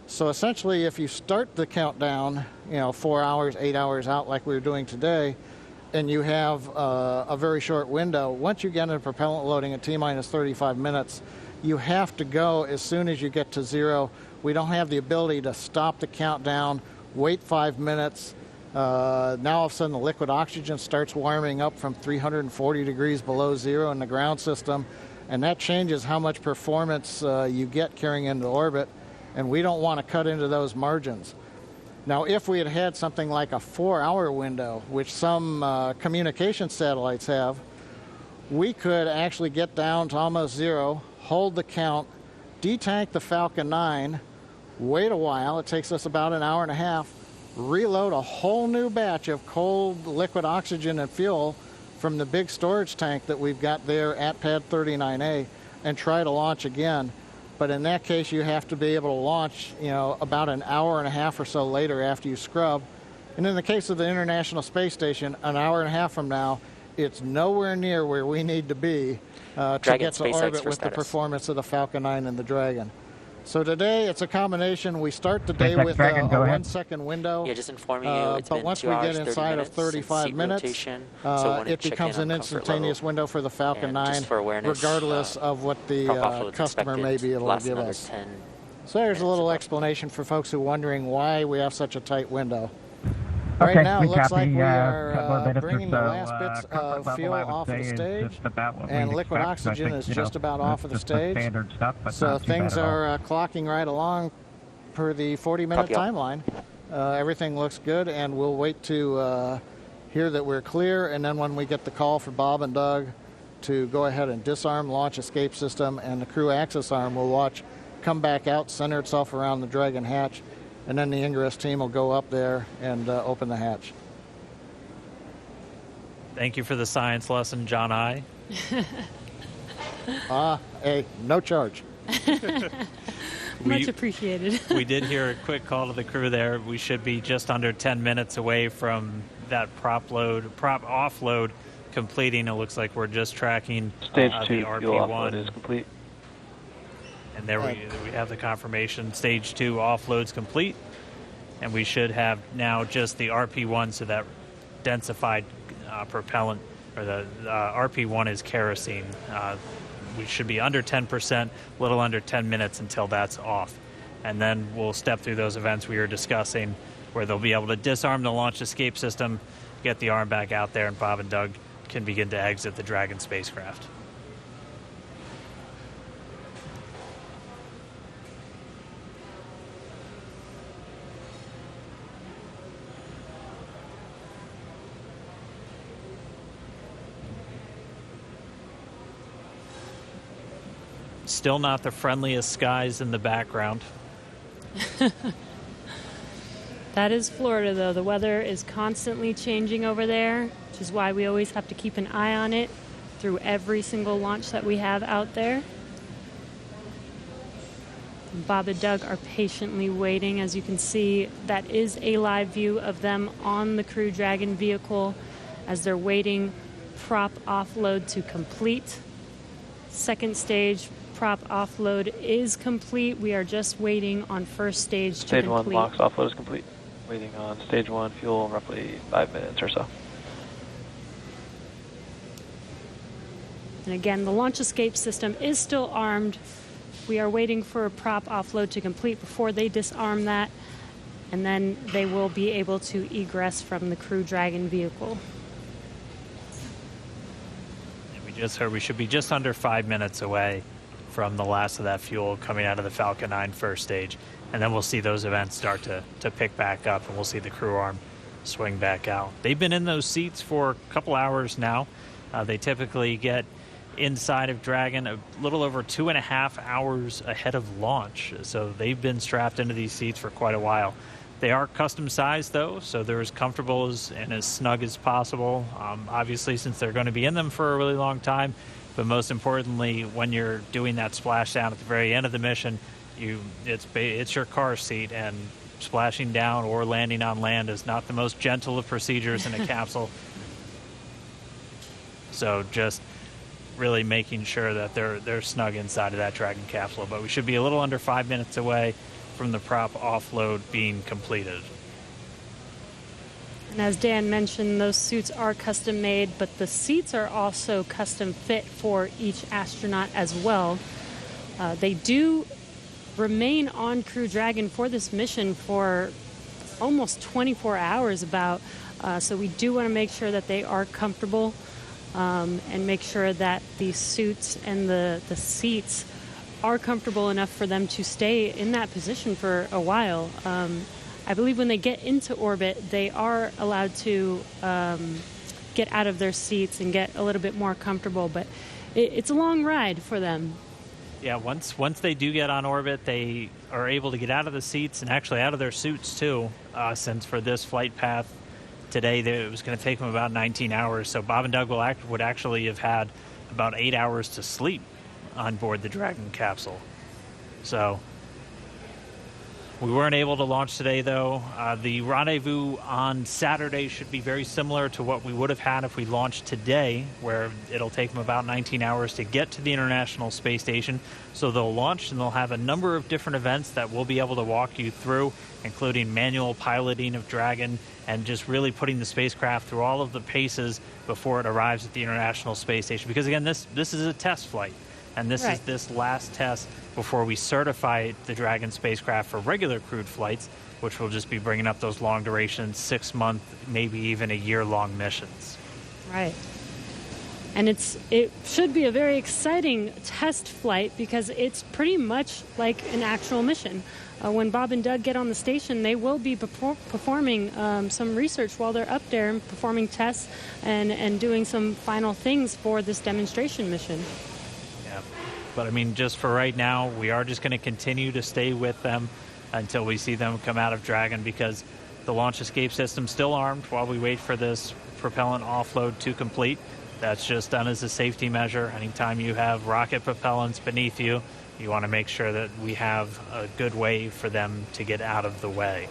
So essentially, if you start the countdown, 4 hours, 8 hours out like we were doing today, and you have a very short window, once you get into propellant loading at T-minus 35 minutes, you have to go as soon as you get to 0. We don't have the ability to stop the countdown, wait 5 minutes. Now all of a sudden the liquid oxygen starts warming up from 340 degrees below 0 in the ground system, and that changes how much performance you get carrying into orbit, and we don't want to cut into those margins. Now, if we had had something like a 4-hour window, which some communication satellites have, we could actually get down to almost 0, hold the count, detank the Falcon 9, wait a while, it takes us about an hour and a half, reload a whole new batch of cold liquid oxygen and fuel from the big storage tank that we've got there at Pad 39A, and try to launch again. But in that case, you have to be able to launch, about an hour and a half or so later after you scrub. And in the case of the International Space Station, an hour and a half from now, it's nowhere near where we need to be to get to orbit with the performance of the Falcon 9 and the Dragon. So today, it's a combination. We start the day with a 1-second window. Yeah, just informing you, it's but been once 2 we hours, get 30 inside of minutes 35 minutes, it becomes an instantaneous window for the Falcon 9, regardless of what the customer may be able to give us. So there's a little explanation for folks who are wondering why we have such a tight window. Okay, right now, it looks like copy, we are minutes bringing or the so, last bits of level, fuel off of the stage, and liquid oxygen is just about off of the stage. Stuff, so things are clocking right along per the 40-minute timeline. Everything looks good, and we'll wait to hear that we're clear, and then when we get the call for Bob and Doug to go ahead and disarm launch escape system, and the crew access arm will watch come back out, center itself around the Dragon hatch, and then the Ingress team will go up there and open the hatch. Thank you for the science lesson, John I. Hey, no charge. Much appreciated. We did hear a quick call to the crew there. We should be just under 10 minutes away from that prop offload completing. It looks like we're just tracking Stage 2 the RP1 fuel offload is complete. And there we have the confirmation. Stage 2 offload's complete. And we should have now just the RP1, so that densified propellant, or the RP1 is kerosene. We should be under 10%, a little under 10 minutes until that's off. And then we'll step through those events we were discussing, where they'll be able to disarm the launch escape system, get the arm back out there, and Bob and Doug can begin to exit the Dragon spacecraft. Still not the friendliest skies in the background. That is Florida, though. The weather is constantly changing over there, which is why we always have to keep an eye on it through every single launch that we have out there. Bob and Doug are patiently waiting. As you can see, that is a live view of them on the Crew Dragon vehicle as they're waiting prop offload to complete. Second stage prop offload is complete. We are just waiting on first stage to complete. Stage 1 LOX offload is complete. Waiting on stage 1 fuel, roughly 5 minutes or so. And again, the launch escape system is still armed. We are waiting for a prop offload to complete before they disarm that, and then they will be able to egress from the Crew Dragon vehicle. And we just heard we should be just under 5 minutes away from the last of that fuel coming out of the Falcon 9 first stage. And then we'll see those events start to pick back up, and we'll see the crew arm swing back out. They've been in those seats for a couple hours now. They typically get inside of Dragon a little over 2.5 hours ahead of launch. So they've been strapped into these seats for quite a while. They are custom sized, though, so they're as comfortable and as snug as possible. Obviously, since they're going to be in them for a really long time, but most importantly, when you're doing that splashdown at the very end of the mission, it's your car seat, and splashing down or landing on land is not the most gentle of procedures in a capsule. So just really making sure that they're snug inside of that Dragon capsule. But we should be a little under 5 minutes away from the prop offload being completed. And as Dan mentioned, those suits are custom made, but the seats are also custom fit for each astronaut as well. They do remain on Crew Dragon for this mission for almost 24 hours so we do want to make sure that they are comfortable and make sure that the suits and the seats are comfortable enough for them to stay in that position for a while. I believe when they get into orbit, they are allowed to get out of their seats and get a little bit more comfortable, but it's a long ride for them. Yeah, once they do get on orbit, they are able to get out of the seats and actually out of their suits too, since for this flight path today, it was going to take them about 19 hours. So Bob and Doug would actually have had about 8 hours to sleep on board the Dragon capsule. So we weren't able to launch today, though. The rendezvous on Saturday should be very similar to what we would have had if we launched today, where it'll take them about 19 hours to get to the International Space Station. So they'll launch, and they'll have a number of different events that we'll be able to walk you through, including manual piloting of Dragon and just really putting the spacecraft through all of the paces before it arrives at the International Space Station. Because, again, this is a test flight. And this is this last test before we certify the Dragon spacecraft for regular crewed flights, which will just be bringing up those long duration, 6-month, maybe even a year-long missions. Right. And it should be a very exciting test flight because it's pretty much like an actual mission. When Bob and Doug get on the station, they will be performing some research while they're up there and performing tests and doing some final things for this demonstration mission. But, I mean, just for right now, we are just going to continue to stay with them until we see them come out of Dragon, because the launch escape system's still armed while we wait for this propellant offload to complete. That's just done as a safety measure. Anytime you have rocket propellants beneath you, you want to make sure that we have a good way for them to get out of the way.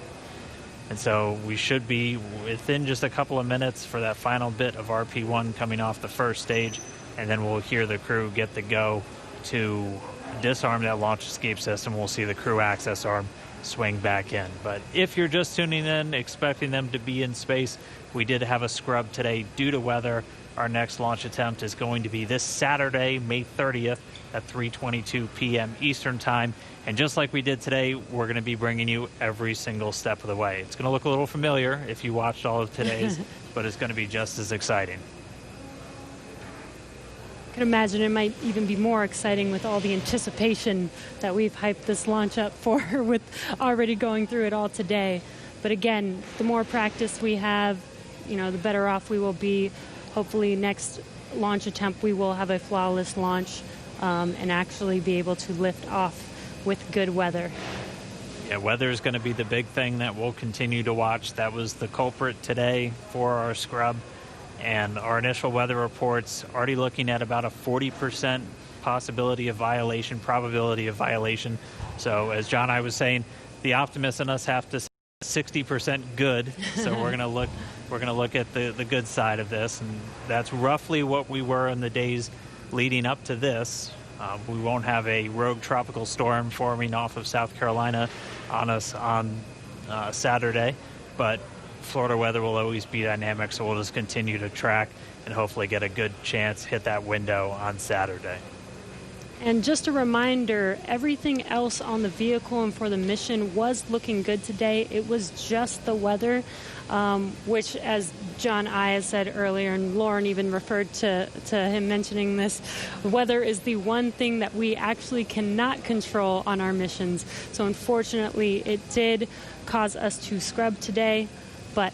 And so we should be within just a couple of minutes for that final bit of RP1 coming off the first stage, and then we'll hear the crew get the go to disarm that launch escape system. We'll see the crew access arm swing back in. But if you're just tuning in, expecting them to be in space, we did have a scrub today due to weather. Our next launch attempt is going to be this Saturday, May 30th at 3:22 p.m. Eastern Time. And just like we did today, we're going to be bringing you every single step of the way. It's going to look a little familiar if you watched all of today's, but it's going to be just as exciting. I can imagine it might even be more exciting with all the anticipation that we've hyped this launch up for with already going through it all today. But again, the more practice we have, the better off we will be. Hopefully next launch attempt we will have a flawless launch. and actually be able to lift off with good weather. Yeah, weather is going to be the big thing that we'll continue to watch. That was the culprit today for our scrub. And our initial weather reports already looking at about a 40% probability of violation. So as John and I was saying, the optimists in us have to say 60% good. So we're gonna look at the good side of this, and that's roughly what we were in the days leading up to this. We won't have a rogue tropical storm forming off of South Carolina on us on Saturday, but Florida weather will always be dynamic, so we'll just continue to track and hopefully get a good chance hit that window on Saturday. And just a reminder, everything else on the vehicle and for the mission was looking good today. It was just the weather, which, as John I said earlier, and Lauren even referred to him mentioning this, weather is the one thing that we actually cannot control on our missions. So unfortunately, it did cause us to scrub today, but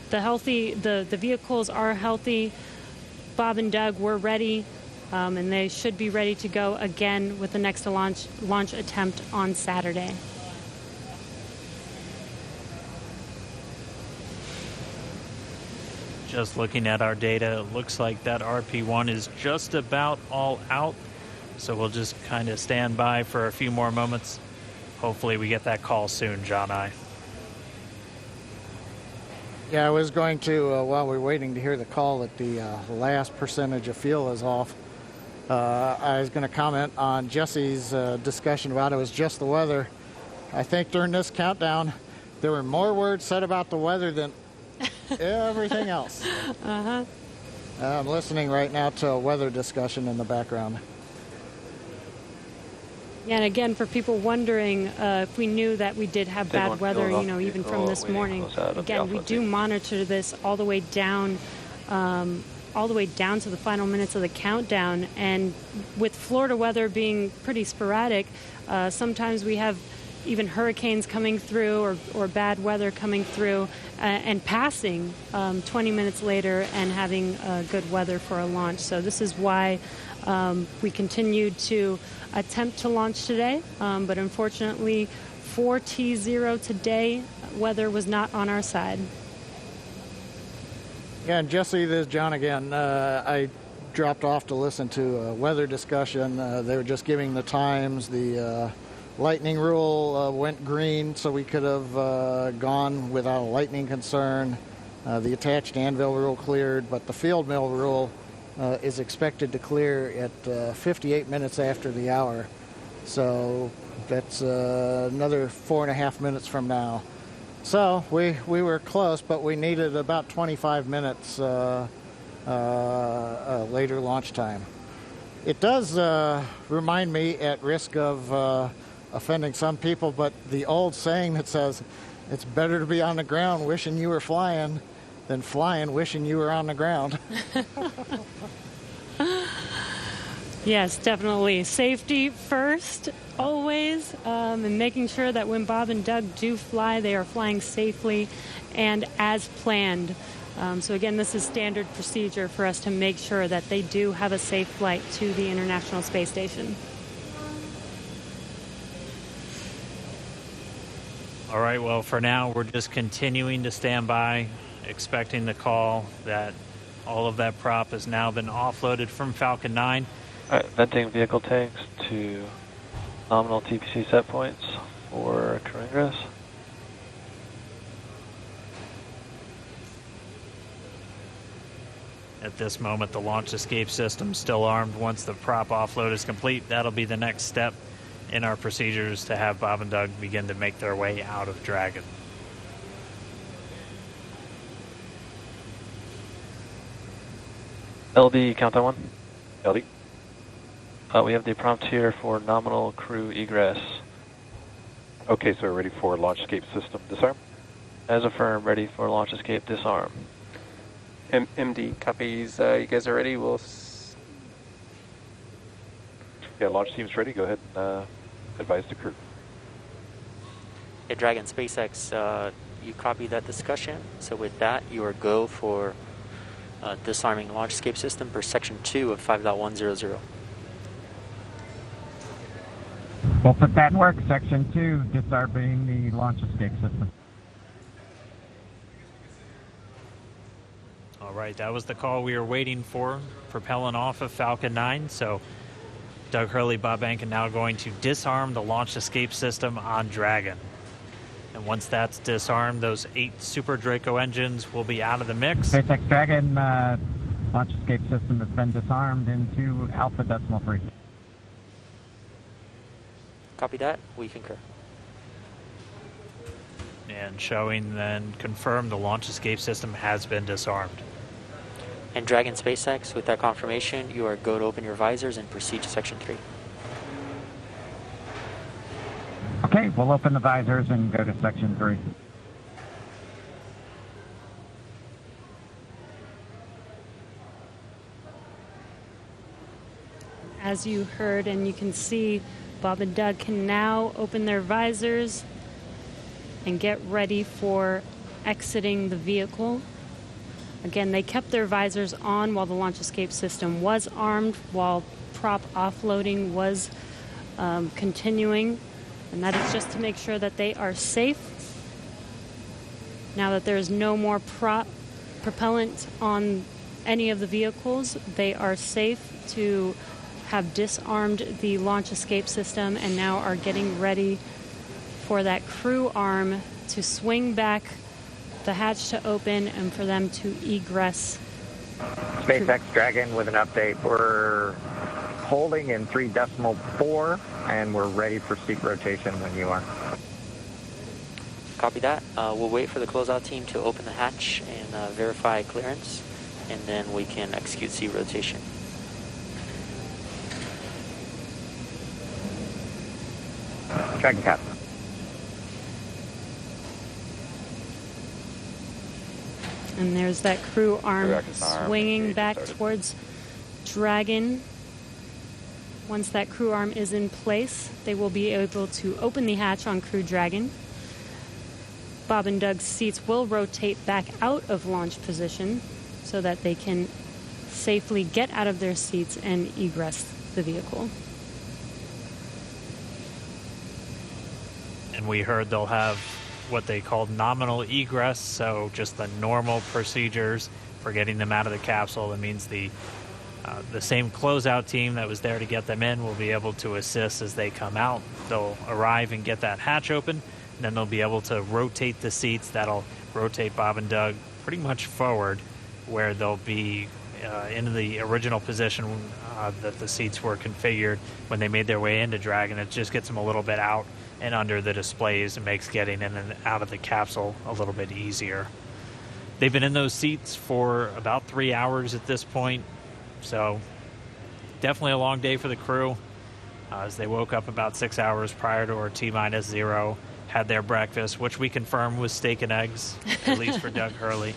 the vehicles are healthy. Bob and Doug were ready. And they should be ready to go again with the next launch attempt on Saturday. Just looking at our data, it looks like that RP1 is just about all out. So we'll just kind of stand by for a few more moments. Hopefully we get that call soon, John I. Yeah, I was going to, while we're waiting to hear the call that the last percentage of fuel is off, I was going to comment on Jesse's discussion about it was just the weather. I think during this countdown, there were more words said about the weather than everything else. Uh-huh. I'm listening right now to a weather discussion in the background. Yeah, and again, for people wondering if we knew that we did have bad weather, even from this morning. Again, we do monitor this all the way down to the final minutes of the countdown. And with Florida weather being pretty sporadic, sometimes we have even hurricanes coming through or bad weather coming through and passing 20 minutes later and having good weather for a launch. So this is why we continued to attempt to launch today, but unfortunately for T0 today, weather was not on our side. Yeah, and Jesse, this is John again. I dropped off to listen to a weather discussion. They were just giving the times. The lightning rule went green, so we could have gone without a lightning concern. The attached anvil rule cleared, but the field mill rule is expected to clear at 58 minutes after the hour. So that's another 4.5 minutes from now. So we were close, but we needed about 25 minutes later launch time. It does remind me, at risk of offending some people, but the old saying that says it's better to be on the ground wishing you were flying than flying wishing you were on the ground. Yes, definitely. Safety first, always, and making sure that when Bob and Doug do fly, they are flying safely and as planned. So again, this is standard procedure for us to make sure that they do have a safe flight to the International Space Station. All right, well, for now, we're just continuing to stand by, expecting the call that all of that prop has now been offloaded from Falcon 9. All right, venting vehicle tanks to nominal TPC set points for crew ingress. At this moment, the launch escape system still armed. Once the prop offload is complete, that'll be the next step in our procedures to have Bob and Doug begin to make their way out of Dragon. LD, count on one. LD. We have the prompt here for nominal crew egress. Okay, so we're ready for launch escape system disarm. As affirmed, ready for launch escape disarm. MD copies. You guys are ready? We'll. Yeah, launch team's ready. Go ahead and advise the crew. Hey, Dragon SpaceX, you copy that discussion. So with that, you are go for disarming launch escape system per section 2 of 5.100. We'll put that in work. Section 2, disarming the launch escape system. All right, that was the call we were waiting for, propelling off of Falcon 9. So Doug Hurley, Bob Behnken now going to disarm the launch escape system on Dragon. And once that's disarmed, those 8 Super Draco engines will be out of the mix. SpaceX Dragon launch escape system has been disarmed into Alpha Decimal 3. Copy that. We concur. And showing then confirmed the launch escape system has been disarmed. And Dragon SpaceX, with that confirmation, you are go to open your visors and proceed to Section 3. Okay, we'll open the visors and go to Section 3. As you heard and you can see, Bob and Doug can now open their visors and get ready for exiting the vehicle. Again, they kept their visors on while the launch escape system was armed, while prop offloading was continuing. And that is just to make sure that they are safe. Now that there is no more propellant on any of the vehicles, they are safe to have disarmed the launch escape system and now are getting ready for that crew arm to swing back, the hatch to open, and for them to egress. SpaceX Dragon with an update. We're holding in 3.4 and we're ready for seat rotation when you are. Copy that. We'll wait for the closeout team to open the hatch and verify clearance, and then we can execute seat rotation. Dragon cap. And there's that crew arm swinging back towards Dragon. Once that crew arm is in place, they will be able to open the hatch on Crew Dragon. Bob and Doug's seats will rotate back out of launch position so that they can safely get out of their seats and egress the vehicle. And we heard they'll have what they call nominal egress, so just the normal procedures for getting them out of the capsule. That means the same closeout team that was there to get them in will be able to assist as they come out. They'll arrive and get that hatch open, and then they'll be able to rotate the seats. That'll rotate Bob and Doug pretty much forward, where they'll be in the original position that the seats were configured when they made their way into Dragon. It just gets them a little bit out and under the displays and makes getting in and out of the capsule a little bit easier. They've been in those seats for about 3 hours at this point, so definitely a long day for the crew. As they woke up about 6 hours prior to our T-0, had their breakfast, which we confirmed was steak and eggs, at least for Doug Hurley.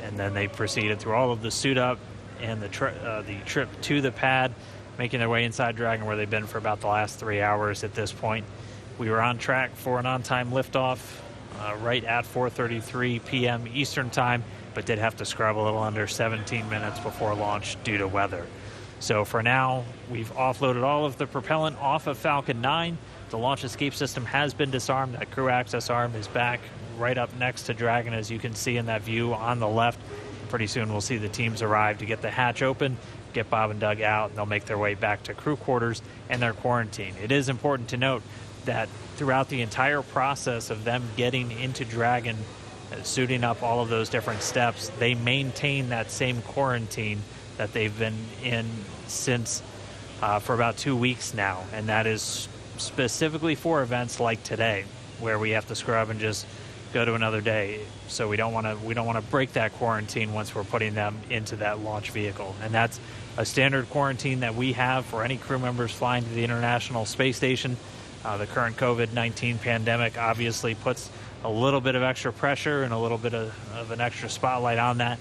And then they proceeded through all of the suit up and the trip to the pad, making their way inside Dragon, where they've been for about the last 3 hours at this point. We were on track for an on-time liftoff right at 4:33 p.m. Eastern Time, but did have to scrub a little under 17 minutes before launch due to weather. So for now, we've offloaded all of the propellant off of Falcon 9. The launch escape system has been disarmed. That crew access arm is back right up next to Dragon, as you can see in that view on the left. Pretty soon we'll see the teams arrive to get the hatch open, get Bob and Doug out, and they'll make their way back to crew quarters and their quarantine. It is important to note that throughout the entire process of them getting into Dragon, suiting up all of those different steps, they maintain that same quarantine that they've been in since for about 2 weeks now, and that is specifically for events like today, where we have to scrub and just go to another day. So we don't want to break that quarantine once we're putting them into that launch vehicle, and that's a standard quarantine that we have for any crew members flying to the International Space Station. The current COVID-19 pandemic obviously puts a little bit of extra pressure and a little bit of an extra spotlight on that,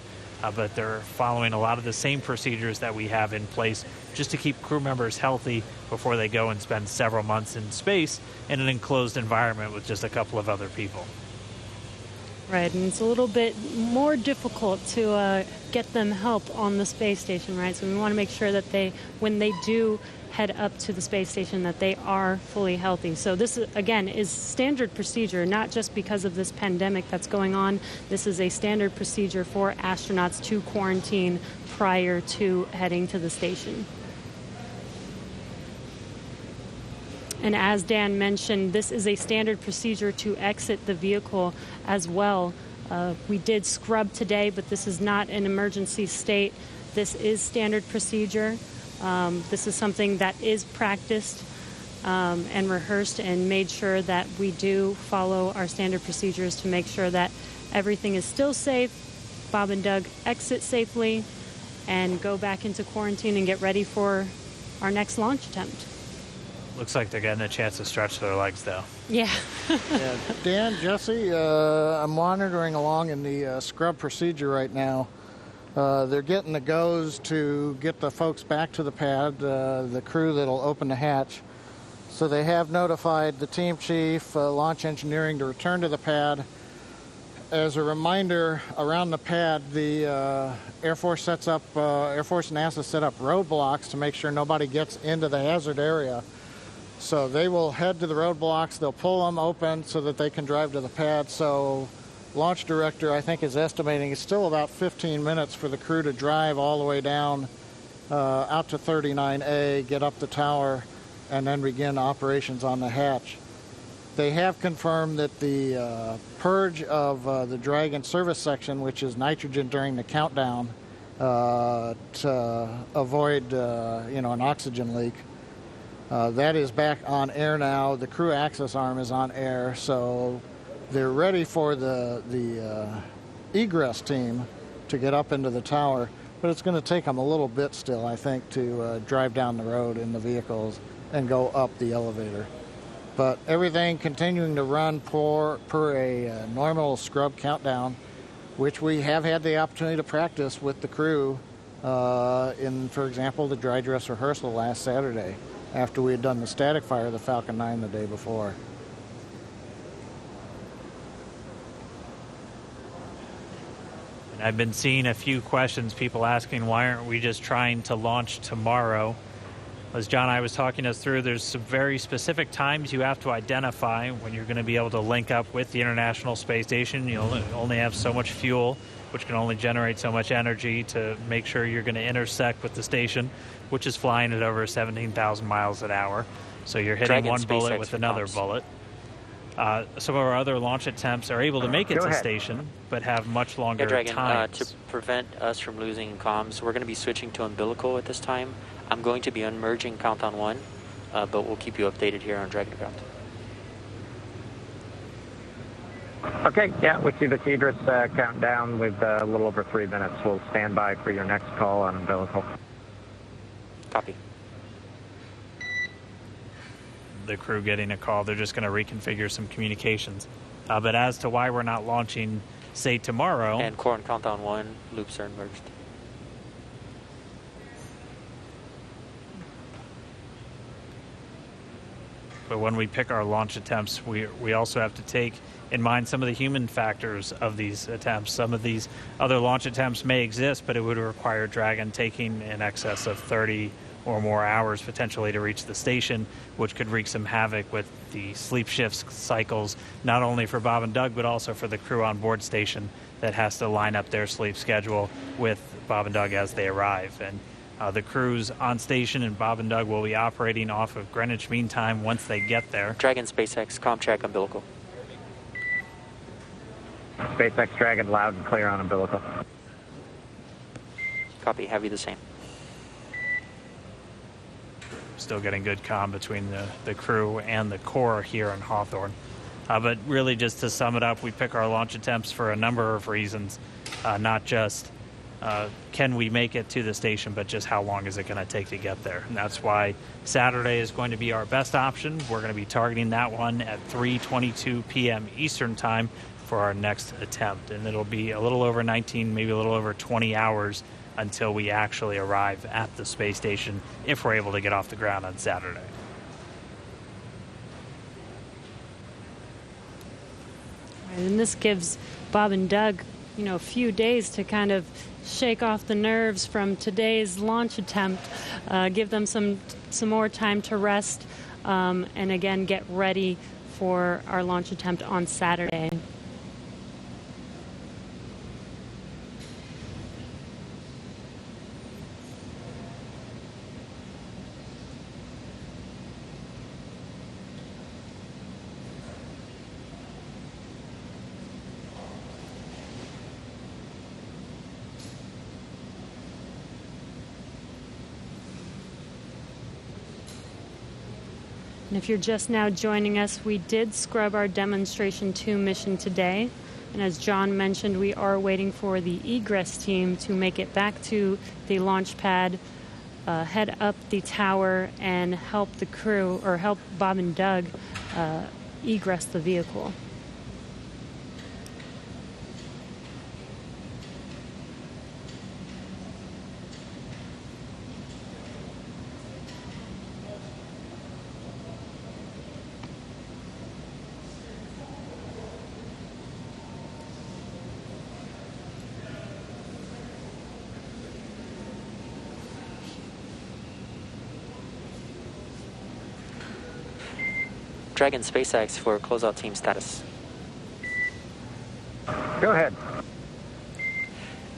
but they're following a lot of the same procedures that we have in place just to keep crew members healthy before they go and spend several months in space in an enclosed environment with just a couple of other people. Right, and it's a little bit more difficult to get them help on the space station, right? So we want to make sure that when they do head up to the space station, that they are fully healthy. So this, again, is standard procedure, not just because of this pandemic that's going on. This is a standard procedure for astronauts to quarantine prior to heading to the station. And as Dan mentioned, this is a standard procedure to exit the vehicle as well. We did scrub today, but this is not an emergency state. This is standard procedure. This is something that is practiced and rehearsed and made sure that we do follow our standard procedures to make sure that everything is still safe. Bob and Doug exit safely and go back into quarantine and get ready for our next launch attempt. Looks like they're getting a chance to stretch their legs, though. Yeah. Yeah. Dan, Jesse, I'm monitoring along in the scrub procedure right now. They're getting the goes to get the folks back to the pad, the crew that'll open the hatch. So they have notified the team chief, launch engineering, to return to the pad. As a reminder, around the pad, the Air Force and NASA set up roadblocks to make sure nobody gets into the hazard area. So they will head to the roadblocks, they'll pull them open so that they can drive to the pad. So launch director, I think, is estimating it's still about 15 minutes for the crew to drive all the way down out to 39A, get up the tower, and then begin operations on the hatch. They have confirmed that the purge of the Dragon service section, which is nitrogen during the countdown to avoid an oxygen leak, that is back on air now. The crew access arm is on air, so they're ready for the Egress team to get up into the tower, but it's going to take them a little bit still, I think, to drive down the road in the vehicles and go up the elevator. But everything continuing to run per a normal scrub countdown, which we have had the opportunity to practice with the crew in, for example, the dry dress rehearsal last Saturday, after we had done the static fire of the Falcon 9 the day before. And I've been seeing a few questions, people asking, why aren't we just trying to launch tomorrow? As John and I was talking us through, there's some very specific times you have to identify when you're going to be able to link up with the International Space Station. You'll only have so much fuel, which can only generate so much energy to make sure you're going to intersect with the station, which is flying at over 17,000 miles an hour. So you're hitting Dragon one bullet SpaceX with another comms. bullet. Some of our other launch attempts are able to make it Go to ahead. station, but have much longer Yeah, Dragon, times. to prevent us from losing comms, we're going to be switching to umbilical at this time. I'm going to be unmerging Countdown 1, but we'll keep you updated here on Dragon Ground. Okay, yeah, we see the Egress countdown with a little over 3 minutes. We'll stand by for your next call on umbilical. Copy. The crew getting a call, they're just going to reconfigure some communications. But as to why we're not launching, say, tomorrow... And core and Countdown 1 loops are merged. But when we pick our launch attempts, we also have to take in mind some of the human factors of these attempts. Some of these other launch attempts may exist, but it would require Dragon taking in excess of 30 or more hours potentially to reach the station, which could wreak some havoc with the sleep shifts cycles, not only for Bob and Doug, but also for the crew on board station that has to line up their sleep schedule with Bob and Doug as they arrive. And the crews on station and Bob and Doug will be operating off of Greenwich Mean Time once they get there. Dragon SpaceX, ComTrack umbilical. SpaceX Dragon, loud and clear on umbilical. Copy, have you the same. Still getting good comm between the crew and the core here in Hawthorne. But really, just to sum it up, we pick our launch attempts for a number of reasons, not just can we make it to the station, but just how long is it going to take to get there. And that's why Saturday is going to be our best option. We're going to be targeting that one at 3:22 p.m. Eastern Time for our next attempt. And it'll be a little over 19, maybe a little over 20 hours until we actually arrive at the space station, if we're able to get off the ground on Saturday. And this gives Bob and Doug, a few days to kind of shake off the nerves from today's launch attempt, give them some more time to rest, and again get ready for our launch attempt on Saturday. And if you're just now joining us, we did scrub our Demonstration 2 mission today. And as John mentioned, we are waiting for the Egress team to make it back to the launch pad, head up the tower, and help the crew, or help Bob and Doug egress the vehicle. Dragon SpaceX for closeout team status. Go ahead.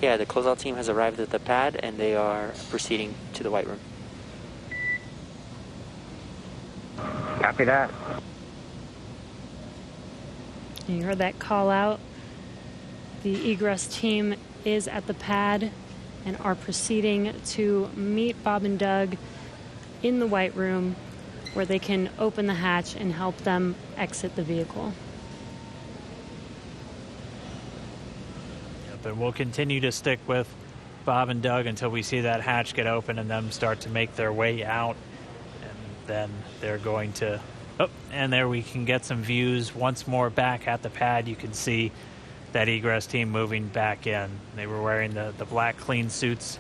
Yeah, the closeout team has arrived at the pad and they are proceeding to the White Room. Copy that. You heard that call out. The Egress team is at the pad and are proceeding to meet Bob and Doug in the White Room, where they can open the hatch and help them exit the vehicle. Yep, and we'll continue to stick with Bob and Doug until we see that hatch get open and them start to make their way out. And then they're going to, and there we can get some views once more back at the pad. You can see that Egress team moving back in. They were wearing the black clean suits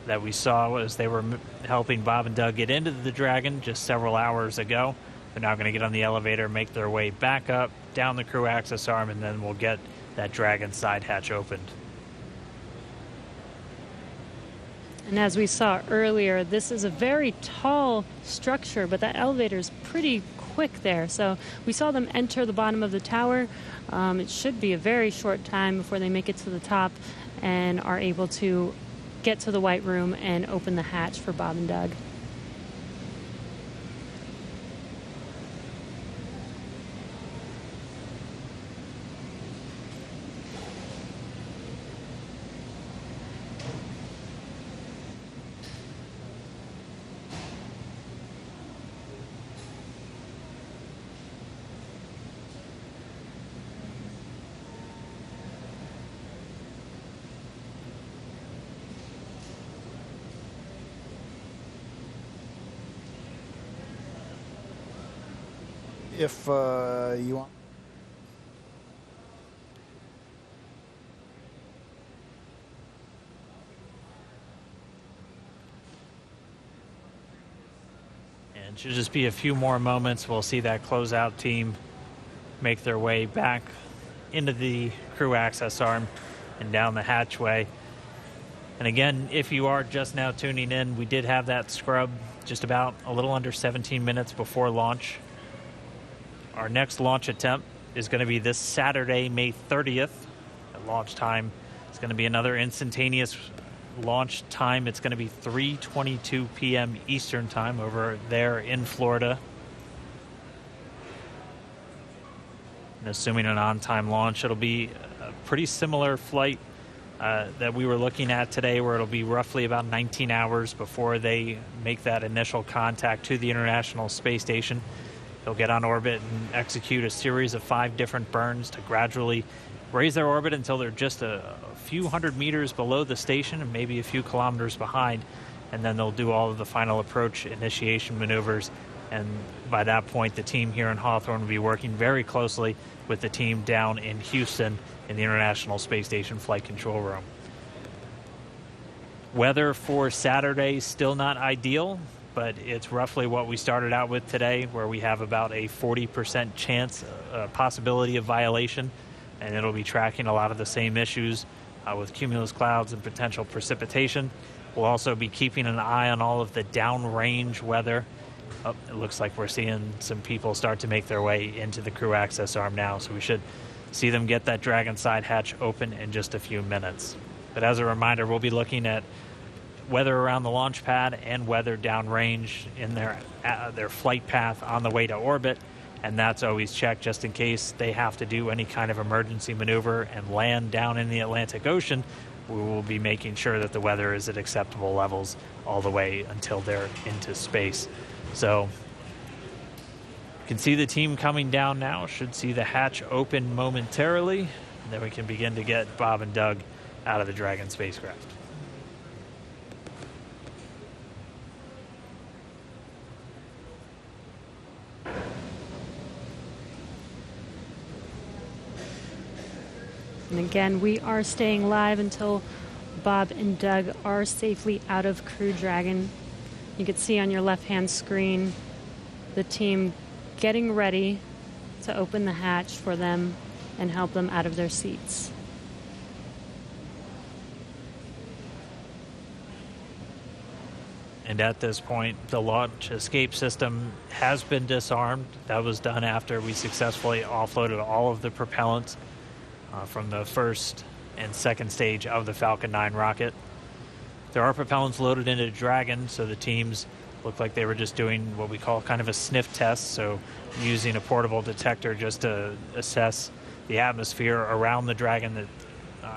that we saw as they were helping Bob and Doug get into the Dragon just several hours ago. They're now going to get on the elevator, make their way back up, down the crew access arm, and then we'll get that Dragon side hatch opened. And as we saw earlier, this is a very tall structure, but that elevator is pretty quick there. So we saw them enter the bottom of the tower. It should be a very short time before they make it to the top and are able to get to the White Room and open the hatch for Bob and Doug. If you want. And should just be a few more moments. We'll see that closeout team make their way back into the crew access arm and down the hatchway. And again, if you are just now tuning in, we did have that scrub just about a little under 17 minutes before launch. Our next launch attempt is going to be this Saturday, May 30th. At launch time, it's going to be another instantaneous launch time. It's going to be 3:22 p.m. Eastern time over there in Florida. And assuming an on-time launch, it'll be a pretty similar flight that we were looking at today, where it'll be roughly about 19 hours before they make that initial contact to the International Space Station. They'll get on orbit and execute a series of 5 different burns to gradually raise their orbit until they're just a few hundred meters below the station and maybe a few kilometers behind. And then they'll do all of the final approach initiation maneuvers. And by that point, the team here in Hawthorne will be working very closely with the team down in Houston in the International Space Station Flight Control Room. Weather for Saturday still not ideal, but it's roughly what we started out with today, where we have about a 40% chance, possibility of violation and it'll be tracking a lot of the same issues with cumulus clouds and potential precipitation. We'll also be keeping an eye on all of the downrange weather. Oh, it looks like we're seeing some people start to make their way into the crew access arm now, so we should see them get that Dragon side hatch open in just a few minutes. But as a reminder, we'll be looking at weather around the launch pad and weather downrange in their flight path on the way to orbit, and that's always checked just in case they have to do any kind of emergency maneuver and land down in the Atlantic Ocean. We will be making sure that the weather is at acceptable levels all the way until they're into space. So you can see the team coming down now. Should see the hatch open momentarily, and then we can begin to get Bob and Doug out of the Dragon spacecraft. And again, we are staying live until Bob and Doug are safely out of Crew Dragon. You can see on your left-hand screen the team getting ready to open the hatch for them and help them out of their seats. And at this point, the launch escape system has been disarmed. That was done after we successfully offloaded all of the propellants from the first and second stage of the Falcon 9 rocket. There are propellants loaded into Dragon, so the teams look like they were just doing what we call kind of a sniff test, so using a portable detector just to assess the atmosphere around the Dragon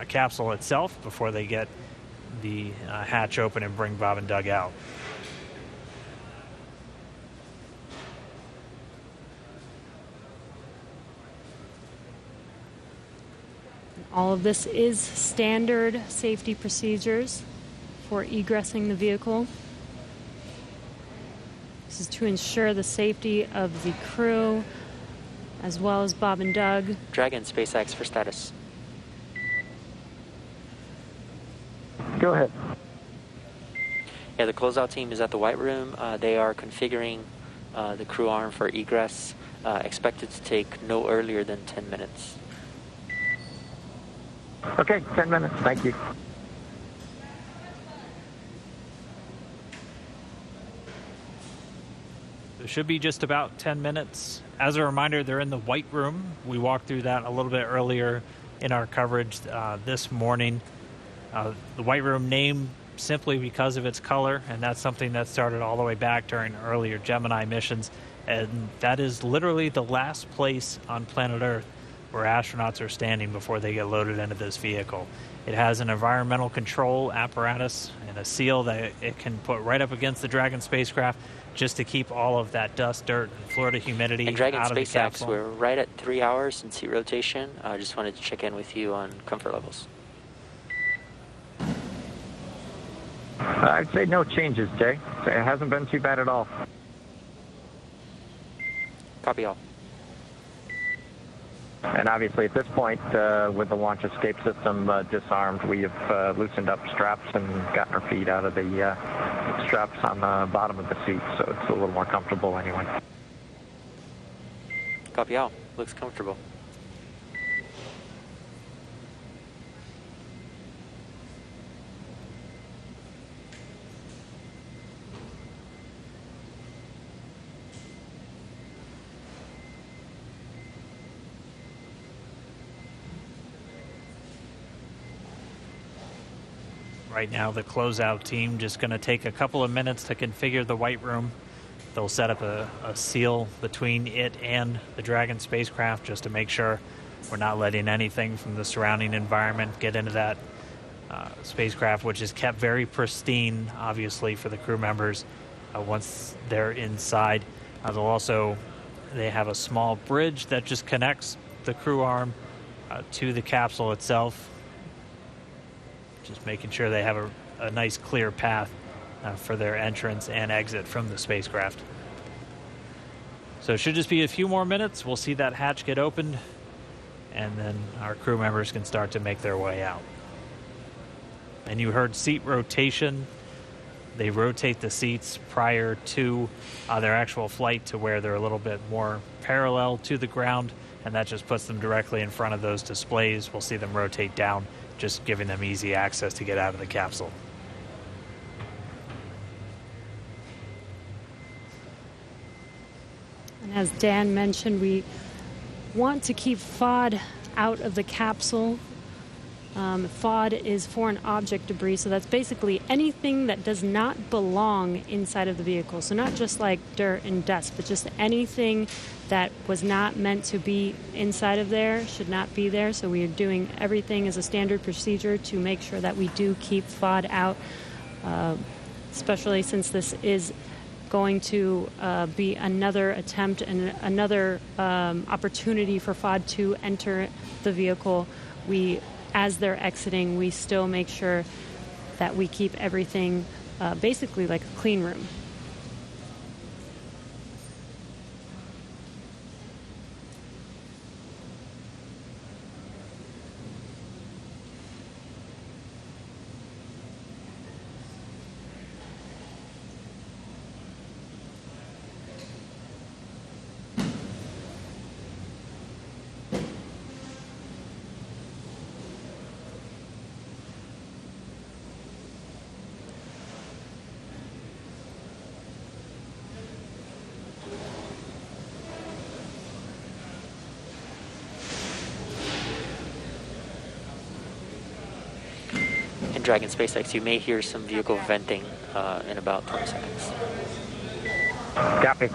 capsule itself before they get the hatch open and bring Bob and Doug out. All of this is standard safety procedures for egressing the vehicle. This is to ensure the safety of the crew as well as Bob and Doug. Dragon, SpaceX for status. Go ahead. Yeah, the closeout team is at the White Room. They are configuring the crew arm for egress, expected to take no earlier than 10 minutes. Okay, 10 minutes. Thank you. It should be just about 10 minutes. As a reminder, they're in the White Room. We walked through that a little bit earlier in our coverage this morning. The White Room name simply because of its color, and that's something that started all the way back during earlier Gemini missions. And that is literally the last place on planet Earth where astronauts are standing before they get loaded into this vehicle. It has an environmental control apparatus and a seal that it can put right up against the Dragon spacecraft just to keep all of that dust, dirt, and Florida humidity and Dragon out of the SpaceX, capsule. we're right at 3 hours in seat rotation. I just wanted to check in with you on comfort levels. I'd say no changes, Jay. It hasn't been too bad at all. Copy all. And obviously at this point, with the launch escape system disarmed, we have loosened up straps and gotten our feet out of the straps on the bottom of the seat, so it's a little more comfortable anyway. Copy all. Looks comfortable. Right now, the closeout team just going to take a couple of minutes to configure the White Room. They'll set up a seal between it and the Dragon spacecraft just to make sure we're not letting anything from the surrounding environment get into that spacecraft, which is kept very pristine, obviously, for the crew members once they're inside. They have a small bridge that just connects the crew arm to the capsule itself. Just making sure they have a nice clear path for their entrance and exit from the spacecraft. So it should just be a few more minutes. We'll see that hatch get opened, and then our crew members can start to make their way out. And you heard seat rotation. They rotate the seats prior to their actual flight to where they're a little bit more parallel to the ground and that just puts them directly in front of those displays. We'll see them rotate down, just giving them easy access to get out of the capsule. And as Dan mentioned, we want to keep FOD out of the capsule. FOD is foreign object debris, so that's basically anything that does not belong inside of the vehicle. So not just like dirt and dust, but just anything that was not meant to be inside of there should not be there. So we are doing everything as a standard procedure to make sure that we do keep FOD out, especially since this is going to be another attempt and another opportunity for FOD to enter the vehicle. As they're exiting, we still make sure that we keep everything basically like a clean room. Dragon SpaceX, you may hear some vehicle venting in about 20 seconds. Copy.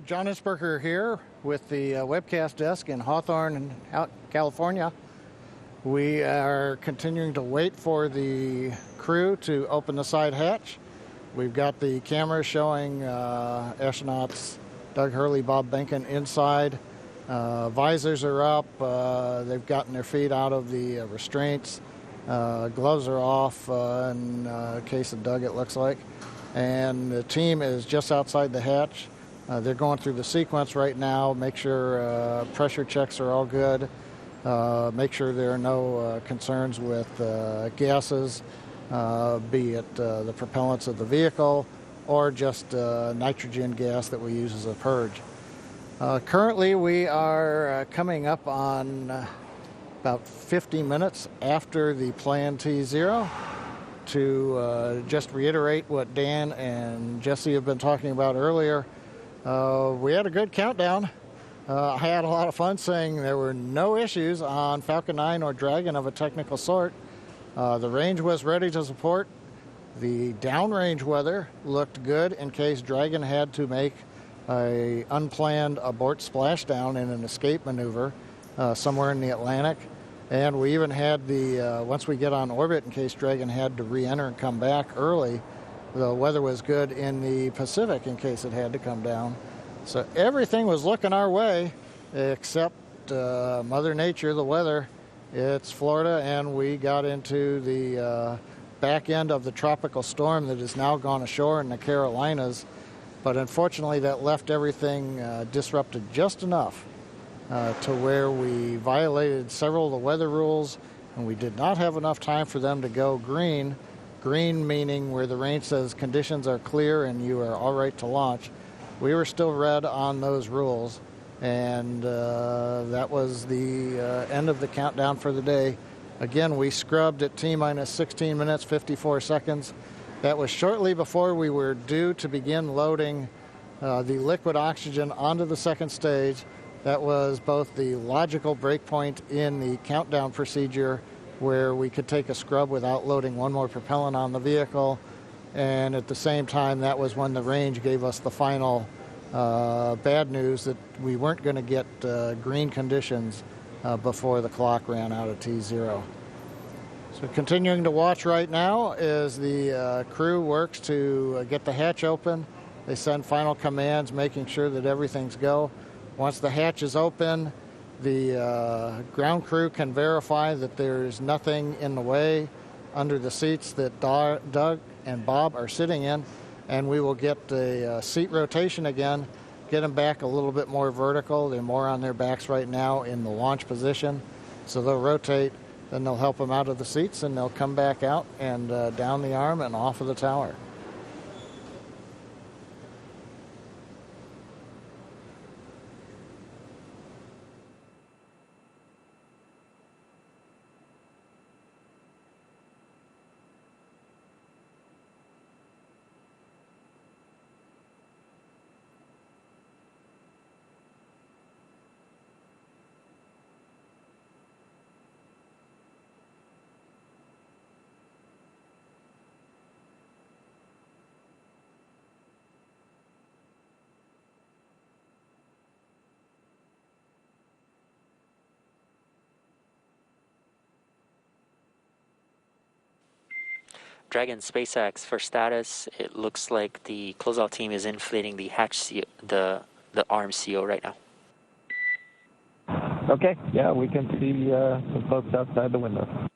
John Isberger here with the webcast desk in Hawthorne, California. We are continuing to wait for the crew to open the side hatch. We've got the camera showing astronauts Doug Hurley, Bob Behnken inside. Visors are up. They've gotten their feet out of the restraints. Gloves are off in case of Doug, it looks like. and the team is just outside the hatch. They're going through the sequence right now, make sure pressure checks are all good, make sure there are no concerns with gases, be it the propellants of the vehicle or just nitrogen gas that we use as a purge. Currently, we are coming up on about 50 minutes after the planned T0. To just reiterate what Dan and Jesse have been talking about earlier, we had a good countdown. I had a lot of fun saying there were no issues on Falcon 9 or Dragon of a technical sort. The range was ready to support. The downrange weather looked good in case Dragon had to make a unplanned abort splashdown in an escape maneuver somewhere in the Atlantic. And we even had the, once we get on orbit, in case Dragon had to re-enter and come back early, the weather was good in the Pacific in case it had to come down. So everything was looking our way except Mother Nature, the weather. It's Florida, and we got into the back end of the tropical storm that has now gone ashore in the Carolinas. But unfortunately, that left everything disrupted just enough to where we violated several of the weather rules, and we did not have enough time for them to go green. Green meaning where the range says conditions are clear and you are all right to launch. We were still red on those rules, and that was the end of the countdown for the day. Again, we scrubbed at T-minus 16 minutes, 54 seconds. That was shortly before we were due to begin loading the liquid oxygen onto the second stage. That was both the logical breakpoint in the countdown procedure where we could take a scrub without loading one more propellant on the vehicle. And at the same time, that was when the range gave us the final bad news that we weren't going to get green conditions before the clock ran out of T0. So continuing to watch right now as the crew works to get the hatch open. They send final commands, making sure that everything's go. Once the hatch is open, the ground crew can verify that there's nothing in the way under the seats that Doug and Bob are sitting in, and we will get the seat rotation again, get them back a little bit more vertical. They're more on their backs right now in the launch position, so they'll rotate, then they'll help them out of the seats, and they'll come back out and down the arm and off of the tower. Dragon SpaceX, for status, it looks like the closeout team is inflating the hatch seal, the arm seal right now. Okay, yeah, we can see some folks outside the window.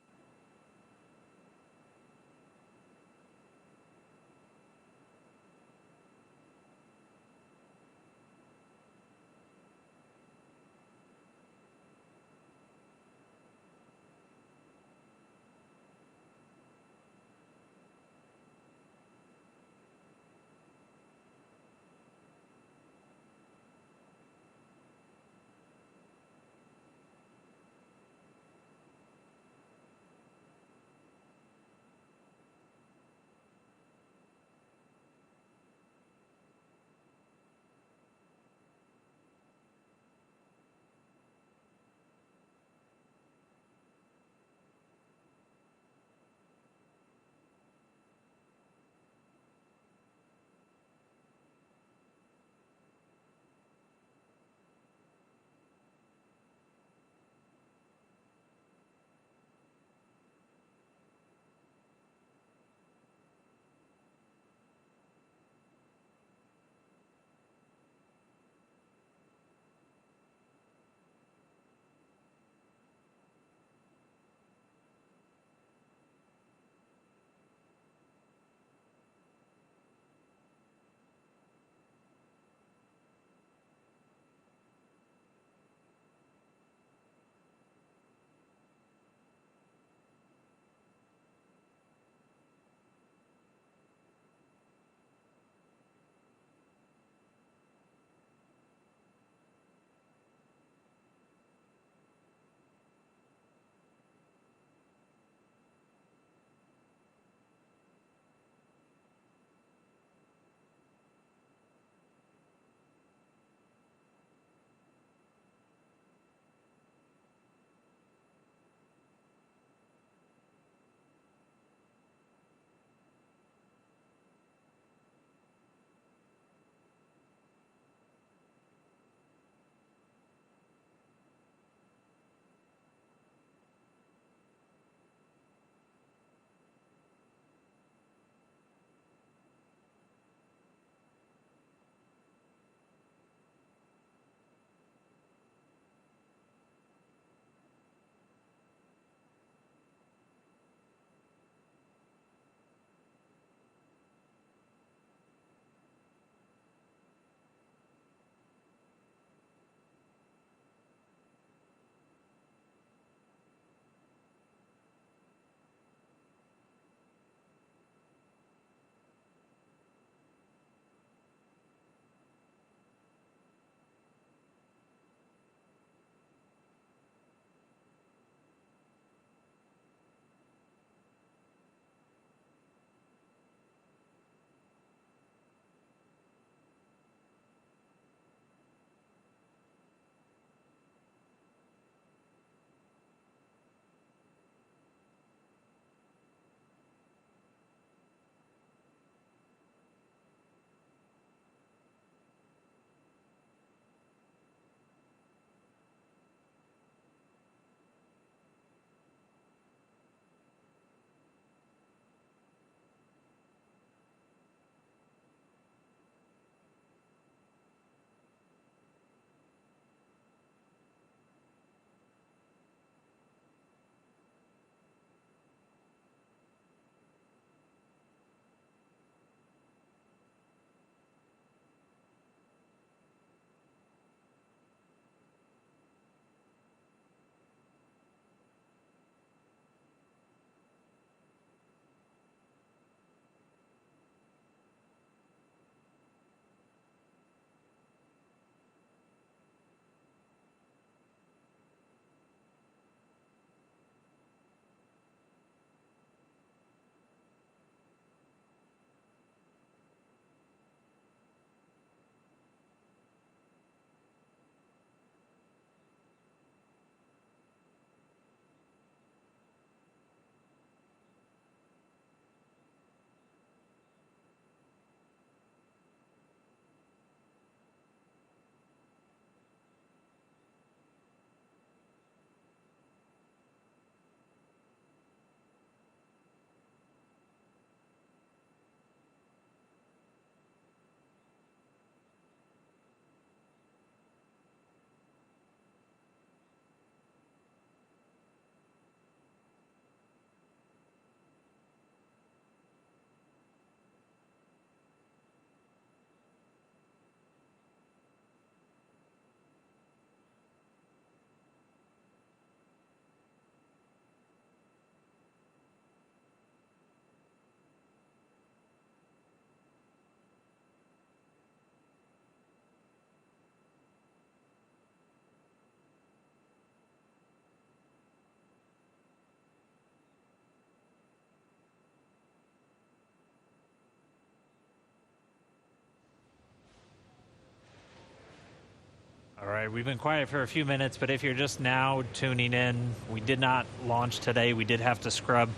All right, we've been quiet for a few minutes, but if you're just now tuning in, we did not launch today. We did have to scrub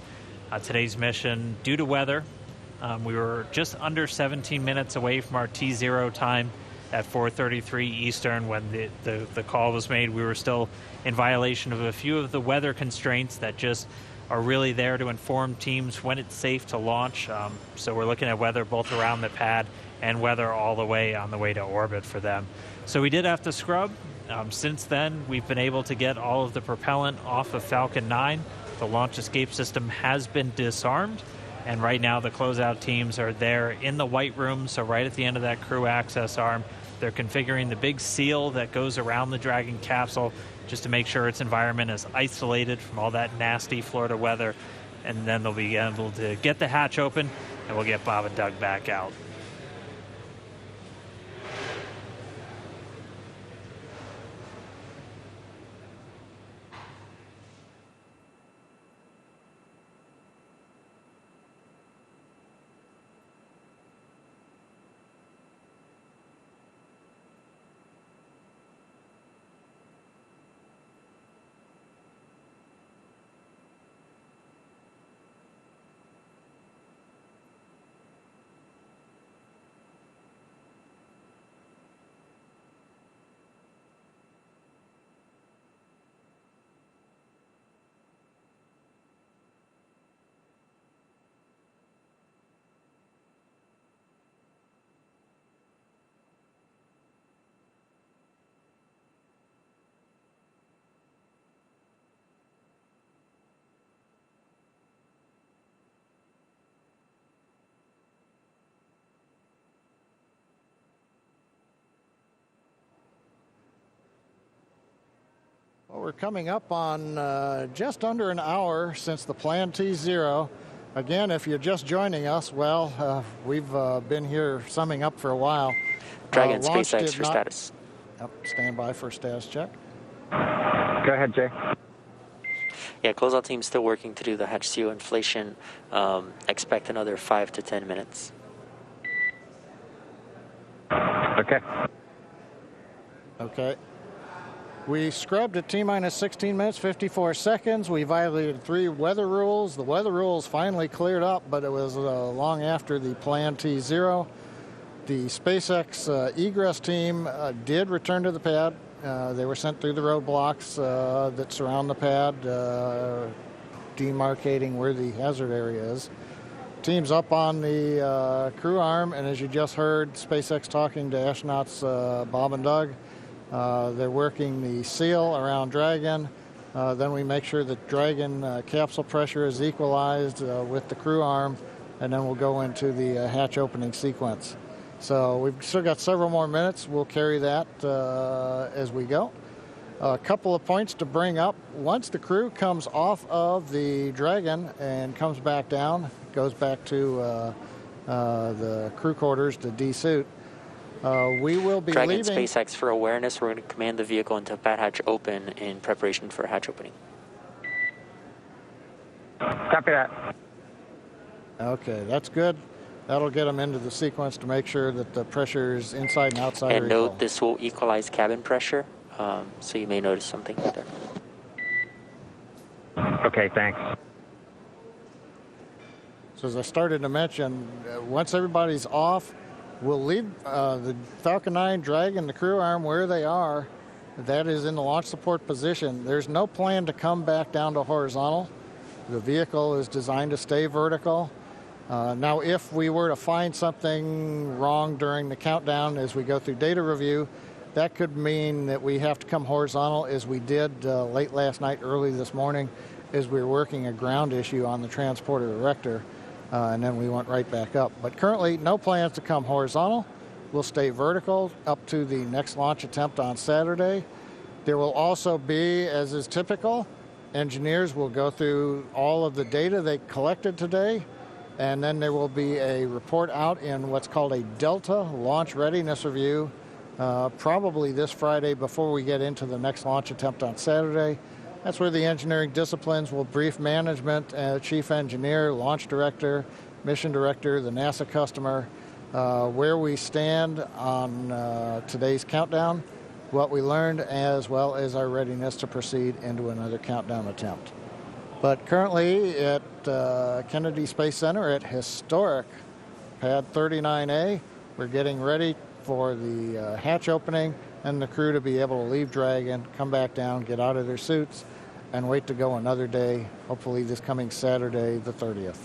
today's mission due to weather. We were just under 17 minutes away from our T0 time at 4:33 Eastern when the call was made. We were still in violation of a few of the weather constraints that just are really there to inform teams when it's safe to launch. So we're looking at weather both around the pad and weather all the way on the way to orbit for them. So we did have to scrub. Since then, we've been able to get all of the propellant off of Falcon 9. The launch escape system has been disarmed, and right now the closeout teams are there in the white room, so right at the end of that crew access arm. They're configuring the big seal that goes around the Dragon capsule just to make sure its environment is isolated from all that nasty Florida weather, and then they'll be able to get the hatch open, and we'll get Bob and Doug back out. Well, we're coming up on just under an hour since the planned T0. Again, if you're just joining us, well, we've been here summing up for a while. Dragon, SpaceX for status. Yep, stand by for status check. Go ahead, Jay. Yeah, closeout team's still working to do the hatch seal inflation. Expect another 5 to 10 minutes. Okay. Okay. We scrubbed at T-minus 16 minutes, 54 seconds. We violated 3 weather rules. The weather rules finally cleared up, but it was long after the planned T0. The SpaceX Egress team did return to the pad. They were sent through the roadblocks that surround the pad, demarcating where the hazard area is. Team's up on the crew arm, and as you just heard, SpaceX talking to astronauts Bob and Doug. They're working the seal around Dragon. Then we make sure that Dragon capsule pressure is equalized with the crew arm, and then we'll go into the hatch opening sequence. So we've still got several more minutes. We'll carry that as we go. A couple of points to bring up. Once the crew comes off of the Dragon and comes back down, goes back to the crew quarters to de-suit, we will be Dragon leaving. SpaceX for awareness. We're going to command the vehicle into pad hatch open in preparation for hatch opening. Copy that. Okay, that's good. That'll get them into the sequence to make sure that the pressures inside and outside And are note, equal. this will equalize cabin pressure, so you may notice something there. Okay, thanks. So as I started to mention, once everybody's off, we'll leave the Falcon 9 Dragon, the crew arm, where they are. That is in the launch support position. There's no plan to come back down to horizontal. The vehicle is designed to stay vertical. Now, if we were to find something wrong during the countdown as we go through data review, that could mean that we have to come horizontal, as we did late last night, early this morning, as we were working a ground issue on the transporter erector, and then we went right back up. But currently, no plans to come horizontal. We'll stay vertical up to the next launch attempt on Saturday. There will also be, as is typical, engineers will go through all of the data they collected today, and then there will be a report out in what's called a Delta Launch Readiness Review, probably this Friday before we get into the next launch attempt on Saturday. That's where the engineering disciplines will brief management, chief engineer, launch director, mission director, the NASA customer, where we stand on today's countdown, what we learned as well as our readiness to proceed into another countdown attempt. But currently at Kennedy Space Center at historic Pad 39A, we're getting ready for the hatch opening and the crew to be able to leave Dragon, come back down, get out of their suits, and wait to go another day, hopefully this coming Saturday, the 30th.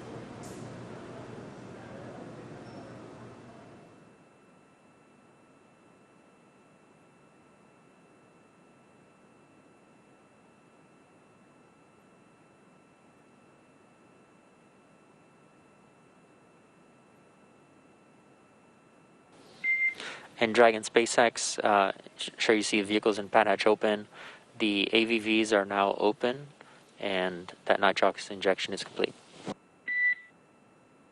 And Dragon SpaceX, sure you see the vehicles in pad hatch open. The AVVs are now open, and that nitrox injection is complete.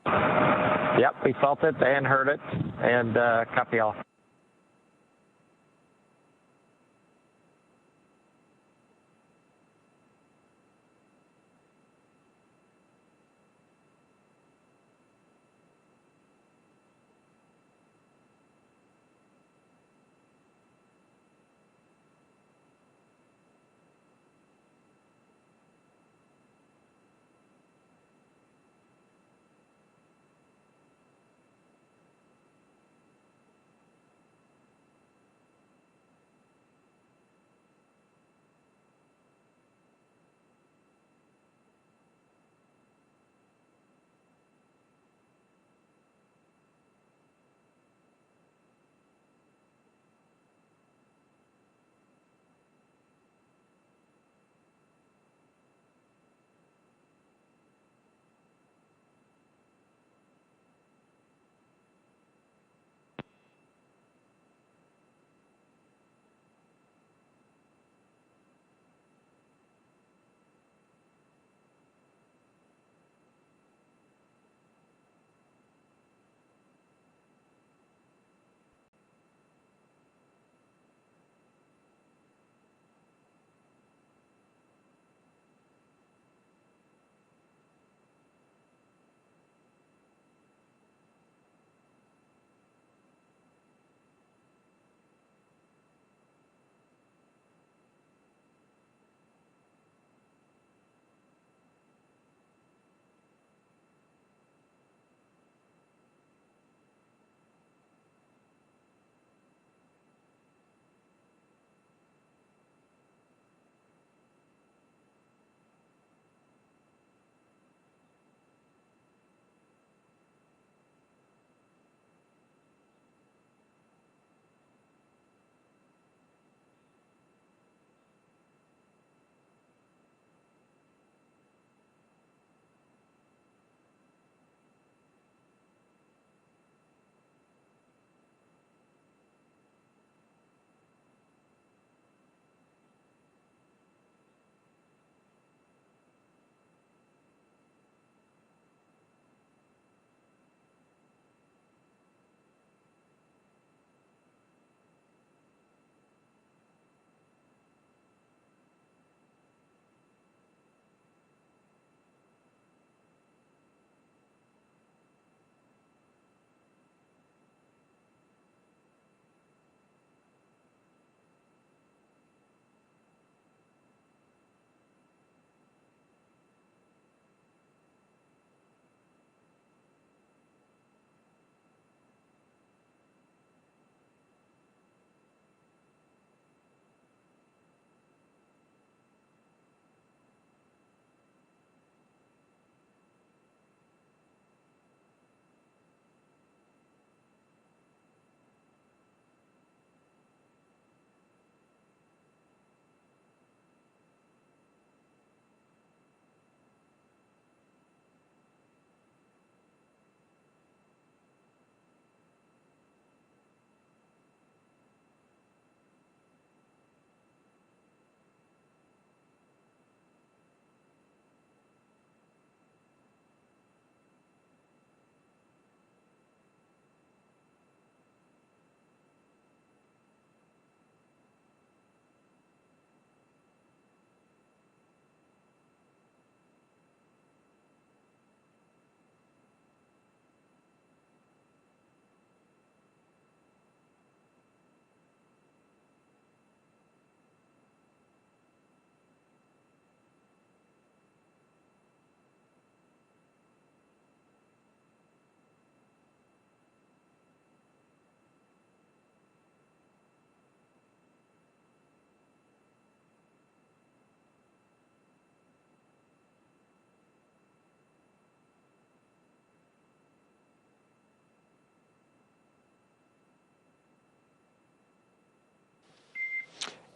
Yep, we felt it and heard it, and copy all.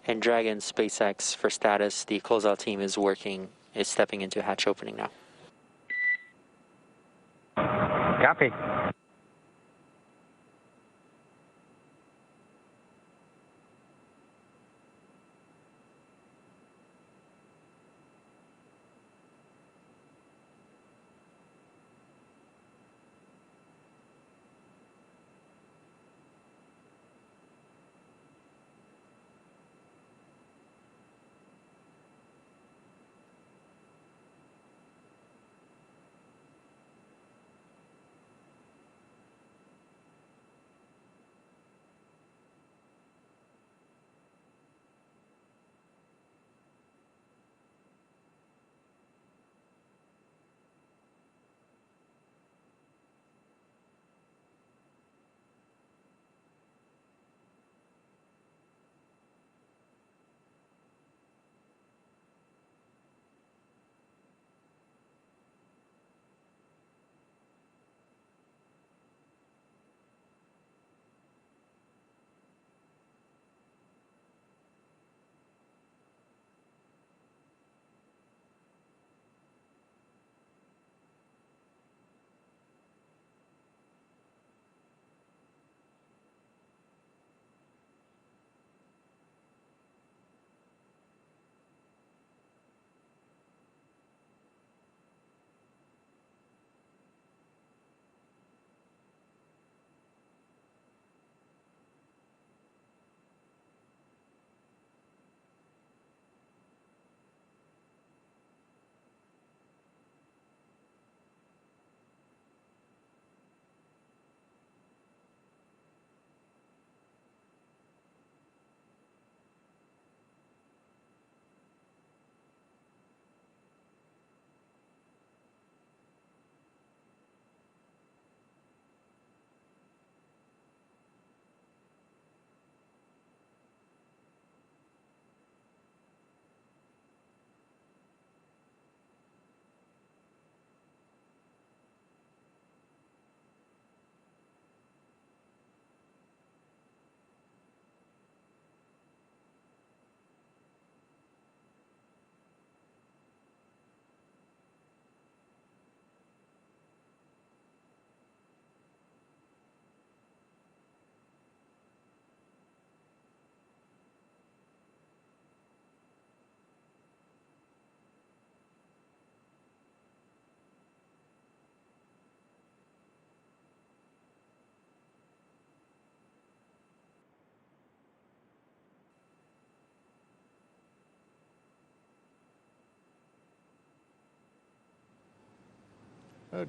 And Dragon SpaceX for status, the closeout team is stepping into hatch opening now. Copy.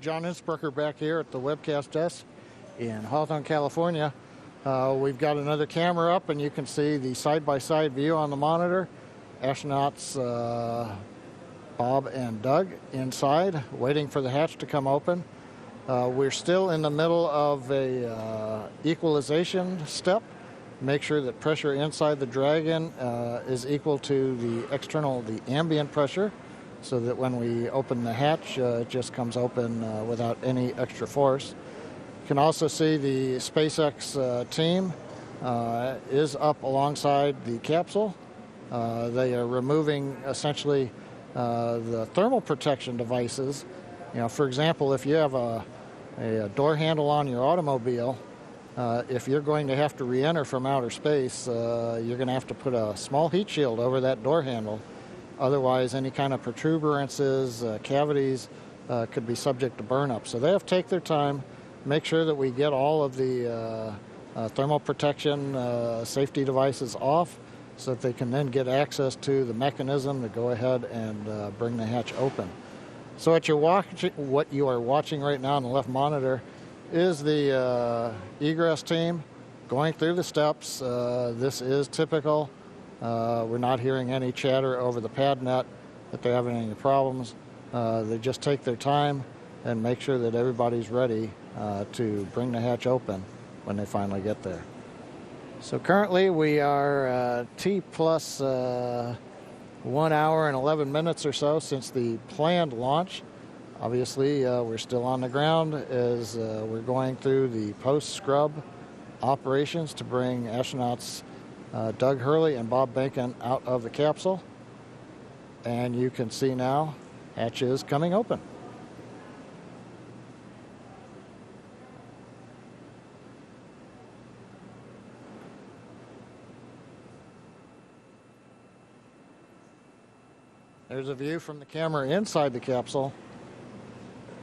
John Innsbrucker back here at the webcast desk in Hawthorne, California. We've got another camera up, and you can see the side-by-side view on the monitor. Astronauts Bob and Doug inside, waiting for the hatch to come open. We're still in the middle of a equalization step. Make sure that pressure inside the Dragon is equal to the ambient pressure, so that when we open the hatch, it just comes open without any extra force. You can also see the SpaceX team is up alongside the capsule. They are removing essentially the thermal protection devices. You know, for example, if you have a door handle on your automobile, if you're going to have to re-enter from outer space, you're going to have to put a small heat shield over that door handle. Otherwise, any kind of protuberances, cavities could be subject to burn-up. So they have to take their time, make sure that we get all of the thermal protection safety devices off, so that they can then get access to the mechanism to go ahead and bring the hatch open. So what you are watching right now on the left monitor is the Egress team going through the steps. This is typical. We're not hearing any chatter over the pad net that they're having any problems. They just take their time and make sure that everybody's ready to bring the hatch open when they finally get there. So currently we are T plus 1 hour and 11 minutes or so since the planned launch. Obviously, we're still on the ground as we're going through the post-scrub operations to bring astronauts Doug Hurley and Bob Bacon out of the capsule. And you can see now hatch is coming open. There's a view from the camera inside the capsule.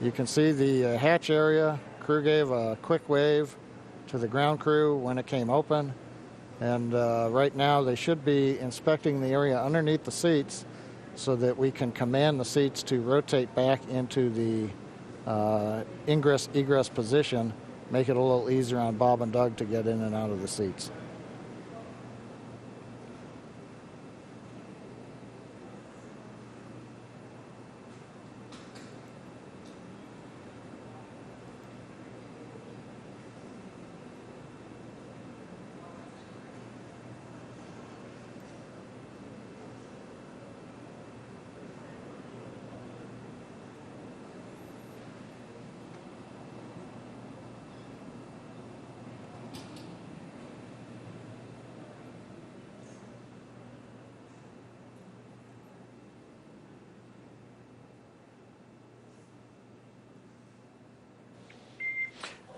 You can see the hatch area. Crew gave a quick wave to the ground crew when it came open. And right now they should be inspecting the area underneath the seats so that we can command the seats to rotate back into the ingress egress position, make it a little easier on Bob and Doug to get in and out of the seats.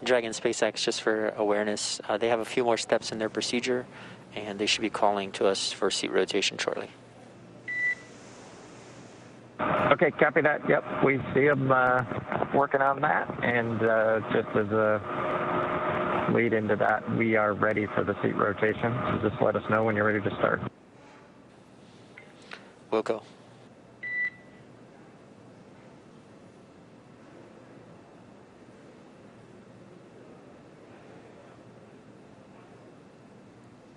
Dragon SpaceX, just for awareness, they have a few more steps in their procedure, and they should be calling to us for seat rotation shortly. Okay, copy that. Yep, we see them working on that, and just as a lead into that, we are ready for the seat rotation, so just let us know when you're ready to start. We'll go.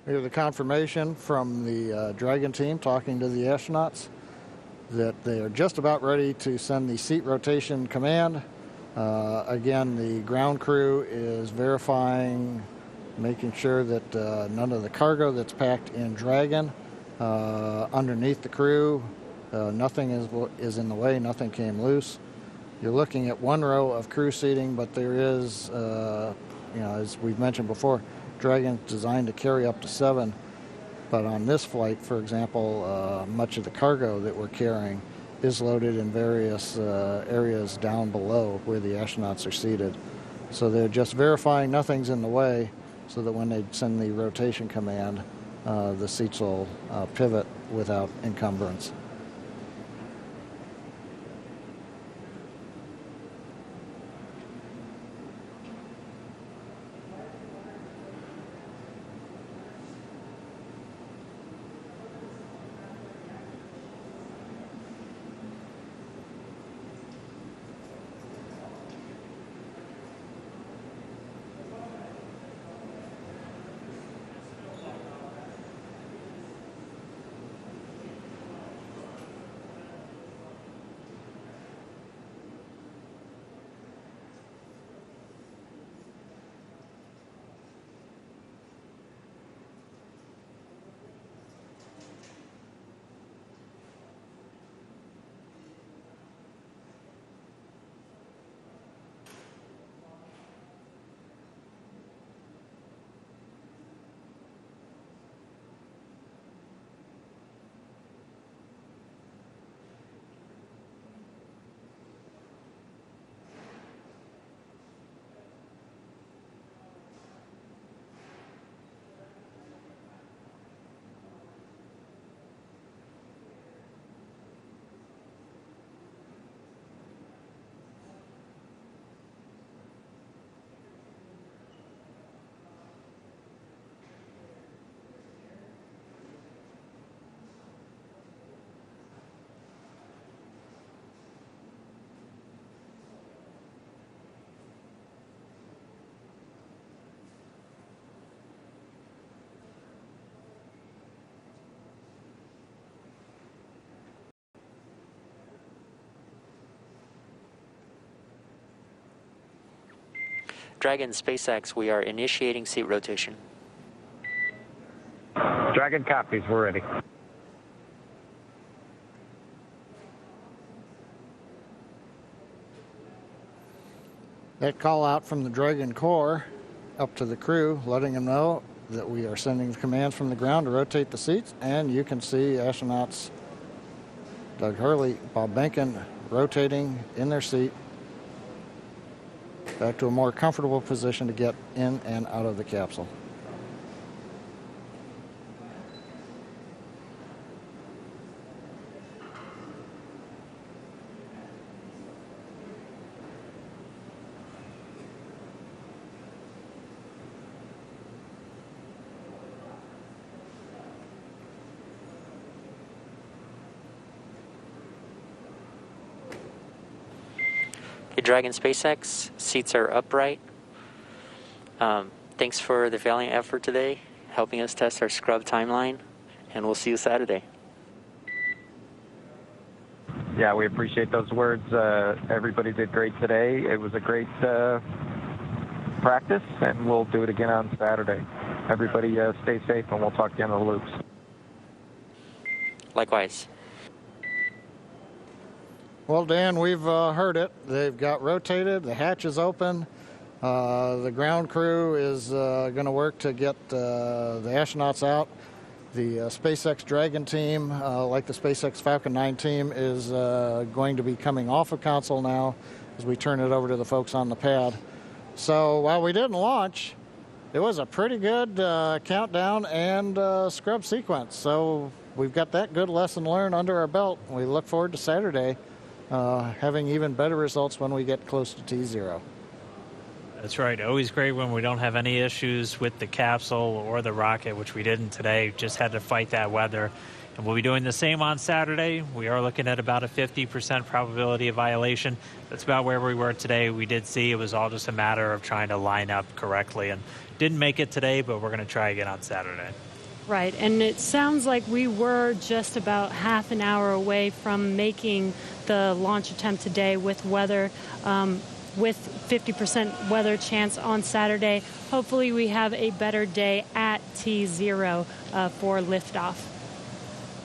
Here's the confirmation from the Dragon team talking to the astronauts that they are just about ready to send the seat rotation command. Again, the ground crew is verifying, making sure that none of the cargo that's packed in Dragon underneath the crew, nothing is in the way, nothing came loose. You're looking at one row of crew seating, but there is, as we've mentioned before, Dragon's designed to carry up to 7, but on this flight, for example, much of the cargo that we're carrying is loaded in various areas down below where the astronauts are seated. So they're just verifying nothing's in the way so that when they send the rotation command, the seats will pivot without encumbrance. Dragon SpaceX, we are initiating seat rotation. Dragon copies, we're ready. That call out from the Dragon core up to the crew, letting them know that we are sending the commands from the ground to rotate the seats, and you can see astronauts Doug Hurley, Bob Behnken rotating in their seat back to a more comfortable position to get in and out of the capsule. Dragon SpaceX, seats are upright. Thanks for the valiant effort today, helping us test our scrub timeline, and we'll see you Saturday. Yeah, we appreciate those words. Everybody did great today. It was a great practice, and we'll do it again on Saturday. Everybody stay safe, and we'll talk to you on the loops. Likewise. Well, Dan, we've heard it. They've got rotated. The hatch is open. The ground crew is going to work to get the astronauts out. The SpaceX Dragon team, like the SpaceX Falcon 9 team, is going to be coming off of console now as we turn it over to the folks on the pad. So while we didn't launch, it was a pretty good countdown and scrub sequence. So we've got that good lesson learned under our belt. We look forward to Saturday having even better results when we get close to T0. That's right. Always great when we don't have any issues with the capsule or the rocket, which we didn't today. Just had to fight that weather. And we'll be doing the same on Saturday. We are looking at about a 50% probability of violation. That's about where we were today. We did see it was all just a matter of trying to line up correctly. And didn't make it today, but we're going to try again on Saturday. Right, and it sounds like we were just about half an hour away from making the launch attempt today with weather, with 50% weather chance on Saturday. Hopefully we have a better day at T0 for liftoff.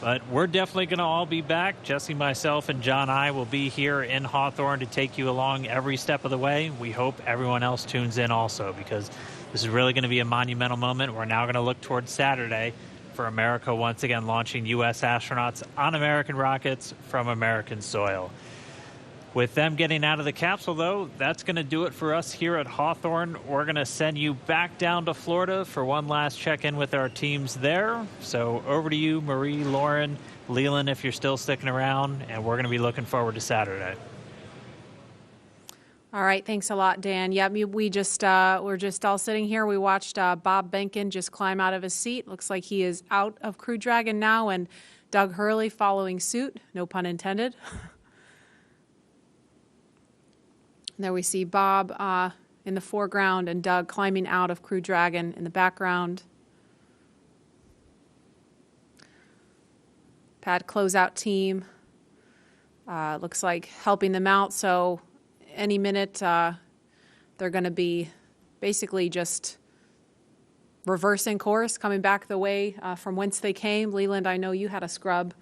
But we're definitely going to all be back. Jesse, myself, and John I will be here in Hawthorne to take you along every step of the way. We hope everyone else tunes in also, because this is really going to be a monumental moment. We're now going to look towards Saturday for America once again launching U.S. astronauts on American rockets from American soil. With them getting out of the capsule, though, that's going to do it for us here at Hawthorne. We're going to send you back down to Florida for one last check-in with our teams there. So over to you, Marie, Lauren, Leland, if you're still sticking around, and we're going to be looking forward to Saturday. All right, thanks a lot, Dan. Yeah, we're just all sitting here. We watched Bob Behnken just climb out of his seat. Looks like he is out of Crew Dragon now, and Doug Hurley following suit. No pun intended. There we see Bob in the foreground and Doug climbing out of Crew Dragon in the background. Pad closeout team looks like helping them out. So any minute they're going to be basically just reversing course, coming back the way from whence they came. Leland, I know you had a scrub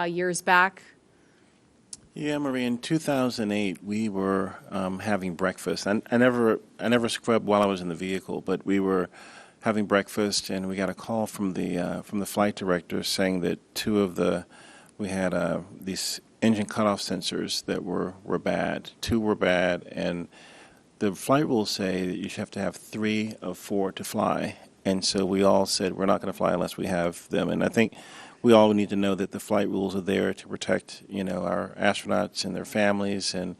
years back. Yeah, Marie, in 2008, we were having breakfast. And I never scrubbed while I was in the vehicle, but we were having breakfast, and we got a call from the flight director saying that we had these engine cutoff sensors that were bad. 2 were bad, and the flight rules say that you have to have 3 of 4 to fly. And so we all said we're not going to fly unless we have them. And I think we all need to know that the flight rules are there to protect, our astronauts and their families, and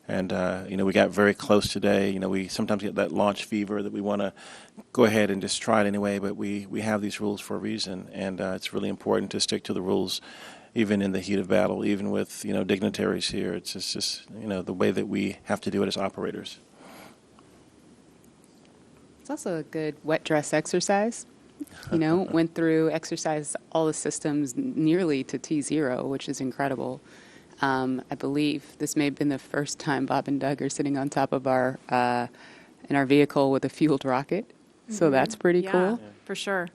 we got very close today. We sometimes get that launch fever that we want to go ahead and just try it anyway, but we have these rules for a reason, and it's really important to stick to the rules, even in the heat of battle, even with dignitaries here. It's just the way that we have to do it as operators. It's also a good wet dress exercise. Went through, exercised all the systems nearly to T0, which is incredible. I believe this may have been the first time Bob and Doug are sitting on top of in our vehicle with a fueled rocket. So that's pretty cool. For sure.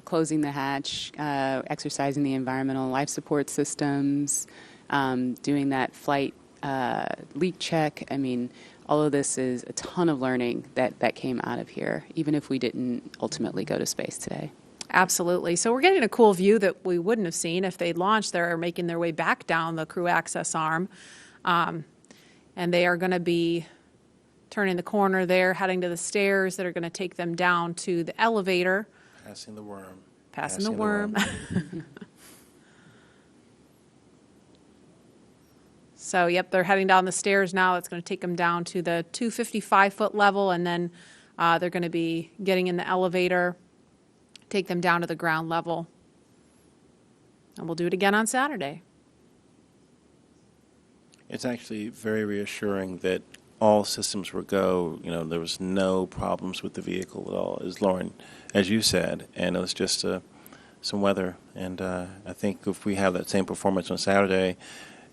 Closing the hatch, exercising the environmental life support systems, doing that flight leak check. I mean, all of this is a ton of learning that came out of here, even if we didn't ultimately go to space today. Absolutely. So we're getting a cool view that we wouldn't have seen if they'd launched. They're making their way back down the crew access arm. And they are going to be turning the corner there, heading to the stairs that are going to take them down to the elevator. Passing the worm. Passing the worm. So, yep, they're heading down the stairs now. It's going to take them down to the 255-foot level, and then they're going to be getting in the elevator, take them down to the ground level. And we'll do it again on Saturday. It's actually very reassuring that all systems were go. You know, there was no problems with the vehicle at all, as Lauren, as you said, and it was just some weather. And I think if we have that same performance on Saturday,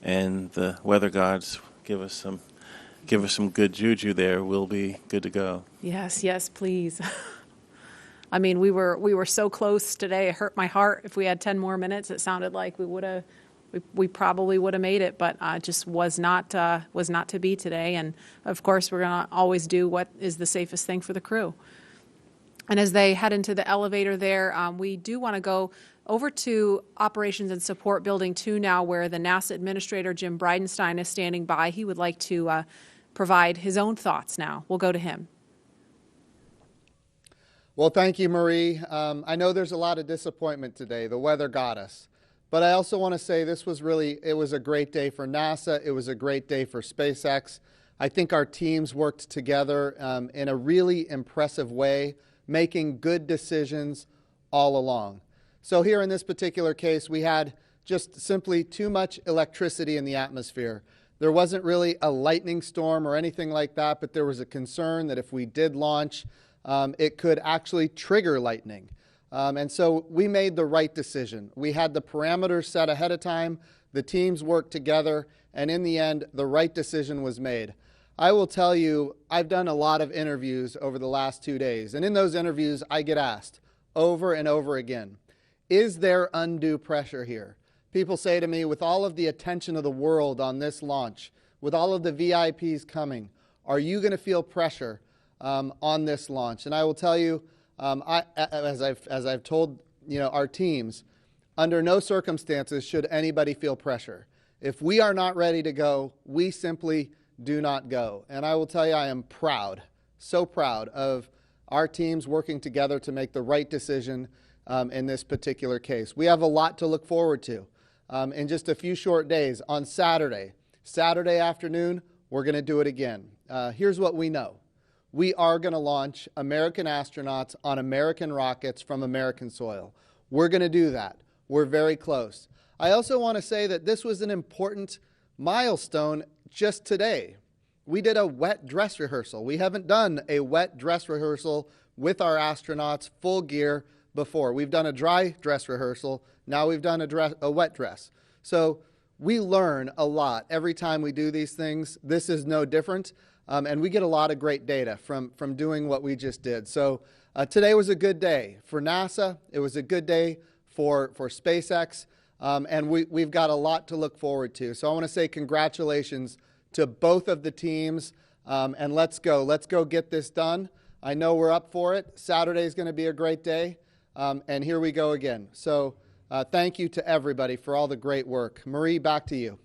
and the weather gods give us some good juju there, we'll be good to go. Yes, please. I mean, we were so close today. It hurt my heart. If we had 10 more minutes, it sounded like we probably would have made it, but just was not to be today. And of course, we're going to always do what is the safest thing for the crew. And as they head into the elevator there, we do want to go over to Operations and Support Building 2 now, where the NASA Administrator, Jim Bridenstine, is standing by. He would like to provide his own thoughts now. We'll go to him. Well, thank you, Marie. I know there's a lot of disappointment today. The weather got us. But I also want to say it was a great day for NASA. It was a great day for SpaceX. I think our teams worked together in a really impressive way, making good decisions all along. So here in this particular case, we had just simply too much electricity in the atmosphere. There wasn't really a lightning storm or anything like that, but there was a concern that if we did launch, it could actually trigger lightning. And so we made the right decision. We had the parameters set ahead of time, the teams worked together, and in the end, the right decision was made. I will tell you, I've done a lot of interviews over the last 2 days, and in those interviews, I get asked over and over again, is there undue pressure here? People say to me, with all of the attention of the world on this launch, with all of the VIPs coming, are you going to feel pressure on this launch? And I will tell you, as I've told our teams, under no circumstances should anybody feel pressure. If we are not ready to go, we simply do not go. And I will tell you, I am proud, so proud of our teams working together to make the right decision in this particular case. We have a lot to look forward to. In just a few short days, on Saturday afternoon, we're going to do it again. Here's what we know. We are going to launch American astronauts on American rockets from American soil. We're going to do that. We're very close. I also want to say that this was an important milestone just today. We did a wet dress rehearsal. We haven't done a wet dress rehearsal with our astronauts full gear before. We've done a dry dress rehearsal. Now we've done a wet dress. So we learn a lot every time we do these things. This is no different. And we get a lot of great data from doing what we just did. So today was a good day for NASA. It was a good day for SpaceX. And we've got a lot to look forward to. So I want to say congratulations to both of the teams. And let's go. Let's go get this done. I know we're up for it. Saturday is going to be a great day. And here we go again. So thank you to everybody for all the great work. Marie, back to you.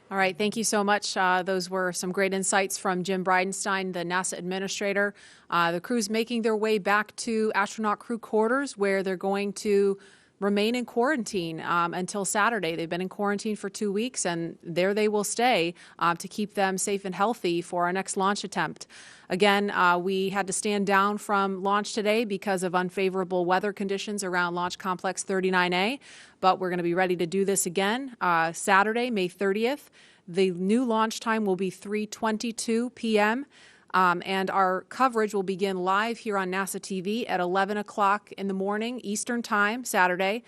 All right, thank you so much. Those were some great insights from Jim Bridenstine, the NASA administrator. The crew's making their way back to astronaut crew quarters, where they're going to remain in quarantine until Saturday. They've been in quarantine for 2 weeks, and there they will stay to keep them safe and healthy for our next launch attempt. Again, we had to stand down from launch today because of unfavorable weather conditions around Launch Complex 39A, but we're going to be ready to do this again Saturday, May 30th. The new launch time will be 3:22 p.m., and our coverage will begin live here on NASA TV at 11 o'clock in the morning Eastern Time, Saturday.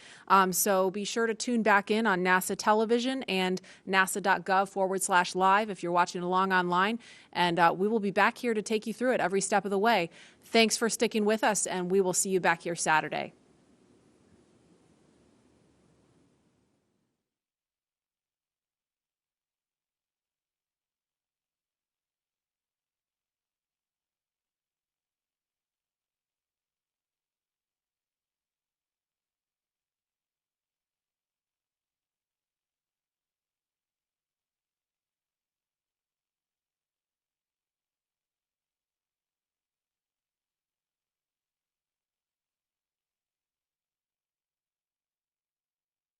So be sure to tune back in on NASA television and nasa.gov/live if you're watching along online. And we will be back here to take you through it every step of the way. Thanks for sticking with us, and we will see you back here Saturday.